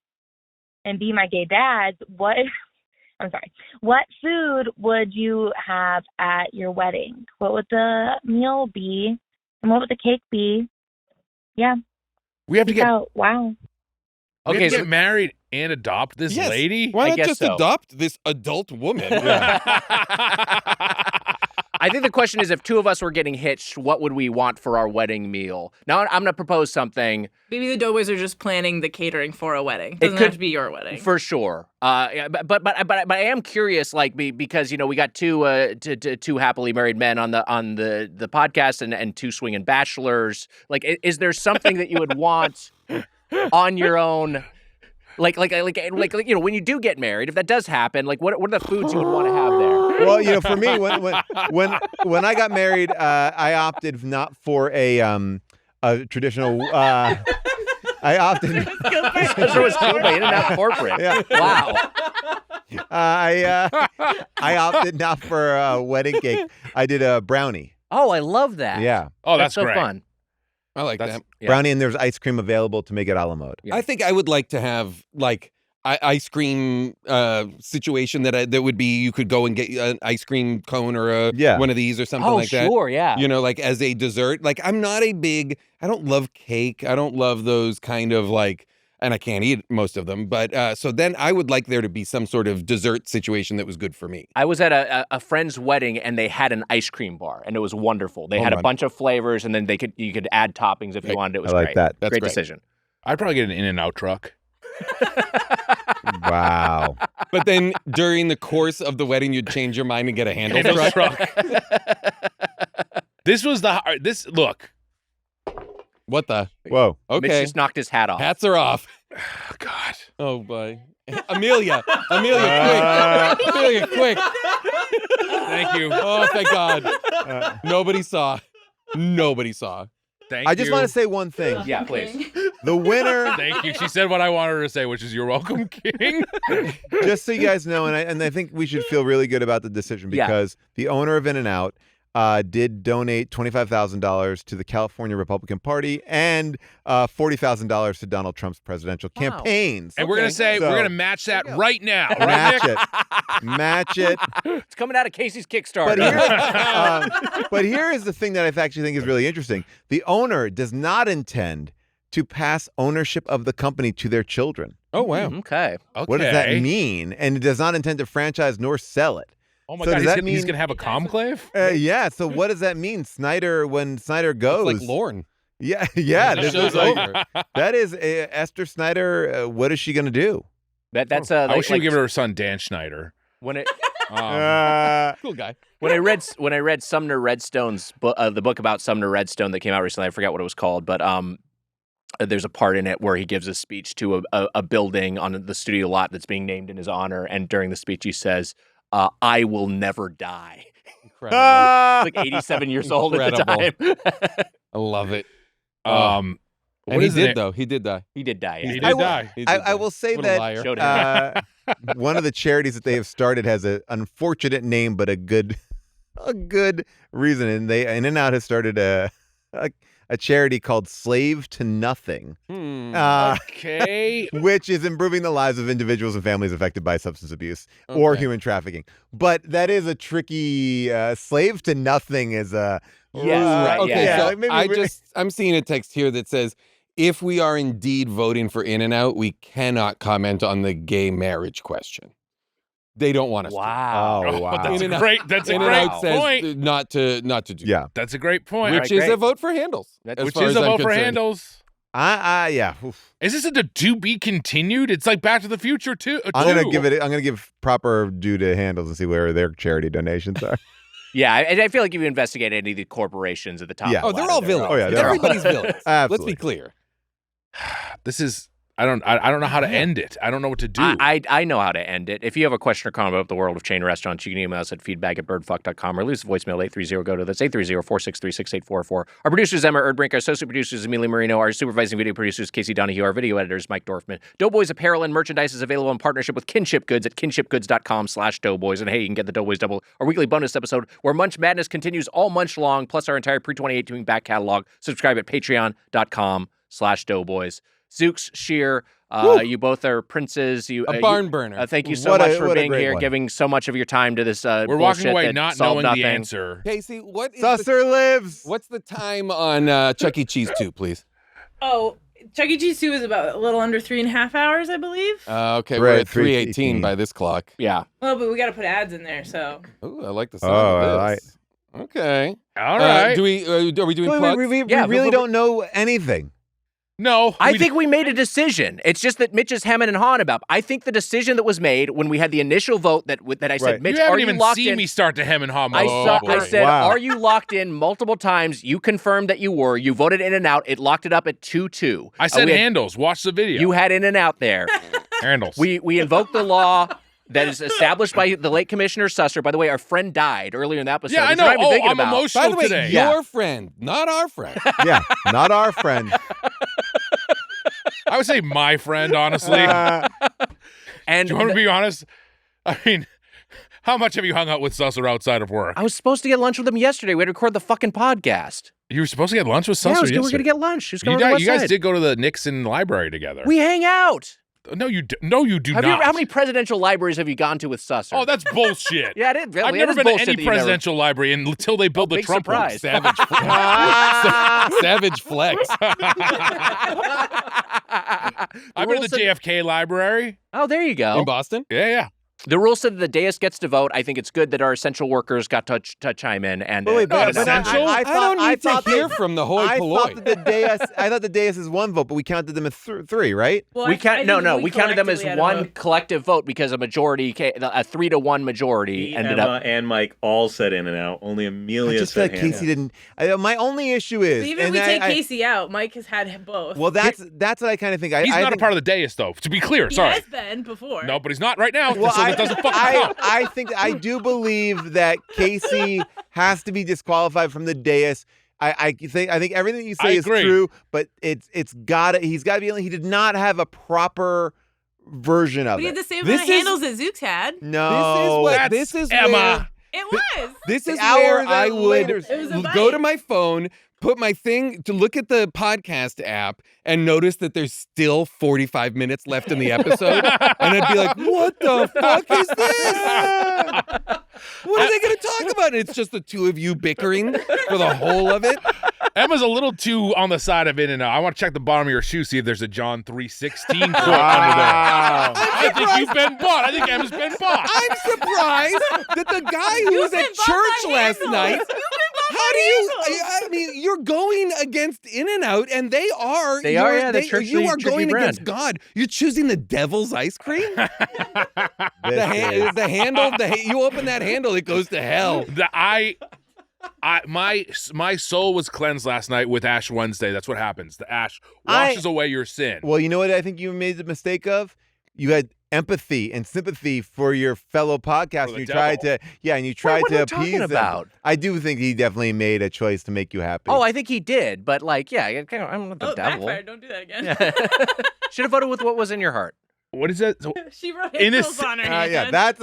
and be my gay dads, what food would you have at your wedding? What would the meal be? And what would the cake be? Yeah. We have to get Wow. we Okay, have to so get married and adopt this Yes. lady. Why I not guess just so. adopt this adult woman? I think the question is, if two of us were getting hitched, what would we want for our wedding meal? Now, I'm going to propose something. Maybe the Doughboys are just planning the catering for a wedding. Doesn't could- have to be your wedding. For sure. Yeah, but I am curious, because we got two happily married men on the podcast and two swinging bachelors. Is there something that you would want on your own? When you do get married, if that does happen, what are the foods you would want to have there? Well, for me, when I got married, I opted not for a traditional. I opted. There was Cuba in and out corporate. Yeah. Wow. I opted not for a wedding cake. I did a brownie. Oh, I love that. Yeah, Oh, that's so great. fun. I like that. Yeah. brownie, and there's ice cream available to make it a la mode. Yeah. I think I would like to have ice cream situation that would be you could go and get an ice cream cone or one of these or something like that. Oh, sure, yeah. As a dessert. I'm not I don't love cake. I don't love those kind of and I can't eat most of them. But so then I would like there to be some sort of dessert situation that was good for me. I was at a friend's wedding and they had an ice cream bar and it was wonderful. They had a bunch of flavors and then you could add toppings if you wanted. It was I like great. that. That's great great. decision. I'd probably get an In-N-Out truck. Wow. But then during the course of the wedding, you'd change your mind and get a Handel Handel truck. This was look. What the? Whoa. Mitch Okay. just knocked his hat off. Hats are off. Oh, God. Oh, boy. Amelia, quick. Amelia, quick. Thank you. Oh, thank God. Nobody saw. Thank I just you. want to say one thing. Yeah, please. The winner, Thank you. She said what I wanted her to say, which is "You're welcome, King." just so you guys know, and I think we should feel really good about the decision Yeah. because the owner of In-N-Out did donate $25,000 to the California Republican Party and $40,000 to Donald Trump's presidential campaigns. And we're gonna say So- we're gonna match that right now. Right, Match Nick? it. Match it. It's coming out of Casey's But Kickstarter. but here is the thing that I actually think is really interesting. The owner does not intend to pass ownership of the company to their children. Oh, wow. Okay. What does that mean? And it does not intend to franchise nor sell it. Oh my So God, does he's that gonna, he's mean- gonna have a Comclave? Yeah. So what does that mean? When Snyder goes, It's like Lorne. Yeah. The This show's is like, over. that is Esther Snyder. What is she going to do? That's I wish she would give it to her son Dan Schneider. when it Cool guy. when I read Sumner Redstone's book, the book about Sumner Redstone that came out recently. I forgot what it was called, but there's a part in it where he gives a speech to a building on the studio lot that's being named in his honor, and during the speech he says, "I will never die." Incredible. He's like 87 years old at the Incredible. time. I love it. What And he is the did, name? though. He did die. He did die. He Yeah. did I will- die. He did I die. will say What a that liar. Showed him. one of the charities that they have started has an unfortunate name, but a good reason. And In-N-Out has started a charity called Slave to Nothing, Okay. which is improving the lives of individuals and families affected by substance abuse or Okay. human trafficking. But that is a tricky slave to nothing is a Yes, right, Okay, yeah. so like maybe I'm seeing a text here that says, if we are indeed voting for In-N-Out, we cannot comment on the gay marriage question. they don't want us Wow. Oh, wow. That's a In-N-Out- great. That's a In-N-Out great says point. not to do. Yeah. That's a great point. Which is a vote for Handels. as Which far is as a I'm vote for concerned. Handels. Yeah. Oof. Is this a to be continued? It's like Back to the Future too. I'm gonna give proper due to Handles and see where their charity donations are. Yeah, I feel like if you investigate any of the corporations at the top. Yeah. of the Oh, they're ladder, all villains. Oh, yeah, they're all- Everybody's villains. Let's Absolutely. be clear. This is. I don't know how to end it. I don't know what to do. I know how to end it. If you have a question or comment about the world of chain restaurants, you can email us at feedback@birdfuck.com or leave us a voicemail 830-GO-TO. That's 830-463-6844. Our producer is Emma Erdbrink. Our associate producer is Amelia Marino. Our supervising video producer is Casey Donahue. Our video editor is Mike Dorfman. Doughboys apparel and merchandise is available in partnership with Kinship Goods at kinshipgoods.com/doughboys. And hey, you can get the Doughboys Double, our weekly bonus episode where Munch Madness continues all month long, plus our entire pre-2018 back catalog. Subscribe at patreon.com/doughboys. Zooks, Scheer, you both are princes. A barn burner. Thank you so What a- much for what a being great here, one. giving so much of your time to this. We're walking bullshit away that not solved knowing the nothing. answer. Casey, what is Susser lives. what's the time on Chuck E. Cheese 2, please? Oh, Chuck E. Cheese 2 is about a little under 3.5 hours, I believe. Okay, Right, we're at 3:18 3:18 by this clock. Yeah. Well, but we got to put ads in there, so. Ooh, I like the sound Oh, of I this. Okay. All right. Do we? Are we doing plugs? We Yeah, really but- don't know anything. No, I think we made a decision. It's just that Mitch is hemming and hawing about. I think the decision that was made when we had the initial vote that I said, Right. Mitch, you are haven't you even locked seen in? me start to hem and haw. I boy. said, Wow. are you locked in multiple times? You confirmed that you were. You voted in and out. It locked it up at 2-2. I said we had- Handles. Watch the video. You had in and out there. Handles. We invoked the law that is established by the late Commissioner Susser. By the way, our friend died earlier in the episode. Yeah, I which know. I'm not even thinking I'm about. emotional By the way, today. your friend, not our friend. Yeah, not our friend. I would say my friend, honestly. And Do you want to be honest? I mean, how much have you hung out with Susser outside of work? I was supposed to get lunch with him yesterday. We had to record the fucking podcast. You were supposed to get lunch with Susser Yeah, we're yesterday. going to get lunch. He was You, going to the you guys West Side. did go to the Nixon Library together. We hang out. No, you do Have not. you? How many presidential libraries have you gone to with Susser? Oh, that's bullshit. Yeah, it is. Really, I've it never is been to bullshit any that you never- presidential library until they built the big Trump one. surprise. Savage, savage flex. I've been to the JFK Library. Oh, there you go. In Boston? Yeah. The rule said that the dais gets to vote. I think it's good that our essential workers got to chime in. And But wait, Not but essential. I don't need to thought hear that- from the hoi I polloi. thought that the dais is one vote, but we counted them as three, right? Well, we I count. No, think we counted them as collectively had a one vote. collective vote because a 3-1 majority Me, ended Emma, up. and Mike all said in and out. Only I Amelia just feel said like Handel. Casey didn't. My only issue is, But even if and we take I- Casey out, Mike has had both. well, that's what I kind of think. He's I not think, a part of the dais, though. To be clear, he sorry. has been before. No, but he's not right now. Well, so it doesn't fucking count. I do believe that Casey has to be disqualified from the dais. I think everything you say I is agree. true, but he's got to be. He did not have a proper version of We had it. the same This amount of handles that Zooks had. No, This is Emma. where It was. this is Hours where I would later. It was a go bite. to my phone, put my thing to look at the podcast app, and notice that there's still 45 minutes left in the episode, and I'd be like, "What the fuck is this? What are they going to talk about?" And it's just the two of you bickering for the whole of it. Emma's a little too on the side of it, and I want to check the bottom of your shoe, see if there's a John 3:16 quote under there. Wow. I think you've been bought. I think Emma's been bought. I'm surprised that the guy who was at church last night. How do you? I mean, you're going against In-N-Out, and they are. They are, yeah, the church- You are churchy going brand. against God. You're choosing the devil's ice cream. This is- The handle. You open that handle, it goes to hell. My soul was cleansed last night with Ash Wednesday. That's what happens. The ash washes away your sin. Well, you know what I think you made the mistake of? You had empathy and sympathy for your fellow podcast. For the And you tried devil. and you tried what to are you talking appease them. about? I do think he definitely made a choice to make you happy. Oh, I think he did, but I'm not the Oh, devil. backfired. Don't do that again. Should have voted with what was in your heart. What is that? So, She wrote Innocent- handles on her hand. yeah, that's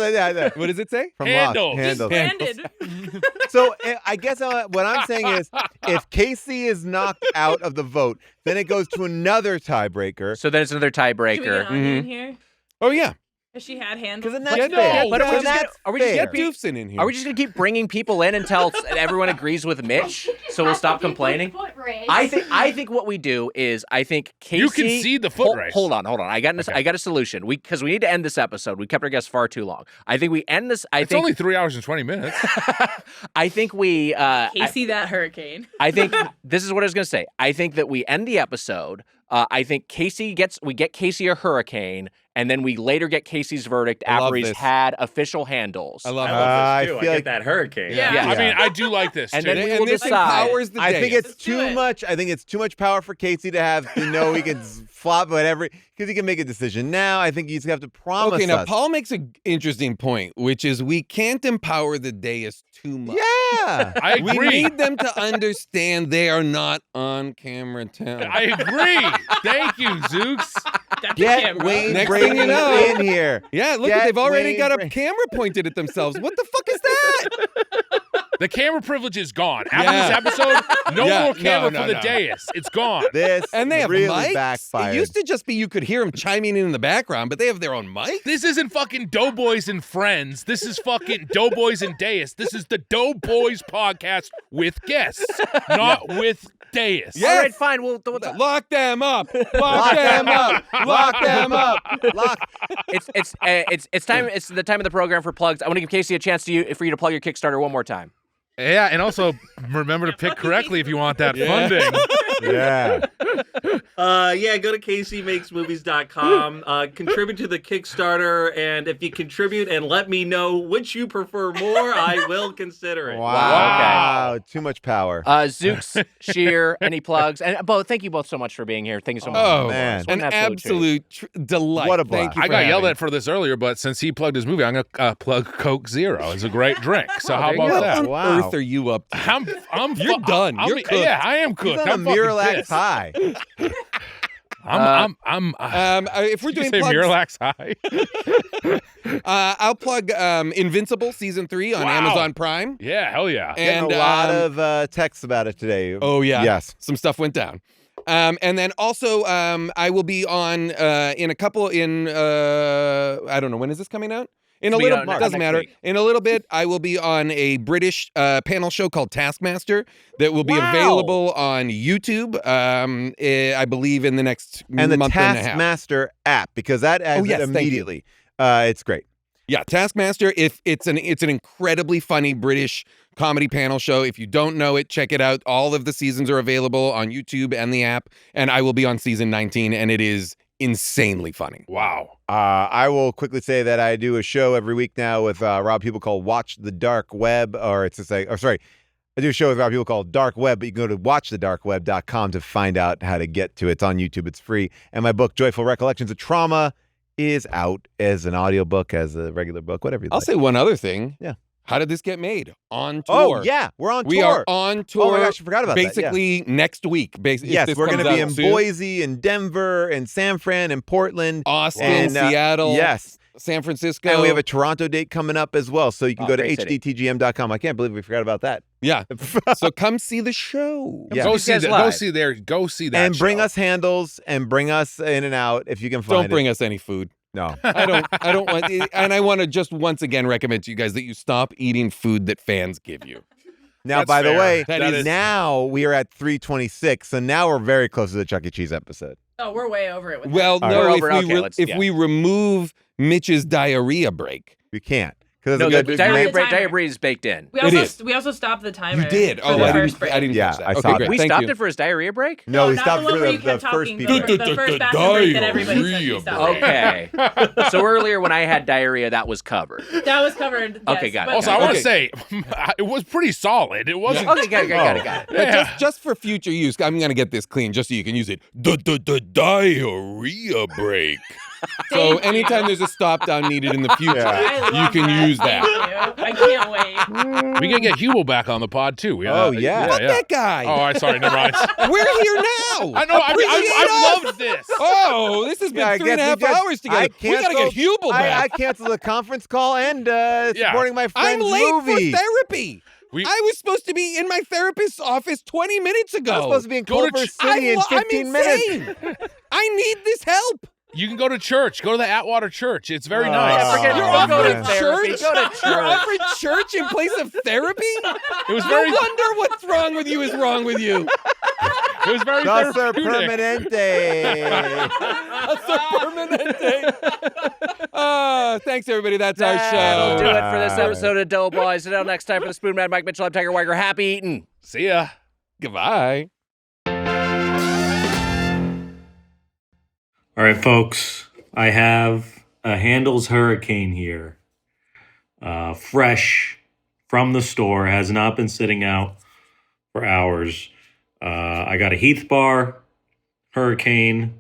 What does it say? from Handle. Lost. Handle. Disbanded. So I guess what I'm saying is, if Casey is knocked out of the vote, then it goes to another tiebreaker. So there's another Can we get tiebreaker. Anya in here? Oh yeah, Has she had handles? Because then that's Yeah, fair. no, but are we Then just that's are we just fair. get Doofson in here. Are we just gonna keep bringing people in until everyone agrees with Mitch? So we'll stop complaining. race. I think what we do is I think Casey. You concede the foot race. Hold on. I got a solution. Because we need to end this episode. We kept our guests far too long. I think we end this. It's only 3 hours and 20 minutes. I think we. Casey, that hurricane. I think this is what I was going to say. I think that we end the episode. I think we get Casey a hurricane, and then we later get Casey's verdict after he's had official handles. I love I feel get like that hurricane. Yeah. I mean, I do like this, And too. then we will this decide. empowers the I day. think it's Let's do too it. much. I think it's too much power for Casey to have to know he can flop whatever because he can make a decision now. I think he's gonna have to promise Okay, now us. Paul makes an interesting point, which is we can't empower the dais too much. Yeah. I We agree. need them to understand they are not on camera talent. I agree. Thank you, Zooks. Get Wayne Next thing Brady you know- in here. Yeah, look, Get they've already Wayne got a Brady. camera pointed at themselves. What the fuck is that? The camera privilege is gone. After Yeah. this episode, no Yeah, more camera no, for the no. dais. It's gone. This And they have really mics. backfired. It used to just be you could hear them chiming in the background, but they have their own mic. This isn't fucking Doughboys and Friends. This is fucking Doughboys and Dais. This is the Doughboys podcast with guests, not with Dais. Yeah. All right, fine. We'll Lock them up. Lock them up. Lock them up. It's time. It's the time of the program for plugs. I want to give Casey a chance for you to plug your Kickstarter one more time. Yeah, and also remember to pick correctly if you want that funding. Yeah. Go to CaseyMakesMovies.com. Contribute to the Kickstarter, and if you contribute and let me know which you prefer more, I will consider it. Wow. Too much power. Zooks, Scheer, any plugs? And thank you both so much for being here. Thank you so much. Oh, man. an absolute delight. What a Thank blast. you I for got yelled having at for this earlier, but since he plugged his movie, I'm going to plug Coke Zero. It's a great drink. So how there you about go. that? What on Wow. earth are you up to? You're done. You're cooked. Yeah, I am He's cooked. on I'm a fucking Miralax pissed. high. If we're Did you doing say plugs, Miralax High? I'll plug Invincible season 3 on Wow. Amazon Prime. Yeah, hell yeah. And Getting a lot of texts about it today. oh yeah, Yes. some stuff went down. And then also I will be on I don't know, when is this coming out? In a It'll be little, out next doesn't matter. week. In a little bit, I will be on a British panel show called Taskmaster that will be Wow. available on YouTube. I believe in the next And the month and a half. Taskmaster app, because that adds yes, it thank you. immediately. It's great. Yeah, Taskmaster. If it's an incredibly funny British comedy panel show. If you don't know it, check it out. All of the seasons are available on YouTube and the app. And I will be on season 19, and it is insanely funny. Wow. I will quickly say that I do a show every week now with Rob People called Watch the Dark Web, I do a show with Rob People called Dark Web, but you can go to watchthedarkweb.com to find out how to get to it. It's on YouTube. It's free. And my book, Joyful Recollections of Trauma, is out as an audiobook, as a regular book, whatever you I'll like. say one other thing. Yeah. How did this get made? On tour. Oh, yeah. We're on tour. We are on tour. Oh, my gosh, I forgot about that. Yeah. Basically next week. Yes, we're going to be in Boise, in Denver, in San Fran, in Portland, Austin, and, Seattle. Yes. San Francisco. And we have a Toronto date coming up as well. So you can go to great city. hdtgm.com. I can't believe we forgot about that. Yeah. So come see the show. Yeah. Go see see live. Go see that. And bring show. us handles and bring us in and out if you can find Don't bring us any food. No. I don't want, and I want to just once again recommend to you guys that you stop eating food that fans give you. Now, That's by the fair. way, That is- now we are at 326. So now we're very close to the Chuck E. Cheese episode. Oh, we're way over it with Well, All no, right. if, We're over. Okay, if we remove Mitch's diarrhea break. You can't. Because No, it's a the good diarrhea timer. is baked in. We It also is. we also stopped the timer. You did. For Oh, the I first didn't. break. I didn't Yeah, catch that. I Okay, saw great. that. We Thank stopped you. it for his diarrhea break? No, we not stopped the one for where you the kept first talking, people. The first bathroom break that everybody said we stopped. Okay. So earlier when I had diarrhea, that was covered. That was covered. Okay, yes, got it. but- Also, I want Okay. to say it was pretty solid. It wasn't. Okay, got it. Yeah. Just for future use, I'm gonna get this clean just so you can use it. The diarrhea break. So Thank you. anytime there's a stop down needed in the future, Yeah. I love you can use Thank that. you. I can't wait. We can get Hubel back on the pod too. Oh, yeah. Fuck that guy. Oh, I'm sorry. Never mind. We're here now. I know. Appreciate I us. loved this. Oh, this has been Yeah, I 3.5 guess hours together. We gotta get Hubel I back. canceled the conference call and supporting my I'm friend's late movie. for therapy. We- I was supposed to be in my therapist's office 20 minutes ago. I was supposed to be in Go to Culver ch- City in 15 I'm minutes. insane. I need this help. You can go to church. Go to the Atwater Church. It's very Oh, nice. yeah, forget- You're Oh, offering man. church? Go to You're church. offering church in place of therapy? It was No very. wonder what's wrong with you is wrong with you. It was very Saucer therapeutic. permanente. Thanks, everybody. That's our That'll show. do it for this episode of Doughboys. Until next time, for the Spoon Man, Mike Mitchell, I'm Tiger Weiger. Happy eating. See ya. Goodbye. All right, folks. I have a Handel's Hurricane here. Fresh from the store. Has not been sitting out for hours. I got a Heath Bar Hurricane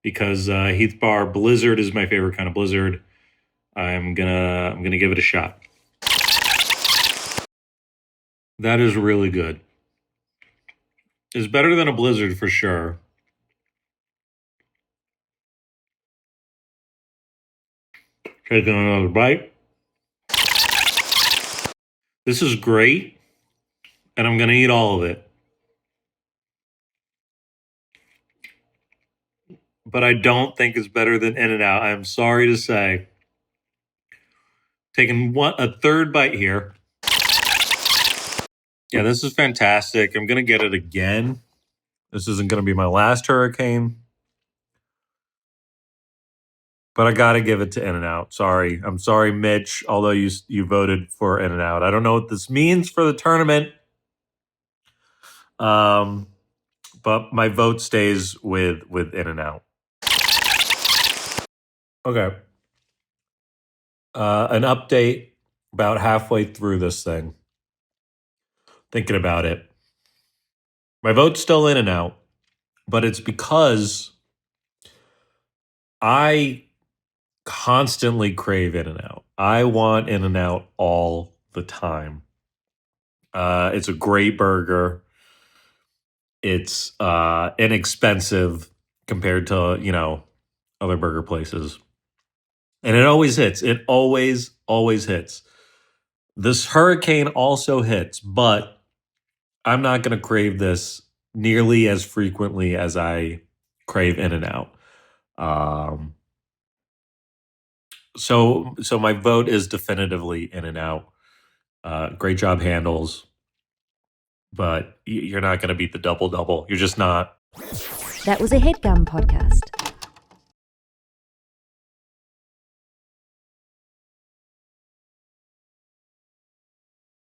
because Heath Bar Blizzard is my favorite kind of blizzard. I'm gonna give it a shot. That is really good. It's better than a blizzard for sure. Taking another bite. This is great, and I'm gonna eat all of it. But I don't think it's better than In-N-Out. I'm sorry to say. Taking a third bite here. Yeah, this is fantastic. I'm going to get it again. This isn't going to be my last hurricane. But I got to give it to In-N-Out. Sorry. I'm sorry, Mitch, although you voted for In-N-Out. I don't know what this means for the tournament. But my vote stays with In-N-Out. Okay. An update about halfway through this thing. Thinking about it. My vote's still In-N-Out, but it's because I constantly crave In-N-Out. I want In-N-Out all the time. It's a great burger. It's inexpensive compared to, other burger places. And it always hits. It always hits. This hurricane also hits, but I'm not going to crave this nearly as frequently as I crave In-N-Out. So my vote is definitively In-N-Out. Great job, Handles. But you're not going to beat the double-double. You're just not. That was a Headgum podcast.